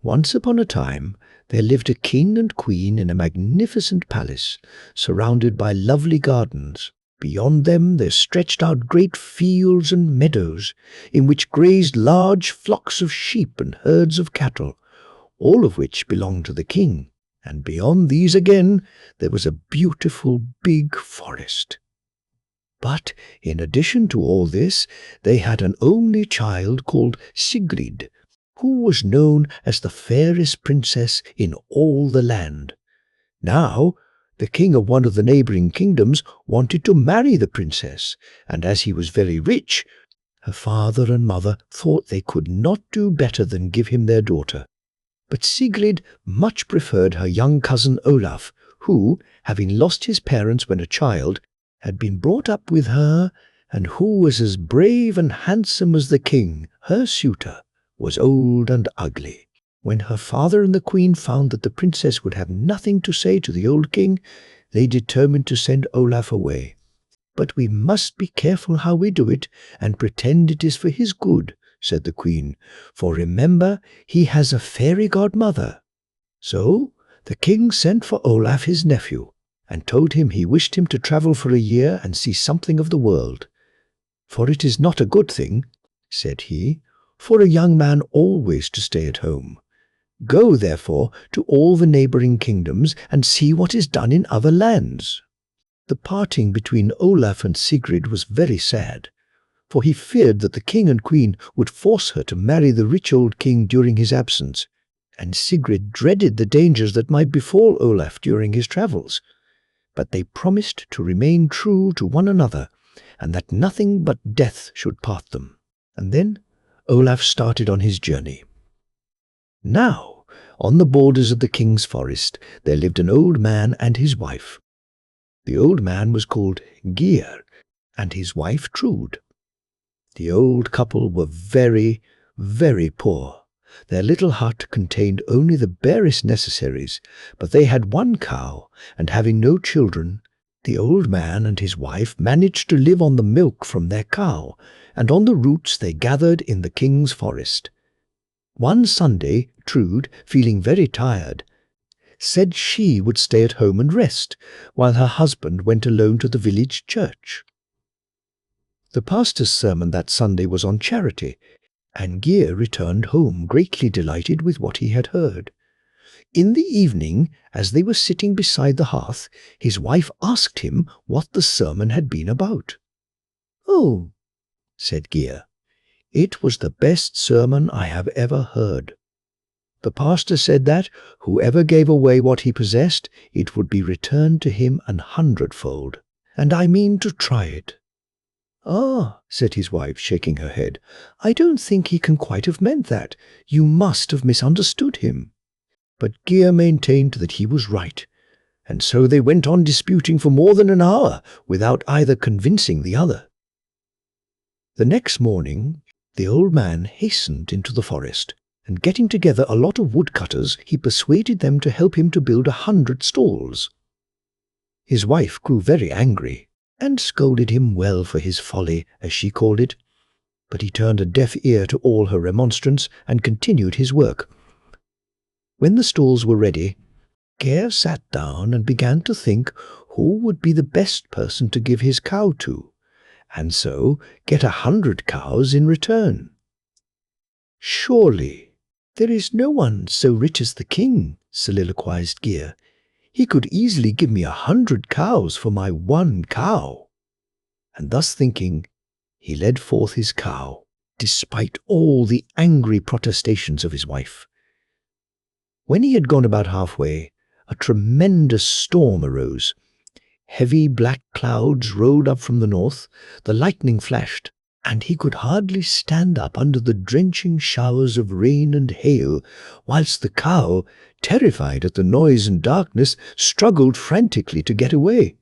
Once upon a time there lived a king and queen in a magnificent palace, surrounded by lovely gardens. Beyond them there stretched out great fields and meadows, in which grazed large flocks of sheep and herds of cattle, all of which belonged to the king, and beyond these again there was a beautiful big forest. But in addition to all this, they had an only child called Sigrid, who was known as the fairest princess in all the land. Now, the king of one of the neighbouring kingdoms wanted to marry the princess, and as he was very rich, her father and mother thought they could not do better than give him their daughter. But Sigrid much preferred her young cousin Olaf, who, having lost his parents when a child, had been brought up with her, and who was as brave and handsome as the king, her suitor, was old and ugly. When her father and the queen found that the princess would have nothing to say to the old king, they determined to send Olaf away. "But we must be careful how we do it, and pretend it is for his good," said the queen, "for remember, he has a fairy godmother." So the king sent for Olaf his nephew, and told him he wished him to travel for a year and see something of the world. "For it is not a good thing," said he, "for a young man always to stay at home. Go, therefore, to all the neighbouring kingdoms, and see what is done in other lands." The parting between Olaf and Sigurd was very sad, for he feared that the king and queen would force her to marry the rich old king during his absence, and Sigurd dreaded the dangers that might befall Olaf during his travels. But they promised to remain true to one another, and that nothing but death should part them. And then Olaf started on his journey. Now, on the borders of the king's forest, there lived an old man and his wife. The old man was called Geir, and his wife Trude. The old couple were very, very poor. Their little hut contained only the barest necessaries, but they had one cow, and having no children, the old man and his wife managed to live on the milk from their cow, and on the roots they gathered in the king's forest. One Sunday, Trude, feeling very tired, said she would stay at home and rest, while her husband went alone to the village church. The pastor's sermon that Sunday was on charity, and Geir returned home greatly delighted with what he had heard. In the evening, as they were sitting beside the hearth, his wife asked him what the sermon had been about. "Oh," said Geir, "it was the best sermon I have ever heard. The pastor said that, whoever gave away what he possessed, it would be returned to him 100-fold, and I mean to try it." "Ah," said his wife, shaking her head, "I don't think he can quite have meant that. You must have misunderstood him." But Geir maintained that he was right, and so they went on disputing for more than an hour without either convincing the other. The next morning, the old man hastened into the forest, and getting together a lot of woodcutters, he persuaded them to help him to build 100 stalls. His wife grew very angry, and scolded him well for his folly, as she called it, but he turned a deaf ear to all her remonstrance and continued his work. When the stalls were ready, Geir sat down and began to think who would be the best person to give his cow to, and so get 100 cows in return. "Surely there is no one so rich as the king," soliloquized Geir. "He could easily give me 100 cows for my one cow." And thus thinking, he led forth his cow, despite all the angry protestations of his wife. When he had gone about halfway, a tremendous storm arose. Heavy black clouds rolled up from the north, the lightning flashed, and he could hardly stand up under the drenching showers of rain and hail, whilst the cow, terrified at the noise and darkness, struggled frantically to get away.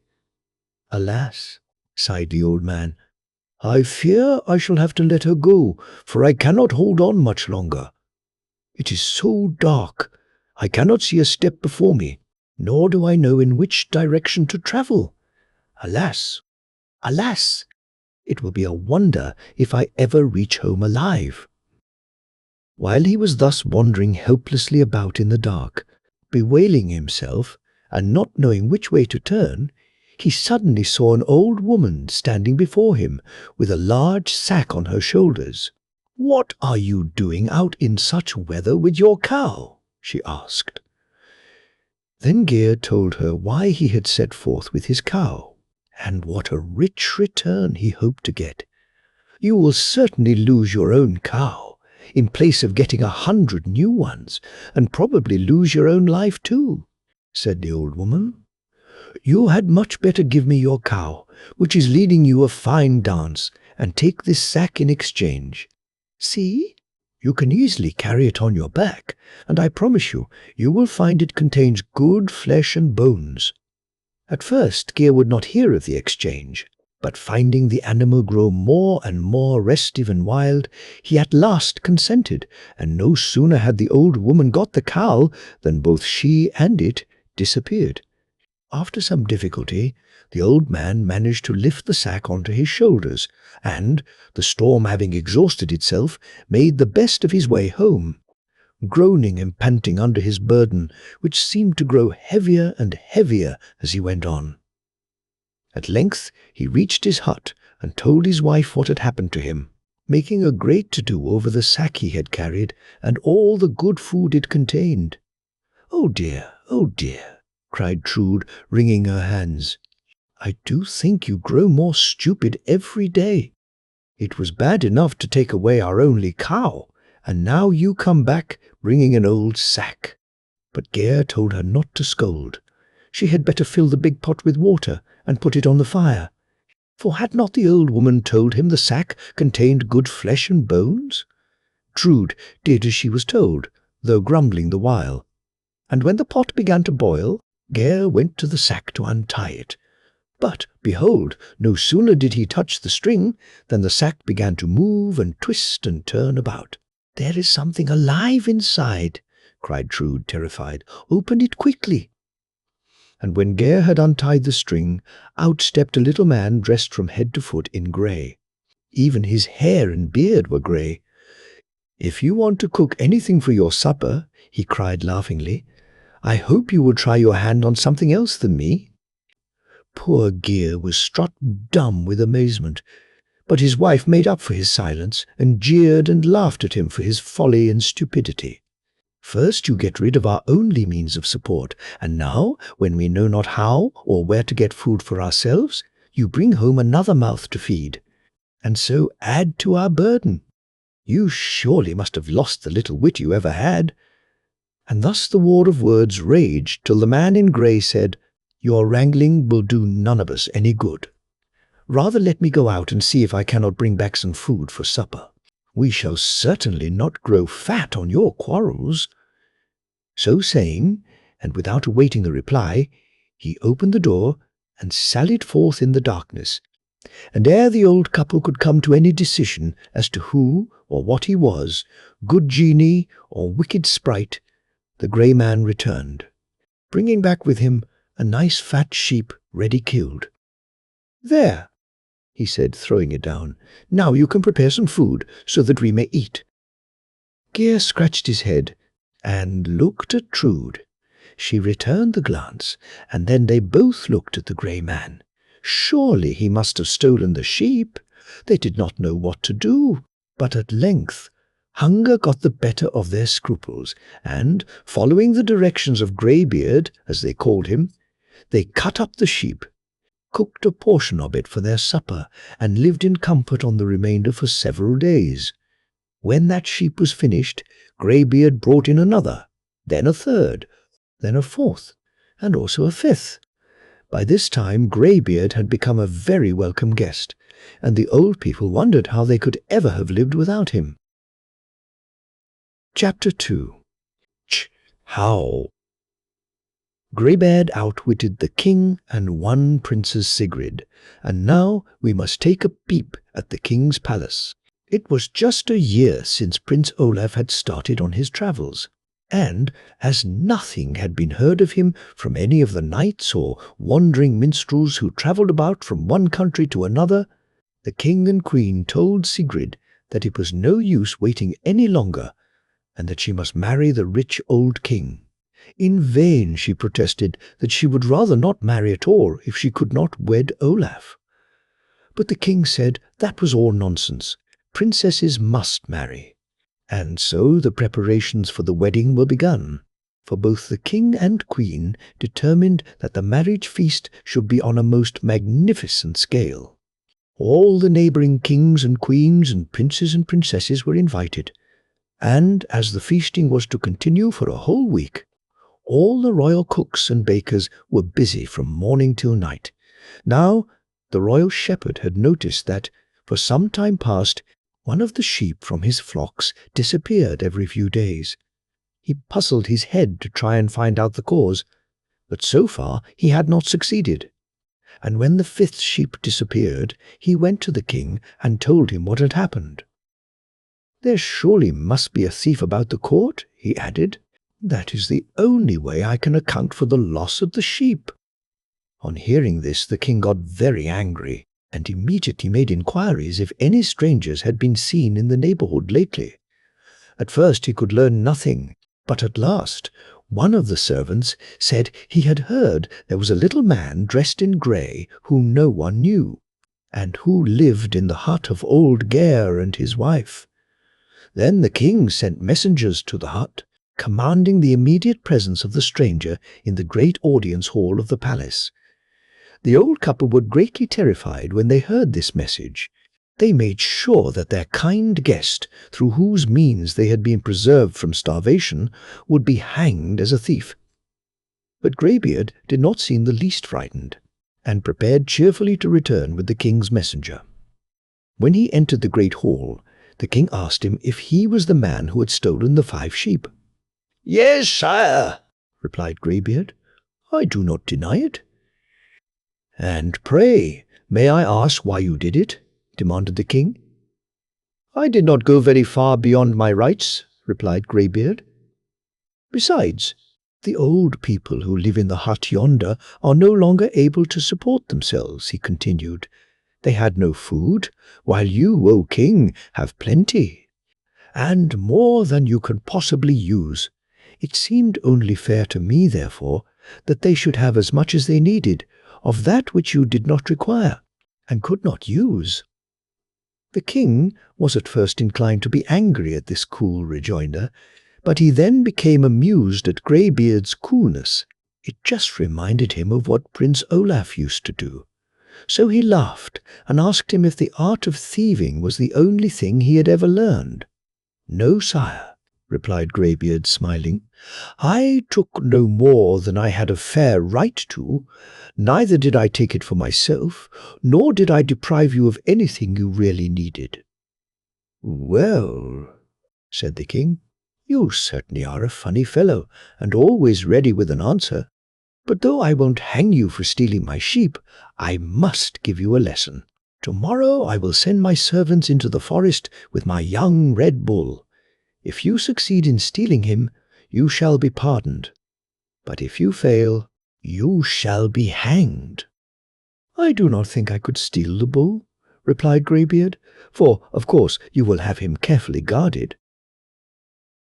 "Alas," sighed the old man, "I fear I shall have to let her go, for I cannot hold on much longer. It is so dark, I cannot see a step before me, nor do I know in which direction to travel. Alas, alas! It will be a wonder if I ever reach home alive." While he was thus wandering helplessly about in the dark, bewailing himself, and not knowing which way to turn, he suddenly saw an old woman standing before him, with a large sack on her shoulders. "What are you doing out in such weather with your cow?" she asked. Then Geir told her why he had set forth with his cow, and what a rich return he hoped to get. "You will certainly lose your own cow, in place of getting 100 new ones, and probably lose your own life too," said the old woman. "You had much better give me your cow, which is leading you a fine dance, and take this sack in exchange. See, you can easily carry it on your back, and I promise you, you will find it contains good flesh and bones." At first Geir would not hear of the exchange, but finding the animal grow more and more restive and wild, he at last consented, and no sooner had the old woman got the cow than both she and it disappeared. After some difficulty, the old man managed to lift the sack onto his shoulders, and, the storm having exhausted itself, made the best of his way home, groaning and panting under his burden, which seemed to grow heavier and heavier as he went on. At length he reached his hut and told his wife what had happened to him, making a great to-do over the sack he had carried and all the good food it contained. "Oh dear, cried Trude, wringing her hands. "I do think you grow more stupid every day. It was bad enough to take away our only cow, and now you come back bringing an old sack." But Geir told her not to scold. She had better fill the big pot with water and put it on the fire. For had not the old woman told him the sack contained good flesh and bones? Trude did as she was told, though grumbling the while. And when the pot began to boil, Geir went to the sack to untie it. But, behold, no sooner did he touch the string than the sack began to move and twist and turn about. "There is something alive inside," cried Trude, terrified. "Open it quickly." And when Geir had untied the string, out stepped a little man dressed from head to foot in grey. Even his hair and beard were grey. "If you want to cook anything for your supper," he cried laughingly, "I hope you will try your hand on something else than me." Poor Geir was struck dumb with amazement, but his wife made up for his silence and jeered and laughed at him for his folly and stupidity. "First you get rid of our only means of support, and now, when we know not how or where to get food for ourselves, you bring home another mouth to feed, and so add to our burden. You surely must have lost the little wit you ever had." And thus the war of words raged till the man in grey said, "Your wrangling will do none of us any good. Rather let me go out and see if I cannot bring back some food for supper. We shall certainly not grow fat on your quarrels." So saying, and without awaiting a reply, he opened the door and sallied forth in the darkness. And ere the old couple could come to any decision as to who or what he was, good genie or wicked sprite, the grey man returned, bringing back with him a nice fat sheep ready killed. "There," he said, throwing it down. "Now you can prepare some food so that we may eat." Geir scratched his head and looked at Trude. She returned the glance, and then they both looked at the grey man. Surely he must have stolen the sheep. They did not know what to do, but at length hunger got the better of their scruples, and, following the directions of Greybeard, as they called him, they cut up the sheep, cooked a portion of it for their supper, and lived in comfort on the remainder for several days. When that sheep was finished, Greybeard brought in another, then a third, then a fourth, and also a fifth. By this time Greybeard had become a very welcome guest, and the old people wondered how they could ever have lived without him. Chapter 2. How Greybeard outwitted the king and won Princess Sigurd, and now we must take a peep at the king's palace. It was just a year since Prince Olaf had started on his travels, and as nothing had been heard of him from any of the knights or wandering minstrels who travelled about from one country to another, the king and queen told Sigurd that it was no use waiting any longer, and that she must marry the rich old king. In vain she protested that she would rather not marry at all if she could not wed Olaf. But the king said that was all nonsense. Princesses must marry. And so the preparations for the wedding were begun, for both the king and queen determined that the marriage feast should be on a most magnificent scale. All the neighbouring kings and queens and princes and princesses were invited, and as the feasting was to continue for a whole week, all the royal cooks and bakers were busy from morning till night. Now, the royal shepherd had noticed that, for some time past, one of the sheep from his flocks disappeared every few days. He puzzled his head to try and find out the cause, but so far he had not succeeded. And when the 5th sheep disappeared, he went to the king and told him what had happened. "There surely must be a thief about the court," he added. "That is the only way I can account for the loss of the sheep." On hearing this, the king got very angry, and immediately made inquiries if any strangers had been seen in the neighborhood lately. At first he could learn nothing, but at last one of the servants said he had heard there was a little man dressed in grey whom no one knew, and who lived in the hut of old Gare and his wife. Then the king sent messengers to the hut, commanding the immediate presence of the stranger in the great audience hall of the palace. The old couple were greatly terrified when they heard this message. They made sure that their kind guest, through whose means they had been preserved from starvation, would be hanged as a thief. But Greybeard did not seem the least frightened, and prepared cheerfully to return with the king's messenger. When he entered the great hall, the king asked him if he was the man who had stolen the 5 sheep. "Yes, sire," replied Greybeard. "I do not deny it." "And pray, may I ask why you did it?" demanded the king. "I did not go very far beyond my rights," replied Greybeard. "Besides, the old people who live in the hut yonder are no longer able to support themselves," he continued. "They had no food, while you, O king, have plenty, and more than you can possibly use. It seemed only fair to me, therefore, that they should have as much as they needed of that which you did not require and could not use." The king was at first inclined to be angry at this cool rejoinder, but he then became amused at Greybeard's coolness. It just reminded him of what Prince Olaf used to do. So he laughed and asked him if the art of thieving was the only thing he had ever learned. "No, sire," replied Greybeard, smiling. "I took no more than I had a fair right to. Neither did I take it for myself, nor did I deprive you of anything you really needed." "Well," said the king, "you certainly are a funny fellow, and always ready with an answer. But though I won't hang you for stealing my sheep, I must give you a lesson. Tomorrow I will send my servants into the forest with my young red bull. If you succeed in stealing him, you shall be pardoned. But if you fail, you shall be hanged." "I do not think I could steal the bull," replied Greybeard, "for, of course, you will have him carefully guarded."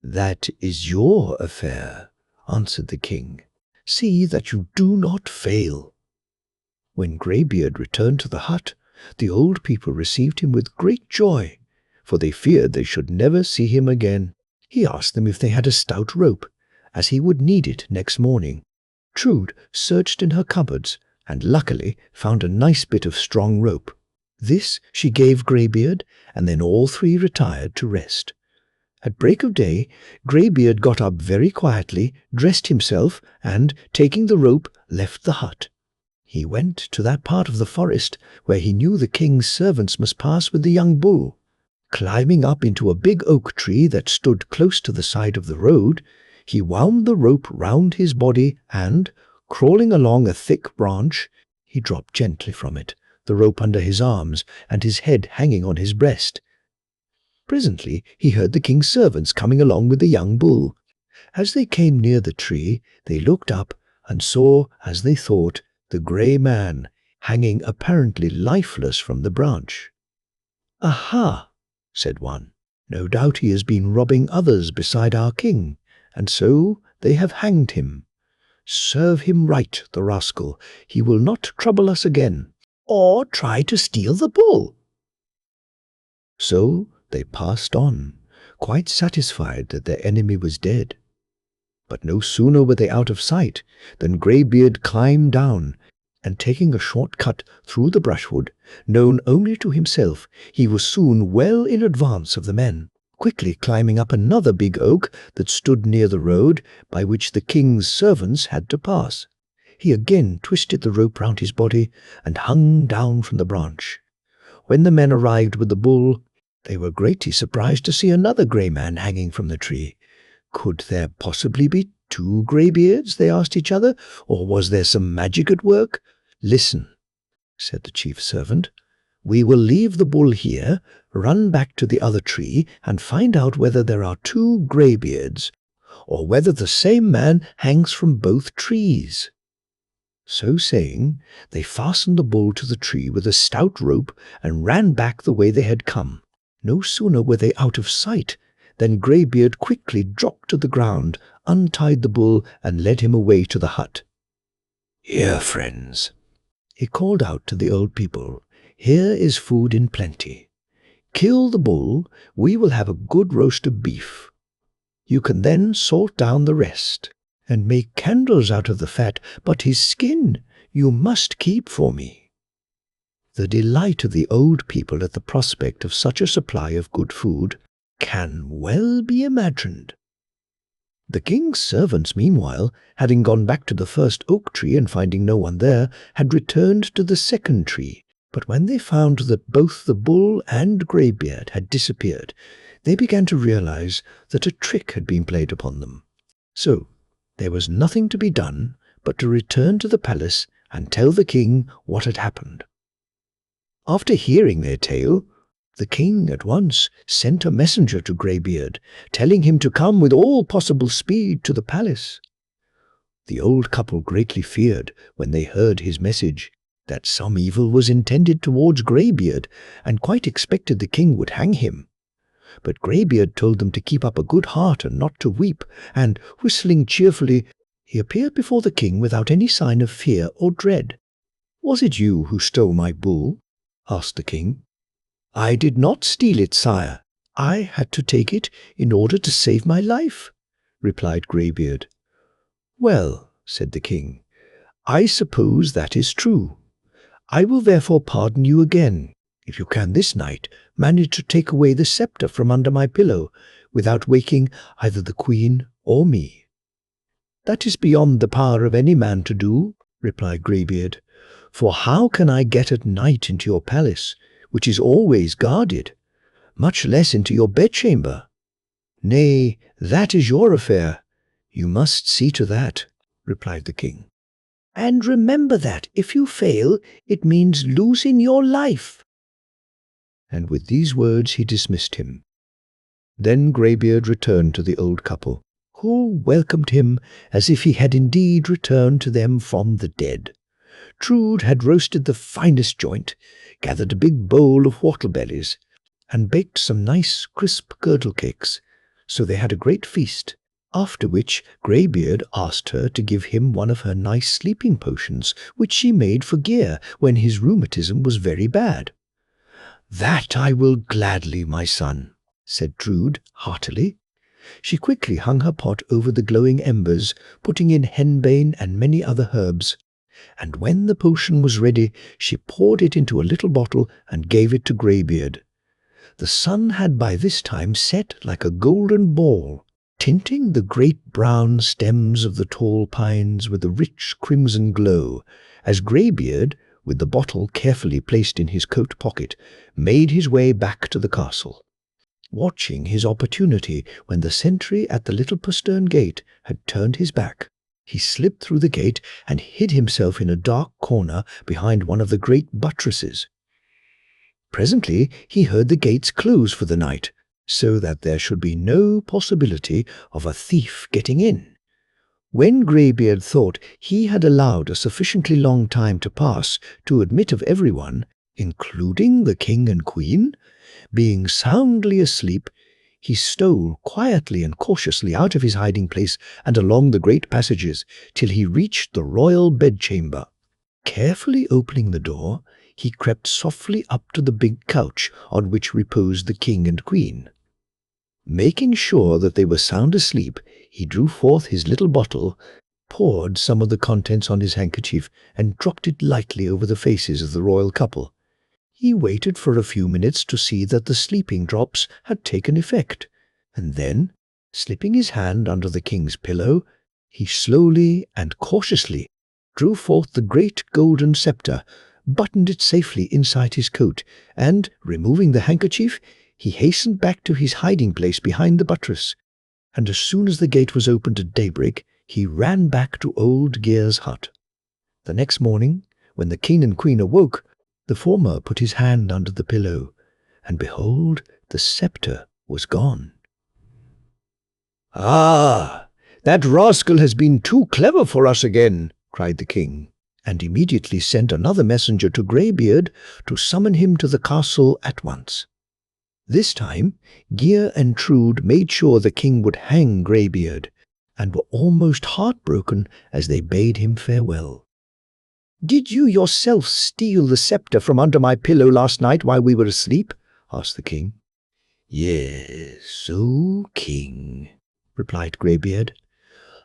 "That is your affair," answered the king. "See that you do not fail." When Greybeard returned to the hut, the old people received him with great joy, for they feared they should never see him again. He asked them if they had a stout rope, as he would need it next morning. Trude searched in her cupboards, and luckily found a nice bit of strong rope. This she gave Greybeard, and then all 3 retired to rest. At break of day, Greybeard got up very quietly, dressed himself, and, taking the rope, left the hut. He went to that part of the forest where he knew the king's servants must pass with the young bull. Climbing up into a big oak tree that stood close to the side of the road, he wound the rope round his body and, crawling along a thick branch, he dropped gently from it, the rope under his arms and his head hanging on his breast. Presently he heard the king's servants coming along with the young bull. As they came near the tree, they looked up and saw, as they thought, the grey man hanging apparently lifeless from the branch. "Aha!" said one. "No doubt he has been robbing others beside our king, and so they have hanged him. Serve him right, the rascal. He will not trouble us again, or try to steal the bull." So they passed on, quite satisfied that their enemy was dead. But no sooner were they out of sight than Greybeard climbed down, and taking a short cut through the brushwood, known only to himself, he was soon well in advance of the men. Quickly climbing up another big oak that stood near the road by which the king's servants had to pass, he again twisted the rope round his body and hung down from the branch. When the men arrived with the bull, they were greatly surprised to see another grey man hanging from the tree. Could there possibly be 2 greybeards, they asked each other, or was there some magic at work? Listen, said the chief servant. We will leave the bull here, run back to the other tree, and find out whether there are 2 greybeards, or whether the same man hangs from both trees. So saying, they fastened the bull to the tree with a stout rope and ran back the way they had come. No sooner were they out of sight than Greybeard quickly dropped to the ground, untied the bull, and led him away to the hut. "Here, friends," he called out to the old people, "here is food in plenty. Kill the bull, we will have a good roast of beef. You can then salt down the rest, and make candles out of the fat, but his skin you must keep for me." The delight of the old people at the prospect of such a supply of good food can well be imagined. The king's servants, meanwhile, having gone back to the first oak tree and finding no one there, had returned to the second tree. But when they found that both the bull and Greybeard had disappeared, they began to realize that a trick had been played upon them. So there was nothing to be done but to return to the palace and tell the king what had happened. After hearing their tale, the king at once sent a messenger to Greybeard, telling him to come with all possible speed to the palace. The old couple greatly feared, when they heard his message, that some evil was intended towards Greybeard, and quite expected the king would hang him. But Greybeard told them to keep up a good heart and not to weep, and, whistling cheerfully, he appeared before the king without any sign of fear or dread. "Was it you who stole my bull?" asked the king. "I did not steal it, sire. I had to take it in order to save my life," replied Greybeard. "Well," said the king, "I suppose that is true. I will therefore pardon you again, if you can this night manage to take away the sceptre from under my pillow, without waking either the queen or me." "That is beyond the power of any man to do," replied Greybeard, "for how can I get at night into your palace, which is always guarded, much less into your bedchamber?" "Nay, that is your affair. You must see to that," replied the king. "And remember that, if you fail, it means losing your life." And with these words he dismissed him. Then Greybeard returned to the old couple, who welcomed him as if he had indeed returned to them from the dead. Trude had roasted the finest joint, gathered a big bowl of whortlebellies, and baked some nice crisp girdle cakes, so they had a great feast, after which Greybeard asked her to give him one of her nice sleeping potions, which she made for Gear when his rheumatism was very bad. "That I will gladly, my son," said Trude heartily. She quickly hung her pot over the glowing embers, putting in henbane and many other herbs, and when the potion was ready, she poured it into a little bottle and gave it to Greybeard. The sun had by this time set like a golden ball, tinting the great brown stems of the tall pines with a rich crimson glow, as Greybeard, with the bottle carefully placed in his coat pocket, made his way back to the castle. Watching his opportunity when the sentry at the little postern gate had turned his back, he slipped through the gate and hid himself in a dark corner behind one of the great buttresses. Presently he heard the gates close for the night, so that there should be no possibility of a thief getting in. When Greybeard thought he had allowed a sufficiently long time to pass to admit of everyone, including the king and queen, being soundly asleep, he stole quietly and cautiously out of his hiding place and along the great passages till he reached the royal bedchamber. Carefully opening the door, he crept softly up to the big couch on which reposed the king and queen. Making sure that they were sound asleep, he drew forth his little bottle, poured some of the contents on his handkerchief, and dropped it lightly over the faces of the royal couple. He waited for a few minutes to see that the sleeping drops had taken effect, and then, slipping his hand under the king's pillow, he slowly and cautiously drew forth the great golden sceptre, buttoned it safely inside his coat, and, removing the handkerchief, he hastened back to his hiding place behind the buttress, and as soon as the gate was opened at daybreak, he ran back to old Geir's hut. The next morning, when the king and queen awoke, the former put his hand under the pillow, and behold, the sceptre was gone. "Ah, that rascal has been too clever for us again," cried the king, and immediately sent another messenger to Greybeard to summon him to the castle at once. This time, Geir and Trude made sure the king would hang Greybeard, and were almost heartbroken as they bade him farewell. "Did you yourself steal the sceptre from under my pillow last night while we were asleep?" asked the king. "Yes, O king," replied Greybeard.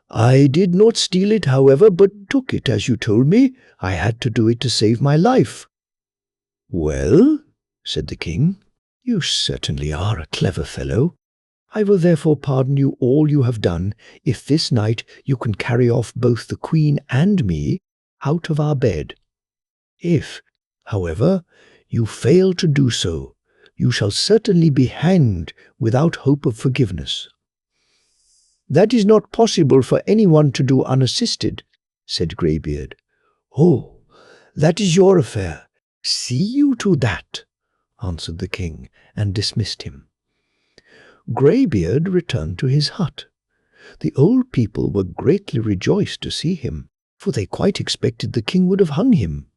"I did not steal it, however, but took it as you told me. I had to do it to save my life." "Well," said the king, "you certainly are a clever fellow. I will therefore pardon you all you have done, if this night you can carry off both the queen and me out of our bed. If, however, you fail to do so, you shall certainly be hanged without hope of forgiveness." "That is not possible for anyone to do unassisted," said Greybeard. "Oh, that is your affair. See you to that," answered the king, and dismissed him. Greybeard returned to his hut. The old people were greatly rejoiced to see him, for they quite expected the king would have hung him.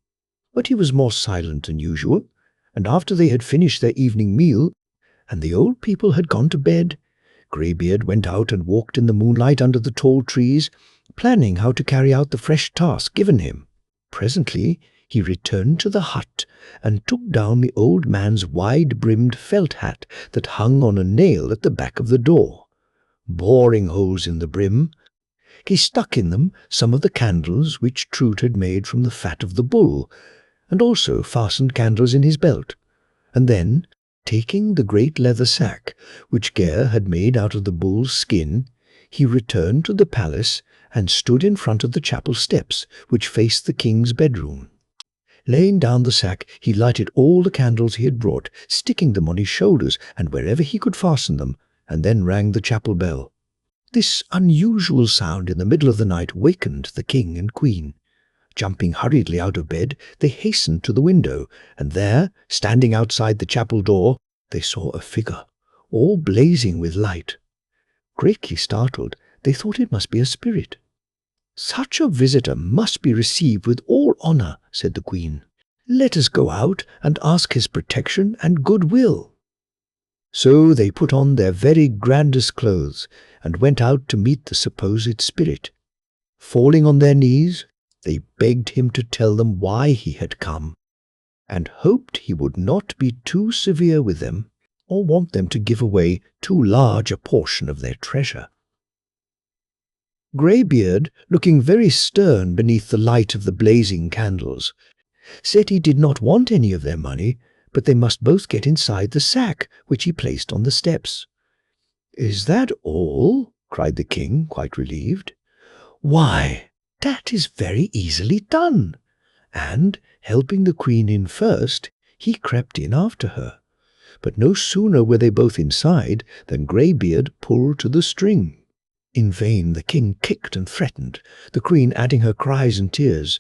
But he was more silent than usual, and after they had finished their evening meal, and the old people had gone to bed, Greybeard went out and walked in the moonlight under the tall trees, planning how to carry out the fresh task given him. Presently he returned to the hut and took down the old man's wide-brimmed felt hat that hung on a nail at the back of the door. Boring holes in the brim, he stuck in them some of the candles which Trude had made from the fat of the bull, and also fastened candles in his belt, and then, taking the great leather sack which Geir had made out of the bull's skin, he returned to the palace and stood in front of the chapel steps which faced the king's bedroom. Laying down the sack, he lighted all the candles he had brought, sticking them on his shoulders and wherever he could fasten them, and then rang the chapel bell. This unusual sound in the middle of the night wakened the king and queen. Jumping hurriedly out of bed, they hastened to the window, and there, standing outside the chapel door, they saw a figure, all blazing with light. Greatly startled, they thought it must be a spirit. "Such a visitor must be received with all honor," said the queen. "Let us go out and ask his protection and goodwill." So they put on their very grandest clothes and went out to meet the supposed spirit. Falling on their knees, they begged him to tell them why he had come, and hoped he would not be too severe with them or want them to give away too large a portion of their treasure. Greybeard, looking very stern beneath the light of the blazing candles, said he did not want any of their money, but they must both get inside the sack which he placed on the steps. "Is that all?" cried the king, quite relieved. "Why, that is very easily done." And, helping the queen in first, he crept in after her. But no sooner were they both inside than Greybeard pulled to the string. In vain the king kicked and threatened, the queen adding her cries and tears.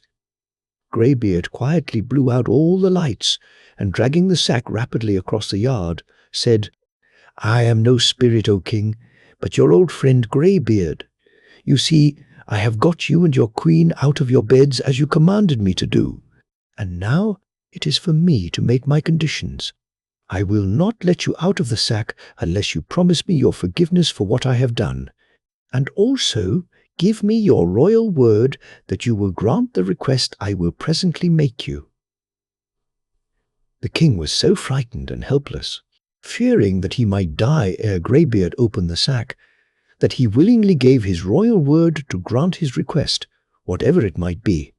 Greybeard quietly blew out all the lights, and dragging the sack rapidly across the yard, said, "I am no spirit, O king, but your old friend Greybeard. You see, I have got you and your queen out of your beds as you commanded me to do, and now it is for me to make my conditions. I will not let you out of the sack unless you promise me your forgiveness for what I have done, and also give me your royal word that you will grant the request I will presently make you." The king was so frightened and helpless, fearing that he might die ere Greybeard opened the sack, that he willingly gave his royal word to grant his request, whatever it might be.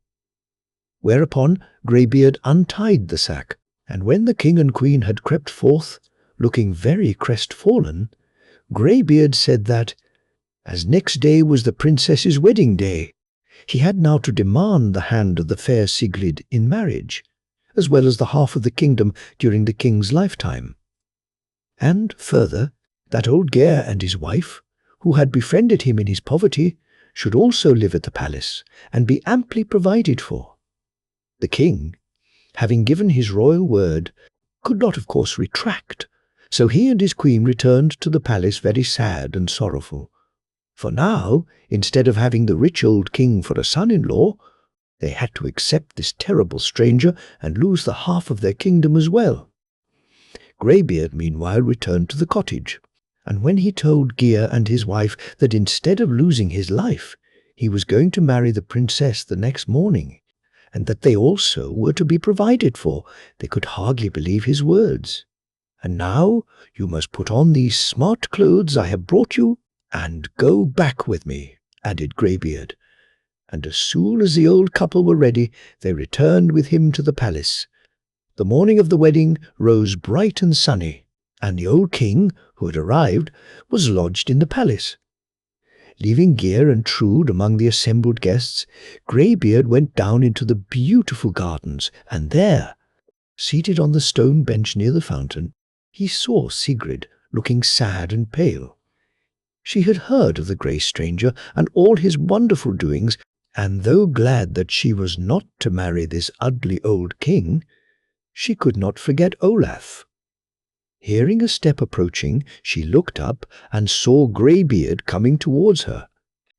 Whereupon Greybeard untied the sack, and when the king and queen had crept forth, looking very crestfallen, Greybeard said that, as next day was the princess's wedding day, he had now to demand the hand of the fair Sigrid in marriage, as well as the half of the kingdom during the king's lifetime. And further, that old Geir and his wife, who had befriended him in his poverty, should also live at the palace and be amply provided for. The king, having given his royal word, could not of course retract, so he and his queen returned to the palace very sad and sorrowful. For now, instead of having the rich old king for a son-in-law, they had to accept this terrible stranger and lose the half of their kingdom as well. Greybeard, meanwhile, returned to the cottage, and when he told Gia and his wife that instead of losing his life, he was going to marry the princess the next morning, and that they also were to be provided for, they could hardly believe his words. "And now you must put on these smart clothes I have brought you, and go back with me," added Greybeard. And as soon as the old couple were ready, they returned with him to the palace. The morning of the wedding rose bright and sunny, and the old king, who had arrived, was lodged in the palace. Leaving Gia and Trude among the assembled guests, Greybeard went down into the beautiful gardens, and there, seated on the stone bench near the fountain, he saw Sigurd looking sad and pale. She had heard of the grey stranger and all his wonderful doings, and though glad that she was not to marry this ugly old king, she could not forget Olaf. Hearing a step approaching, she looked up and saw Greybeard coming towards her.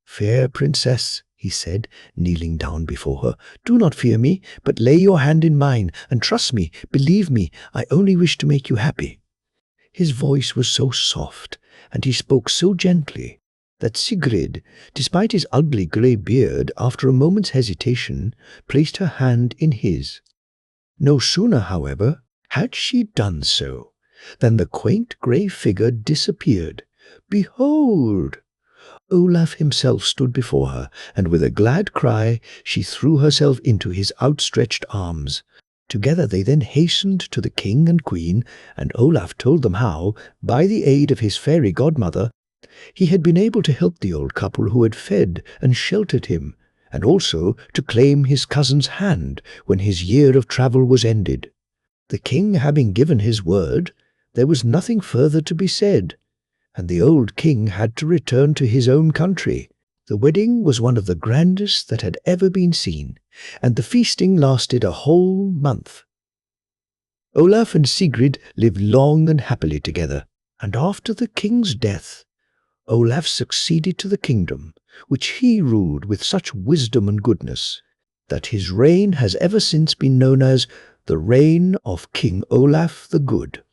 "Fair princess," he said, kneeling down before her, "do not fear me, but lay your hand in mine, and trust me, believe me, I only wish to make you happy." His voice was so soft, and he spoke so gently, that Sigrid, despite his ugly grey beard, after a moment's hesitation, placed her hand in his. No sooner, however, had she done so, than the quaint grey figure disappeared. Behold! Olaf himself stood before her, and with a glad cry she threw herself into his outstretched arms. Together they then hastened to the king and queen, and Olaf told them how, by the aid of his fairy godmother, he had been able to help the old couple who had fed and sheltered him, and also to claim his cousin's hand when his year of travel was ended. The king having given his word, there was nothing further to be said, and the old king had to return to his own country. The wedding was one of the grandest that had ever been seen, and the feasting lasted a whole month. Olaf and Sigrid lived long and happily together, and after the king's death, Olaf succeeded to the kingdom, which he ruled with such wisdom and goodness, that his reign has ever since been known as the reign of King Olaf the Good.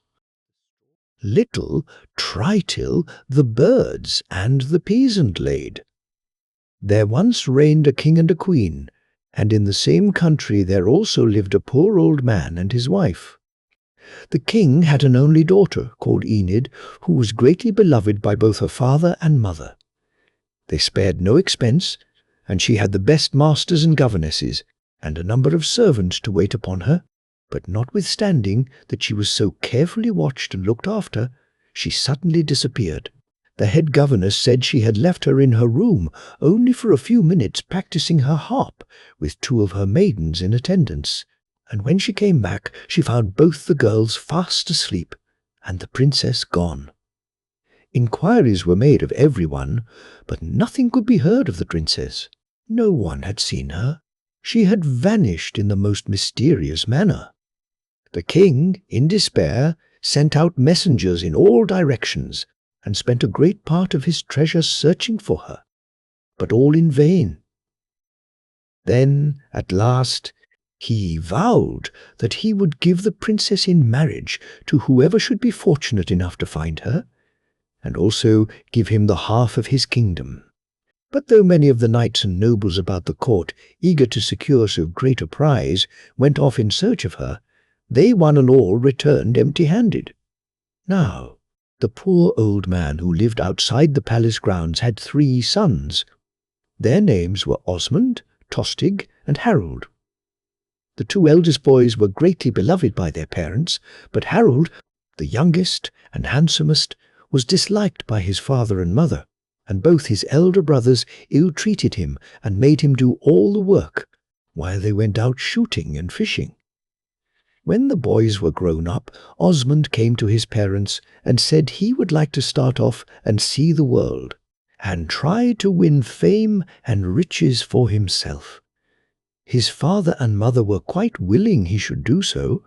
Litill, Tritill, the birds, and the peasant laid. There once reigned a king and a queen, and in the same country there also lived a poor old man and his wife. The king had an only daughter called Enid, who was greatly beloved by both her father and mother. They spared no expense, and she had the best masters and governesses, and a number of servants to wait upon her, but notwithstanding that she was so carefully watched and looked after, she suddenly disappeared. The head governess said she had left her in her room only for a few minutes practicing her harp with two of her maidens in attendance, and when she came back she found both the girls fast asleep and the princess gone. Inquiries were made of everyone, but nothing could be heard of the princess. No one had seen her. She had vanished in the most mysterious manner. The king, in despair, sent out messengers in all directions, and spent a great part of his treasure searching for her, but all in vain. Then, at last, he vowed that he would give the princess in marriage to whoever should be fortunate enough to find her, and also give him the half of his kingdom. But though many of the knights and nobles about the court, eager to secure so great a prize, went off in search of her, they one and all returned empty-handed. Now, the poor old man who lived outside the palace grounds had 3 sons. Their names were Osmund, Tostig, and Harold. The 2 eldest boys were greatly beloved by their parents, but Harold, the youngest and handsomest, was disliked by his father and mother, and both his elder brothers ill-treated him and made him do all the work, while they went out shooting and fishing. When the boys were grown up, Osmund came to his parents and said he would like to start off and see the world, and try to win fame and riches for himself. His father and mother were quite willing he should do so,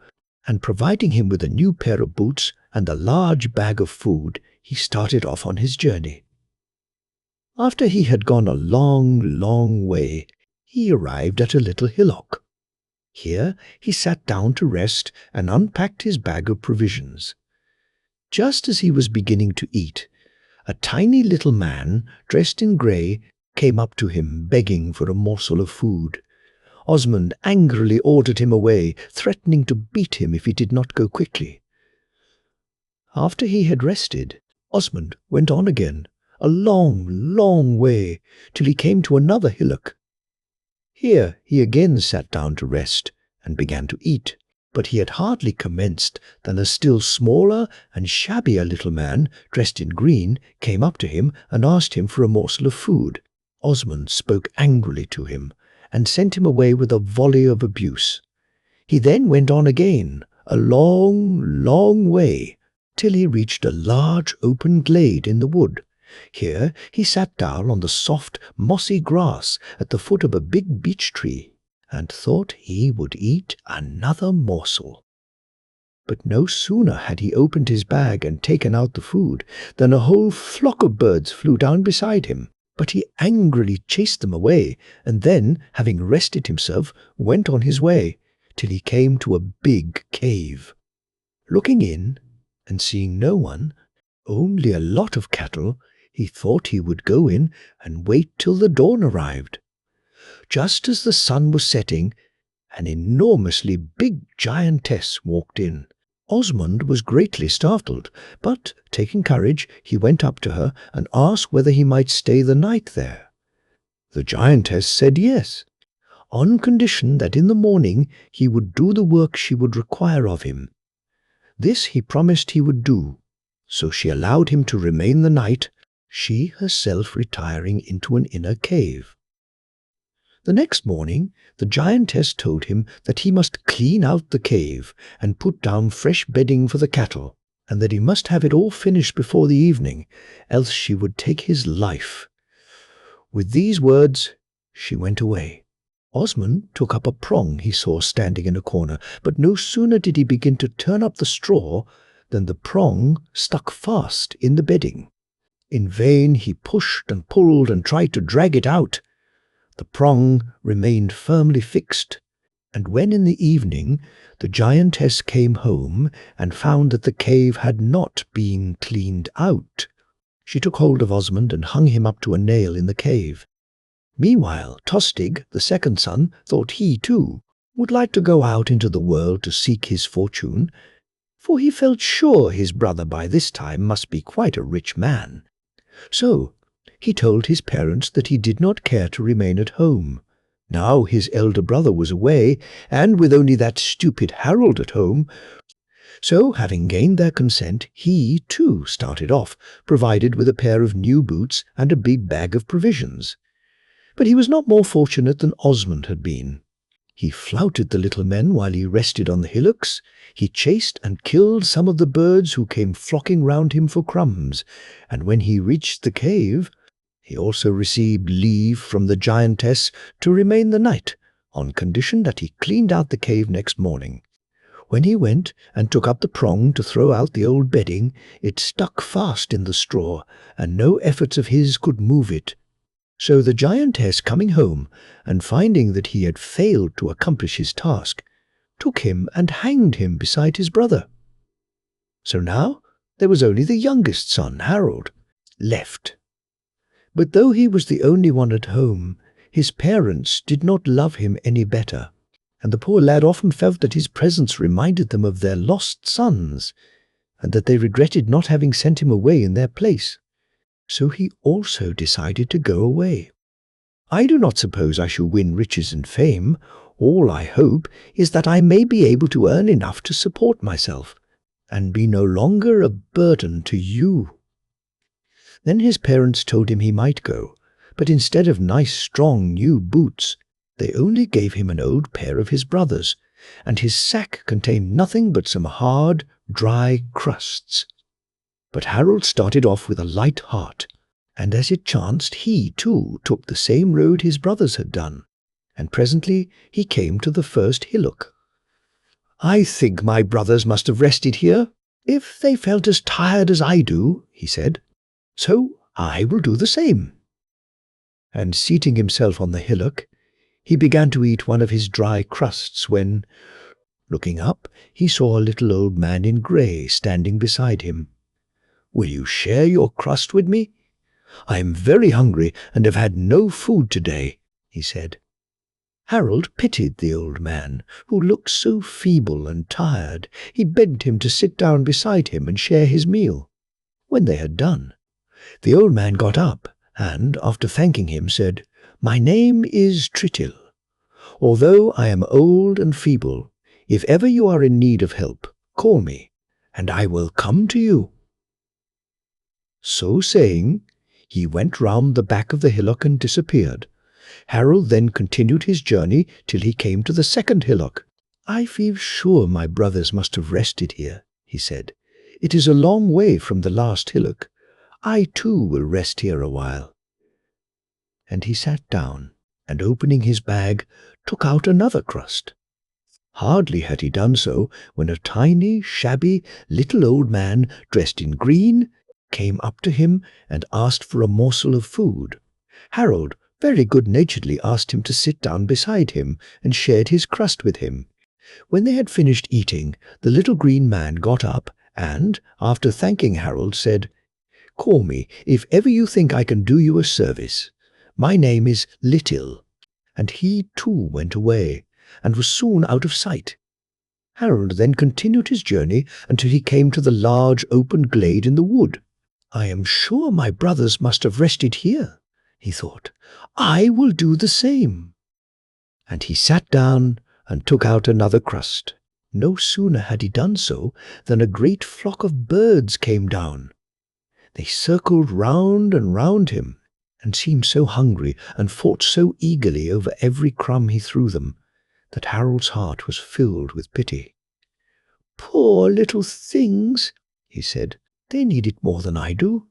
and providing him with a new pair of boots and a large bag of food, he started off on his journey. After he had gone a long, long way, he arrived at a little hillock. Here he sat down to rest and unpacked his bag of provisions. Just as he was beginning to eat, a tiny little man, dressed in grey, came up to him begging for a morsel of food. Osmond angrily ordered him away, threatening to beat him if he did not go quickly. After he had rested, Osmond went on again, a long, long way, till he came to another hillock. Here he again sat down to rest, and began to eat, but he had hardly commenced than a still smaller and shabbier little man, dressed in green, came up to him and asked him for a morsel of food. Osmond spoke angrily to him, and sent him away with a volley of abuse. He then went on again, a long, long way, till he reached a large open glade in the wood. Here he sat down on the soft, mossy grass at the foot of a big beech tree, and thought he would eat another morsel. But no sooner had he opened his bag and taken out the food than a whole flock of birds flew down beside him. But he angrily chased them away, and then, having rested himself, went on his way, till he came to a big cave. Looking in, and seeing no one, only a lot of cattle, he thought he would go in and wait till the dawn arrived. Just as the sun was setting, an enormously big giantess walked in. Osmond was greatly startled, but, taking courage, he went up to her and asked whether he might stay the night there. The giantess said yes, on condition that in the morning he would do the work she would require of him. This he promised he would do, so she allowed him to remain the night, she herself retiring into an inner cave. The next morning the giantess told him that he must clean out the cave and put down fresh bedding for the cattle, and that he must have it all finished before the evening, else she would take his life. With these words she went away. Osmond took up a prong he saw standing in a corner, but no sooner did he begin to turn up the straw than the prong stuck fast in the bedding. In vain he pushed and pulled and tried to drag it out. The prong remained firmly fixed, and when in the evening the giantess came home and found that the cave had not been cleaned out, she took hold of Osmond and hung him up to a nail in the cave. Meanwhile, Tostig, the second son, thought he, too, would like to go out into the world to seek his fortune, for he felt sure his brother by this time must be quite a rich man. So he told his parents that he did not care to remain at home. Now his elder brother was away, and with only that stupid Harold at home. So, having gained their consent, he, too, started off, provided with a pair of new boots and a big bag of provisions. But he was not more fortunate than Osmond had been. He flouted the little men while he rested on the hillocks. He chased and killed some of the birds who came flocking round him for crumbs, and when he reached the cave, he also received leave from the giantess to remain the night, on condition that he cleaned out the cave next morning. When he went and took up the prong to throw out the old bedding, it stuck fast in the straw, and no efforts of his could move it. So the giantess, coming home, and finding that he had failed to accomplish his task, took him and hanged him beside his brother. So now there was only the youngest son, Harold, left. But though he was the only one at home, his parents did not love him any better, and the poor lad often felt that his presence reminded them of their lost sons, and that they regretted not having sent him away in their place. So he also decided to go away. I do not suppose I shall win riches and fame. All I hope is that I may be able to earn enough to support myself, and be no longer a burden to you." Then his parents told him he might go, but instead of nice strong new boots, they only gave him an old pair of his brother's, and his sack contained nothing but some hard, dry crusts. But Harold started off with a light heart, And as it chanced, he, too, took the same road his brothers had done, and presently he came to the first hillock. "I think my brothers must have rested here, if they felt as tired as I do," he said. "So I will do the same." And seating himself on the hillock, he began to eat one of his dry crusts when, looking up, he saw a little old man in grey standing beside him. "Will you share your crust with me? I am very hungry and have had no food today," he said. Harold pitied the old man, who looked so feeble and tired. He begged him to sit down beside him and share his meal. When they had done, the old man got up and, after thanking him, said, "My name is Tritill. Although I am old and feeble, if ever you are in need of help, call me, and I will come to you." So saying, he went round the back of the hillock and disappeared. Harold then continued his journey till he came to the second hillock. "I feel sure my brothers must have rested here," he said. "It is a long way from the last hillock. I too will rest here a while." And he sat down, and opening his bag, took out another crust. Hardly had he done so when a tiny, shabby, little old man dressed in green came up to him and asked for a morsel of food. Harold very good-naturedly asked him to sit down beside him and shared his crust with him. When they had finished eating, the little green man got up and, after thanking Harold, said, "Call me if ever you think I can do you a service. My name is Litill." And he too went away, and was soon out of sight. Harold then continued his journey until he came to the large open glade in the wood. "I am sure my brothers must have rested here," he thought. "I will do the same." And he sat down and took out another crust. No sooner had he done so than a great flock of birds came down. They circled round and round him, and seemed so hungry and fought so eagerly over every crumb he threw them, that Harold's heart was filled with pity. "Poor little things," he said, "they need it more than I do."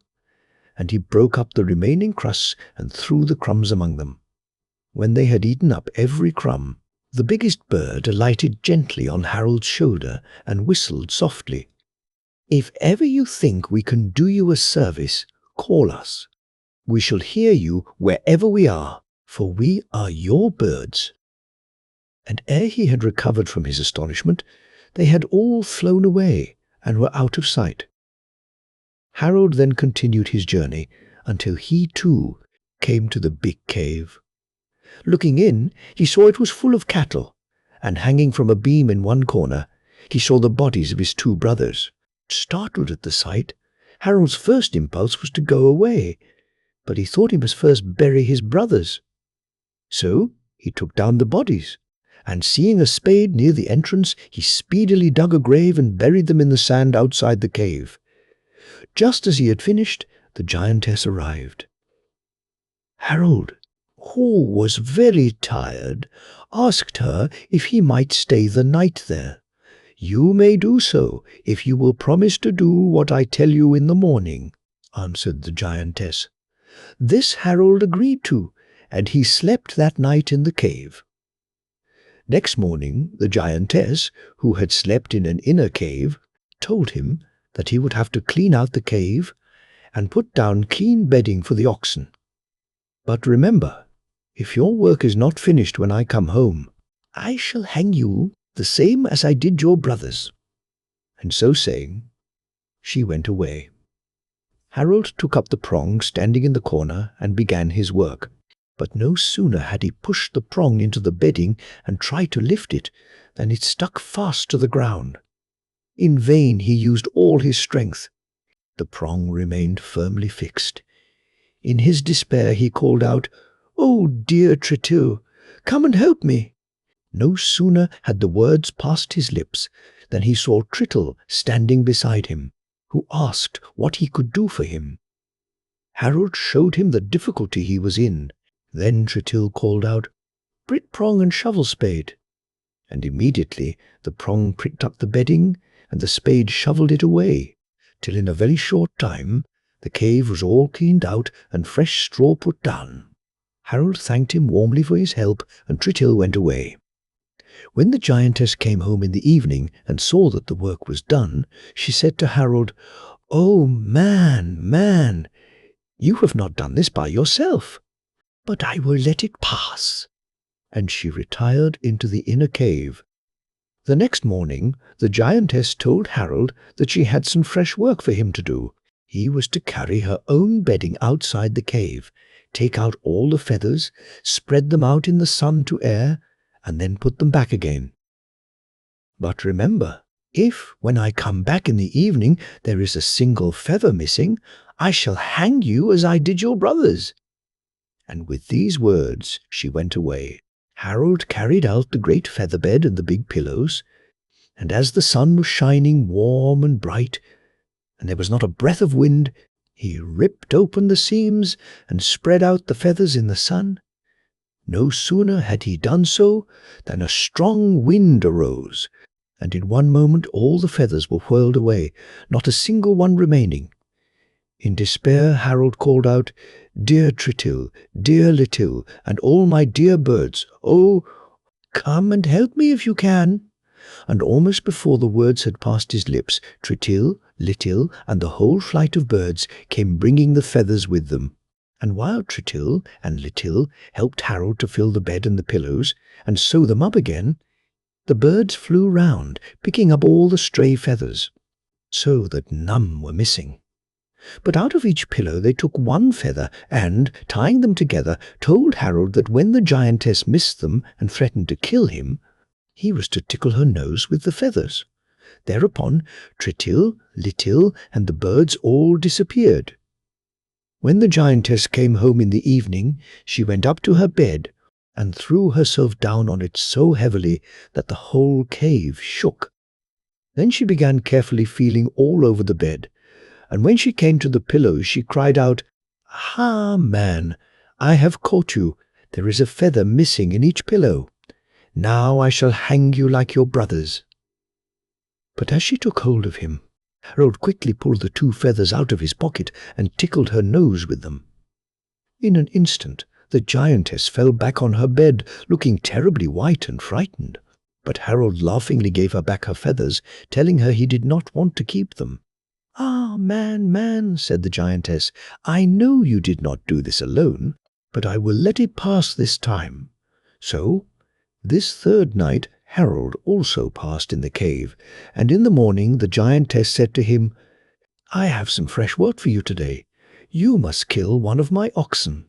And he broke up the remaining crusts and threw the crumbs among them. When they had eaten up every crumb, the biggest bird alighted gently on Harold's shoulder and whistled softly. "If ever you think we can do you a service, call us. We shall hear you wherever we are, for we are your birds." And ere he had recovered from his astonishment, they had all flown away and were out of sight. Harold then continued his journey until he too came to the big cave. Looking in, he saw it was full of cattle, and hanging from a beam in one corner, he saw the bodies of his two brothers. Startled at the sight, Harold's first impulse was to go away, but he thought he must first bury his brothers. So he took down the bodies, and seeing a spade near the entrance, he speedily dug a grave and buried them in the sand outside the cave. Just as he had finished, the giantess arrived. Harold, who was very tired, asked her if he might stay the night there. "You may do so, if you will promise to do what I tell you in the morning," answered the giantess. This Harold agreed to, and he slept that night in the cave. Next morning, the giantess, who had slept in an inner cave, told him that he would have to clean out the cave and put down clean bedding for the oxen. "But remember, if your work is not finished when I come home, I shall hang you the same as I did your brothers." And so saying, she went away. Harold took up the prong standing in the corner and began his work. But no sooner had he pushed the prong into the bedding and tried to lift it than it stuck fast to the ground. In vain he used all his strength. The prong remained firmly fixed. In his despair he called out, "Oh, dear Tritill, come and help me." No sooner had the words passed his lips than he saw Tritill standing beside him, who asked what he could do for him. Harold showed him the difficulty he was in. Then Tritill called out, "Brit prong and shovel spade." And immediately the prong pricked up the bedding, and the spade shovelled it away, till in a very short time The cave was all cleaned out and fresh straw put down. Harold thanked him warmly for his help, and Tritill went away. When the giantess came home in the evening and saw that the work was done, she said to Harold, "Oh, man, you have not done this by yourself, but I will let it pass." And she retired into the inner cave. The next morning, the giantess told Harold that she had some fresh work for him to do. He was to carry her own bedding outside the cave, take out all the feathers, spread them out in the sun to air, and then put them back again. "But remember, if, when I come back in the evening, there is a single feather missing, I shall hang you as I did your brothers." And with these words she went away. Harold carried out the great feather bed and the big pillows, and as the sun was shining warm and bright, and there was not a breath of wind, he ripped open the seams and spread out the feathers in the sun. No sooner had he done so than a strong wind arose, and in one moment all the feathers were whirled away, not a single one remaining. In despair Harold called out, "Dear Tritill, dear Litill, and all my dear birds, oh, come and help me if you can." And almost before the words had passed his lips, Tritill, Litill, and the whole flight of birds came bringing the feathers with them. And while Tritill and Litill helped Harold to fill the bed and the pillows, and sew them up again, the birds flew round, picking up all the stray feathers, so that none were missing. But out of each pillow they took one feather and, tying them together, told Harold that when the giantess missed them and threatened to kill him, he was to tickle her nose with the feathers. Thereupon Tritill, Litill, and the birds all disappeared. When the giantess came home in the evening, she went up to her bed and threw herself down on it so heavily that the whole cave shook. Then she began carefully feeling all over the bed, and when she came to the pillows she cried out, "Ah, man, I have caught you. There is a feather missing in each pillow. Now I shall hang you like your brothers." But as she took hold of him, Harold quickly pulled the 2 feathers out of his pocket and tickled her nose with them. In an instant the giantess fell back on her bed, looking terribly white and frightened. But Harold laughingly gave her back her feathers, telling her he did not want to keep them. "Ah, man, said the giantess, "I know you did not do this alone, but I will let it pass this time." So, this third night Harold also passed in the cave, and in the morning the giantess said to him, "I have some fresh work for you today. You must kill one of my oxen.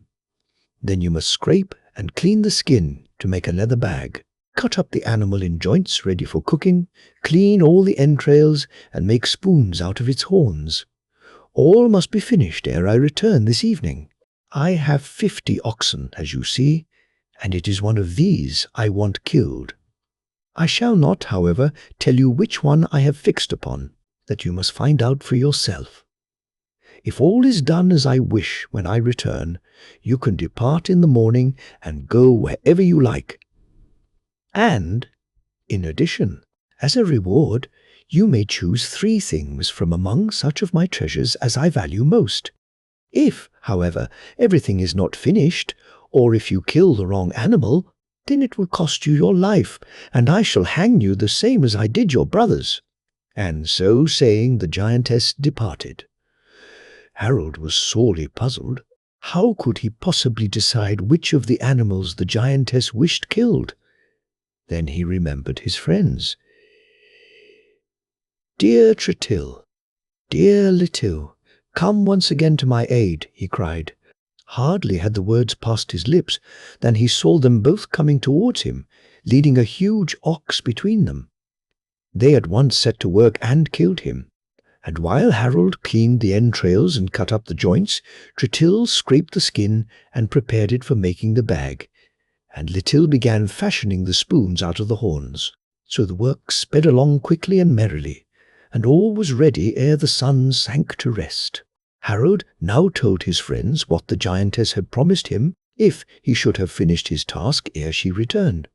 Then you must scrape and clean the skin to make a leather bag. Cut up the animal in joints ready for cooking, clean all the entrails, and make spoons out of its horns. All must be finished ere I return this evening. I have 50 oxen, as you see, and it is one of these I want killed. I shall not, however, tell you which one I have fixed upon, that you must find out for yourself. If all is done as I wish when I return, you can depart in the morning and go wherever you like. And, in addition, as a reward, you may choose 3 things from among such of my treasures as I value most. If, however, everything is not finished, or if you kill the wrong animal, then it will cost you your life, and I shall hang you the same as I did your brothers." And so saying, the giantess departed. Harold was sorely puzzled. How could he possibly decide which of the animals the giantess wished killed? Then he remembered his friends. "Dear Tritill, dear Litill, come once again to my aid," he cried. Hardly had the words passed his lips than he saw them both coming towards him, leading a huge ox between them. They at once set to work and killed him. And while Harold cleaned the entrails and cut up the joints, Tritill scraped the skin and prepared it for making the bag, and Litill began fashioning the spoons out of the horns. So the work sped along quickly and merrily, and all was ready ere the sun sank to rest. Harold now told his friends what the giantess had promised him if he should have finished his task ere she returned.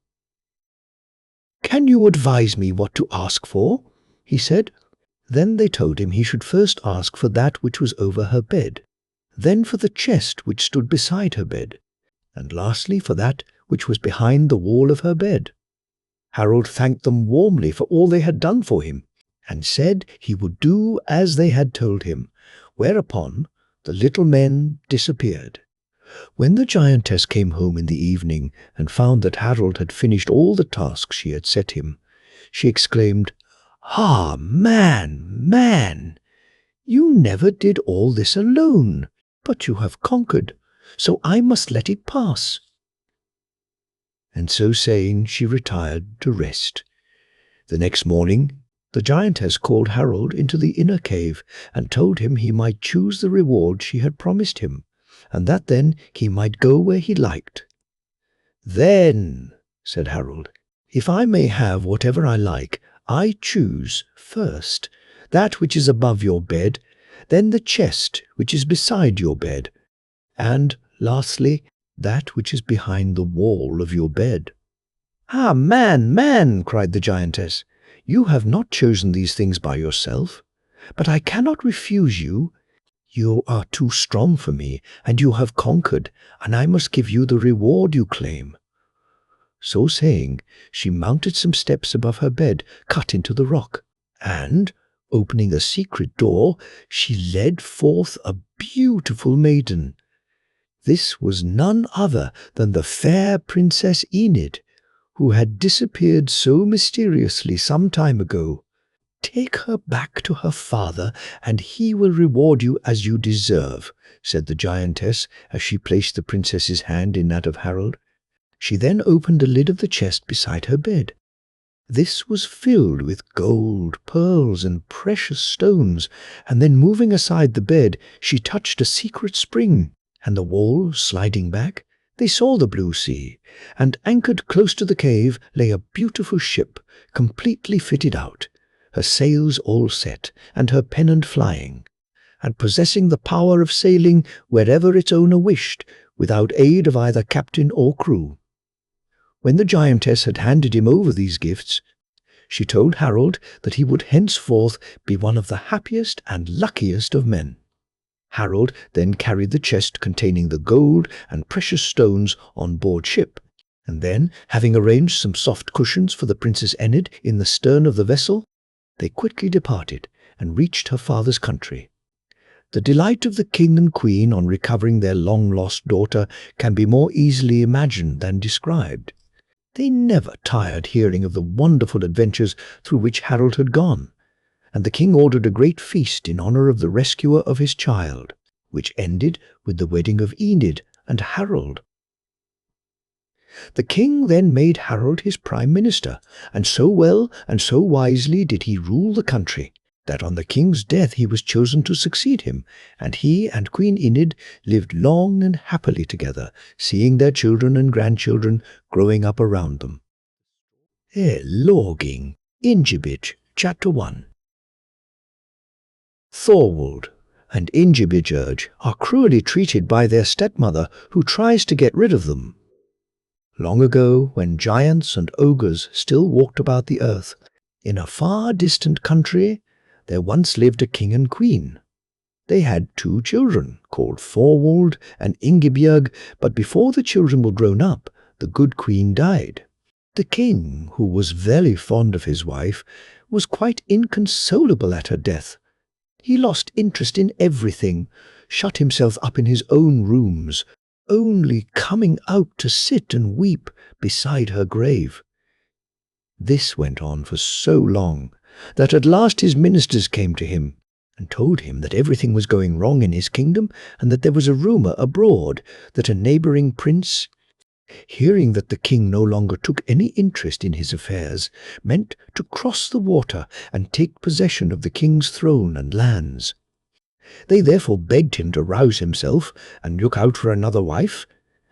"Can you advise me what to ask for?" he said. Then they told him he should first ask for that which was over her bed, then for the chest which stood beside her bed, and lastly for that which was behind the wall of her bed. Harold thanked them warmly for all they had done for him, and said he would do as they had told him, whereupon the little men disappeared. When the giantess came home in the evening and found that Harold had finished all the tasks she had set him, she exclaimed, "Ah, man! You never did all this alone, but you have conquered, so I must let it pass." And so saying, she retired to rest. The next morning, the giantess called Harold into the inner cave and told him he might choose the reward she had promised him, and that then he might go where he liked. "Then," said Harold, "if I may have whatever I like, I choose, first, that which is above your bed, then the chest which is beside your bed, and, lastly, that which is behind the wall of your bed." "Ah, man!" cried the giantess. "You have not chosen these things by yourself, but I cannot refuse you. You are too strong for me, and you have conquered, and I must give you the reward you claim." So saying, she mounted some steps above her bed, cut into the rock, and, opening a secret door, she led forth a beautiful maiden. This was none other than the fair Princess Enid, who had disappeared so mysteriously some time ago. "Take her back to her father, and he will reward you as you deserve," said the giantess as she placed the princess's hand in that of Harold. She then opened the lid of the chest beside her bed. This was filled with gold, pearls, and precious stones, and then moving aside the bed, she touched a secret spring, and the wall sliding back, they saw the blue sea, and anchored close to the cave lay a beautiful ship, completely fitted out, her sails all set, and her pennant flying, and possessing the power of sailing wherever its owner wished, without aid of either captain or crew. When the giantess had handed him over these gifts, she told Harold that he would henceforth be one of the happiest and luckiest of men. Harold then carried the chest containing the gold and precious stones on board ship, and then, having arranged some soft cushions for the Princess Enid in the stern of the vessel, they quickly departed and reached her father's country. The delight of the king and queen on recovering their long-lost daughter can be more easily imagined than described. They never tired hearing of the wonderful adventures through which Harold had gone, and the king ordered a great feast in honor of the rescuer of his child, which ended with the wedding of Enid and Harold. The king then made Harold his prime minister, and so well and so wisely did he rule the country, that on the king's death he was chosen to succeed him, and he and Queen Enid lived long and happily together, seeing their children and grandchildren growing up around them. Loging, Ingibjorg, Chapter 1. Thorwald and Ingibjorg are cruelly treated by their stepmother, who tries to get rid of them. Long ago, when giants and ogres still walked about the earth, in a far distant country, there once lived a king and queen. They had 2 children, called Thorwald and Ingebjorg, but before the children were grown up, the good queen died. The king, who was very fond of his wife, was quite inconsolable at her death. He lost interest in everything, shut himself up in his own rooms, only coming out to sit and weep beside her grave. This went on for so long that at last his ministers came to him and told him that everything was going wrong in his kingdom, and that there was a rumor abroad that a neighboring prince, hearing that the king no longer took any interest in his affairs, meant to cross the water and take possession of the king's throne and lands. They therefore begged him to rouse himself and look out for another wife,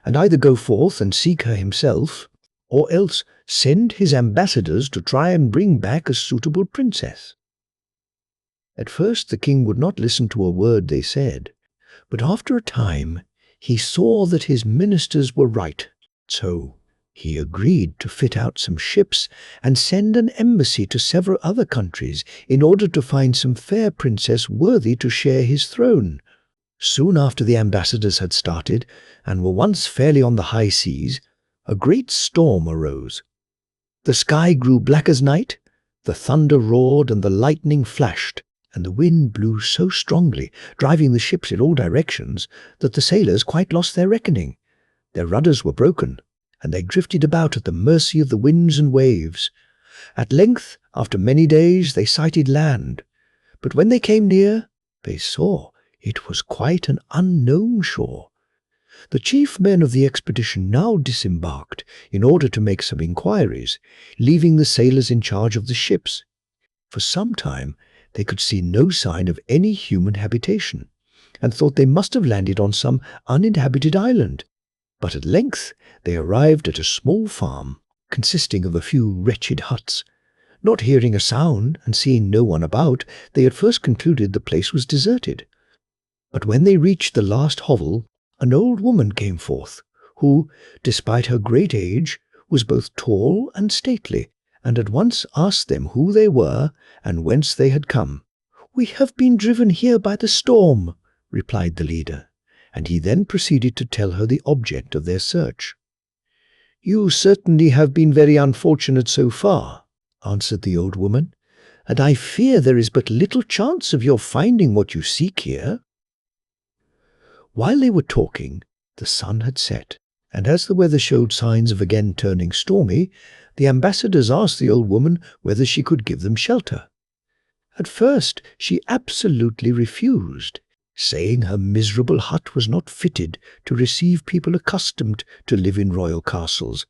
and either go forth and seek her himself, or else send his ambassadors to try and bring back a suitable princess. At first the king would not listen to a word they said, but after a time he saw that his ministers were right. So, He agreed to fit out some ships and send an embassy to several other countries in order to find some fair princess worthy to share his throne. Soon after the ambassadors had started and were once fairly on the high seas, a great storm arose. The sky grew black as night, the thunder roared and the lightning flashed, and the wind blew so strongly, driving the ships in all directions, that the sailors quite lost their reckoning. Their rudders were broken, and they drifted about at the mercy of the winds and waves. At length, after many days, they sighted land, but when they came near, they saw it was quite an unknown shore. The chief men of the expedition now disembarked in order to make some inquiries, leaving the sailors in charge of the ships. For some time they could see no sign of any human habitation, and thought they must have landed on some uninhabited island. But at length they arrived at a small farm, consisting of a few wretched huts. Not hearing a sound and seeing no one about, they at first concluded the place was deserted. But when they reached the last hovel, an old woman came forth, who, despite her great age, was both tall and stately, and at once asked them who they were and whence they had come. "We have been driven here by the storm," replied the leader, and he then proceeded to tell her the object of their search. "You certainly have been very unfortunate so far," answered the old woman, "and I fear there is but little chance of your finding what you seek here." While they were talking, the sun had set, and as the weather showed signs of again turning stormy, the ambassadors asked the old woman whether she could give them shelter. At first she absolutely refused, saying her miserable hut was not fitted to receive people accustomed to live in royal castles.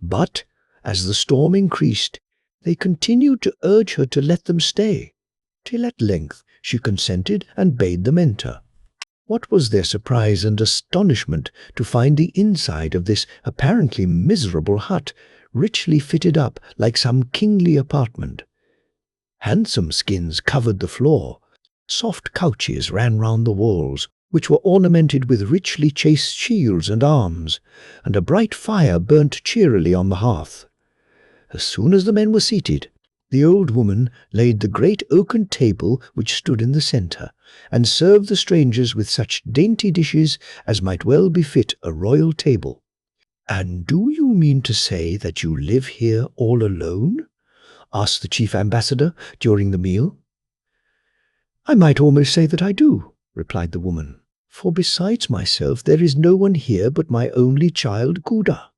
But, as the storm increased, they continued to urge her to let them stay, till at length she consented and bade them enter. What was their surprise and astonishment to find the inside of this apparently miserable hut richly fitted up like some kingly apartment. Handsome skins covered the floor, soft couches ran round the walls, which were ornamented with richly chased shields and arms, and a bright fire burnt cheerily on the hearth. As soon as the men were seated, the old woman laid the great oaken table which stood in the centre, and served the strangers with such dainty dishes as might well befit a royal table. "And do you mean to say that you live here all alone?" asked the chief ambassador during the meal. "I might almost say that I do," replied the woman, "for besides myself there is no one here but my only child Guda."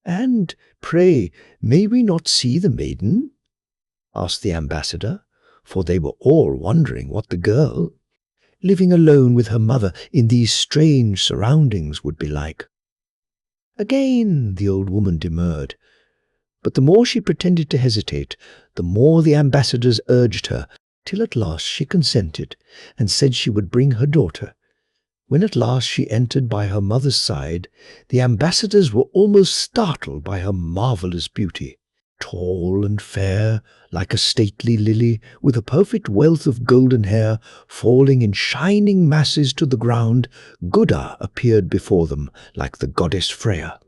"And, pray, may we not see the maiden?" asked the ambassador, for they were all wondering what the girl, living alone with her mother in these strange surroundings, would be like. Again the old woman demurred, but the more she pretended to hesitate, the more the ambassadors urged her, till at last she consented, and said she would bring her daughter. When at last she entered by her mother's side, the ambassadors were almost startled by her marvellous beauty. Tall and fair, like a stately lily, with a perfect wealth of golden hair falling in shining masses to the ground, Guda appeared before them like the goddess Freya.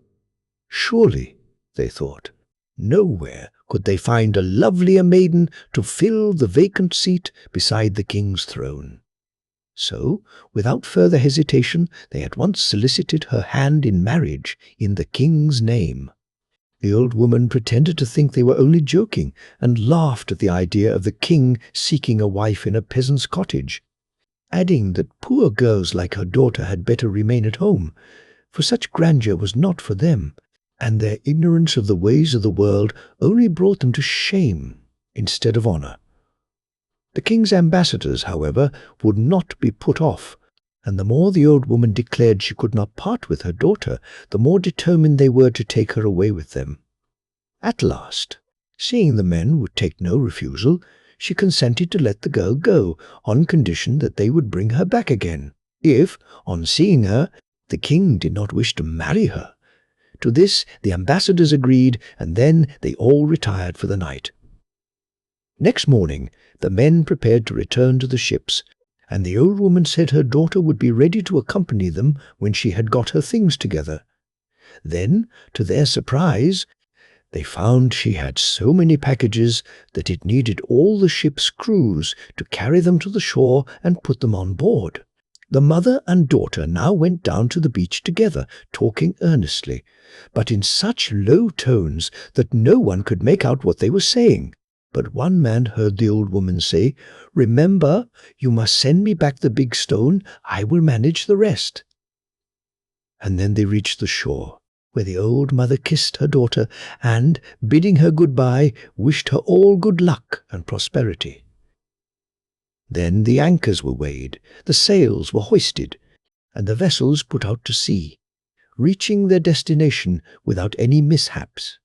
Surely, they thought, nowhere could they find a lovelier maiden to fill the vacant seat beside the king's throne. So, without further hesitation, they at once solicited her hand in marriage in the king's name. The old woman pretended to think they were only joking, and laughed at the idea of the king seeking a wife in a peasant's cottage, adding that poor girls like her daughter had better remain at home, for such grandeur was not for them, and their ignorance of the ways of the world only brought them to shame instead of honour. The king's ambassadors, however, would not be put off, and the more the old woman declared she could not part with her daughter, the more determined they were to take her away with them. At last, seeing the men would take no refusal, she consented to let the girl go, on condition that they would bring her back again, if, on seeing her, the king did not wish to marry her. To this the ambassadors agreed, and then they all retired for the night. Next morning the men prepared to return to the ships, and the old woman said her daughter would be ready to accompany them when she had got her things together. Then, to their surprise, they found she had so many packages that it needed all the ship's crews to carry them to the shore and put them on board. The mother and daughter now went down to the beach together, talking earnestly, but in such low tones that no one could make out what they were saying. But one man heard the old woman say, "Remember, you must send me back the big stone. I will manage the rest." And then they reached the shore, where the old mother kissed her daughter and, bidding her goodbye, wished her all good luck and prosperity. Then the anchors were weighed, the sails were hoisted, and the vessels put out to sea, reaching their destination without any mishaps.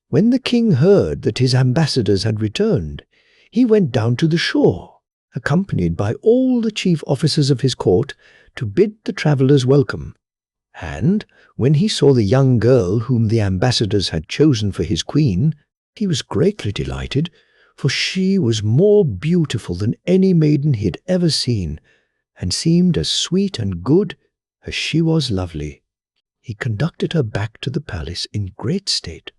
When the king heard that his ambassadors had returned, he went down to the shore, accompanied by all the chief officers of his court, to bid the travellers welcome. And when he saw the young girl whom the ambassadors had chosen for his queen, he was greatly delighted, for she was more beautiful than any maiden he had ever seen, and seemed as sweet and good as she was lovely. He conducted her back to the palace in great state.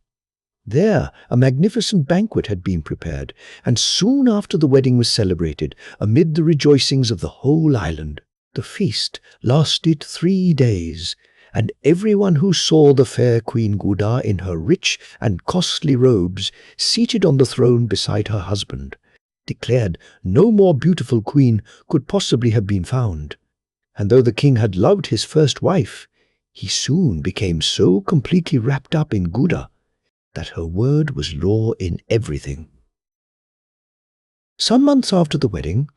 There a magnificent banquet had been prepared, and soon after the wedding was celebrated, amid the rejoicings of the whole island. The feast lasted 3 days, and everyone who saw the fair Queen Guda in her rich and costly robes, seated on the throne beside her husband, declared no more beautiful queen could possibly have been found. And though the king had loved his first wife, he soon became so completely wrapped up in Guda that her word was law in everything. Some months after the wedding,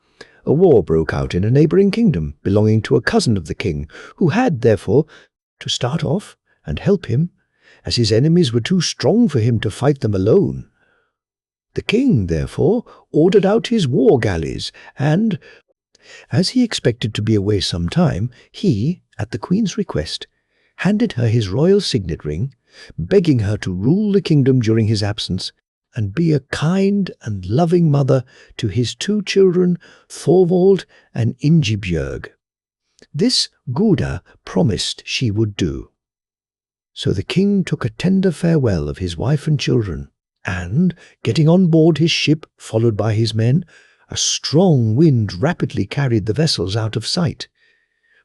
a war broke out in a neighbouring kingdom belonging to a cousin of the king, who had, therefore, to start off and help him, as his enemies were too strong for him to fight them alone. The king, therefore, ordered out his war galleys, and, as he expected to be away some time, he, at the queen's request, handed her his royal signet ring, begging her to rule the kingdom during his absence, and be a kind and loving mother to his 2 children, Thorvald and Ingibjorg. This Guda promised she would do. So the king took a tender farewell of his wife and children, and, getting on board his ship, followed by his men, a strong wind rapidly carried the vessels out of sight.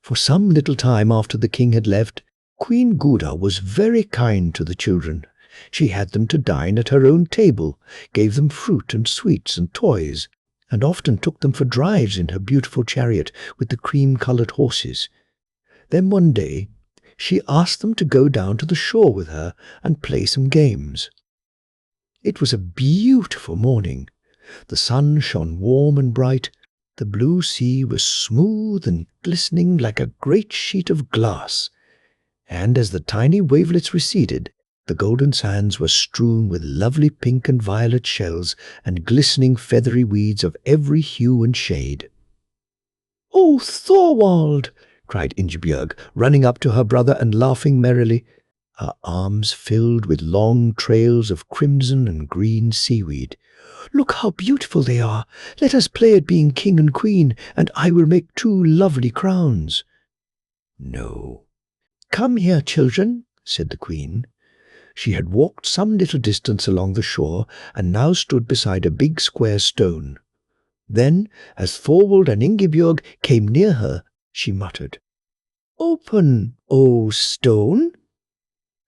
For some little time after the king had left, Queen Guda was very kind to the children. She had them to dine at her own table, gave them fruit and sweets and toys, and often took them for drives in her beautiful chariot with the cream-coloured horses. Then one day she asked them to go down to the shore with her and play some games. It was a beautiful morning. The sun shone warm and bright. The blue sea was smooth and glistening like a great sheet of glass, and as the tiny wavelets receded, the golden sands were strewn with lovely pink and violet shells and glistening feathery weeds of every hue and shade. "Oh, Thorwald!" cried Ingibjorg, running up to her brother and laughing merrily, her arms filled with long trails of crimson and green seaweed. "Look how beautiful they are! Let us play at being king and queen, and I will make 2 lovely crowns." "No." "Come here, children," said the queen. She had walked some little distance along the shore, and now stood beside a big square stone. Then, as Thorwald and Ingibjorg came near her, she muttered, "Open, O stone!"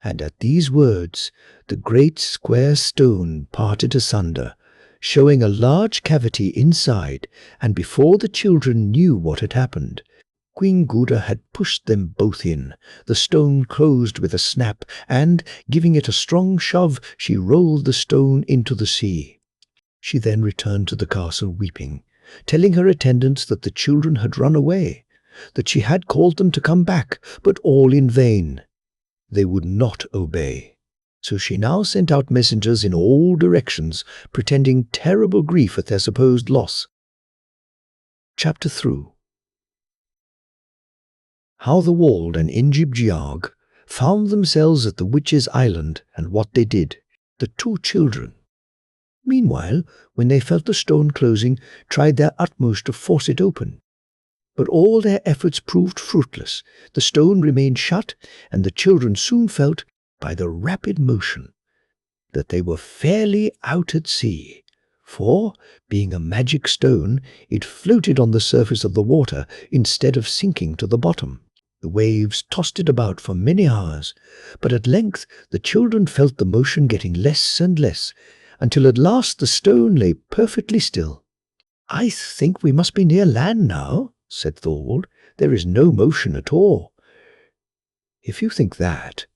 And at these words, the great square stone parted asunder, showing a large cavity inside, and before the children knew what had happened, Queen Guda had pushed them both in. The stone closed with a snap, and, giving it a strong shove, she rolled the stone into the sea. She then returned to the castle weeping, telling her attendants that the children had run away, that she had called them to come back, but all in vain. They would not obey. So she now sent out messengers in all directions, pretending terrible grief at their supposed loss. Chapter 3. How the Wald and Ingibjorg found themselves at the witches' island, and what they did, the 2 children. Meanwhile, when they felt the stone closing, tried their utmost to force it open. But all their efforts proved fruitless. The stone remained shut, and the children soon felt, by the rapid motion, that they were fairly out at sea. For, being a magic stone, it floated on the surface of the water instead of sinking to the bottom. The waves tossed it about for many hours, but at length the children felt the motion getting less and less, until at last the stone lay perfectly still. "I think we must be near land now," said Thorwald. "There is no motion at all." "If you think that,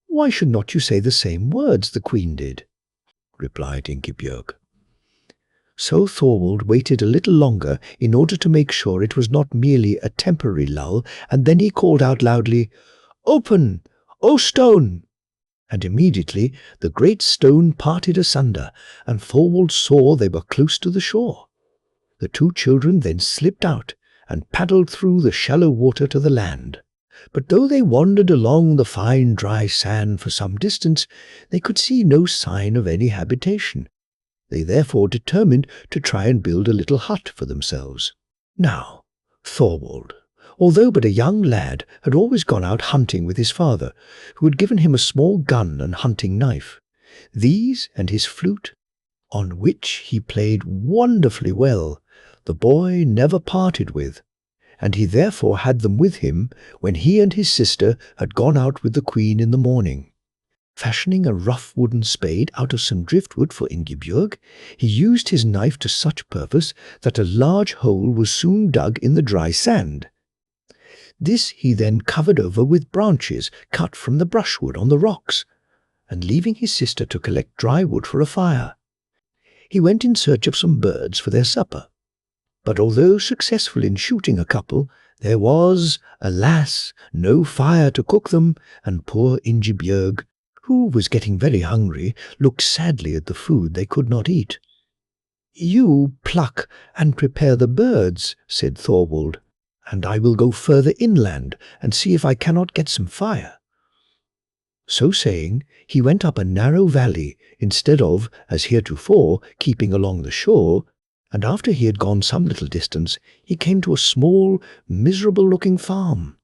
why should not you say the same words the Queen did?" replied Ingibjorg. So Thorwald waited a little longer in order to make sure it was not merely a temporary lull, and then he called out loudly, "Open, O stone!" And immediately the great stone parted asunder, and Thorwald saw they were close to the shore. The two children then slipped out and paddled through the shallow water to the land. But though they wandered along the fine dry sand for some distance, they could see no sign of any habitation. They therefore determined to try and build a little hut for themselves. Now, Thorwald, although but a young lad, had always gone out hunting with his father, who had given him a small gun and hunting knife. These and his flute, on which he played wonderfully well, the boy never parted with, and he therefore had them with him when he and his sister had gone out with the Queen in the morning. Fashioning a rough wooden spade out of some driftwood for Ingibjorg, he used his knife to such purpose that a large hole was soon dug in the dry sand. This he then covered over with branches cut from the brushwood on the rocks, and leaving his sister to collect dry wood for a fire, he went in search of some birds for their supper. But although successful in shooting a couple, there was, alas, no fire to cook them, and poor Ingibjorg, who was getting very hungry, looked sadly at the food they could not eat. "You pluck and prepare the birds," said Thorwald, "and I will go further inland and see if I cannot get some fire." So saying, he went up a narrow valley instead of, as heretofore, keeping along the shore, and after he had gone some little distance, he came to a small, miserable-looking farm.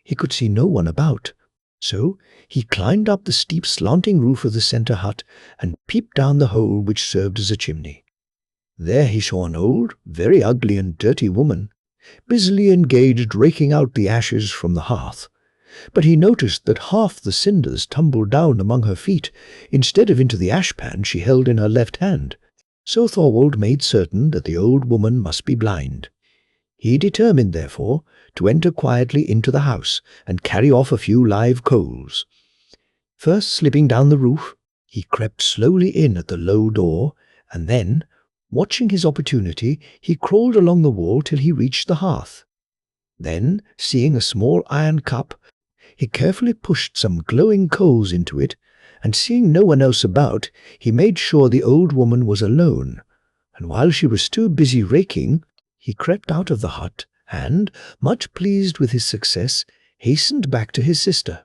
He could see no one about, so he climbed up the steep slanting roof of the centre hut and peeped down the hole which served as a chimney. There he saw an old, very ugly and dirty woman, busily engaged raking out the ashes from the hearth. But he noticed that half the cinders tumbled down among her feet, instead of into the ashpan she held in her left hand. So Thorwald made certain that the old woman must be blind. He determined, therefore, to enter quietly into the house and carry off a few live coals. First slipping down the roof, he crept slowly in at the low door, and then, watching his opportunity, he crawled along the wall till he reached the hearth. Then, seeing a small iron cup, he carefully pushed some glowing coals into it, and seeing no one else about, he made sure the old woman was alone, and while she was still busy raking, he crept out of the hut and, much pleased with his success, hastened back to his sister.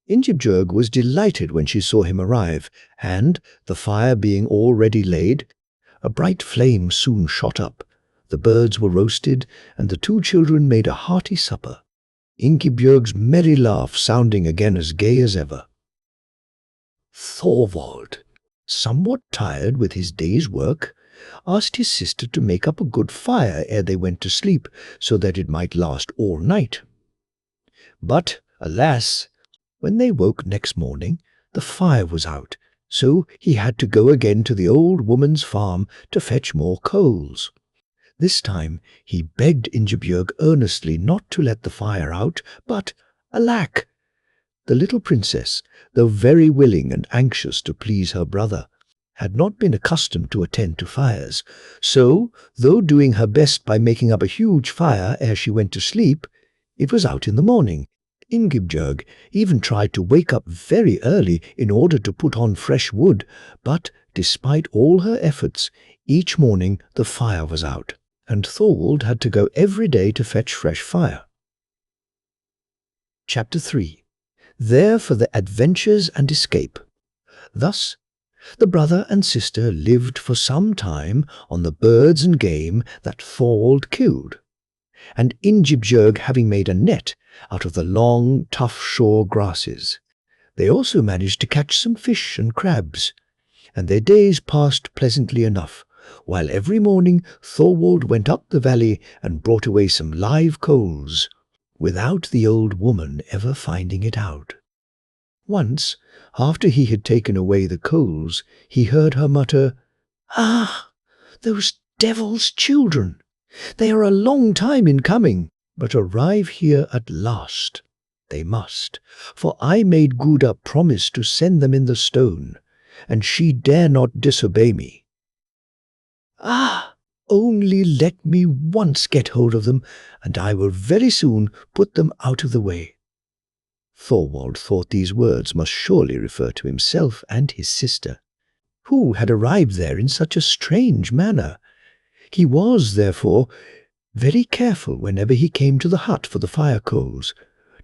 Ingibjorg was delighted when she saw him arrive, and, the fire being already laid, a bright flame soon shot up, the birds were roasted, and the two children made a hearty supper, Ingibjorg's merry laugh sounding again as gay as ever. Thorwald, somewhat tired with his day's work, asked his sister to make up a good fire ere they went to sleep, so that it might last all night. But, alas, when they woke next morning, the fire was out, so he had to go again to the old woman's farm to fetch more coals. This time he begged Ingibjorg earnestly not to let the fire out, but, alack! The little princess, though very willing and anxious to please her brother, had not been accustomed to attend to fires, so, though doing her best by making up a huge fire ere she went to sleep, it was out in the morning. Ingibjorg even tried to wake up very early in order to put on fresh wood, but, despite all her efforts, each morning the fire was out, and Thorwald had to go every day to fetch fresh fire. Chapter 3. There for the adventures and escape. Thus, the brother and sister lived for some time on the birds and game that Thorwald killed. and Ingibjorg having made a net out of the long, tough shore grasses. They also managed to catch some fish and crabs, and their days passed pleasantly enough, while every morning Thorwald went up the valley and brought away some live coals, without the old woman ever finding it out. Once, after he had taken away the coals, he heard her mutter, "Ah, those devil's children! They are a long time in coming, but arrive here at last. They must, for I made Guda promise to send them in the stone, and she dare not disobey me. Ah, only let me once get hold of them, and I will very soon put them out of the way." Thorwald thought these words must surely refer to himself and his sister, who had arrived there in such a strange manner. He was, therefore, very careful whenever he came to the hut for the fire coals,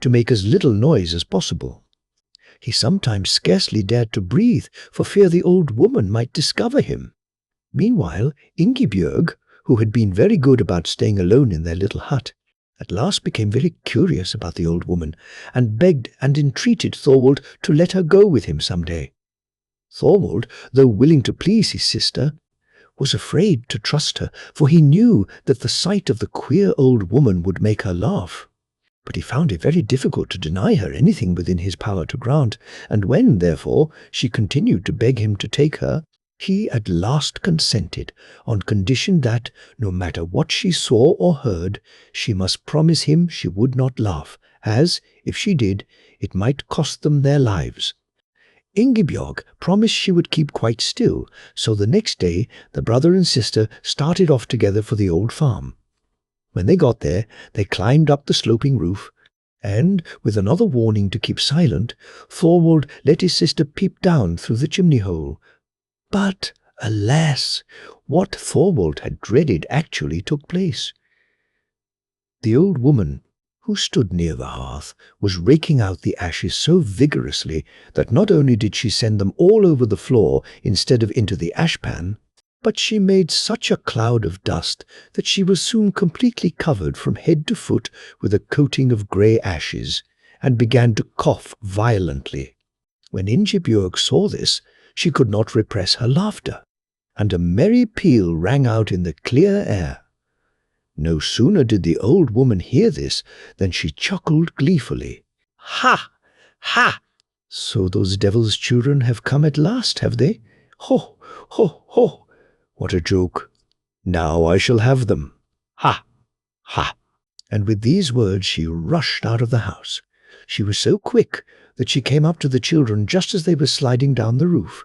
to make as little noise as possible. He sometimes scarcely dared to breathe for fear the old woman might discover him. Meanwhile, Ingibjorg, who had been very good about staying alone in their little hut, at last became very curious about the old woman, and begged and entreated Thorwald to let her go with him some day. Thorwald, though willing to please his sister, was afraid to trust her, for he knew that the sight of the queer old woman would make her laugh. But he found it very difficult to deny her anything within his power to grant, and when, therefore, she continued to beg him to take her, he at last consented, on condition that, no matter what she saw or heard, she must promise him she would not laugh, as, if she did, it might cost them their lives. Ingibjorg promised she would keep quite still, so the next day the brother and sister started off together for the old farm. When they got there, they climbed up the sloping roof, and, with another warning to keep silent, Thorwald let his sister peep down through the chimney-hole. But, alas, what Thorwald had dreaded actually took place. The old woman, who stood near the hearth, was raking out the ashes so vigorously that not only did she send them all over the floor instead of into the ashpan, but she made such a cloud of dust that she was soon completely covered from head to foot with a coating of grey ashes, and began to cough violently. When Ingibjorg saw this, she could not repress her laughter, and a merry peal rang out in the clear air. No sooner did the old woman hear this than she chuckled gleefully. "Ha! Ha! So those devil's children have come at last, have they? Ho! Ho! Ho! What a joke! Now I shall have them! Ha! Ha!" And with these words she rushed out of the house. She was so quick that she came up to the children just as they were sliding down the roof,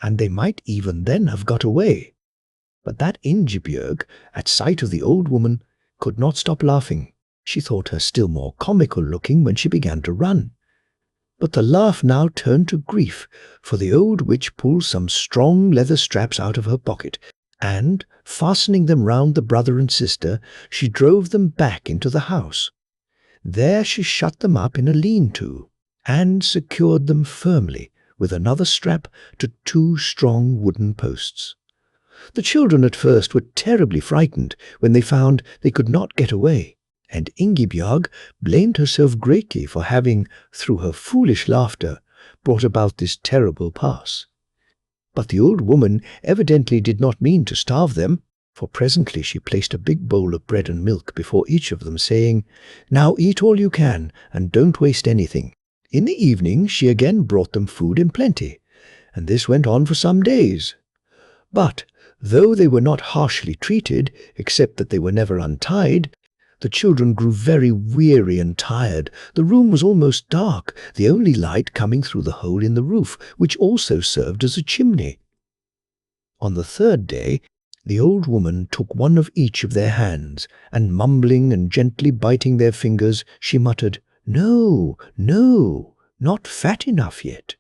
and they might even then have got away. But that Ingibjorg, at sight of the old woman, could not stop laughing. She thought her still more comical looking when she began to run. But the laugh now turned to grief, for the old witch pulled some strong leather straps out of her pocket, and, fastening them round the brother and sister, she drove them back into the house. There she shut them up in a lean-to, and secured them firmly with another strap to 2 strong wooden posts. The children at first were terribly frightened when they found they could not get away, and Ingibjorg blamed herself greatly for having, through her foolish laughter, brought about this terrible pass. But the old woman evidently did not mean to starve them, for presently she placed a big bowl of bread and milk before each of them, saying, "Now eat all you can, and don't waste anything." In the evening she again brought them food in plenty, and this went on for some days. But, though they were not harshly treated, except that they were never untied, the children grew very weary and tired. The room was almost dark, the only light coming through the hole in the roof, which also served as a chimney. On the 3rd day, the old woman took one of each of their hands, and mumbling and gently biting their fingers, she muttered, "No, no, not fat enough yet."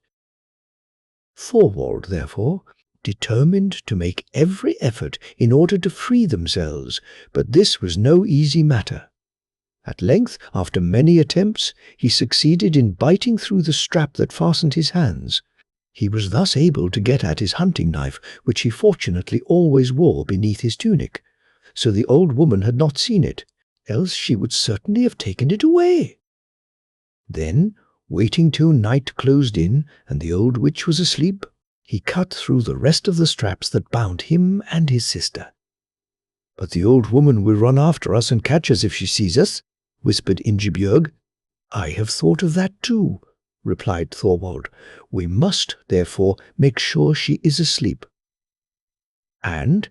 Thorwald, therefore, determined to make every effort in order to free themselves, but this was no easy matter. At length, after many attempts, he succeeded in biting through the strap that fastened his hands. He was thus able to get at his hunting knife, which he fortunately always wore beneath his tunic, so the old woman had not seen it, else she would certainly have taken it away. Then, waiting till night closed in and the old witch was asleep, he cut through the rest of the straps that bound him and his sister. "But the old woman will run after us and catch us if she sees us," whispered Ingibjorg. "I have thought of that too," replied Thorwald. "We must, therefore, make sure she is asleep." And,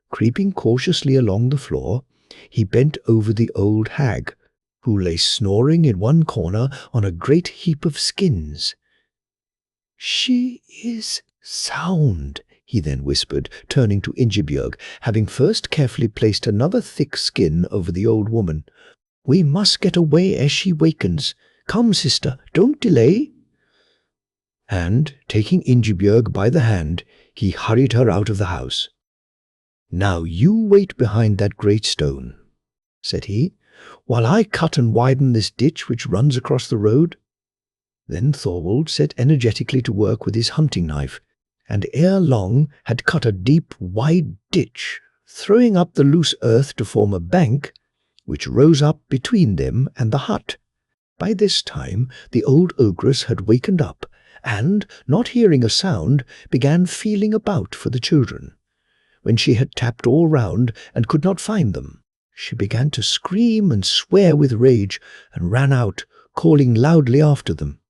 creeping cautiously along the floor, he bent over the old hag, who lay snoring in one corner on a great heap of skins. "She is sound," he then whispered, turning to Ingibjorg, having first carefully placed another thick skin over the old woman. "We must get away ere she wakens. Come, sister, don't delay." And, taking Ingibjorg by the hand, he hurried her out of the house. "Now you wait behind that great stone," said he, "while I cut and widen this ditch which runs across the road." Then Thorwald set energetically to work with his hunting knife, and ere long had cut a deep, wide ditch, throwing up the loose earth to form a bank, which rose up between them and the hut. By this time the old ogress had wakened up, and, not hearing a sound, began feeling about for the children. When she had tapped all round and could not find them, she began to scream and swear with rage, and ran out, calling loudly after them.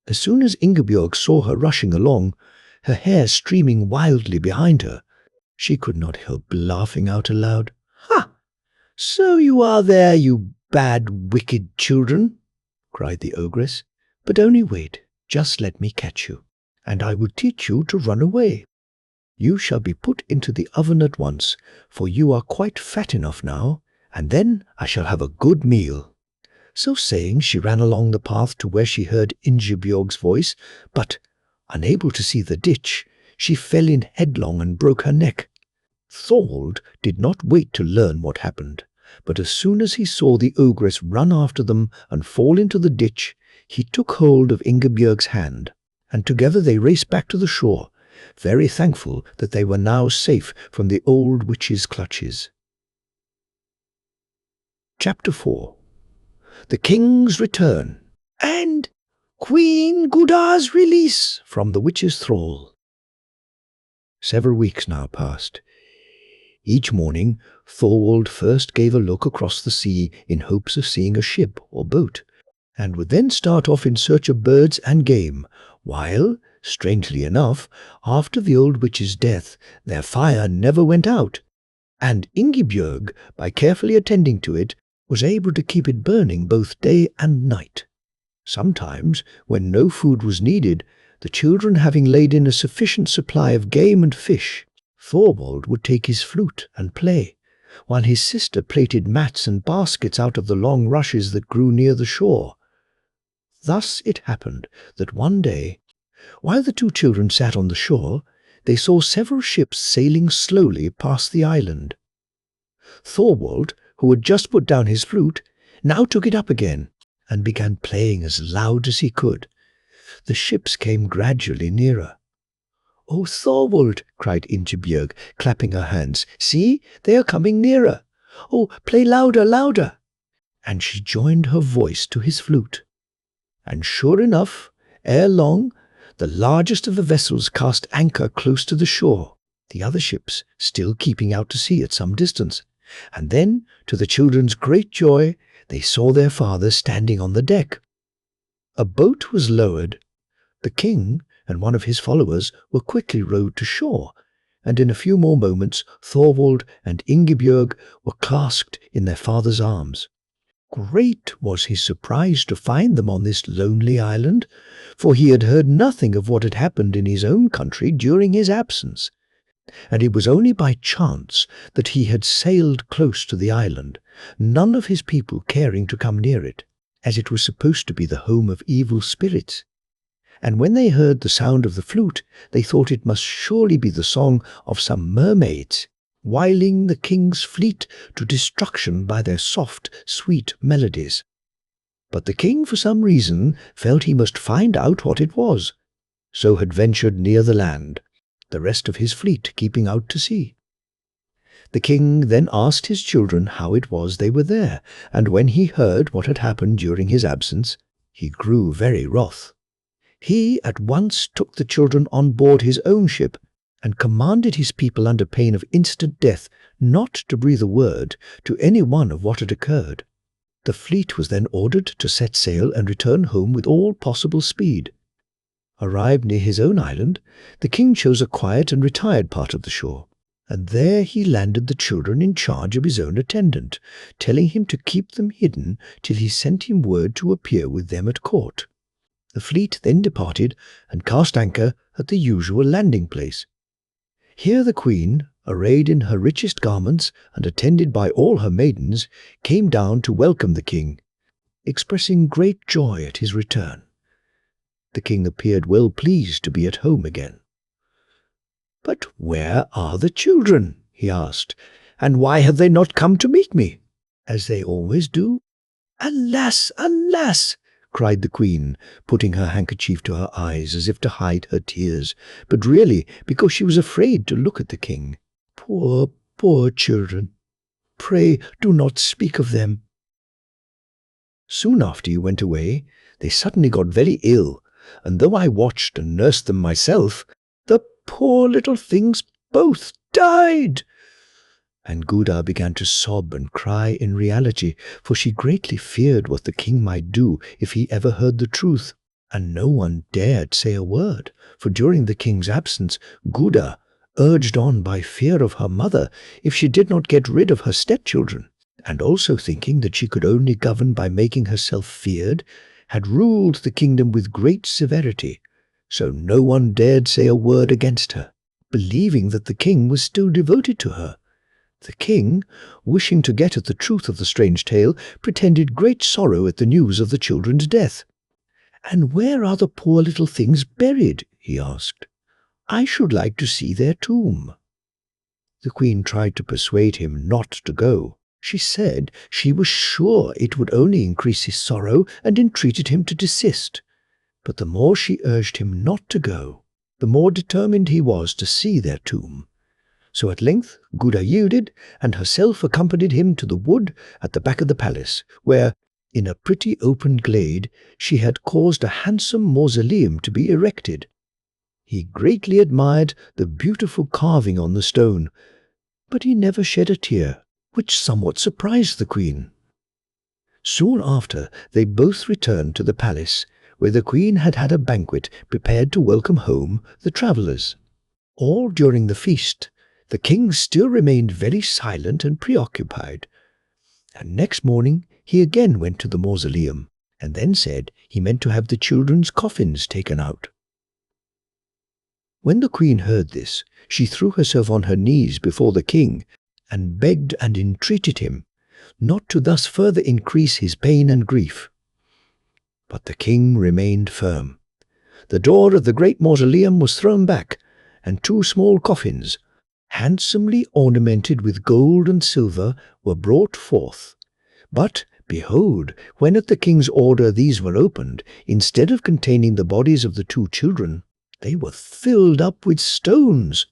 As soon as Ingebjorg saw her rushing along, her hair streaming wildly behind her, she could not help laughing out aloud. "Ha! So you are there, you bad, wicked children," cried the ogress. "But only wait, just let me catch you, and I will teach you to run away. You shall be put into the oven at once, for you are quite fat enough now, and then I shall have a good meal." So saying, she ran along the path to where she heard Ingebjorg's voice, but, unable to see the ditch, she fell in headlong and broke her neck. Thorwald did not wait to learn what happened, but as soon as he saw the ogress run after them and fall into the ditch, he took hold of Ingebjorg's hand, and together they raced back to the shore, very thankful that they were now safe from the old witch's clutches. Chapter 4. The King's Return, and Queen Guda's release from the witch's thrall. Several weeks now passed. Each morning, Thorwald first gave a look across the sea in hopes of seeing a ship or boat, and would then start off in search of birds and game, while, strangely enough, after the old witch's death, their fire never went out, and Ingibjorg, by carefully attending to it, was able to keep it burning both day and night. Sometimes, when no food was needed, the children having laid in a sufficient supply of game and fish, Thorwald would take his flute and play, while his sister plaited mats and baskets out of the long rushes that grew near the shore. Thus it happened that one day, while the two children sat on the shore, they saw several ships sailing slowly past the island. Thorwald, who had just put down his flute, now took it up again, and began playing as loud as he could. The ships came gradually nearer. "Oh, Thorwald," cried Ingibjorg, clapping her hands, "see, they are coming nearer. Oh, play louder, louder." And she joined her voice to his flute. And sure enough, ere long, the largest of the vessels cast anchor close to the shore, the other ships still keeping out to sea at some distance. And then, to the children's great joy, they saw their father standing on the deck. A boat was lowered. The king and one of his followers were quickly rowed to shore, and in a few more moments Thorwald and Ingibjorg were clasped in their father's arms. Great was his surprise to find them on this lonely island, for he had heard nothing of what had happened in his own country during his absence, and it was only by chance that he had sailed close to the island, none of his people caring to come near it, as it was supposed to be the home of evil spirits. And when they heard the sound of the flute, they thought it must surely be the song of some mermaids, wiling the king's fleet to destruction by their soft, sweet melodies. But the king, for some reason, felt he must find out what it was, so had ventured near the land, the rest of his fleet keeping out to sea. The king then asked his children how it was they were there, and when he heard what had happened during his absence, he grew very wroth. He at once took the children on board his own ship and commanded his people under pain of instant death not to breathe a word to any one of what had occurred. The fleet was then ordered to set sail and return home with all possible speed. Arrived near his own island, the king chose a quiet and retired part of the shore, and there he landed the children in charge of his own attendant, telling him to keep them hidden till he sent him word to appear with them at court. The fleet then departed and cast anchor at the usual landing place. Here the queen, arrayed in her richest garments and attended by all her maidens, came down to welcome the king, expressing great joy at his return. The king appeared well pleased to be at home again. "But where are the children?" he asked, "and why have they not come to meet me, as they always do?" "Alas, alas!" cried the queen, putting her handkerchief to her eyes as if to hide her tears, but really because she was afraid to look at the king. "Poor, poor children! Pray do not speak of them." Soon after you went away, they suddenly got very ill, and though I watched and nursed them myself, the poor little things both died. And Gudda began to sob and cry in reality, for she greatly feared what the king might do if he ever heard the truth, and no one dared say a word, for during the king's absence, Gudda, urged on by fear of her mother if she did not get rid of her stepchildren, and also thinking that she could only govern by making herself feared, had ruled the kingdom with great severity, so no one dared say a word against her, believing that the king was still devoted to her. The king, wishing to get at the truth of the strange tale, pretended great sorrow at the news of the children's death. "And where are the poor little things buried?" he asked. "I should like to see their tomb." The queen tried to persuade him not to go. She said she was sure it would only increase his sorrow, and entreated him to desist. But the more she urged him not to go, the more determined he was to see their tomb. So at length Gudda yielded, and herself accompanied him to the wood at the back of the palace, where, in a pretty open glade, she had caused a handsome mausoleum to be erected. He greatly admired the beautiful carving on the stone, but he never shed a tear, which somewhat surprised the queen. Soon after, they both returned to the palace, where the queen had had a banquet prepared to welcome home the travellers. All during the feast, the king still remained very silent and preoccupied, and next morning he again went to the mausoleum, and then said he meant to have the children's coffins taken out. When the queen heard this, she threw herself on her knees before the king, and begged and entreated him not to thus further increase his pain and grief. But the king remained firm. The door of the great mausoleum was thrown back, and two small coffins, handsomely ornamented with gold and silver, were brought forth. But, behold, when at the king's order these were opened, instead of containing the bodies of the two children, they were filled up with stones.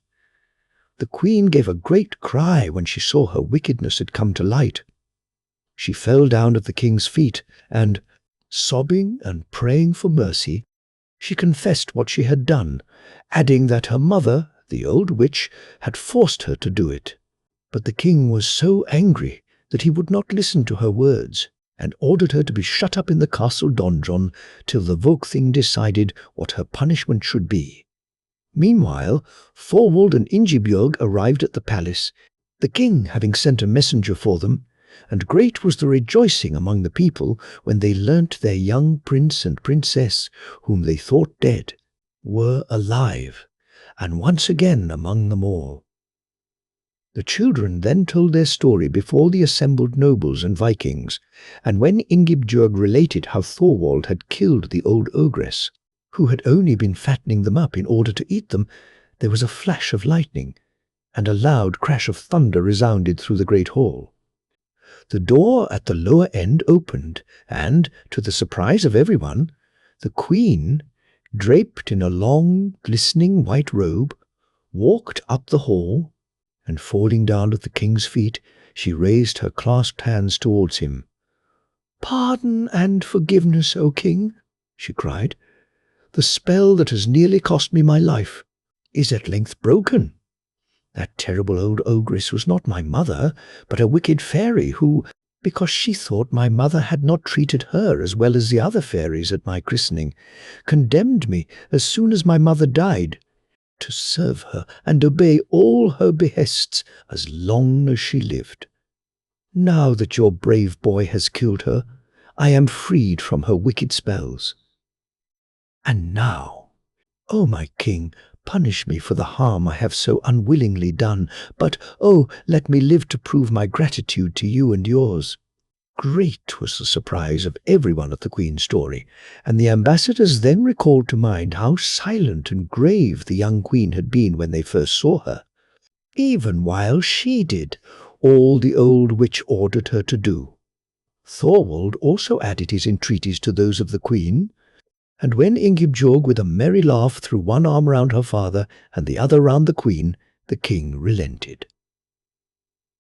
The queen gave a great cry when she saw her wickedness had come to light. She fell down at the king's feet, and, sobbing and praying for mercy, she confessed what she had done, adding that her mother, the old witch, had forced her to do it. But the king was so angry that he would not listen to her words, and ordered her to be shut up in the castle donjon till the Volkthing decided what her punishment should be. Meanwhile, Thorwald and Ingibjorg arrived at the palace, the king having sent a messenger for them, and great was the rejoicing among the people when they learnt their young prince and princess, whom they thought dead, were alive, and once again among them all. The children then told their story before the assembled nobles and Vikings, and when Ingibjorg related how Thorwald had killed the old ogress, who had only been fattening them up in order to eat them, there was a flash of lightning, and a loud crash of thunder resounded through the great hall. The door at the lower end opened, and, to the surprise of everyone, the queen, draped in a long, glistening white robe, walked up the hall and falling down at the king's feet, she raised her clasped hands towards him. "Pardon and forgiveness, O king," she cried. "The spell that has nearly cost me my life is at length broken. That terrible old ogress was not my mother, but a wicked fairy who, because she thought my mother had not treated her as well as the other fairies at my christening, condemned me as soon as my mother died, to serve her and obey all her behests as long as she lived. Now that your brave boy has killed her, I am freed from her wicked spells. And now, O my king, punish me for the harm I have so unwillingly done, but, oh, let me live to prove my gratitude to you and yours." Great was the surprise of everyone at the Queen's story, and the ambassadors then recalled to mind how silent and grave the young Queen had been when they first saw her, even while she did all the old witch ordered her to do. Thorwald also added his entreaties to those of the Queen, and when Ingibjorg with a merry laugh threw one arm round her father and the other round the Queen, the king relented.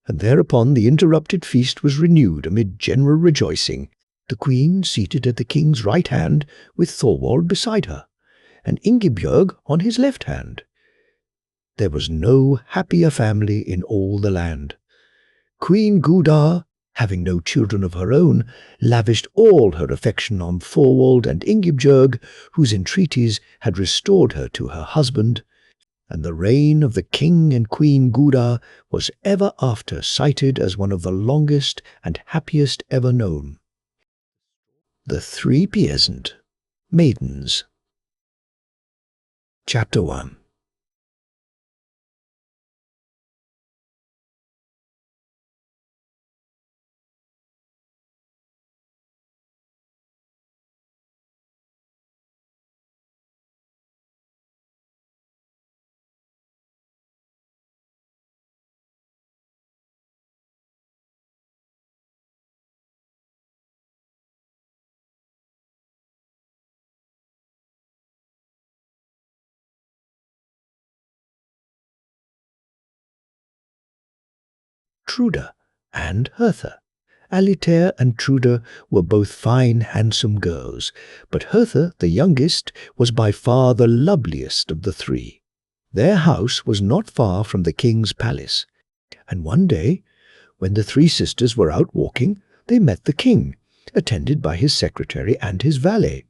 And thereupon the interrupted feast was renewed amid general rejoicing, the Queen seated at the king's right hand with Thorwald beside her, and Ingibjorg on his left hand. There was no happier family in all the land. Queen Gudar, having no children of her own, lavished all her affection on Thorwald and Ingibjorg, whose entreaties had restored her to her husband, and the reign of the King and Queen Gudar was ever after cited as one of the longest and happiest ever known. The Three Peasant, Maidens. Chapter 1. Truda and Hertha. Alitair and Truda were both fine, handsome girls, but Hertha, the youngest, was by far the loveliest of the three. Their house was not far from the king's palace, and one day, when the three sisters were out walking, they met the king, attended by his secretary and his valet.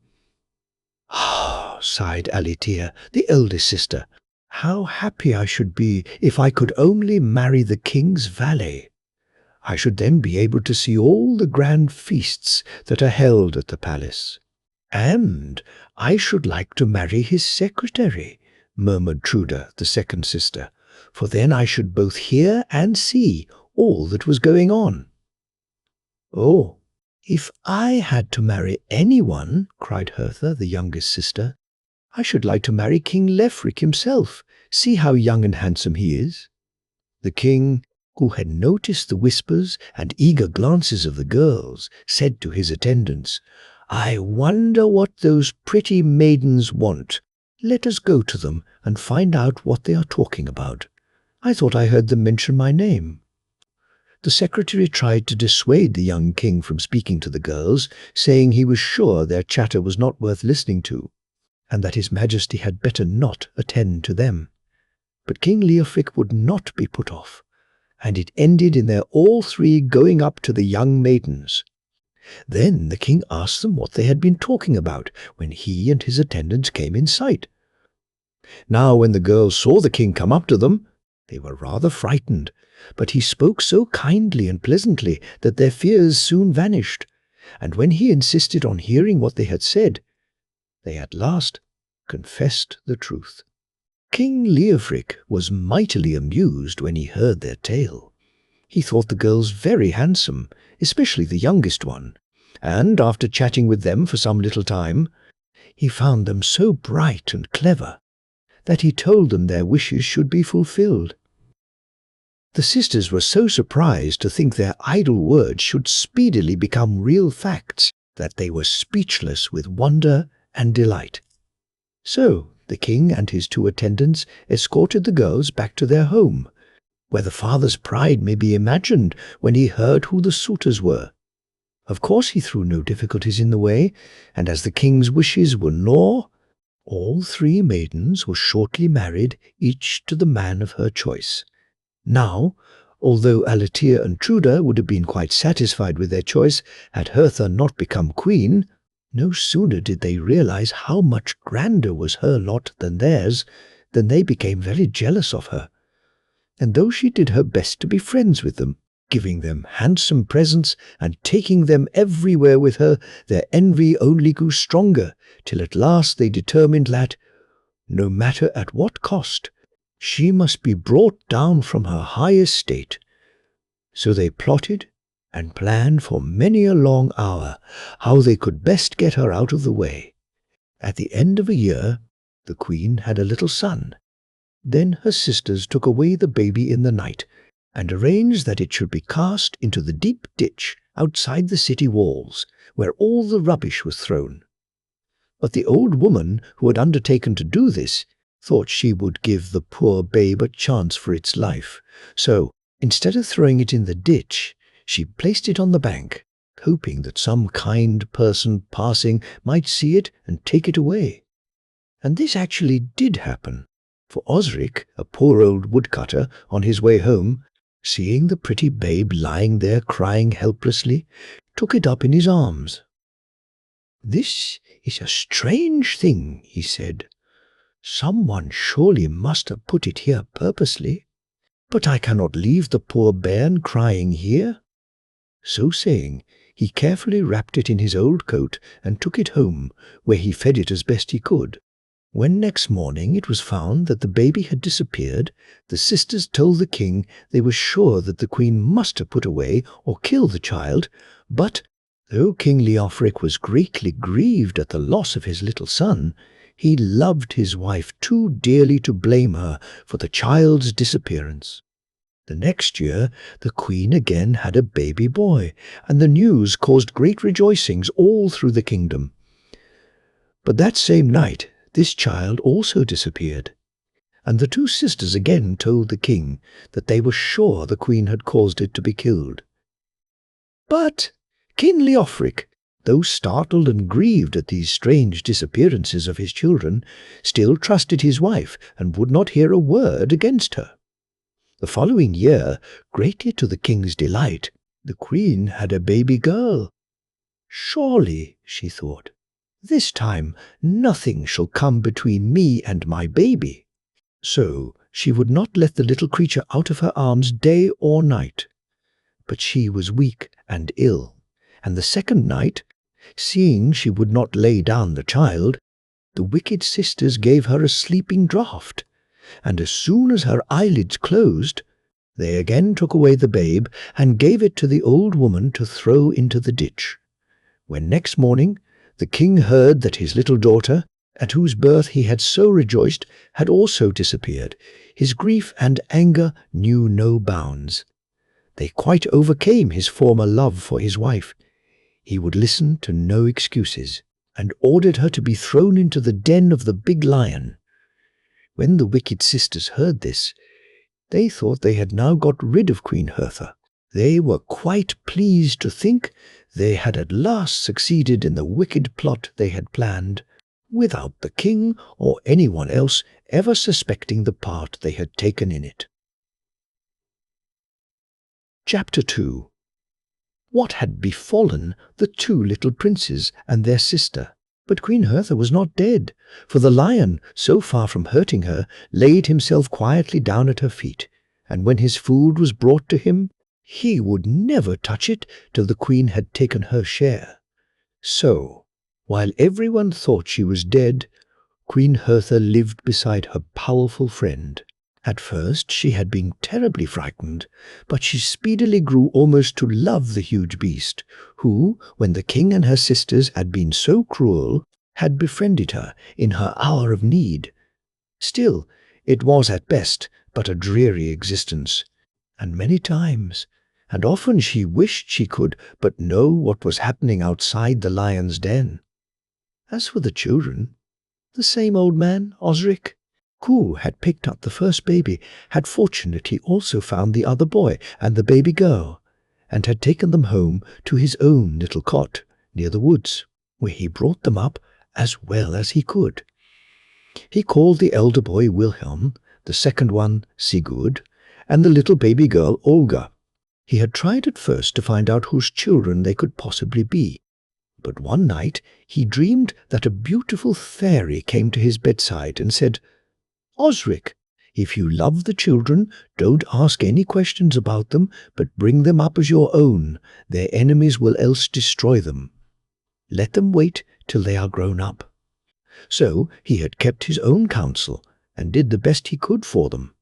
"Ah," sighed Alitair, the eldest sister, "how happy I should be if I could only marry the king's valet. I should then be able to see all the grand feasts that are held at the palace." "And I should like to marry his secretary," murmured Truda, the second sister, "for then I should both hear and see all that was going on." "Oh, if I had to marry anyone," cried Hertha, the youngest sister, "I should like to marry King Leofric himself. See how young and handsome he is." The king, who had noticed the whispers and eager glances of the girls, said to his attendants, "I wonder what those pretty maidens want. Let us go to them and find out what they are talking about. I thought I heard them mention my name." The secretary tried to dissuade the young king from speaking to the girls, saying he was sure their chatter was not worth listening to, and that his majesty had better not attend to them. But King Leofric would not be put off, and it ended in their all three going up to the young maidens. Then the king asked them what they had been talking about when he and his attendants came in sight. Now when the girls saw the king come up to them, they were rather frightened, but he spoke so kindly and pleasantly that their fears soon vanished, and when he insisted on hearing what they had said, they at last confessed the truth. King Leofric was mightily amused when he heard their tale. He thought the girls very handsome, especially the youngest one, and after chatting with them for some little time, he found them so bright and clever that he told them their wishes should be fulfilled. The sisters were so surprised to think their idle words should speedily become real facts that they were speechless with wonder and delight. So the king and his two attendants escorted the girls back to their home, where the father's pride may be imagined when he heard who the suitors were. Of course he threw no difficulties in the way, and as the king's wishes were law, all three maidens were shortly married, each to the man of her choice. Now, although Alatir and Truda would have been quite satisfied with their choice had Hertha not become queen, no sooner did they realize how much grander was her lot than theirs, than they became very jealous of her. And though she did her best to be friends with them, giving them handsome presents and taking them everywhere with her, their envy only grew stronger, till at last they determined that, no matter at what cost, she must be brought down from her high estate. So they plotted and planned for many a long hour how they could best get her out of the way. At the end of a year, the queen had a little son. Then her sisters took away the baby in the night, and arranged that it should be cast into the deep ditch outside the city walls, where all the rubbish was thrown. But the old woman who had undertaken to do this thought she would give the poor babe a chance for its life, so, instead of throwing it in the ditch, she placed it on the bank, hoping that some kind person passing might see it and take it away. And this actually did happen, for Osric, a poor old woodcutter, on his way home, seeing the pretty babe lying there crying helplessly, took it up in his arms. "This is a strange thing," he said. "Someone surely must have put it here purposely, but I cannot leave the poor bairn crying here." So saying, he carefully wrapped it in his old coat and took it home, where he fed it as best he could. When next morning it was found that the baby had disappeared, the sisters told the king they were sure that the queen must have put away or killed the child, but, though King Leofric was greatly grieved at the loss of his little son, he loved his wife too dearly to blame her for the child's disappearance. The next year the queen again had a baby boy, and the news caused great rejoicings all through the kingdom. But that same night this child also disappeared, and the two sisters again told the king that they were sure the queen had caused it to be killed. But King Leofric, though startled and grieved at these strange disappearances of his children, still trusted his wife and would not hear a word against her. The following year, greatly to the king's delight, the queen had a baby girl. "Surely," she thought, "this time nothing shall come between me and my baby." So she would not let the little creature out of her arms day or night. But she was weak and ill, and the second night, seeing she would not lay down the child, the wicked sisters gave her a sleeping draught, and as soon as her eyelids closed, they again took away the babe and gave it to the old woman to throw into the ditch. When next morning the king heard that his little daughter, at whose birth he had so rejoiced, had also disappeared, his grief and anger knew no bounds. They quite overcame his former love for his wife. He would listen to no excuses, and ordered her to be thrown into the den of the big lion. When the wicked sisters heard this, they thought they had now got rid of Queen Hertha. They were quite pleased to think they had at last succeeded in the wicked plot they had planned, without the king or anyone else ever suspecting the part they had taken in it. Chapter 2. What had befallen the two little princes and their sister? But Queen Hertha was not dead, for the lion, so far from hurting her, laid himself quietly down at her feet, and when his food was brought to him, he would never touch it till the queen had taken her share. So, while everyone thought she was dead, Queen Hertha lived beside her powerful friend. At first she had been terribly frightened, but she speedily grew almost to love the huge beast, who, when the king and her sisters had been so cruel, had befriended her in her hour of need. Still, it was at best but a dreary existence, and many times, and often she wished she could but know what was happening outside the lion's den. As for the children, the same old man, Osric, who had picked up the first baby, had fortunately also found the other boy and the baby girl, and had taken them home to his own little cot near the woods, where he brought them up as well as he could. He called the elder boy Wilhelm, the second one Sigurd, and the little baby girl Olga. He had tried at first to find out whose children they could possibly be, but one night he dreamed that a beautiful fairy came to his bedside and said, "Osric, if you love the children, don't ask any questions about them, but bring them up as your own. Their enemies will else destroy them. Let them wait till they are grown up." So he had kept his own counsel and did the best he could for them.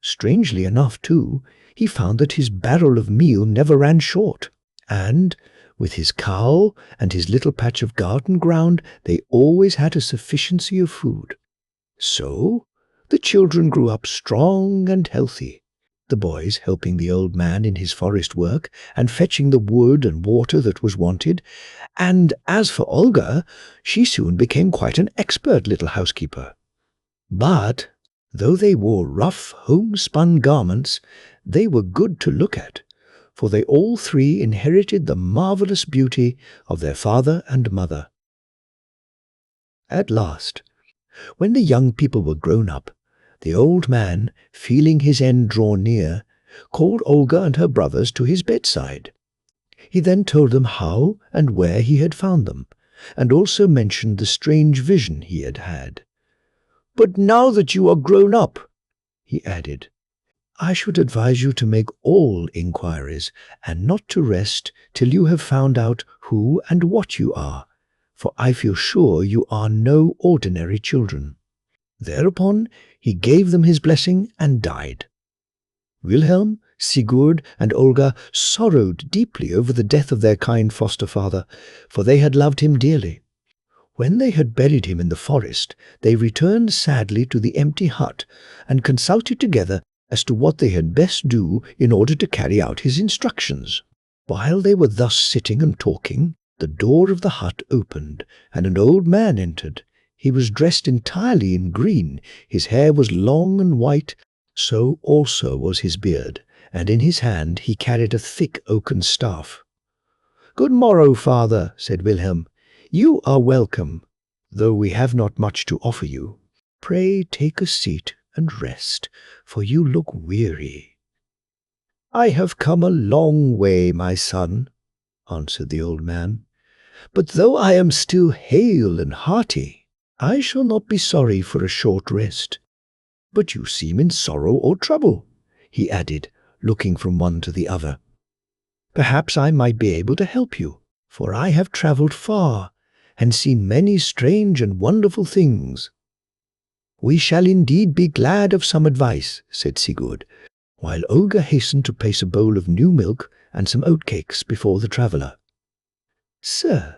Strangely enough, too, he found that his barrel of meal never ran short, and, with his cow and his little patch of garden ground, they always had a sufficiency of food. So the children grew up strong and healthy, the boys helping the old man in his forest work and fetching the wood and water that was wanted, and as for Olga, she soon became quite an expert little housekeeper. But though they wore rough, homespun garments, they were good to look at, for they all three inherited the marvelous beauty of their father and mother. At last, when the young people were grown up, the old man, feeling his end draw near, called Olga and her brothers to his bedside. He then told them how and where he had found them, and also mentioned the strange vision he had had. "But now that you are grown up," he added, "I should advise you to make all inquiries, and not to rest till you have found out who and what you are, for I feel sure you are no ordinary children." Thereupon he gave them his blessing and died. Wilhelm, Sigurd, and Olga sorrowed deeply over the death of their kind foster-father, for they had loved him dearly. When they had buried him in the forest, they returned sadly to the empty hut and consulted together as to what they had best do in order to carry out his instructions. While they were thus sitting and talking, the door of the hut opened, and an old man entered. He was dressed entirely in green, his hair was long and white, so also was his beard, and in his hand he carried a thick oaken staff. "Good morrow, father," said Wilhelm. "You are welcome, though we have not much to offer you. Pray take a seat and rest, for you look weary." "I have come a long way, my son," answered the old man, "but though I am still hale and hearty, I shall not be sorry for a short rest. But you seem in sorrow or trouble," he added, looking from one to the other. "Perhaps I might be able to help you, for I have travelled far and seen many strange and wonderful things." "We shall indeed be glad of some advice," said Sigurd, while Olga hastened to place a bowl of new milk and some oatcakes before the traveller. "Sir,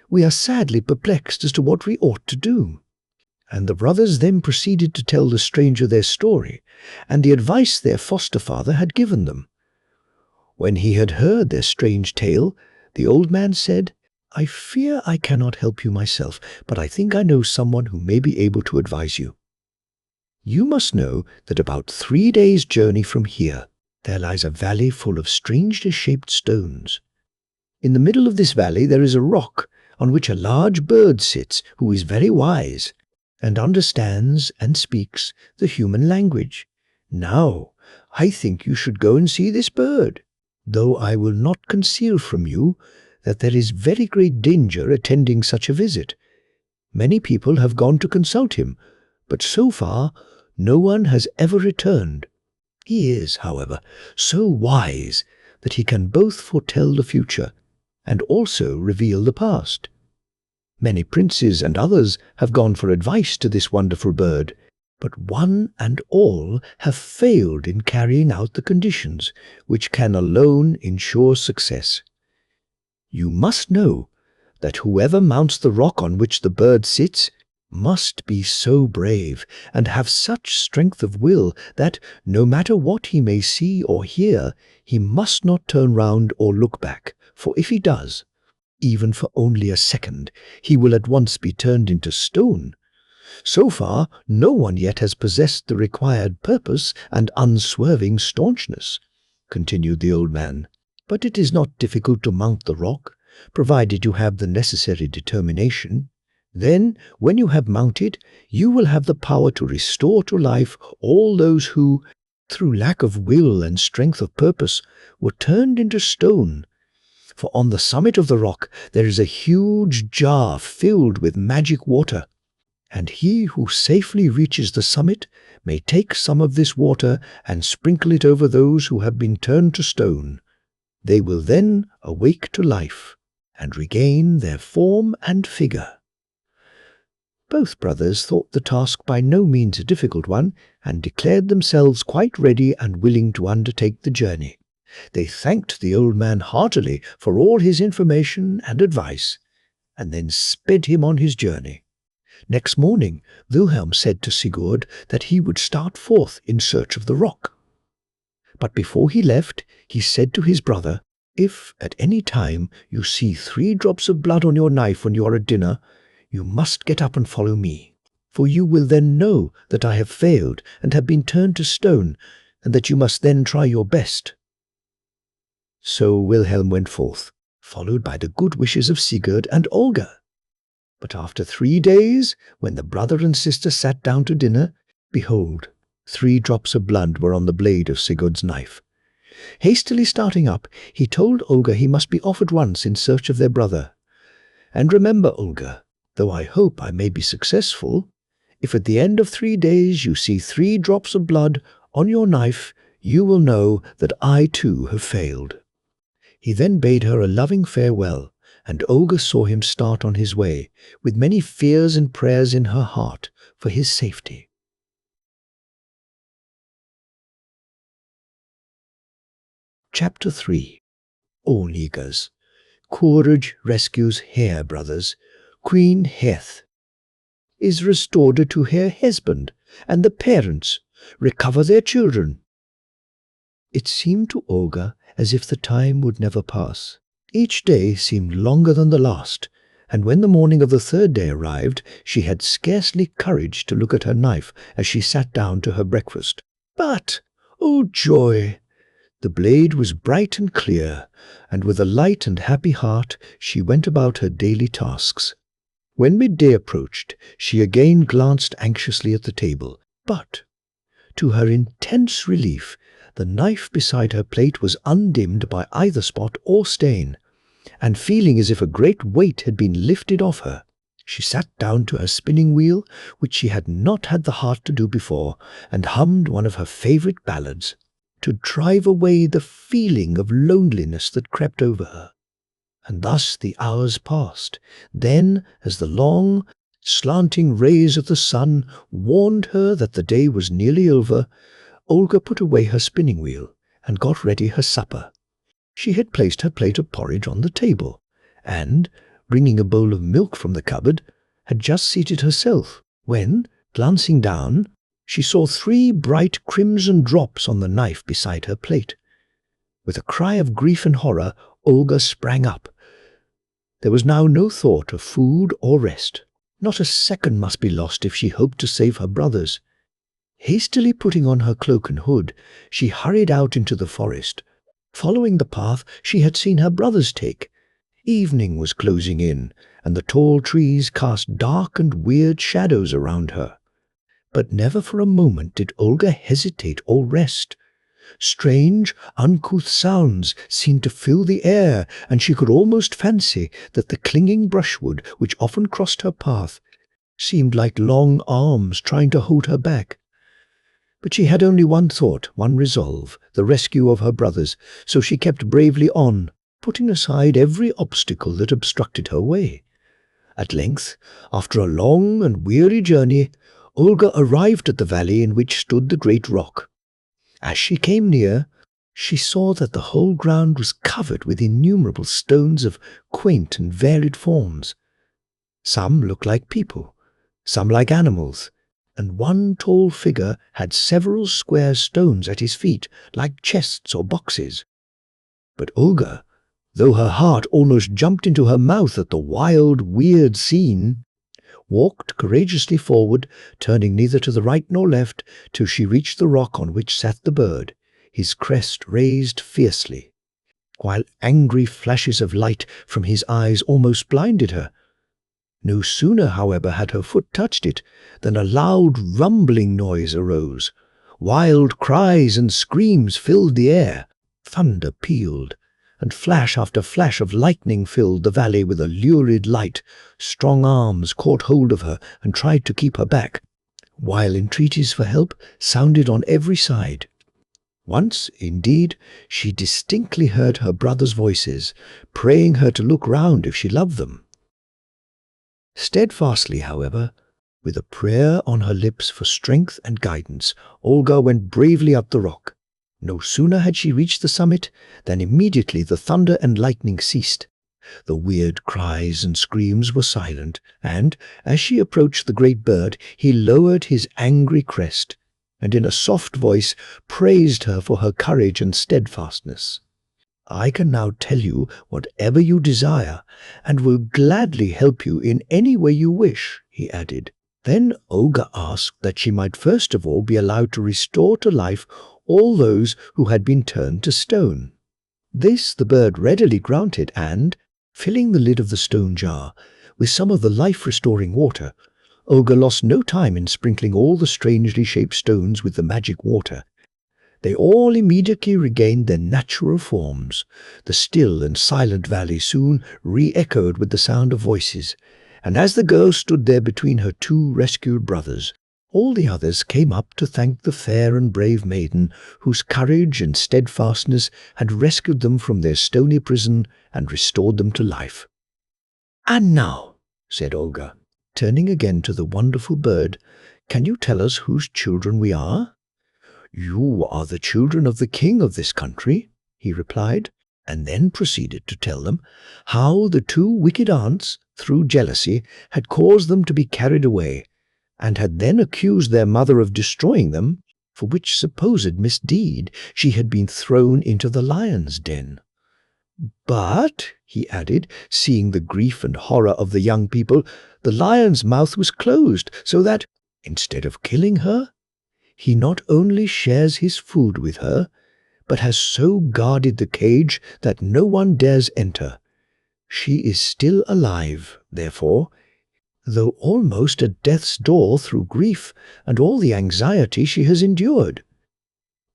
we are sadly perplexed as to what we ought to do." And the brothers then proceeded to tell the stranger their story and the advice their foster-father had given them. When he had heard their strange tale, the old man said, "I fear I cannot help you myself, but I think I know someone who may be able to advise you. You must know that about 3 days' journey from here there lies a valley full of strangely shaped stones. In the middle of this valley there is a rock on which a large bird sits who is very wise, and understands and speaks the human language. Now, I think you should go and see this bird, though I will not conceal from you that there is very great danger attending such a visit. Many people have gone to consult him, but so far no one has ever returned. He is, however, so wise that he can both foretell the future and also reveal the past. Many princes and others have gone for advice to this wonderful bird, but one and all have failed in carrying out the conditions which can alone ensure success. You must know that whoever mounts the rock on which the bird sits must be so brave and have such strength of will that, no matter what he may see or hear, he must not turn round or look back, for if he does, even for only a second, he will at once be turned into stone. So far, no one yet has possessed the required purpose and unswerving staunchness," continued the old man. "But it is not difficult to mount the rock, provided you have the necessary determination. Then, when you have mounted, you will have the power to restore to life all those who, through lack of will and strength of purpose, were turned into stone. For on the summit of the rock there is a huge jar filled with magic water, and he who safely reaches the summit may take some of this water and sprinkle it over those who have been turned to stone. They will then awake to life and regain their form and figure." Both brothers thought the task by no means a difficult one, and declared themselves quite ready and willing to undertake the journey. They thanked the old man heartily for all his information and advice, and then sped him on his journey. Next morning, Wilhelm said to Sigurd that he would start forth in search of the rock. But before he left, he said to his brother, "If at any time you see 3 drops of blood on your knife when you are at dinner, you must get up and follow me, for you will then know that I have failed and have been turned to stone, and that you must then try your best." So Wilhelm went forth, followed by the good wishes of Sigurd and Olga. But after 3 days, when the brother and sister sat down to dinner, behold, 3 drops of blood were on the blade of Sigurd's knife. Hastily starting up, he told Olga he must be off at once in search of their brother. "And remember, Olga, though I hope I may be successful, if at the end of 3 days you see 3 drops of blood on your knife, you will know that I too have failed." He then bade her a loving farewell, and Olga saw him start on his way, with many fears and prayers in her heart for his safety. Chapter 3. Ónígas. Courage rescues Hare brothers. Queen Heth is restored to her husband, and the parents recover their children. It seemed to Olga as if the time would never pass. Each day seemed longer than the last, and when the morning of the 3rd day arrived, she had scarcely courage to look at her knife as she sat down to her breakfast. But, oh joy! The blade was bright and clear, and with a light and happy heart she went about her daily tasks. When midday approached, she again glanced anxiously at the table, but, to her intense relief, the knife beside her plate was undimmed by either spot or stain, and feeling as if a great weight had been lifted off her, she sat down to her spinning wheel, which she had not had the heart to do before, and hummed one of her favourite ballads, to drive away the feeling of loneliness that crept over her. And thus the hours passed. Then, as the long, slanting rays of the sun warned her that the day was nearly over, Olga put away her spinning wheel and got ready her supper. She had placed her plate of porridge on the table, and, bringing a bowl of milk from the cupboard, had just seated herself, when, glancing down, she saw 3 bright crimson drops on the knife beside her plate. With a cry of grief and horror, Olga sprang up. There was now no thought of food or rest. Not a second must be lost if she hoped to save her brothers. Hastily putting on her cloak and hood, she hurried out into the forest, following the path she had seen her brothers take. Evening was closing in, and the tall trees cast dark and weird shadows around her. But never for a moment did Olga hesitate or rest. Strange, uncouth sounds seemed to fill the air, and she could almost fancy that the clinging brushwood, which often crossed her path, seemed like long arms trying to hold her back. But she had only one thought, one resolve, the rescue of her brothers, so she kept bravely on, putting aside every obstacle that obstructed her way. At length, after a long and weary journey, Olga arrived at the valley in which stood the great rock. As she came near, she saw that the whole ground was covered with innumerable stones of quaint and varied forms. Some looked like people, some like animals, and one tall figure had several square stones at his feet, like chests or boxes. But Olga, though her heart almost jumped into her mouth at the wild, weird scene, walked courageously forward, turning neither to the right nor left, till she reached the rock on which sat the bird, his crest raised fiercely, while angry flashes of light from his eyes almost blinded her. No sooner, however, had her foot touched it, than a loud rumbling noise arose. Wild cries and screams filled the air. Thunder pealed, and flash after flash of lightning filled the valley with a lurid light. Strong arms caught hold of her and tried to keep her back, while entreaties for help sounded on every side. Once, indeed, she distinctly heard her brothers' voices, praying her to look round if she loved them. Steadfastly, however, with a prayer on her lips for strength and guidance, Olga went bravely up the rock. No sooner had she reached the summit than immediately the thunder and lightning ceased. The weird cries and screams were silent, and, as she approached the great bird, he lowered his angry crest, and in a soft voice praised her for her courage and steadfastness. "I can now tell you whatever you desire, and will gladly help you in any way you wish," he added. Then Olga asked that she might first of all be allowed to restore to life all those who had been turned to stone. This the bird readily granted, and, filling the lid of the stone jar with some of the life-restoring water, Olga lost no time in sprinkling all the strangely shaped stones with the magic water. They all immediately regained their natural forms. The still and silent valley soon re-echoed with the sound of voices, and as the girl stood there between her two rescued brothers, all the others came up to thank the fair and brave maiden whose courage and steadfastness had rescued them from their stony prison and restored them to life. "And now," said Olga, turning again to the wonderful bird, "can you tell us whose children we are?" "You are the children of the king of this country," he replied, and then proceeded to tell them how the two wicked aunts, through jealousy, had caused them to be carried away, and had then accused their mother of destroying them, for which supposed misdeed she had been thrown into the lion's den. "But," he added, seeing the grief and horror of the young people, "the lion's mouth was closed, so that, instead of killing her, he not only shares his food with her, but has so guarded the cage that no one dares enter. She is still alive, therefore, though almost at death's door through grief and all the anxiety she has endured."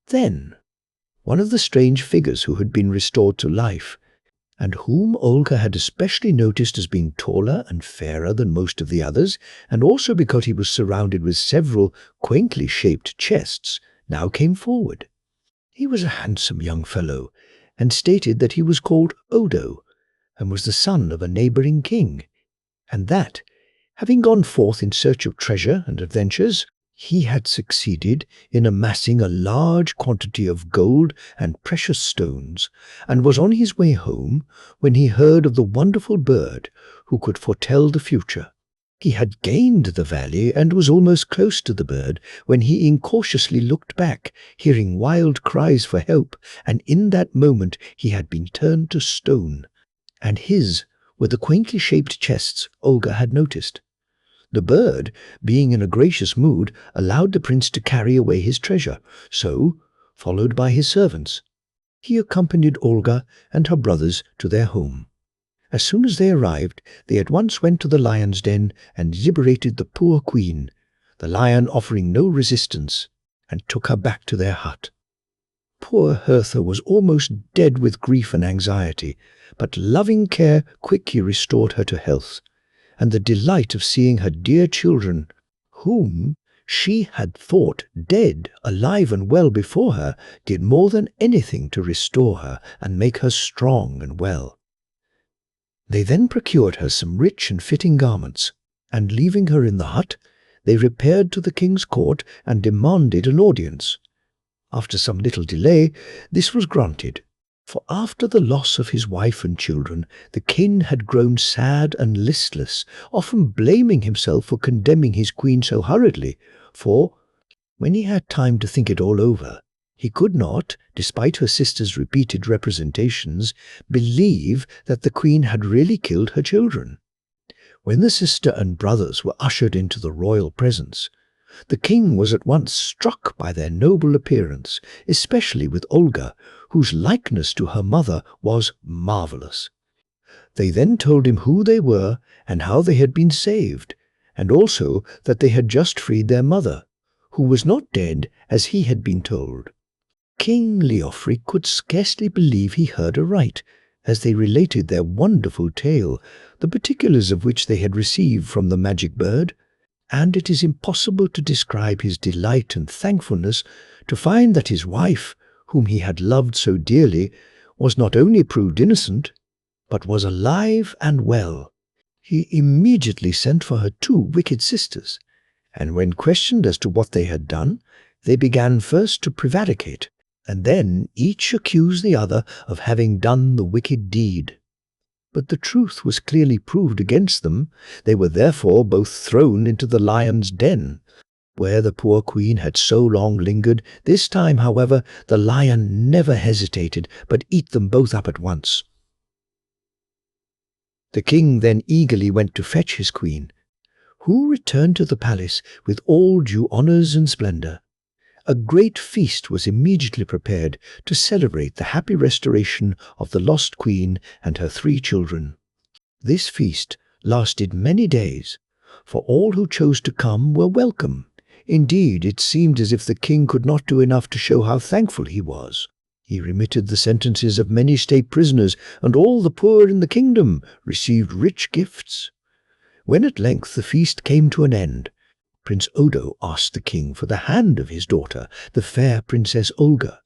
Then one of the strange figures who had been restored to life, and whom Olga had especially noticed as being taller and fairer than most of the others, and also because he was surrounded with several quaintly shaped chests, now came forward. He was a handsome young fellow, and stated that he was called Odo, and was the son of a neighbouring king, and that, having gone forth in search of treasure and adventures, he had succeeded in amassing a large quantity of gold and precious stones, and was on his way home when he heard of the wonderful bird who could foretell the future. He had gained the valley and was almost close to the bird when he incautiously looked back, hearing wild cries for help, and in that moment he had been turned to stone, and his were the quaintly shaped chests Olga had noticed. The bird, being in a gracious mood, allowed the prince to carry away his treasure, so, followed by his servants, he accompanied Olga and her brothers to their home. As soon as they arrived, they at once went to the lion's den and liberated the poor queen, the lion offering no resistance, and took her back to their hut. Poor Hertha was almost dead with grief and anxiety, but loving care quickly restored her to health, and the delight of seeing her dear children, whom she had thought dead, alive and well before her, did more than anything to restore her and make her strong and well. They then procured her some rich and fitting garments, and leaving her in the hut, they repaired to the king's court and demanded an audience. After some little delay, this was granted, for after the loss of his wife and children, the king had grown sad and listless, often blaming himself for condemning his queen so hurriedly, for, when he had time to think it all over, he could not, despite her sister's repeated representations, believe that the queen had really killed her children. When the sister and brothers were ushered into the royal presence, the king was at once struck by their noble appearance, especially with Olga, whose likeness to her mother was marvelous. They then told him who they were and how they had been saved, and also that they had just freed their mother, who was not dead as he had been told. King Laufey could scarcely believe he heard aright, as they related their wonderful tale, the particulars of which they had received from the magic bird, and it is impossible to describe his delight and thankfulness to find that his wife, whom he had loved so dearly, was not only proved innocent, but was alive and well. He immediately sent for her 2 wicked sisters, and when questioned as to what they had done, they began first to prevaricate, and then each accused the other of having done the wicked deed. But the truth was clearly proved against them. They were therefore both thrown into the lion's den, where the poor queen had so long lingered. This time, however, the lion never hesitated, but ate them both up at once. The king then eagerly went to fetch his queen, who returned to the palace with all due honours and splendour. A great feast was immediately prepared to celebrate the happy restoration of the lost queen and her 3 children. This feast lasted many days, for all who chose to come were welcome. Indeed, it seemed as if the king could not do enough to show how thankful he was. He remitted the sentences of many state prisoners, and all the poor in the kingdom received rich gifts. When at length the feast came to an end, Prince Odo asked the king for the hand of his daughter, the fair Princess Olga.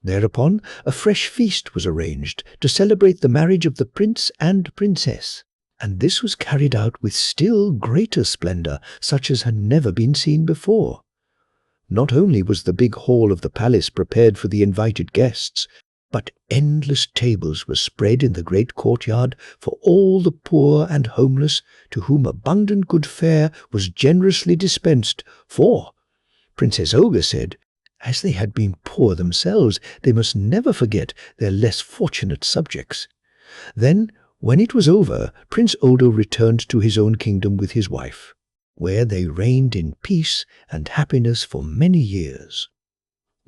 Thereupon a fresh feast was arranged to celebrate the marriage of the prince and princess, and this was carried out with still greater splendour, such as had never been seen before. Not only was the big hall of the palace prepared for the invited guests, but endless tables were spread in the great courtyard for all the poor and homeless, to whom abundant good fare was generously dispensed, for, Princess Olga said, as they had been poor themselves, they must never forget their less fortunate subjects. Then, when it was over, Prince Odo returned to his own kingdom with his wife, where they reigned in peace and happiness for many years.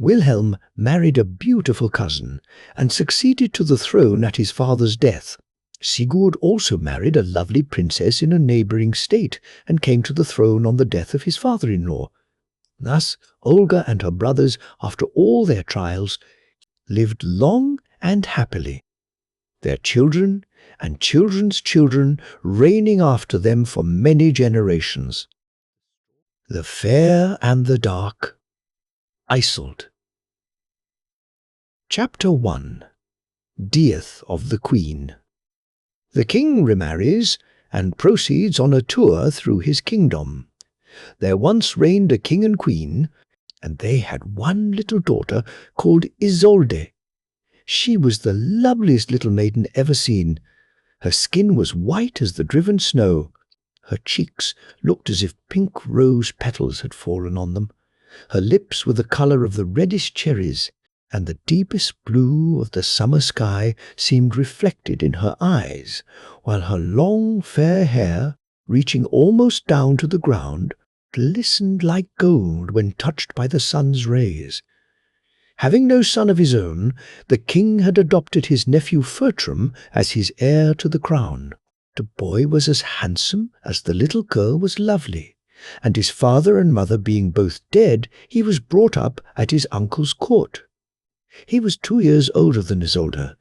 Wilhelm married a beautiful cousin and succeeded to the throne at his father's death. Sigurd also married a lovely princess in a neighbouring state and came to the throne on the death of his father-in-law. Thus Olga and her brothers, after all their trials, lived long and happily, their children and children's children reigning after them for many generations. The Fair and the Dark. Isold. Chapter 1. Death of the Queen. The king remarries and proceeds on a tour through his kingdom. There once reigned a king and queen, and they had one little daughter called Isolde. She was the loveliest little maiden ever seen. Her skin was white as the driven snow. Her cheeks looked as if pink rose petals had fallen on them. Her lips were the colour of the reddest cherries, and the deepest blue of the summer sky seemed reflected in her eyes, while her long fair hair, reaching almost down to the ground, glistened like gold when touched by the sun's rays. Having no son of his own, the king had adopted his nephew Fertram as his heir to the crown. The boy was as handsome as the little girl was lovely, and his father and mother being both dead, he was brought up at his uncle's court. He was 2 years older than Isolde,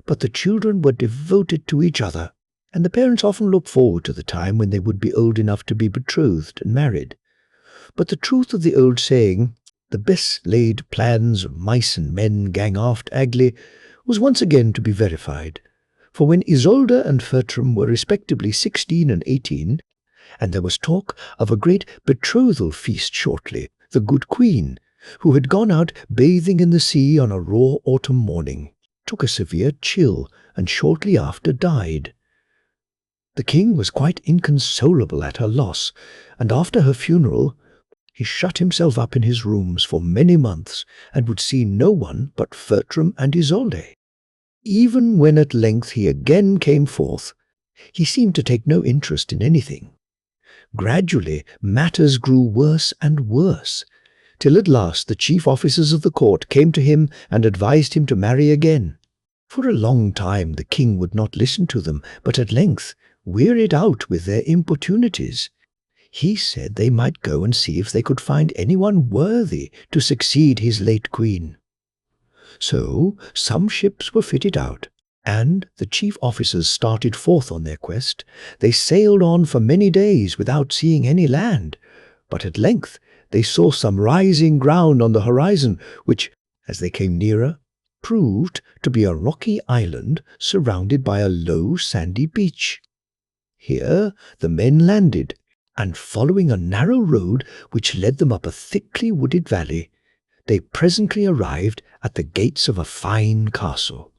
but the children were devoted to each other, and the parents often looked forward to the time when they would be old enough to be betrothed and married. But the truth of the old saying, "The best laid plans of mice and men gang aft agley," was once again to be verified. For when Isolde and Fertram were respectively 16 and 18, and there was talk of a great betrothal feast shortly, the good queen, who had gone out bathing in the sea on a raw autumn morning, took a severe chill and shortly after died. The king was quite inconsolable at her loss, and after her funeral he shut himself up in his rooms for many months and would see no one but Fertram and Isolde. Even when at length he again came forth, He seemed to take no interest in anything. Gradually, matters grew worse and worse, till at last the chief officers of the court came to him and advised him to marry again. For a long time the king would not listen to them, but at length, wearied out with their importunities, he said they might go and see if they could find anyone worthy to succeed his late queen. So some ships were fitted out, and the chief officers started forth on their quest. They sailed on for many days without seeing any land, but at length they saw some rising ground on the horizon, which, as they came nearer, proved to be a rocky island surrounded by a low sandy beach. Here the men landed, and following a narrow road which led them up a thickly wooded valley, they presently arrived at the gates of a fine castle.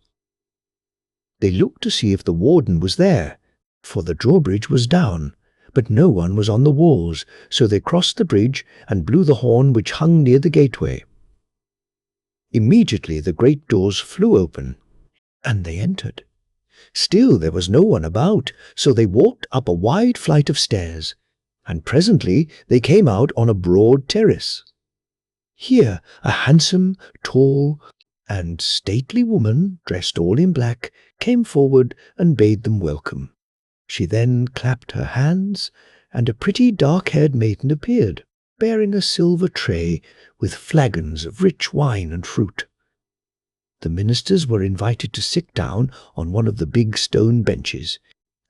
They looked to see if the warden was there, for the drawbridge was down, but no one was on the walls, so they crossed the bridge and blew the horn which hung near the gateway. Immediately the great doors flew open, and they entered. Still there was no one about, so they walked up a wide flight of stairs, and presently they came out on a broad terrace. Here a handsome, tall, and stately woman, dressed all in black, came forward and bade them welcome. She then clapped her hands, and a pretty dark-haired maiden appeared, bearing a silver tray with flagons of rich wine and fruit. The ministers were invited to sit down on one of the big stone benches,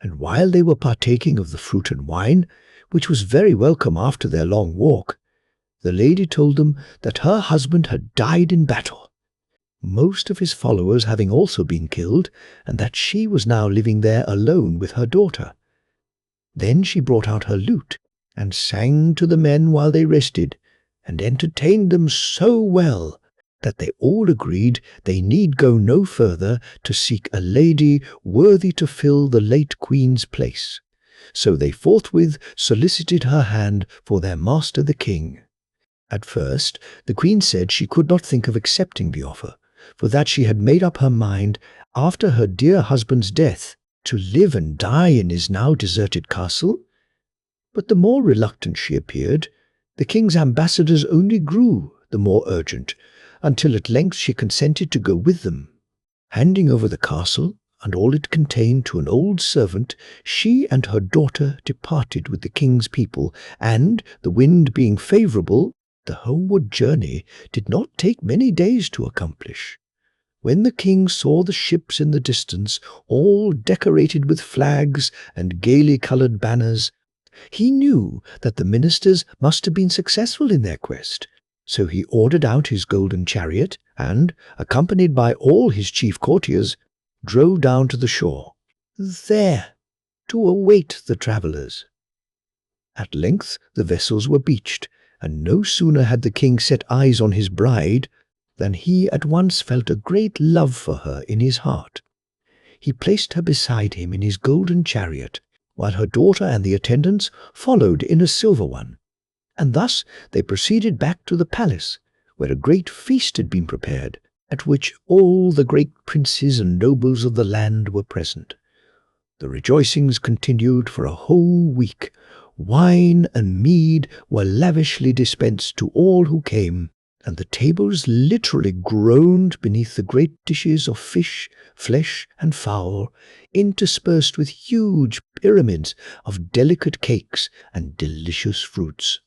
and while they were partaking of the fruit and wine, which was very welcome after their long walk, the lady told them that her husband had died in battle, most of his followers having also been killed, and that she was now living there alone with her daughter. Then she brought out her lute, and sang to the men while they rested, and entertained them so well that they all agreed they need go no further to seek a lady worthy to fill the late queen's place. So they forthwith solicited her hand for their master the king. At first the queen said she could not think of accepting the offer, for that she had made up her mind, after her dear husband's death, to live and die in his now deserted castle. But the more reluctant she appeared, the king's ambassadors only grew the more urgent, until at length she consented to go with them. Handing over the castle and all it contained to an old servant, she and her daughter departed with the king's people, and, the wind being favourable, the homeward journey did not take many days to accomplish. When the king saw the ships in the distance, all decorated with flags and gaily coloured banners, he knew that the ministers must have been successful in their quest. So he ordered out his golden chariot, and, accompanied by all his chief courtiers, drove down to the shore, there to await the travellers. At length the vessels were beached, and no sooner had the king set eyes on his bride than he at once felt a great love for her in his heart. He placed her beside him in his golden chariot, while her daughter and the attendants followed in a silver one, and thus they proceeded back to the palace, where a great feast had been prepared, at which all the great princes and nobles of the land were present. The rejoicings continued for a whole week. Wine and mead were lavishly dispensed to all who came, and the tables literally groaned beneath the great dishes of fish, flesh, and fowl, interspersed with huge pyramids of delicate cakes and delicious fruits.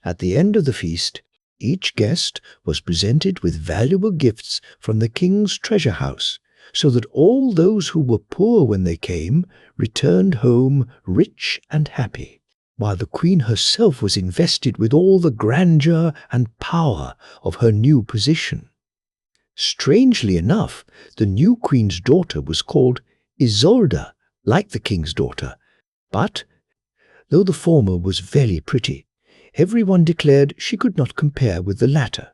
At the end of the feast, each guest was presented with valuable gifts from the king's treasure house, so that all those who were poor when they came returned home rich and happy, while the queen herself was invested with all the grandeur and power of her new position. Strangely enough, the new queen's daughter was called Isolde, like the king's daughter, but, though the former was very pretty, everyone declared she could not compare with the latter.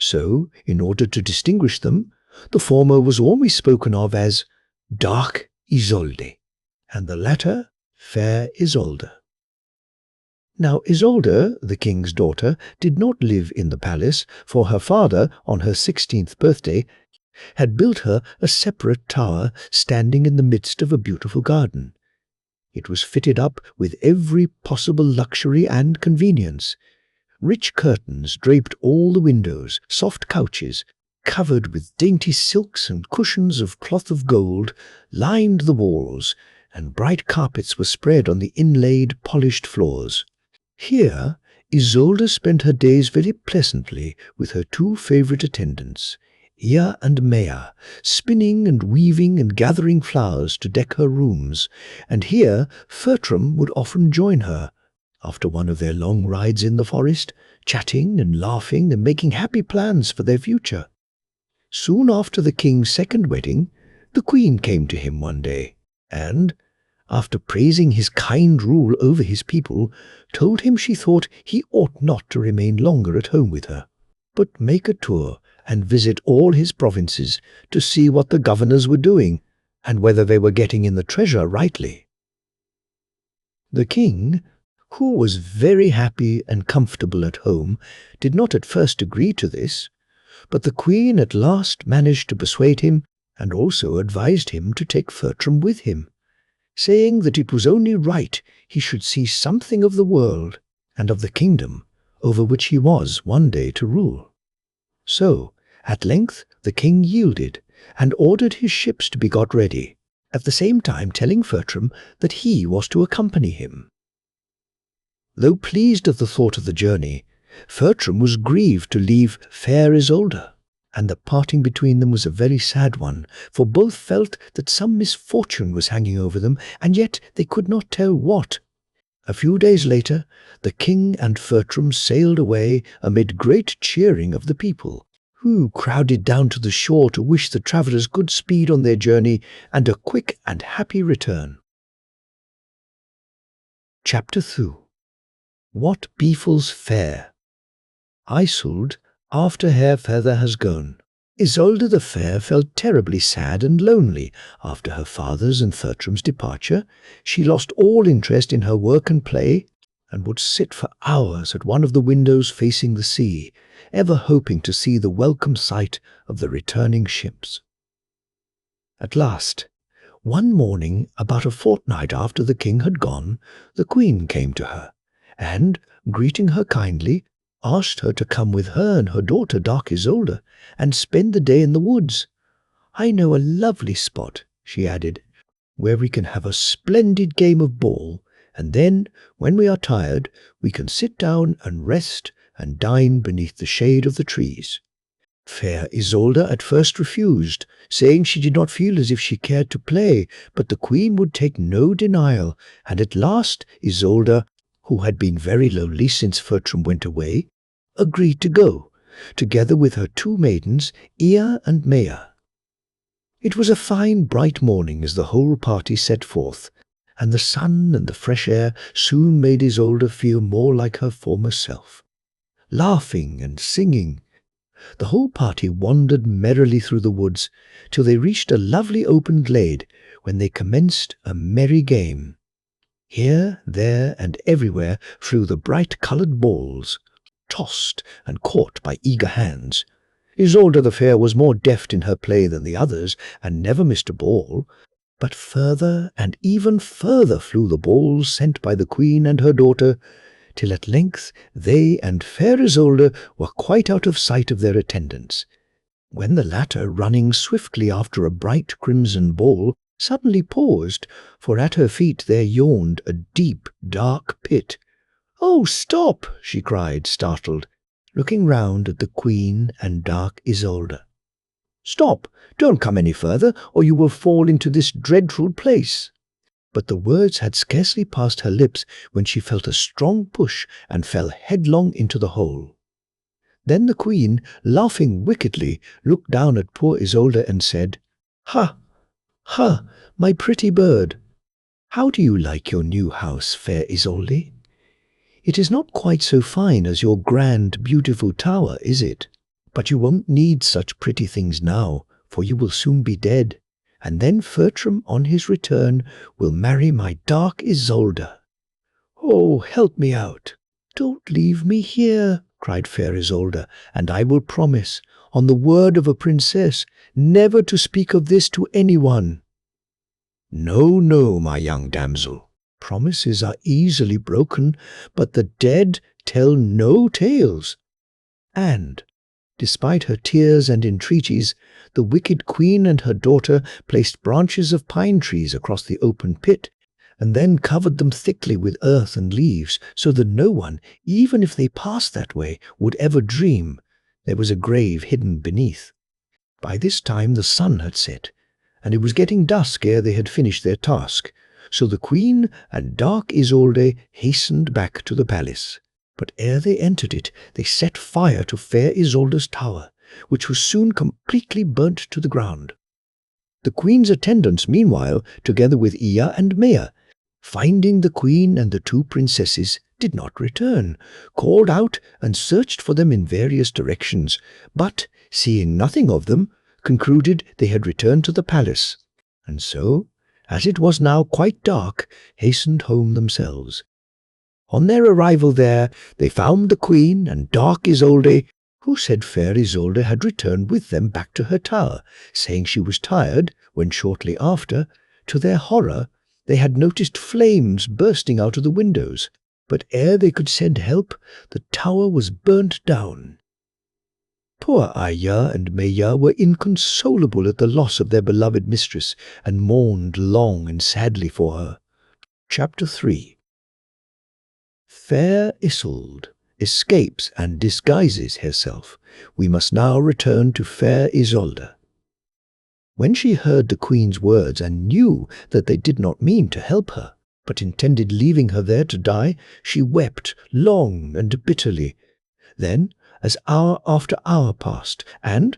So, in order to distinguish them, the former was always spoken of as Dark Isolde, and the latter Fair Isolde. Now Isolde, the king's daughter, did not live in the palace, for her father, on her 16th birthday, had built her a separate tower standing in the midst of a beautiful garden. It was fitted up with every possible luxury and convenience. Rich curtains draped all the windows, soft couches, covered with dainty silks and cushions of cloth of gold, lined the walls, and bright carpets were spread on the inlaid, polished floors. Here Isolde spent her days very pleasantly with her two favourite attendants, Ea and Mea, spinning and weaving and gathering flowers to deck her rooms, and here Fertram would often join her, after one of their long rides in the forest, chatting and laughing and making happy plans for their future. Soon after the king's second wedding, the queen came to him one day, and, after praising his kind rule over his people, told him she thought he ought not to remain longer at home with her, but make a tour and visit all his provinces to see what the governors were doing, and whether they were getting in the treasure rightly. The king, who was very happy and comfortable at home, did not at first agree to this, but the queen at last managed to persuade him, and also advised him to take Fertram with him, saying that it was only right he should see something of the world and of the kingdom over which he was one day to rule. So, at length, the king yielded, and ordered his ships to be got ready, at the same time telling Fertram that he was to accompany him. Though pleased at the thought of the journey, Fertram was grieved to leave fair Isolde, and the parting between them was a very sad one, for both felt that some misfortune was hanging over them, and yet they could not tell what. A few days later, the king and Fertram sailed away amid great cheering of the people, who crowded down to the shore to wish the travellers good speed on their journey and a quick and happy return. Chapter 2. What befalls fair? Isold, after her feather has gone. Isolde the Fair felt terribly sad and lonely after her father's and Fertram's departure. She lost all interest in her work and play, and would sit for hours at one of the windows facing the sea, ever hoping to see the welcome sight of the returning ships. At last, one morning, about a fortnight after the king had gone, the queen came to her, and, greeting her kindly, asked her to come with her and her daughter dark Isolde, and spend the day in the woods. "I know a lovely spot," she added, "where we can have a splendid game of ball, and then, when we are tired, we can sit down and rest and dine beneath the shade of the trees." Fair Isolde at first refused, saying she did not feel as if she cared to play, but the queen would take no denial, and at last Isolde, who had been very lonely since Fertram went away, agreed to go, together with her two maidens, Ea and Mea. It was a fine bright morning as the whole party set forth, and the sun and the fresh air soon made Isolde feel more like her former self. Laughing and singing, the whole party wandered merrily through the woods till they reached a lovely open glade, when they commenced a merry game. Here, there, and everywhere flew the bright-coloured balls, tossed and caught by eager hands. Isolde the Fair was more deft in her play than the others, and never missed a ball, but further and even further flew the balls sent by the queen and her daughter, till at length they and fair Isolde were quite out of sight of their attendants, when the latter, running swiftly after a bright crimson ball, suddenly paused, for at her feet there yawned a deep, dark pit. "Oh, stop!" she cried, startled, looking round at the queen and dark Isolde. "Stop! Don't come any further, or you will fall into this dreadful place." But the words had scarcely passed her lips when she felt a strong push and fell headlong into the hole. Then the queen, laughing wickedly, looked down at poor Isolde and said, "Ha! Ha! My pretty bird! How do you like your new house, fair Isolde? It is not quite so fine as your grand, beautiful tower, is it? But you won't need such pretty things now, for you will soon be dead, and then Fertram, on his return, will marry my dark Isolde. Oh, help me out! Don't leave me here," cried fair Isolde, "and I will promise, on the word of a princess, never to speak of this to anyone." "No, no, my young damsel. Promises are easily broken, but the dead tell no tales." And, despite her tears and entreaties, the wicked queen and her daughter placed branches of pine trees across the open pit, and then covered them thickly with earth and leaves, so that no one, even if they passed that way, would ever dream there was a grave hidden beneath. By this time the sun had set, and it was getting dusk ere they had finished their task, so the queen and dark Isolde hastened back to the palace. But ere they entered it, they set fire to fair Isolde's tower, which was soon completely burnt to the ground. The queen's attendants, meanwhile, together with Ea and Mea, finding the queen and the two princesses, did not return, called out and searched for them in various directions, but, seeing nothing of them, concluded they had returned to the palace, and so, as it was now quite dark, hastened home themselves. On their arrival there, they found the queen and dark Isolde, who said fair Isolde had returned with them back to her tower, saying she was tired, when shortly after, to their horror, they had noticed flames bursting out of the windows, but ere they could send help, the tower was burnt down. Poor Aya and Maya were inconsolable at the loss of their beloved mistress, and mourned long and sadly for her. Chapter 3. Fair Isold escapes and disguises herself. We must now return to fair Isolde. When she heard the queen's words and knew that they did not mean to help her, but intended leaving her there to die, she wept long and bitterly. Then, as hour after hour passed, and,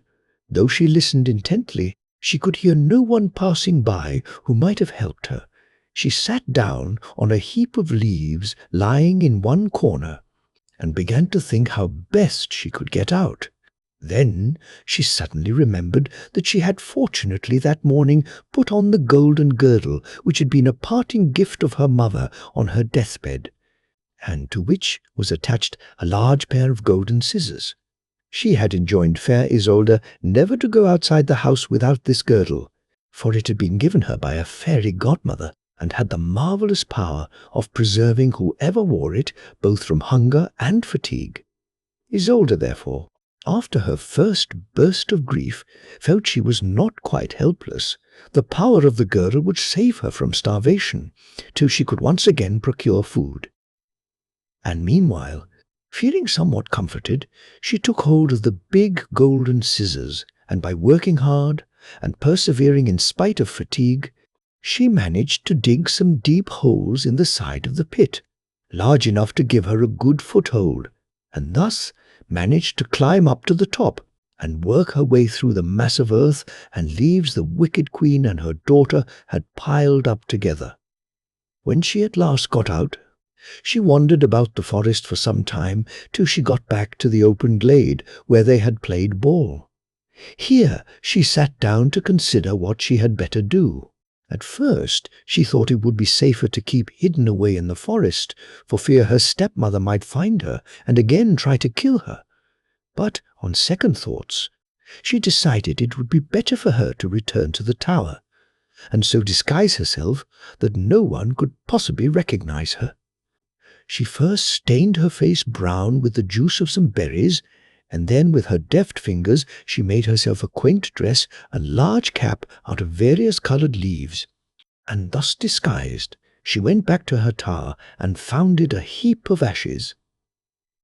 though she listened intently, she could hear no one passing by who might have helped her, she sat down on a heap of leaves lying in one corner, and began to think how best she could get out. Then she suddenly remembered that she had fortunately that morning put on the golden girdle which had been a parting gift of her mother on her deathbed, and to which was attached a large pair of golden scissors. She had enjoined fair Isolde never to go outside the house without this girdle, for it had been given her by a fairy godmother, and had the marvellous power of preserving whoever wore it both from hunger and fatigue. Isolde, therefore, after her first burst of grief, felt she was not quite helpless. The power of the girdle would save her from starvation, till she could once again procure food. And meanwhile, feeling somewhat comforted, she took hold of the big golden scissors, and by working hard, and persevering in spite of fatigue, she managed to dig some deep holes in the side of the pit, large enough to give her a good foothold, and thus managed to climb up to the top and work her way through the mass of earth and leaves the wicked queen and her daughter had piled up together. When she at last got out, she wandered about the forest for some time till she got back to the open glade where they had played ball. Here she sat down to consider what she had better do. At first she thought it would be safer to keep hidden away in the forest, for fear her stepmother might find her and again try to kill her. But on second thoughts, she decided it would be better for her to return to the tower, and so disguise herself that no one could possibly recognize her. She first stained her face brown with the juice of some berries, and then with her deft fingers she made herself a quaint dress and large cap out of various coloured leaves, and thus disguised she went back to her tower and found it a heap of ashes.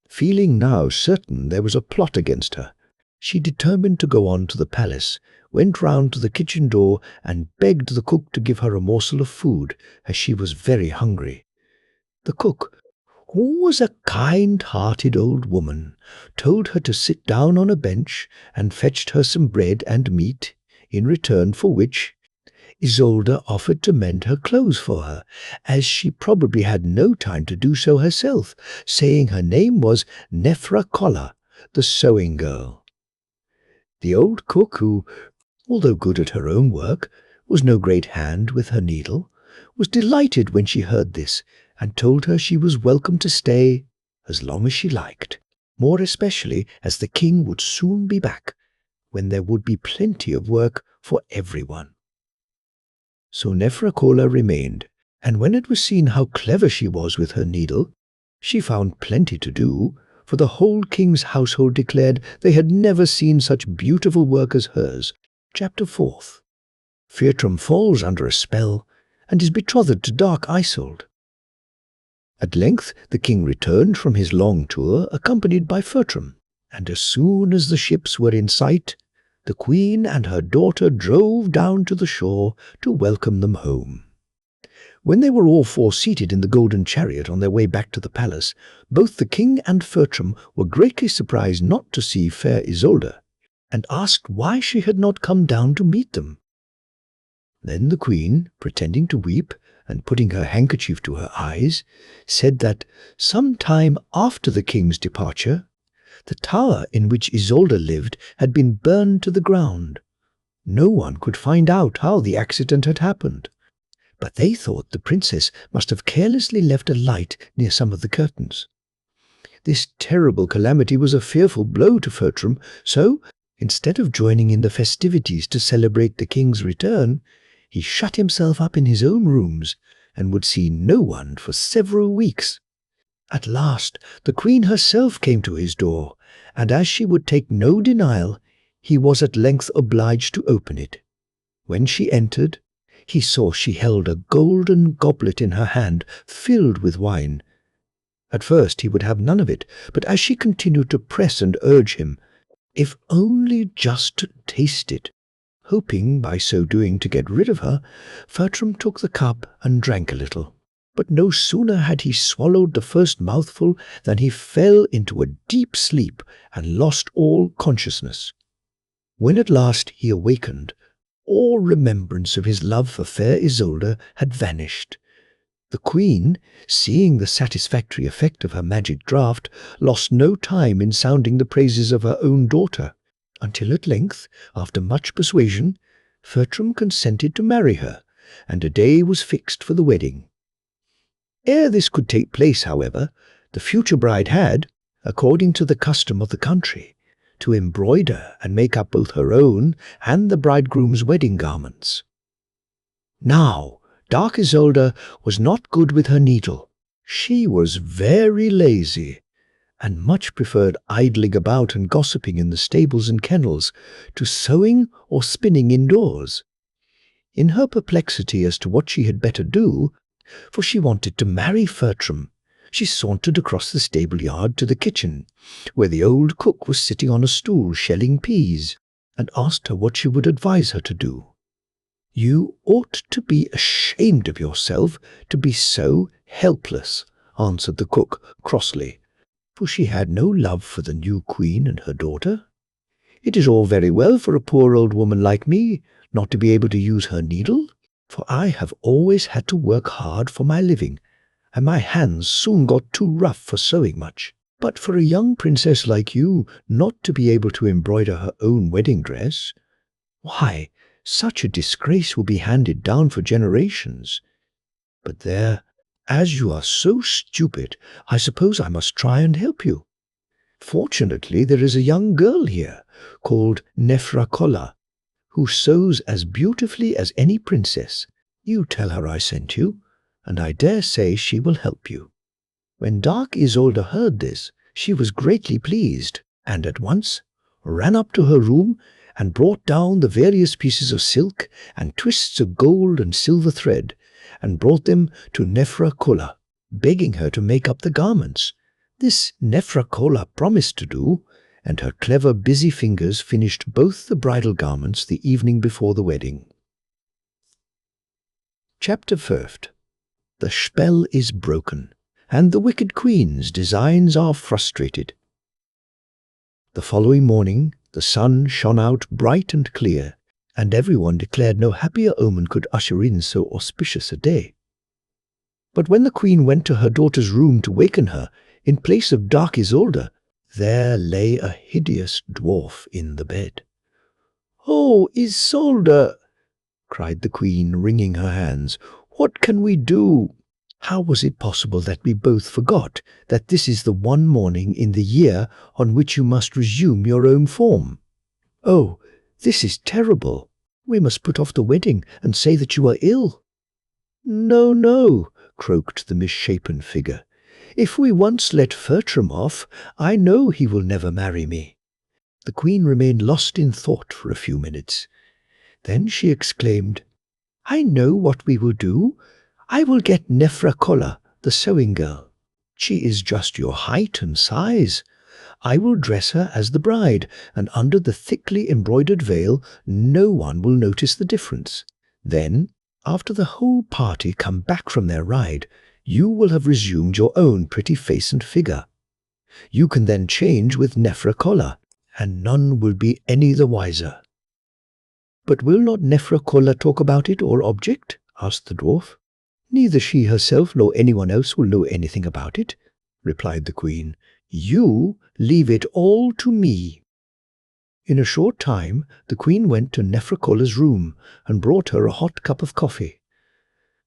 Feeling now certain there was a plot against her, she determined to go on to the palace, went round to the kitchen door and begged the cook to give her a morsel of food, as she was very hungry. The cook, who was a kind-hearted old woman, told her to sit down on a bench and fetched her some bread and meat, in return for which Isolde offered to mend her clothes for her, as she probably had no time to do so herself, saying her name was Nefra Kolla, the sewing girl. The old cook, who, although good at her own work, was no great hand with her needle, was delighted when she heard this, and told her she was welcome to stay as long as she liked, more especially as the king would soon be back, when there would be plenty of work for everyone. So Nefracola remained, and when it was seen how clever she was with her needle, she found plenty to do, for the whole king's household declared they had never seen such beautiful work as hers. Chapter 4. Fertram falls under a spell and is betrothed to dark Isold. At length the king returned from his long tour, accompanied by Fertram, and as soon as the ships were in sight, the queen and her daughter drove down to the shore to welcome them home. When they were all four seated in the golden chariot on their way back to the palace, both the king and Fertram were greatly surprised not to see fair Isolde, and asked why she had not come down to meet them. Then the queen, pretending to weep, and putting her handkerchief to her eyes, said that some time after the king's departure, the tower in which Isolde lived had been burned to the ground. No one could find out how the accident had happened, but they thought the princess must have carelessly left a light near some of the curtains. This terrible calamity was a fearful blow to Fertram, so, instead of joining in the festivities to celebrate the king's return, he shut himself up in his own rooms and would see no one for several weeks. At last the queen herself came to his door, and as she would take no denial, he was at length obliged to open it. When she entered, he saw she held a golden goblet in her hand filled with wine. At first he would have none of it, but as she continued to press and urge him, if only just to taste it, hoping by so doing to get rid of her, Fertram took the cup and drank a little. But no sooner had he swallowed the first mouthful than he fell into a deep sleep and lost all consciousness. When at last he awakened, all remembrance of his love for fair Isolde had vanished. The queen, seeing the satisfactory effect of her magic draught, lost no time in sounding the praises of her own daughter, until at length, after much persuasion, Fertram consented to marry her, and a day was fixed for the wedding. Ere this could take place, however, the future bride had, according to the custom of the country, to embroider and make up both her own and the bridegroom's wedding garments. Now, dark Isolde was not good with her needle. She was very lazy, and much preferred idling about and gossiping in the stables and kennels to sewing or spinning indoors. In her perplexity as to what she had better do, for she wanted to marry Fertram, she sauntered across the stable yard to the kitchen, where the old cook was sitting on a stool shelling peas, and asked her what she would advise her to do. "You ought to be ashamed of yourself to be so helpless," answered the cook crossly, for she had no love for the new queen and her daughter. "It is all very well for a poor old woman like me not to be able to use her needle, for I have always had to work hard for my living, and my hands soon got too rough for sewing much. But for a young princess like you not to be able to embroider her own wedding dress, why, such a disgrace will be handed down for generations. But there, as you are so stupid, I suppose I must try and help you. Fortunately, there is a young girl here, called Nefracola, who sews as beautifully as any princess. You tell her I sent you, and I dare say she will help you." When dark Isolde heard this, she was greatly pleased, and at once ran up to her room and brought down the various pieces of silk and twists of gold and silver thread, and brought them to Nefracola, begging her to make up the garments. This Nefracola promised to do, and her clever busy fingers finished both the bridal garments the evening before the wedding. Chapter 5. The spell is broken, and the wicked queen's designs are frustrated. The following morning the sun shone out bright and clear, and everyone declared no happier omen could usher in so auspicious a day. But when the queen went to her daughter's room to waken her, in place of dark Isolde, there lay a hideous dwarf in the bed. "Oh, Isolde!" cried the queen, wringing her hands. "What can we do? How was it possible that we both forgot that this is the one morning in the year on which you must resume your own form? Oh, This is terrible. We must put off the wedding and say that you are ill." "No, no," croaked the misshapen figure. "If we once let Fertram off, I know he will never marry me." The queen remained lost in thought for a few minutes. Then she exclaimed, "I know what we will do. I will get Nefrakolla, the sewing girl. She is just your height and size. I will dress her as the bride, and under the thickly embroidered veil no one will notice the difference. Then, after the whole party come back from their ride, you will have resumed your own pretty face and figure. You can then change with Nefrakolla, and none will be any the wiser." "But will not Nefrakolla talk about it or object?" asked the dwarf. "Neither she herself nor anyone else will know anything about it," replied the queen. "You leave it all to me." In a short time the queen went to Nefrakolla's room and brought her a hot cup of coffee.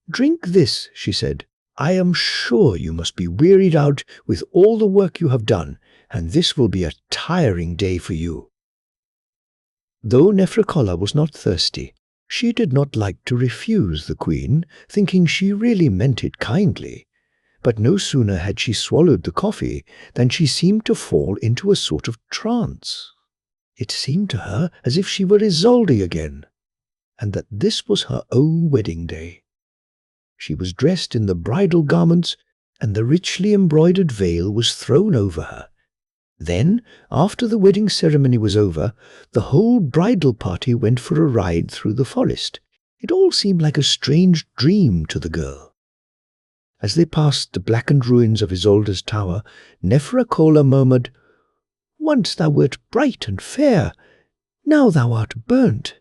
"Drink this," she said. "I am sure you must be wearied out with all the work you have done, and this will be a tiring day for you." Though Nefrakolla was not thirsty, she did not like to refuse the queen, thinking she really meant it kindly. But no sooner had she swallowed the coffee than she seemed to fall into a sort of trance. It seemed to her as if she were Isolde again, and that this was her own wedding day. She was dressed in the bridal garments, and the richly embroidered veil was thrown over her. Then, after the wedding ceremony was over, the whole bridal party went for a ride through the forest. It all seemed like a strange dream to the girl. As they passed the blackened ruins of Isolde's tower, Nefrakolla murmured, "Once thou wert bright and fair, now thou art burnt.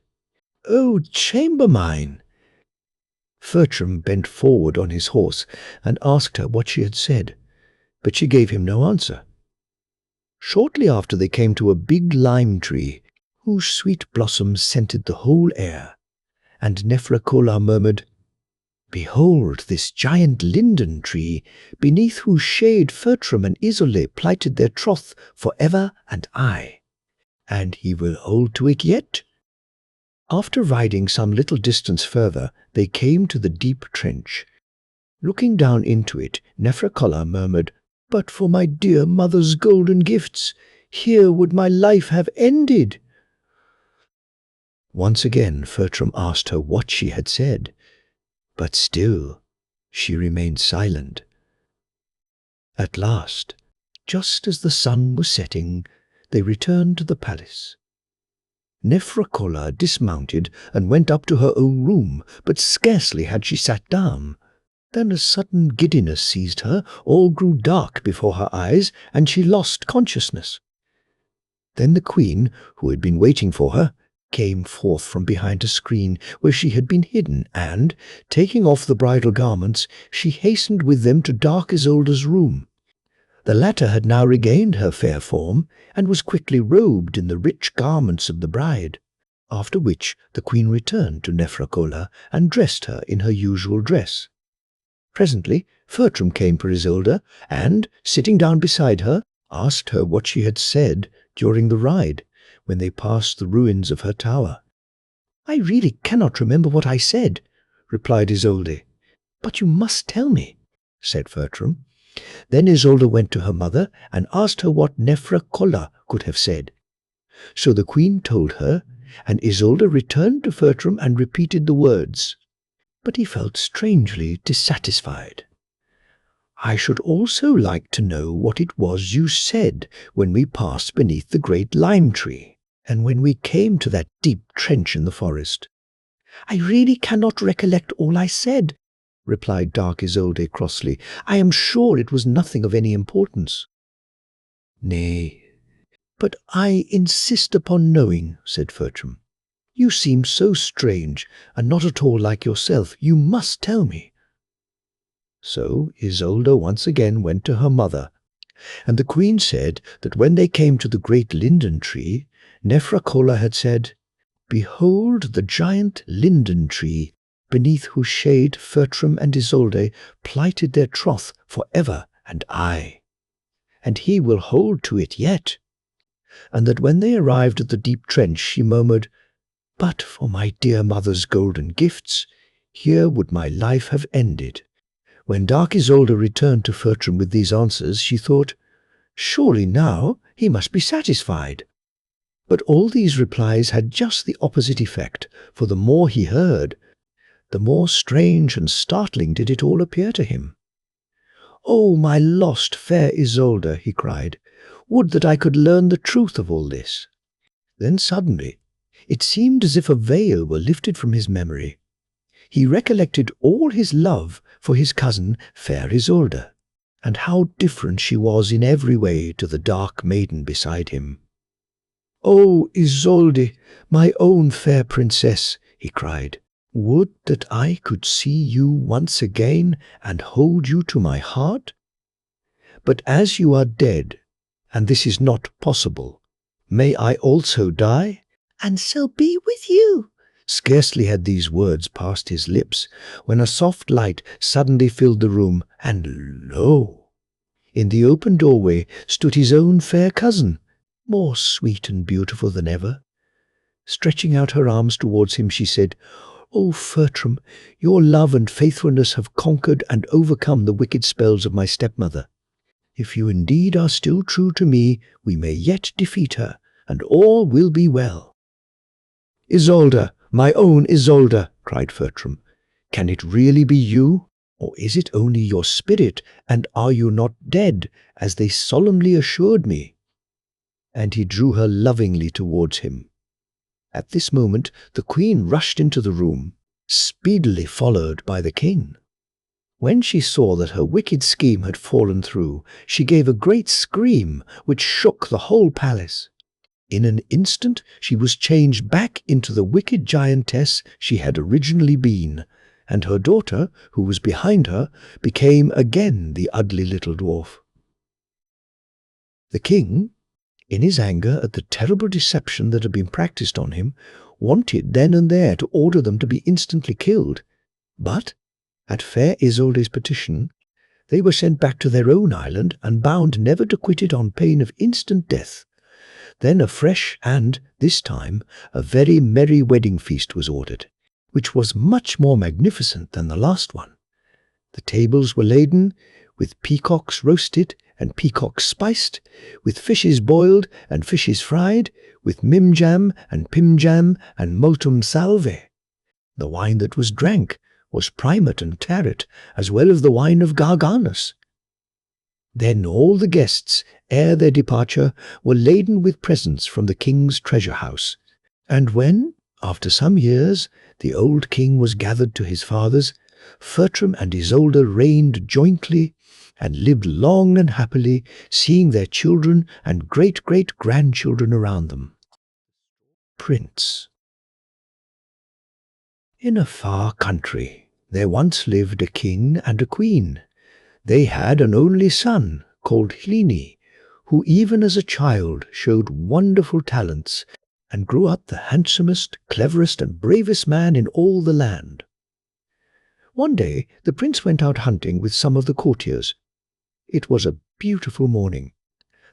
O chamber mine!" Fertram bent forward on his horse and asked her what she had said, but she gave him no answer. Shortly after they came to a big lime tree, whose sweet blossoms scented the whole air, and Nefrakolla murmured, "Behold this giant linden tree, beneath whose shade Fertram and Isolde plighted their troth for ever and aye, and he will hold to it yet." After riding some little distance further, they came to the deep trench. Looking down into it, Nefrakolla murmured, "But for my dear mother's golden gifts, here would my life have ended." Once again Fertram asked her what she had said, but still she remained silent. At last, just as the sun was setting, they returned to the palace. Nefrakolla dismounted and went up to her own room, but scarcely had she sat down. Then a sudden giddiness seized her, all grew dark before her eyes, and she lost consciousness. Then the queen, who had been waiting for her, came forth from behind a screen where she had been hidden, and, taking off the bridal garments, she hastened with them to dark Isolde's room. The latter had now regained her fair form, and was quickly robed in the rich garments of the bride, after which the queen returned to Nefrakolla and dressed her in her usual dress. Presently Fertram came for Isolde, and, sitting down beside her, asked her what she had said during the ride, when they passed the ruins of her tower. "I really cannot remember what I said," replied Isolde. "But you must tell me," said Fertram. Then Isolde went to her mother and asked her what Nefrakolla could have said. So the queen told her, and Isolde returned to Fertram and repeated the words. But he felt strangely dissatisfied. "I should also like to know what it was you said when we passed beneath the great lime tree, and when we came to that deep trench in the forest." "I really cannot recollect all I said," replied dark Isolde crossly. "I am sure it was nothing of any importance." "Nay, but I insist upon knowing," said Fertram. "You seem so strange, and not at all like yourself. You must tell me." So Isolde once again went to her mother, and the queen said that when they came to the great linden tree, Nefrakolla had said, "Behold the giant linden tree, beneath whose shade Fertram and Isolde plighted their troth for ever and aye, and he will hold to it yet." and that when they arrived at the deep trench she murmured, "But for my dear mother's golden gifts, here would my life have ended." When dark Isolde returned to Fertram with these answers, she thought, "Surely now he must be satisfied." But all these replies had just the opposite effect, for the more he heard, the more strange and startling did it all appear to him. "Oh, my lost fair Isolde," he cried, "would that I could learn the truth of all this." Then suddenly it seemed as if a veil were lifted from his memory. He recollected all his love for his cousin, fair Isolde, and how different she was in every way to the dark maiden beside him. "Oh, Isolde, my own fair princess," he cried, "would that I could see you once again and hold you to my heart. But as you are dead, and this is not possible, may I also die, and so be with you." Scarcely had these words passed his lips when a soft light suddenly filled the room, and lo! in the open doorway stood his own fair cousin, more sweet and beautiful than ever. Stretching out her arms towards him, she said, "O Fertram, your love and faithfulness have conquered and overcome the wicked spells of my stepmother. If you indeed are still true to me, we may yet defeat her, and all will be well." "Isolde, my own Isolde," cried Fertram, "can it really be you, or is it only your spirit, and are you not dead, as they solemnly assured me?" And he drew her lovingly towards him. At this moment the queen rushed into the room, speedily followed by the king. When she saw that her wicked scheme had fallen through, she gave a great scream which shook the whole palace. In an instant she was changed back into the wicked giantess she had originally been, and her daughter, who was behind her, became again the ugly little dwarf. The king, in his anger at the terrible deception that had been practiced on him, wanted then and there to order them to be instantly killed, but, at fair Isolde's petition, they were sent back to their own island and bound never to quit it on pain of instant death. Then a fresh and, this time, a very merry wedding feast was ordered, which was much more magnificent than the last one. The tables were laden with peacocks roasted and peacocks spiced, with fishes boiled and fishes fried, with mimjam and pimjam and multum salve. The wine that was drank was primate and claret, as well as the wine of Garganus. Then all the guests, ere their departure, were laden with presents from the king's treasure-house. And when, after some years, the old king was gathered to his fathers, Fertram and Isolde reigned jointly, and lived long and happily, seeing their children and great-great-grandchildren around them. Prince. In a far country there once lived a king and a queen. They had an only son, called Hlini, who even as a child showed wonderful talents and grew up the handsomest, cleverest, and bravest man in all the land. One day the prince went out hunting with some of the courtiers. It was a beautiful morning.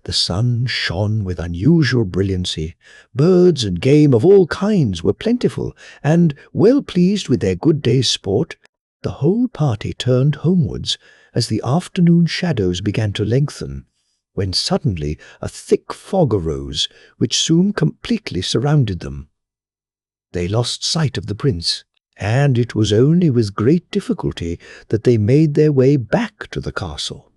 The sun shone with unusual brilliancy. Birds and game of all kinds were plentiful, and, well pleased with their good day's sport, the whole party turned homewards as the afternoon shadows began to lengthen, when suddenly a thick fog arose, which soon completely surrounded them. They lost sight of the prince, and it was only with great difficulty that they made their way back to the castle.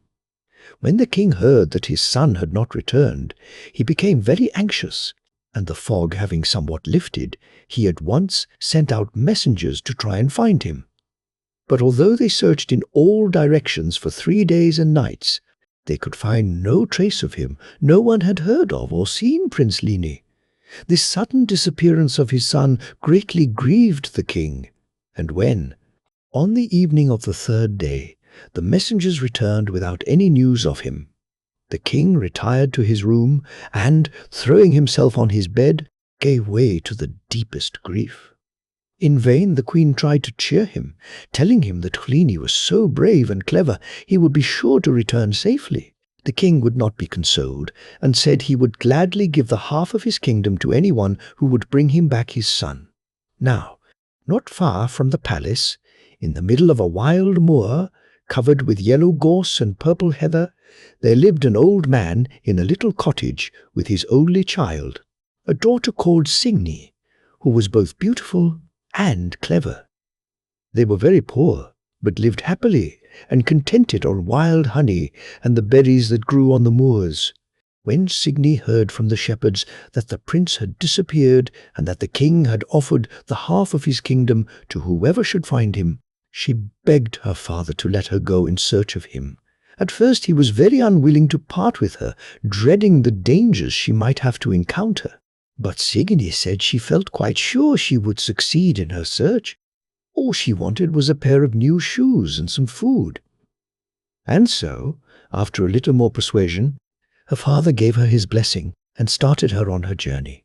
When the king heard that his son had not returned, he became very anxious, and the fog having somewhat lifted, he at once sent out messengers to try and find him. But although they searched in all directions for 3 days and nights, they could find no trace of him. No one had heard of or seen Prince Hlini. This sudden disappearance of his son greatly grieved the king, and when, on the evening of the 3rd day, the messengers returned without any news of him, the king retired to his room and, throwing himself on his bed, gave way to the deepest grief. In vain the queen tried to cheer him, telling him that Hlini was so brave and clever he would be sure to return safely, The king would not be consoled, and said he would gladly give the half of his kingdom to anyone who would bring him back his son. Now, not far from the palace, in the middle of a wild moor, covered with yellow gorse and purple heather, there lived an old man in a little cottage with his only child, a daughter called Signy, who was both beautiful and clever. They were very poor, but lived happily and contented on wild honey and the berries that grew on the moors. When Signy heard from the shepherds that the prince had disappeared and that the king had offered the half of his kingdom to whoever should find him, she begged her father to let her go in search of him. At first he was very unwilling to part with her, dreading the dangers she might have to encounter. But Signy said she felt quite sure she would succeed in her search. All she wanted was a pair of new shoes and some food. And so, after a little more persuasion, her father gave her his blessing and started her on her journey.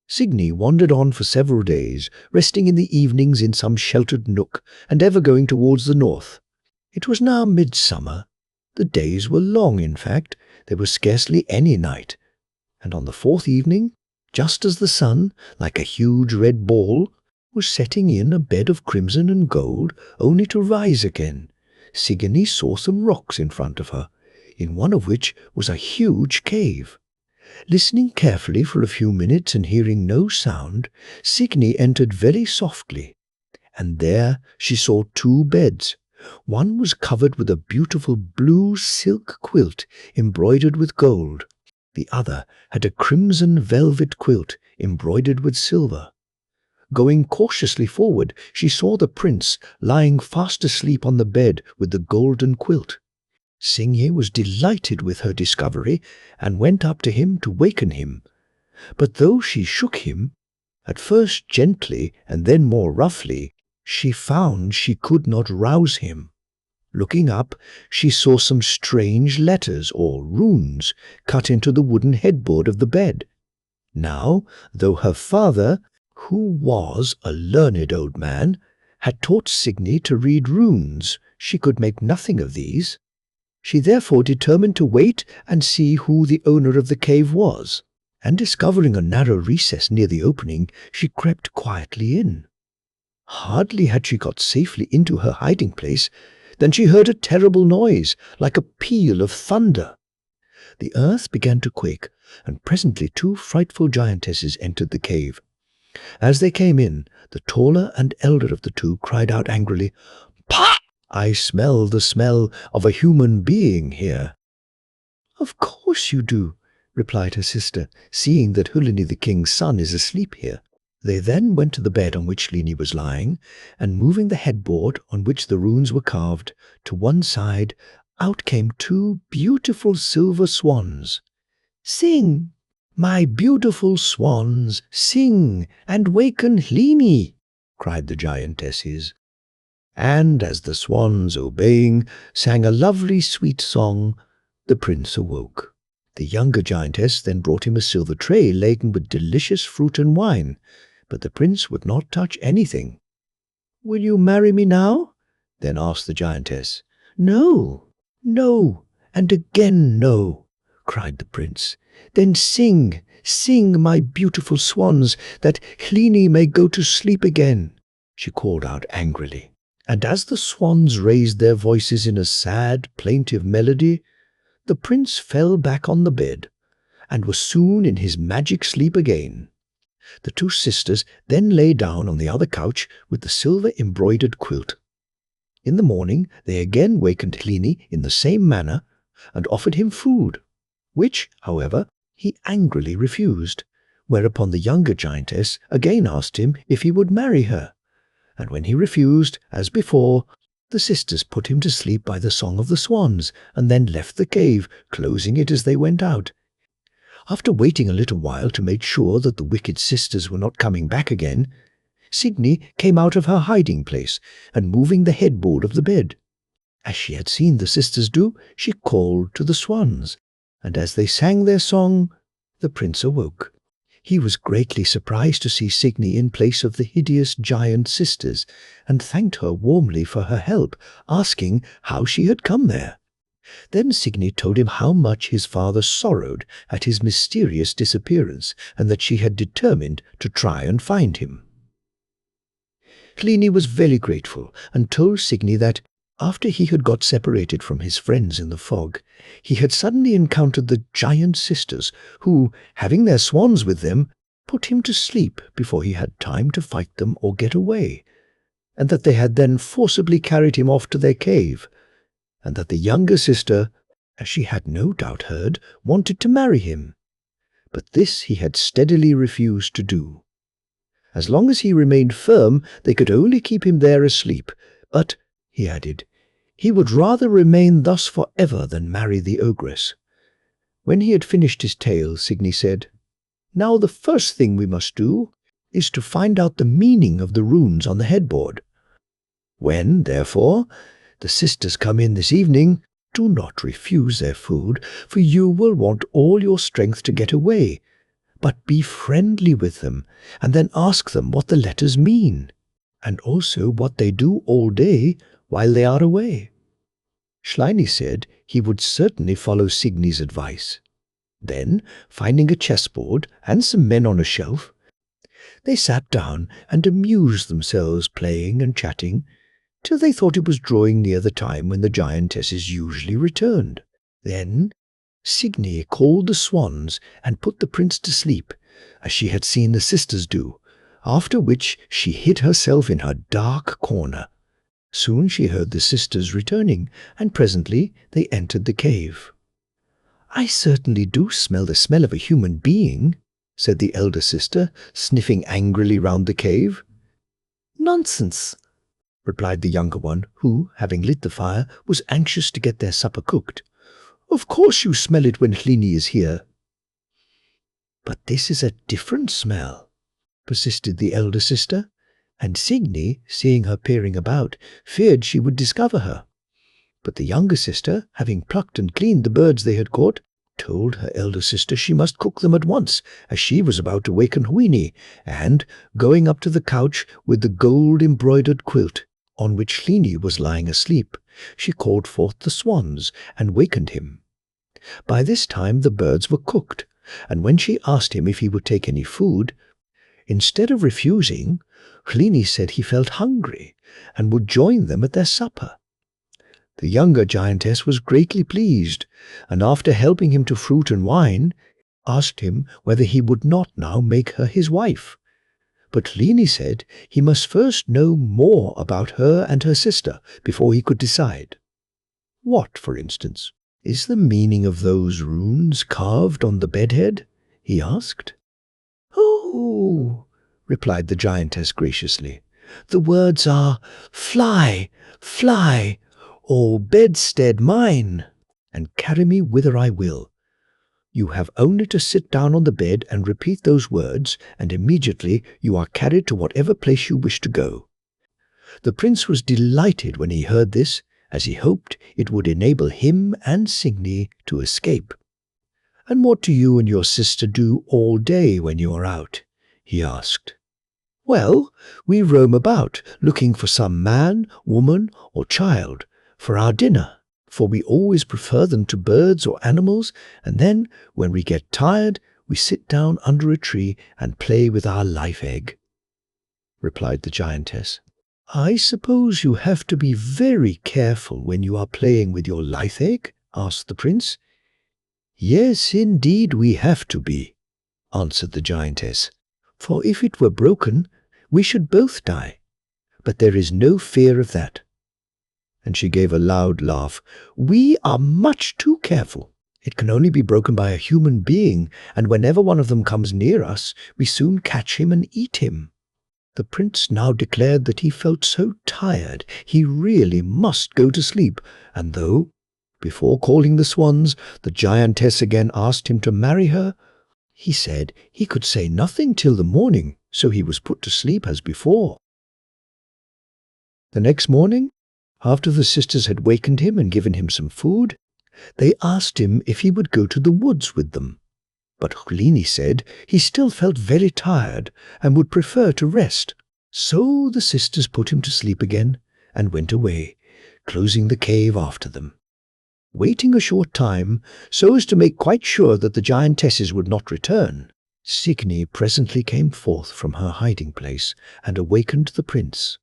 Signy wandered on for several days, resting in the evenings in some sheltered nook and ever going towards the north. It was now midsummer. The days were long, in fact. There was scarcely any night. And on the fourth evening, just as the sun, like a huge red ball, was setting in a bed of crimson and gold, only to rise again, Signy saw some rocks in front of her, in one of which was a huge cave. Listening carefully for a few minutes and hearing no sound, Signy entered very softly, and there she saw two beds. One was covered with a beautiful blue silk quilt embroidered with gold. The other had a crimson velvet quilt embroidered with silver. Going cautiously forward, she saw the prince lying fast asleep on the bed with the golden quilt. Signy was delighted with her discovery and went up to him to waken him. But though she shook him, at first gently and then more roughly, she found she could not rouse him. Looking up, she saw some strange letters or runes cut into the wooden headboard of the bed. Now, though her father, who was a learned old man, had taught Signy to read runes, she could make nothing of these. She therefore determined to wait and see who the owner of the cave was, and discovering a narrow recess near the opening, she crept quietly in. Hardly had she got safely into her hiding place than she heard a terrible noise, like a peal of thunder. The earth began to quake, and presently two frightful giantesses entered the cave. As they came in, the taller and elder of the two cried out angrily, "Pah! I smell the smell of a human being here." "Of course you do," replied her sister, "seeing that Hlini the king's son is asleep here." They then went to the bed on which Hlini was lying, and moving the headboard on which the runes were carved to one side, out came two beautiful silver swans. "Sing, my beautiful swans, sing and waken Hlini," cried the giantesses. And as the swans, obeying, sang a lovely sweet song, the prince awoke. The younger giantess then brought him a silver tray laden with delicious fruit and wine, but the prince would not touch anything. "Will you marry me now?" then asked the giantess. "No, no, and again no," cried the prince. "Then sing, sing, my beautiful swans, that Hlini may go to sleep again," she called out angrily. And as the swans raised their voices in a sad, plaintive melody, the prince fell back on the bed, and was soon in his magic sleep again. The two sisters then lay down on the other couch with the silver-embroidered quilt. In the morning they again wakened Hlini in the same manner, and offered him food, which, however, he angrily refused, whereupon the younger giantess again asked him if he would marry her, and when he refused, as before, the sisters put him to sleep by the song of the swans, and then left the cave, closing it as they went out. After waiting a little while to make sure that the wicked sisters were not coming back again, Signy came out of her hiding place and moving the headboard of the bed. As she had seen the sisters do, she called to the swans, and as they sang their song, the prince awoke. He was greatly surprised to see Signy in place of the hideous giant sisters, and thanked her warmly for her help, asking how she had come there. Then Signy told him how much his father sorrowed at his mysterious disappearance, and that she had determined to try and find him. Hlini was very grateful, and told Signy that, after he had got separated from his friends in the fog, he had suddenly encountered the giant sisters, who, having their swans with them, put him to sleep before he had time to fight them or get away, and that they had then forcibly carried him off to their cave, and that the younger sister, as she had no doubt heard, wanted to marry him. But this he had steadily refused to do. As long as he remained firm, they could only keep him there asleep, but, he added, he would rather remain thus for ever than marry the ogress. When he had finished his tale, Signy said, "Now the first thing we must do is to find out the meaning of the runes on the headboard. When, therefore, the sisters come in this evening, do not refuse their food, for you will want all your strength to get away, but be friendly with them, and then ask them what the letters mean, and also what they do all day while they are away." Hlini said he would certainly follow Signy's advice. Then, finding a chessboard and some men on a shelf, they sat down and amused themselves playing and chatting, till they thought it was drawing near the time when the giantesses usually returned. Then Signy called the swans and put the prince to sleep, as she had seen the sisters do, after which she hid herself in her dark corner. Soon she heard the sisters returning, and presently they entered the cave. "I certainly do smell the smell of a human being," said the elder sister, sniffing angrily round the cave. "Nonsense," replied the younger one, who, having lit the fire, was anxious to get their supper cooked. "Of course you smell it when Hlini is here." "But this is a different smell," persisted the elder sister, and Signy, seeing her peering about, feared she would discover her. But the younger sister, having plucked and cleaned the birds they had caught, told her elder sister she must cook them at once, as she was about to waken Hlini, and, going up to the couch with the gold-embroidered quilt, on which Hlini was lying asleep, she called forth the swans and wakened him. By this time the birds were cooked, and when she asked him if he would take any food, instead of refusing, Hlini said he felt hungry and would join them at their supper. The younger giantess was greatly pleased, and after helping him to fruit and wine, asked him whether he would not now make her his wife. But Hlini said he must first know more about her and her sister before he could decide. "What, for instance, is the meaning of those runes carved on the bedhead?" he asked. "Oh," replied the giantess graciously, "the words are 'Fly, fly, O bedstead mine, and carry me whither I will.' You have only to sit down on the bed and repeat those words, and immediately you are carried to whatever place you wish to go." The prince was delighted when he heard this, as he hoped it would enable him and Signy to escape. "And what do you and your sister do all day when you are out?" he asked. "Well, we roam about, looking for some man, woman, or child, for our dinner, for we always prefer them to birds or animals, and then, when we get tired, we sit down under a tree and play with our life egg," replied the giantess. "I suppose you have to be very careful when you are playing with your life egg?" asked the prince. "Yes, indeed we have to be," answered the giantess, "for if it were broken, we should both die. But there is no fear of that." And she gave a loud laugh. "We are much too careful. It can only be broken by a human being, and whenever one of them comes near us, we soon catch him and eat him." The prince now declared that he felt so tired he really must go to sleep, and though, before calling the swans, the giantess again asked him to marry her, he said he could say nothing till the morning, so he was put to sleep as before. The next morning, after the sisters had wakened him and given him some food, they asked him if he would go to the woods with them. But Hlini said he still felt very tired and would prefer to rest. So the sisters put him to sleep again and went away, closing the cave after them. Waiting a short time, so as to make quite sure that the giantesses would not return, Signy presently came forth from her hiding-place and awakened the prince.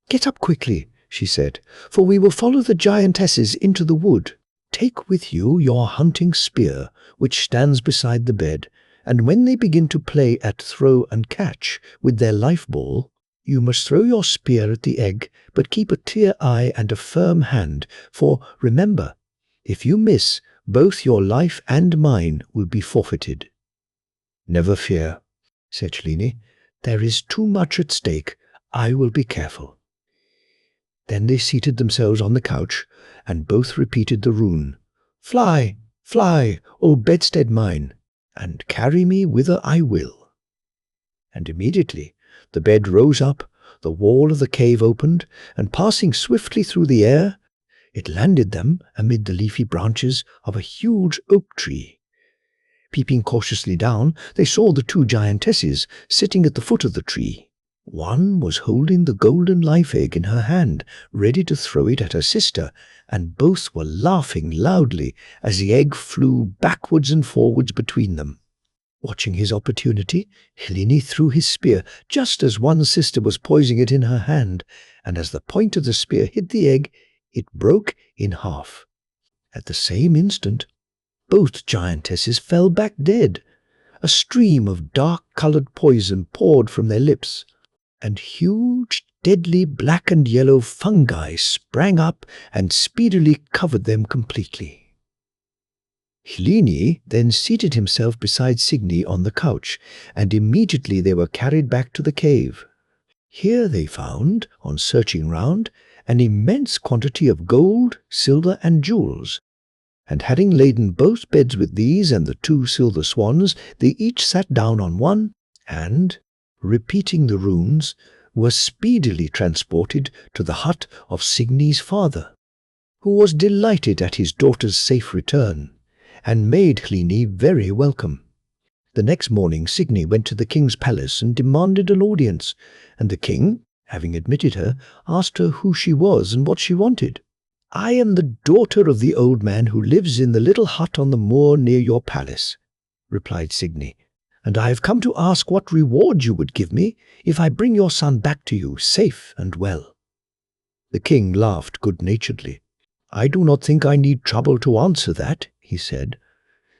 "Get up quickly," she said, "for we will follow the giantesses into the wood. Take with you your hunting spear, which stands beside the bed, and when they begin to play at throw and catch with their life ball, you must throw your spear at the egg, but keep a clear eye and a firm hand, for remember, if you miss, both your life and mine will be forfeited." "Never fear," said Hlini. "There is too much at stake. I will be careful." Then they seated themselves on the couch, and both repeated the rune, "Fly, fly, O bedstead mine, and carry me whither I will." And immediately the bed rose up, the wall of the cave opened, and passing swiftly through the air, it landed them amid the leafy branches of a huge oak tree. Peeping cautiously down, they saw the two giantesses sitting at the foot of the tree. One was holding the golden life egg in her hand, ready to throw it at her sister, and both were laughing loudly as the egg flew backwards and forwards between them. Watching his opportunity, Hlini threw his spear just as one sister was poising it in her hand, and as the point of the spear hit the egg, it broke in half. At the same instant, both giantesses fell back dead. A stream of dark-coloured poison poured from their lips, and huge, deadly black and yellow fungi sprang up and speedily covered them completely. Hlini then seated himself beside Signy on the couch, and immediately they were carried back to the cave. Here they found, on searching round, an immense quantity of gold, silver, and jewels, and having laden both beds with these and the two silver swans, they each sat down on one, and, repeating the runes, were speedily transported to the hut of Signy's father, who was delighted at his daughter's safe return, and made Hlini very welcome. The next morning Signy went to the king's palace and demanded an audience, and the king, having admitted her, asked her who she was and what she wanted. "I am the daughter of the old man who lives in the little hut on the moor near your palace," replied Signy, "and I have come to ask what reward you would give me if I bring your son back to you safe and well." The king laughed good-naturedly. "I do not think I need trouble to answer that," he said.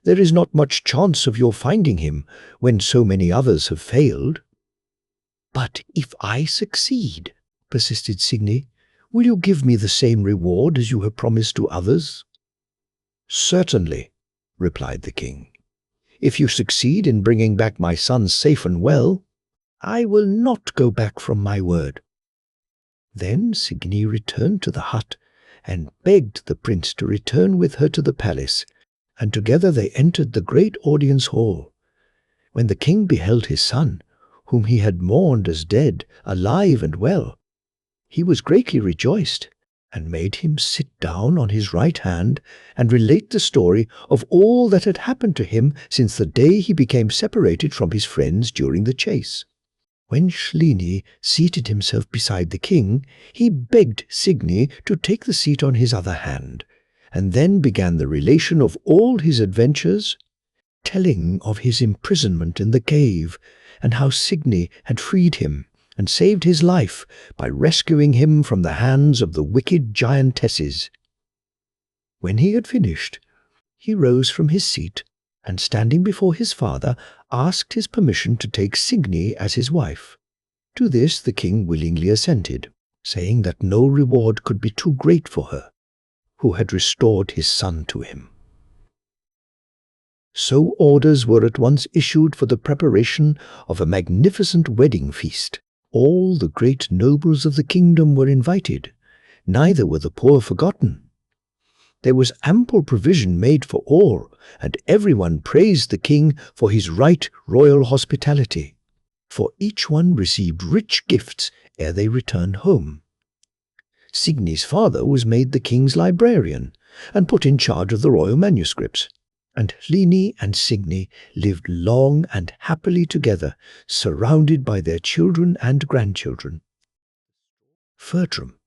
"There is not much chance of your finding him when so many others have failed." "But if I succeed," persisted Signy, "will you give me the same reward as you have promised to others?" "Certainly," replied the king. "If you succeed in bringing back my son safe and well, I will not go back from my word." Then Signy returned to the hut and begged the prince to return with her to the palace, and together they entered the great audience hall. When the king beheld his son, whom he had mourned as dead, alive and well, he was greatly rejoiced, and made him sit down on his right hand and relate the story of all that had happened to him since the day he became separated from his friends during the chase. When Hlini seated himself beside the king, he begged Signy to take the seat on his other hand, and then began the relation of all his adventures, telling of his imprisonment in the cave, and how Signy had freed him and saved his life by rescuing him from the hands of the wicked giantesses. When he had finished, he rose from his seat, and standing before his father, asked his permission to take Signy as his wife. To this the king willingly assented, saying that no reward could be too great for her, who had restored his son to him. So orders were at once issued for the preparation of a magnificent wedding feast. All the great nobles of the kingdom were invited, neither were the poor forgotten. There was ample provision made for all, and everyone praised the king for his right royal hospitality, for each one received rich gifts ere they returned home. Signy's father was made the king's librarian, and put in charge of the royal manuscripts, and Hlini and Signy lived long and happily together, surrounded by their children and grandchildren. Fertram,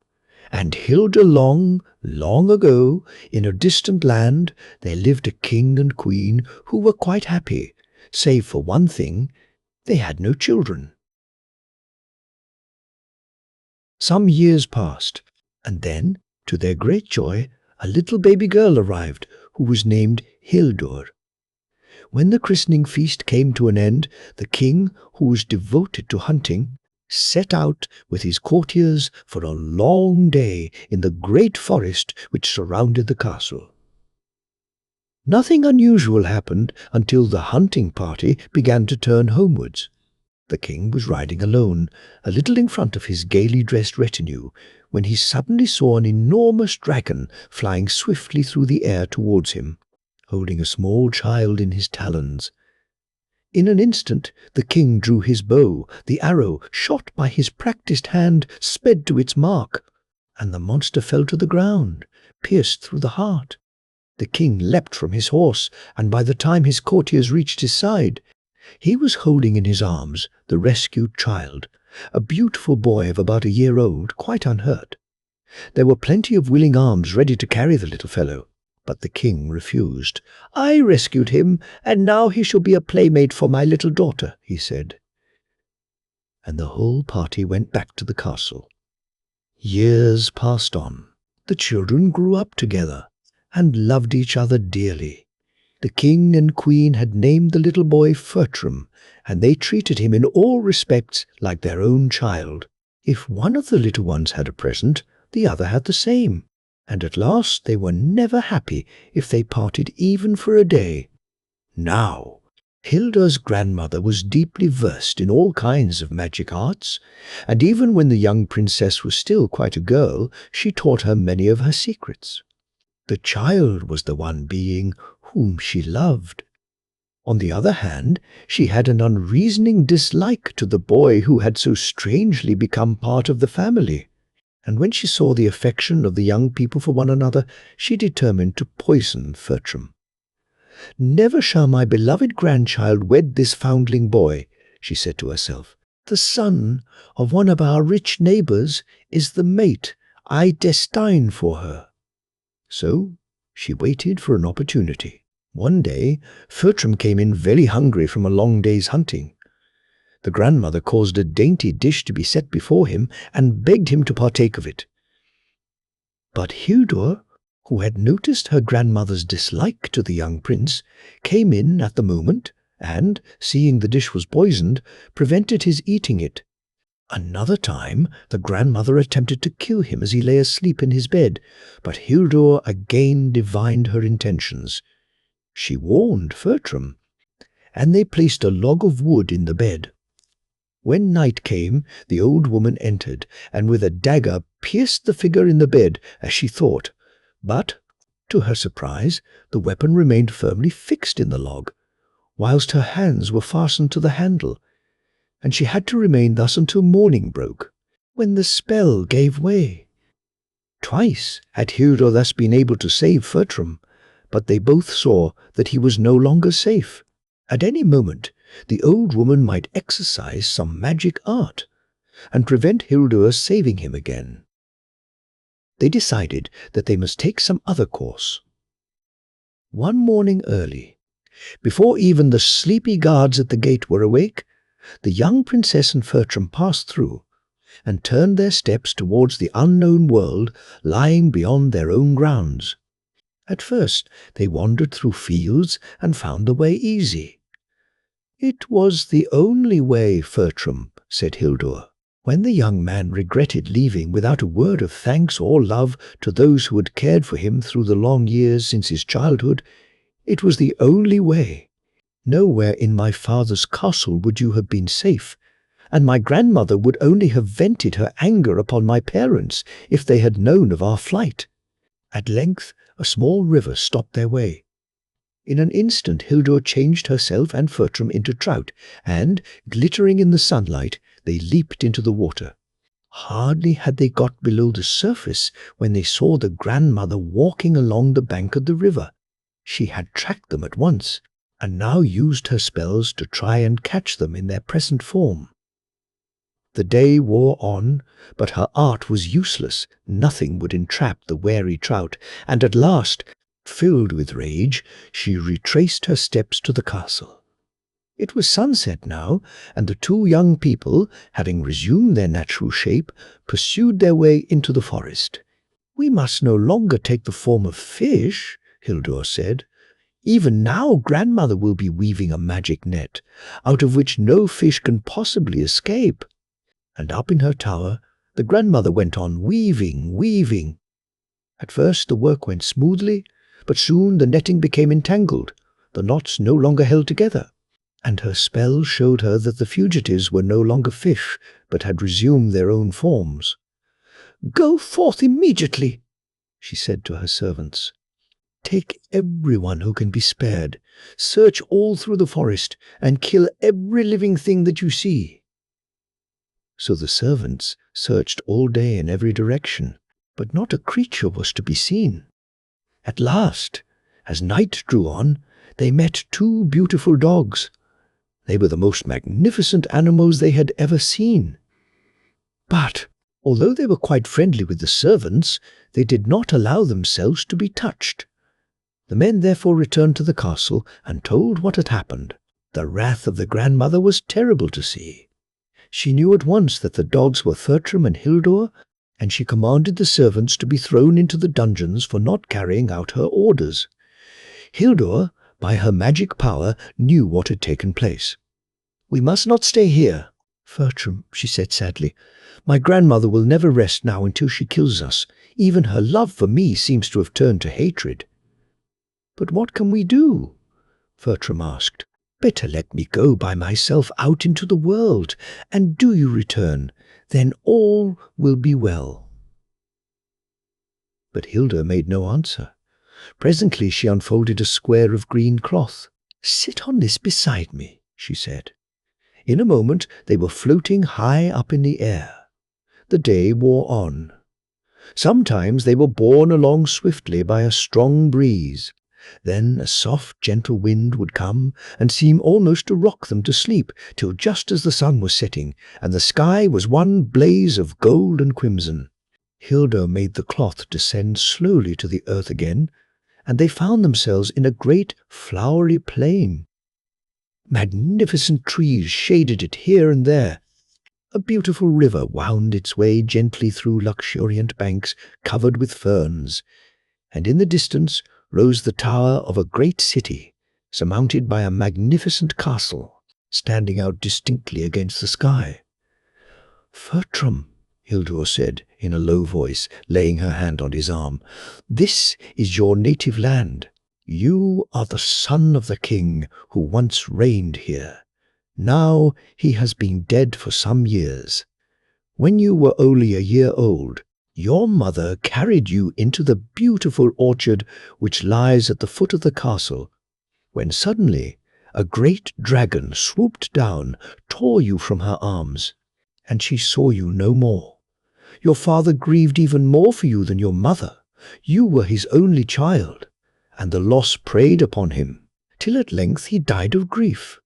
And Hildur long, long ago, in a distant land, there lived a king and queen who were quite happy, save for one thing: they had no children. Some years passed, and then, to their great joy, a little baby girl arrived who was named Hildur. When the christening feast came to an end, the king, who was devoted to hunting, set out with his courtiers for a long day in the great forest which surrounded the castle. Nothing unusual happened until the hunting party began to turn homewards. The king was riding alone, a little in front of his gaily dressed retinue, when he suddenly saw an enormous dragon flying swiftly through the air towards him, holding a small child in his talons. In an instant the king drew his bow. The arrow, shot by his practised hand, sped to its mark, and the monster fell to the ground, pierced through the heart. The king leapt from his horse, and by the time his courtiers reached his side, he was holding in his arms the rescued child, a beautiful boy of about a year old, quite unhurt. There were plenty of willing arms ready to carry the little fellow, but the king refused. "I rescued him, and now he shall be a playmate for my little daughter," he said. And the whole party went back to the castle. Years passed on. The children grew up together and loved each other dearly. The king and queen had named the little boy Fertram, and they treated him in all respects like their own child. If one of the little ones had a present, the other had the same, and at last they were never happy if they parted even for a day. Now, Hildur's grandmother was deeply versed in all kinds of magic arts, and even when the young princess was still quite a girl, she taught her many of her secrets. The child was the one being whom she loved. On the other hand, she had an unreasoning dislike to the boy who had so strangely become part of the family, and when she saw the affection of the young people for one another, she determined to poison Fertram. "Never shall my beloved grandchild wed this foundling boy," she said to herself. "The son of one of our rich neighbours is the mate I destine for her." So she waited for an opportunity. One day, Fertram came in very hungry from a long day's hunting. The grandmother caused a dainty dish to be set before him and begged him to partake of it. But Hildur, who had noticed her grandmother's dislike to the young prince, came in at the moment and, seeing the dish was poisoned, prevented his eating it. Another time the grandmother attempted to kill him as he lay asleep in his bed, but Hildur again divined her intentions. She warned Fertram, and they placed a log of wood in the bed. When night came, the old woman entered, and with a dagger pierced the figure in the bed, as she thought. But, to her surprise, the weapon remained firmly fixed in the log, whilst her hands were fastened to the handle, and she had to remain thus until morning broke, when the spell gave way. Twice had Hildur thus been able to save Fertram, but they both saw that he was no longer safe. At any moment, the old woman might exercise some magic art and prevent Hildur saving him again. They decided that they must take some other course. One morning early, before even the sleepy guards at the gate were awake, the young princess and Fertram passed through and turned their steps towards the unknown world lying beyond their own grounds. At first they wandered through fields and found the way easy. "It was the only way, Fertram," said Hildur. When the young man regretted leaving without a word of thanks or love to those who had cared for him through the long years since his childhood, "it was the only way. Nowhere in my father's castle would you have been safe, and my grandmother would only have vented her anger upon my parents if they had known of our flight." At length a small river stopped their way. In an instant Hildur changed herself and Fertram into trout, and, glittering in the sunlight, they leaped into the water. Hardly had they got below the surface when they saw the grandmother walking along the bank of the river. She had tracked them at once, and now used her spells to try and catch them in their present form. The day wore on, but her art was useless. Nothing would entrap the wary trout, and at last, filled with rage, she retraced her steps to the castle. It was sunset now, and the two young people, having resumed their natural shape, pursued their way into the forest. "We must no longer take the form of fish," Hildur said. "Even now grandmother will be weaving a magic net, out of which no fish can possibly escape." And up in her tower, the grandmother went on weaving. At first the work went smoothly, but soon the netting became entangled. The knots no longer held together, and her spell showed her that the fugitives were no longer fish, but had resumed their own forms. "Go forth immediately," she said to her servants. "Take everyone who can be spared, search all through the forest, and kill every living thing that you see." So the servants searched all day in every direction, but not a creature was to be seen. At last, as night drew on, they met two beautiful dogs. They were the most magnificent animals they had ever seen. But, although they were quite friendly with the servants, they did not allow themselves to be touched. The men therefore returned to the castle and told what had happened. The wrath of the grandmother was terrible to see. She knew at once that the dogs were Fertram and Hildur, and she commanded the servants to be thrown into the dungeons for not carrying out her orders. Hildur, by her magic power, knew what had taken place. "We must not stay here, Fertram," she said sadly. "My grandmother will never rest now until she kills us. Even her love for me seems to have turned to hatred." "But what can we do?" Fertram asked. "Better let me go by myself out into the world, and do you return. Then all will be well." But Hildur made no answer. Presently she unfolded a square of green cloth. "Sit on this beside me," she said. In a moment they were floating high up in the air. The day wore on. Sometimes they were borne along swiftly by a strong breeze. Then a soft, gentle wind would come and seem almost to rock them to sleep, till just as the sun was setting, and the sky was one blaze of gold and crimson, Hildur made the cloth descend slowly to the earth again, and they found themselves in a great flowery plain. Magnificent trees shaded it here and there. A beautiful river wound its way gently through luxuriant banks covered with ferns, and in the distance rose the tower of a great city, surmounted by a magnificent castle, standing out distinctly against the sky. "Fertram," Hildur said in a low voice, laying her hand on his arm, "this is your native land. You are the son of the king who once reigned here. Now he has been dead for some years. When you were only a year old, your mother carried you into the beautiful orchard which lies at the foot of the castle, when suddenly a great dragon swooped down, tore you from her arms, and she saw you no more. Your father grieved even more for you than your mother. You were his only child, and the loss preyed upon him, till at length he died of grief.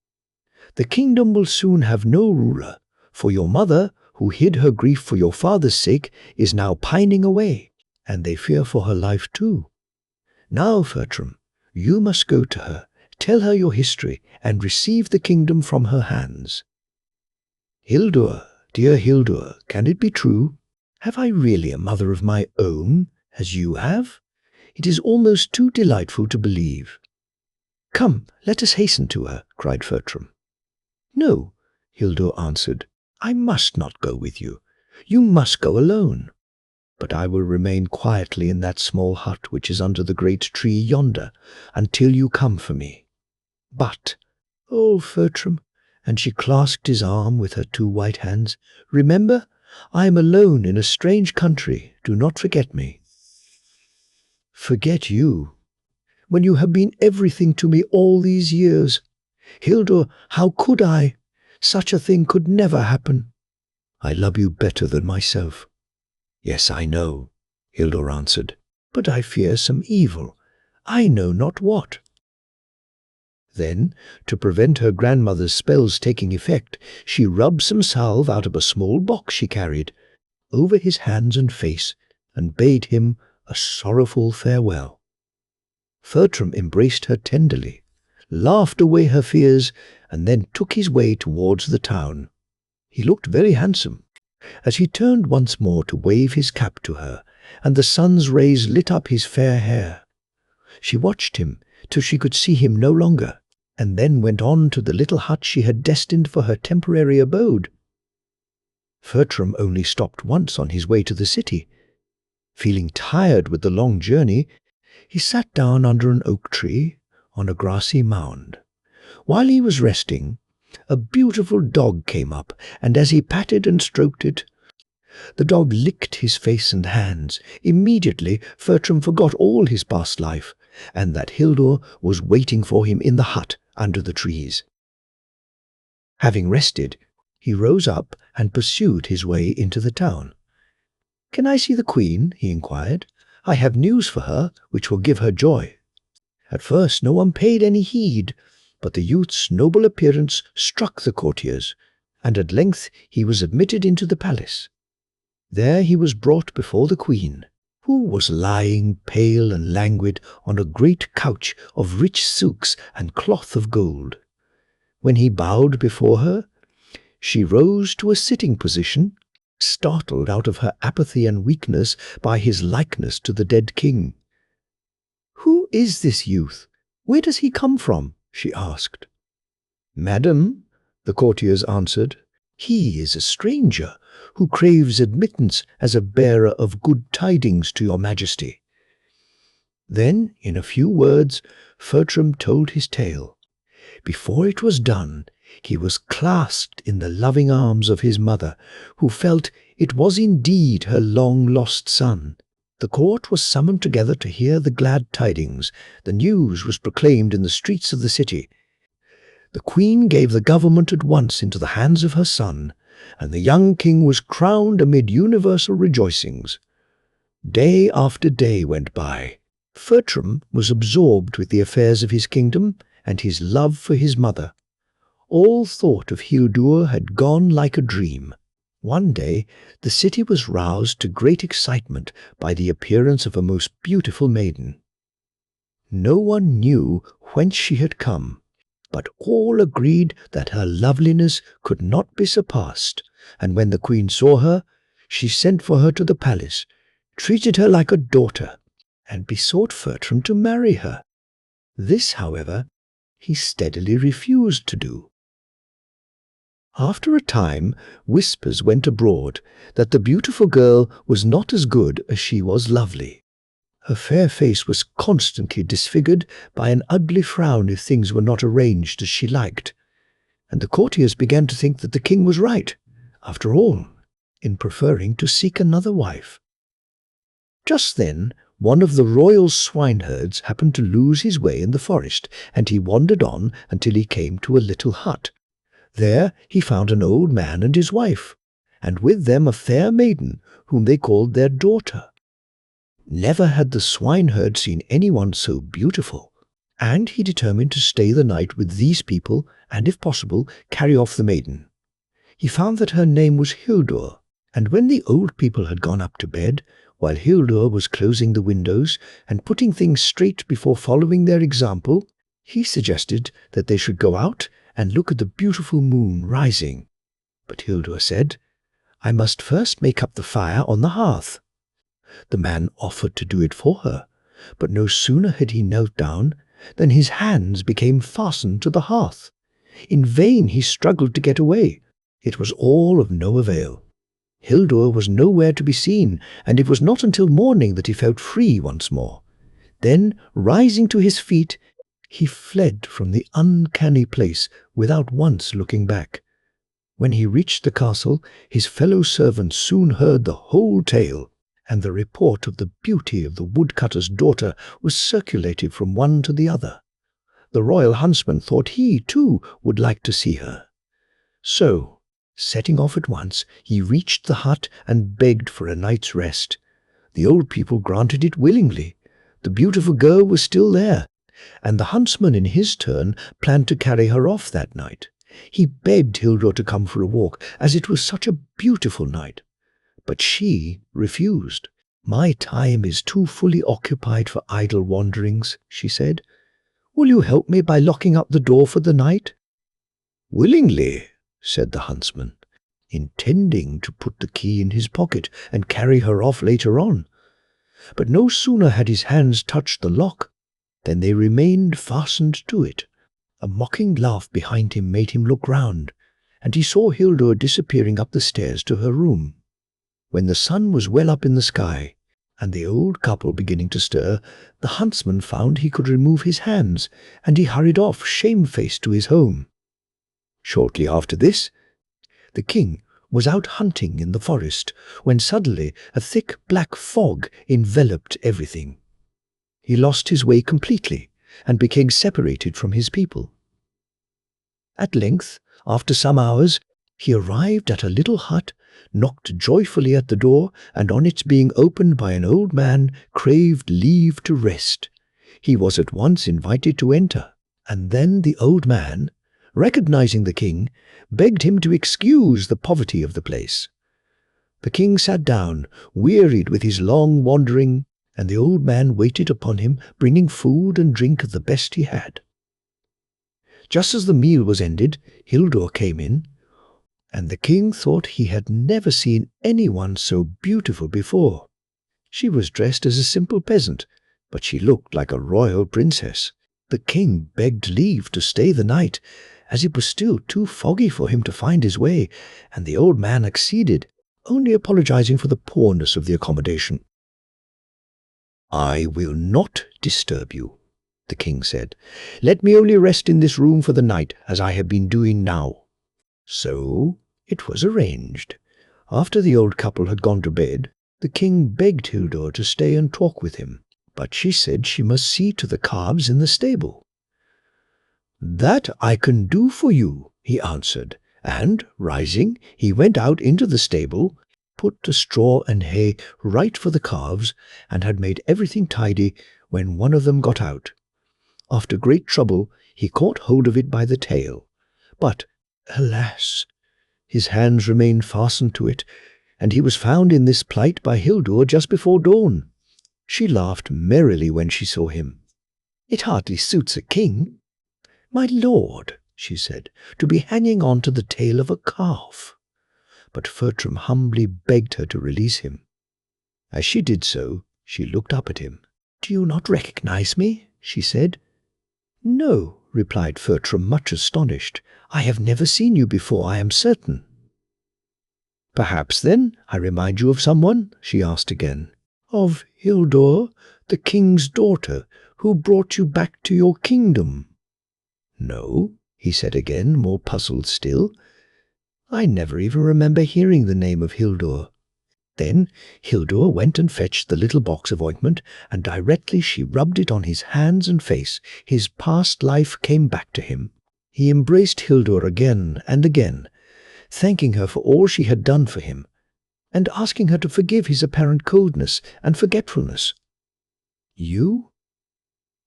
The kingdom will soon have no ruler, for your mother, who hid her grief for your father's sake, is now pining away, and they fear for her life too. Now, Fertram, you must go to her, tell her your history, and receive the kingdom from her hands." "Hildur, dear Hildur, can it be true? Have I really a mother of my own, as you have? It is almost too delightful to believe." "Come, let us hasten to her," cried Fertram. "No," Hildur answered, "I must not go with you. You must go alone. But I will remain quietly in that small hut which is under the great tree yonder, until you come for me. But, oh, Fertram," and she clasped his arm with her two white hands, "remember, I am alone in a strange country. Do not forget me." "Forget you? When you have been everything to me all these years? Hildur, how could I? Such a thing could never happen. I love you better than myself." "Yes, I know," Hildur answered, "but I fear some evil. I know not what." Then, to prevent her grandmother's spells taking effect, she rubbed some salve out of a small box she carried over his hands and face, and bade him a sorrowful farewell. Fertram embraced her tenderly, laughed away her fears, and then took his way towards the town. He looked very handsome, as he turned once more to wave his cap to her, and the sun's rays lit up his fair hair. She watched him till she could see him no longer, and then went on to the little hut she had destined for her temporary abode. Fertram only stopped once on his way to the city. Feeling tired with the long journey, he sat down under an oak tree on a grassy mound. While he was resting, a beautiful dog came up, and as he patted and stroked it, the dog licked his face and hands. Immediately Fertram forgot all his past life, and that Hildur was waiting for him in the hut under the trees. Having rested, he rose up and pursued his way into the town. "Can I see the Queen?" he inquired. "I have news for her which will give her joy." At first no one paid any heed, but the youth's noble appearance struck the courtiers, and at length he was admitted into the palace. There he was brought before the Queen, who was lying pale and languid on a great couch of rich silks and cloth of gold. When he bowed before her, she rose to a sitting position, startled out of her apathy and weakness by his likeness to the dead king. "Who is this youth? Where does he come from?" she asked. "Madam," the courtiers answered, "he is a stranger who craves admittance as a bearer of good tidings to your majesty." Then, in a few words, Fertram told his tale. Before it was done, he was clasped in the loving arms of his mother, who felt it was indeed her long-lost son. The court was summoned together to hear the glad tidings. The news was proclaimed in the streets of the city. The Queen gave the government at once into the hands of her son, and the young king was crowned amid universal rejoicings. Day after day went by. Fertram was absorbed with the affairs of his kingdom and his love for his mother. All thought of Hildur had gone like a dream. One day the city was roused to great excitement by the appearance of a most beautiful maiden. No one knew whence she had come, but all agreed that her loveliness could not be surpassed, and when the Queen saw her, she sent for her to the palace, treated her like a daughter, and besought Fertram to marry her. This, however, he steadily refused to do. After a time, whispers went abroad that the beautiful girl was not as good as she was lovely. Her fair face was constantly disfigured by an ugly frown if things were not arranged as she liked, and the courtiers began to think that the king was right, after all, in preferring to seek another wife. Just then, one of the royal swineherds happened to lose his way in the forest, and he wandered on until he came to a little hut. There he found an old man and his wife, and with them a fair maiden whom they called their daughter. Never had the swineherd seen anyone so beautiful, and he determined to stay the night with these people and, if possible, carry off the maiden. He found that her name was Hildur, and when the old people had gone up to bed, while Hildur was closing the windows and putting things straight before following their example, he suggested that they should go out and look at the beautiful moon rising. But Hildur said, "I must first make up the fire on the hearth." The man offered to do it for her, but no sooner had he knelt down than his hands became fastened to the hearth. In vain he struggled to get away. It was all of no avail. Hildur was nowhere to be seen, and it was not until morning that he felt free once more. Then, rising to his feet, he fled from the uncanny place without once looking back. When he reached the castle, his fellow servants soon heard the whole tale, and the report of the beauty of the woodcutter's daughter was circulated from one to the other. The royal huntsman thought he, too, would like to see her. So, setting off at once, he reached the hut and begged for a night's rest. The old people granted it willingly. The beautiful girl was still there, and the huntsman in his turn planned to carry her off that night. He begged Hildur to come for a walk, as it was such a beautiful night. But she refused. "My time is too fully occupied for idle wanderings," she said. "Will you help me by locking up the door for the night?" "Willingly," said the huntsman, intending to put the key in his pocket and carry her off later on. But no sooner had his hands touched the lock than they remained fastened to it. A mocking laugh behind him made him look round, and he saw Hildur disappearing up the stairs to her room. When the sun was well up in the sky, and the old couple beginning to stir, the huntsman found he could remove his hands, and he hurried off shamefaced to his home. Shortly after this, the king was out hunting in the forest, when suddenly a thick black fog enveloped everything. He lost his way completely, and became separated from his people. At length, after some hours, he arrived at a little hut, knocked joyfully at the door, and on its being opened by an old man, craved leave to rest. He was at once invited to enter, and then the old man, recognizing the king, begged him to excuse the poverty of the place. The king sat down, wearied with his long wandering, and the old man waited upon him, bringing food and drink of the best he had. Just as the meal was ended, Hildur came in, and the king thought he had never seen anyone so beautiful before. She was dressed as a simple peasant, but she looked like a royal princess. The king begged leave to stay the night, as it was still too foggy for him to find his way, and the old man acceded, only apologizing for the poorness of the accommodation. "I will not disturb you," the king said. "Let me only rest in this room for the night, as I have been doing now." So it was arranged. After the old couple had gone to bed, the king begged Hildur to stay and talk with him, but she said she must see to the calves in the stable. "That I can do for you," he answered, and, rising, he went out into the stable, put the straw and hay right for the calves, and had made everything tidy when one of them got out. After great trouble, he caught hold of it by the tail, but, alas, his hands remained fastened to it, and he was found in this plight by Hildur just before dawn. She laughed merrily when she saw him. "It hardly suits a king, my lord," she said, "to be hanging on to the tail of a calf." But Fertram humbly begged her to release him. As she did so, she looked up at him. "Do you not recognize me?" she said. "No," replied Fertram, much astonished. "I have never seen you before, I am certain." "Perhaps, then, I remind you of someone?" she asked again. "Of Hildur, the king's daughter, who brought you back to your kingdom." "No," he said again, more puzzled still. "I never even remember hearing the name of Hildur." Then Hildur went and fetched the little box of ointment, and directly she rubbed it on his hands and face, his past life came back to him. He embraced Hildur again and again, thanking her for all she had done for him, and asking her to forgive his apparent coldness and forgetfulness. "You,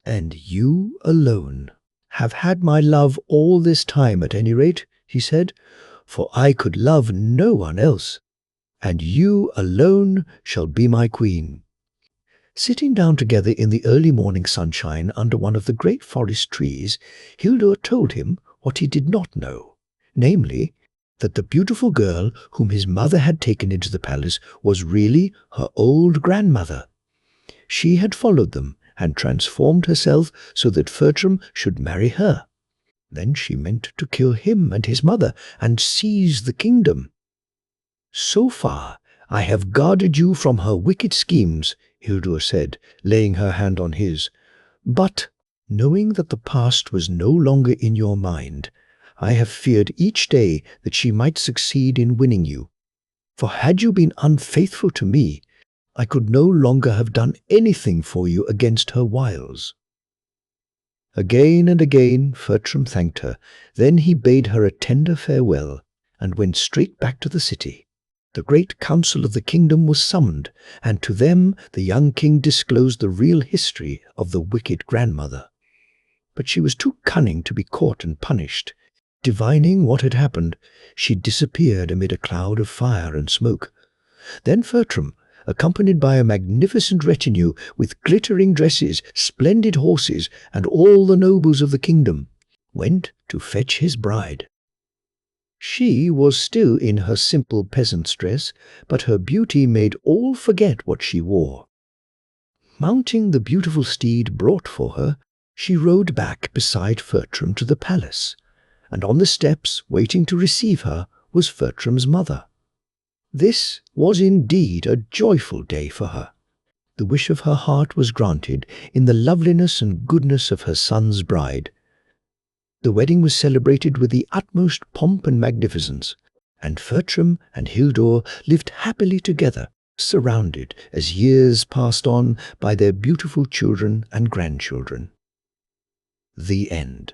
and you alone, have had my love all this time at any rate," he said, "for I could love no one else, and you alone shall be my queen." Sitting down together in the early morning sunshine under one of the great forest trees, Hildur told him what he did not know, namely, that the beautiful girl whom his mother had taken into the palace was really her old grandmother. She had followed them and transformed herself so that Fertram should marry her. Then she meant to kill him and his mother and seize the kingdom. "So far I have guarded you from her wicked schemes," Hildur said, laying her hand on his. "But, knowing that the past was no longer in your mind, I have feared each day that she might succeed in winning you. For had you been unfaithful to me, I could no longer have done anything for you against her wiles." Again and again Fertram thanked her. Then he bade her a tender farewell, and went straight back to the city. The great council of the kingdom was summoned, and to them the young king disclosed the real history of the wicked grandmother. but she was too cunning to be caught and punished. Divining what had happened, she disappeared amid a cloud of fire and smoke. Then Fertram, accompanied by a magnificent retinue with glittering dresses, splendid horses, and all the nobles of the kingdom, went to fetch his bride. She was still in her simple peasant's dress, but her beauty made all forget what she wore. Mounting the beautiful steed brought for her, she rode back beside Fertram to the palace, and on the steps, waiting to receive her, was Fertram's mother. This was indeed a joyful day for her. The wish of her heart was granted in the loveliness and goodness of her son's bride. The wedding was celebrated with the utmost pomp and magnificence, and Fertram and Hildur lived happily together, surrounded, as years passed on, by their beautiful children and grandchildren. The end.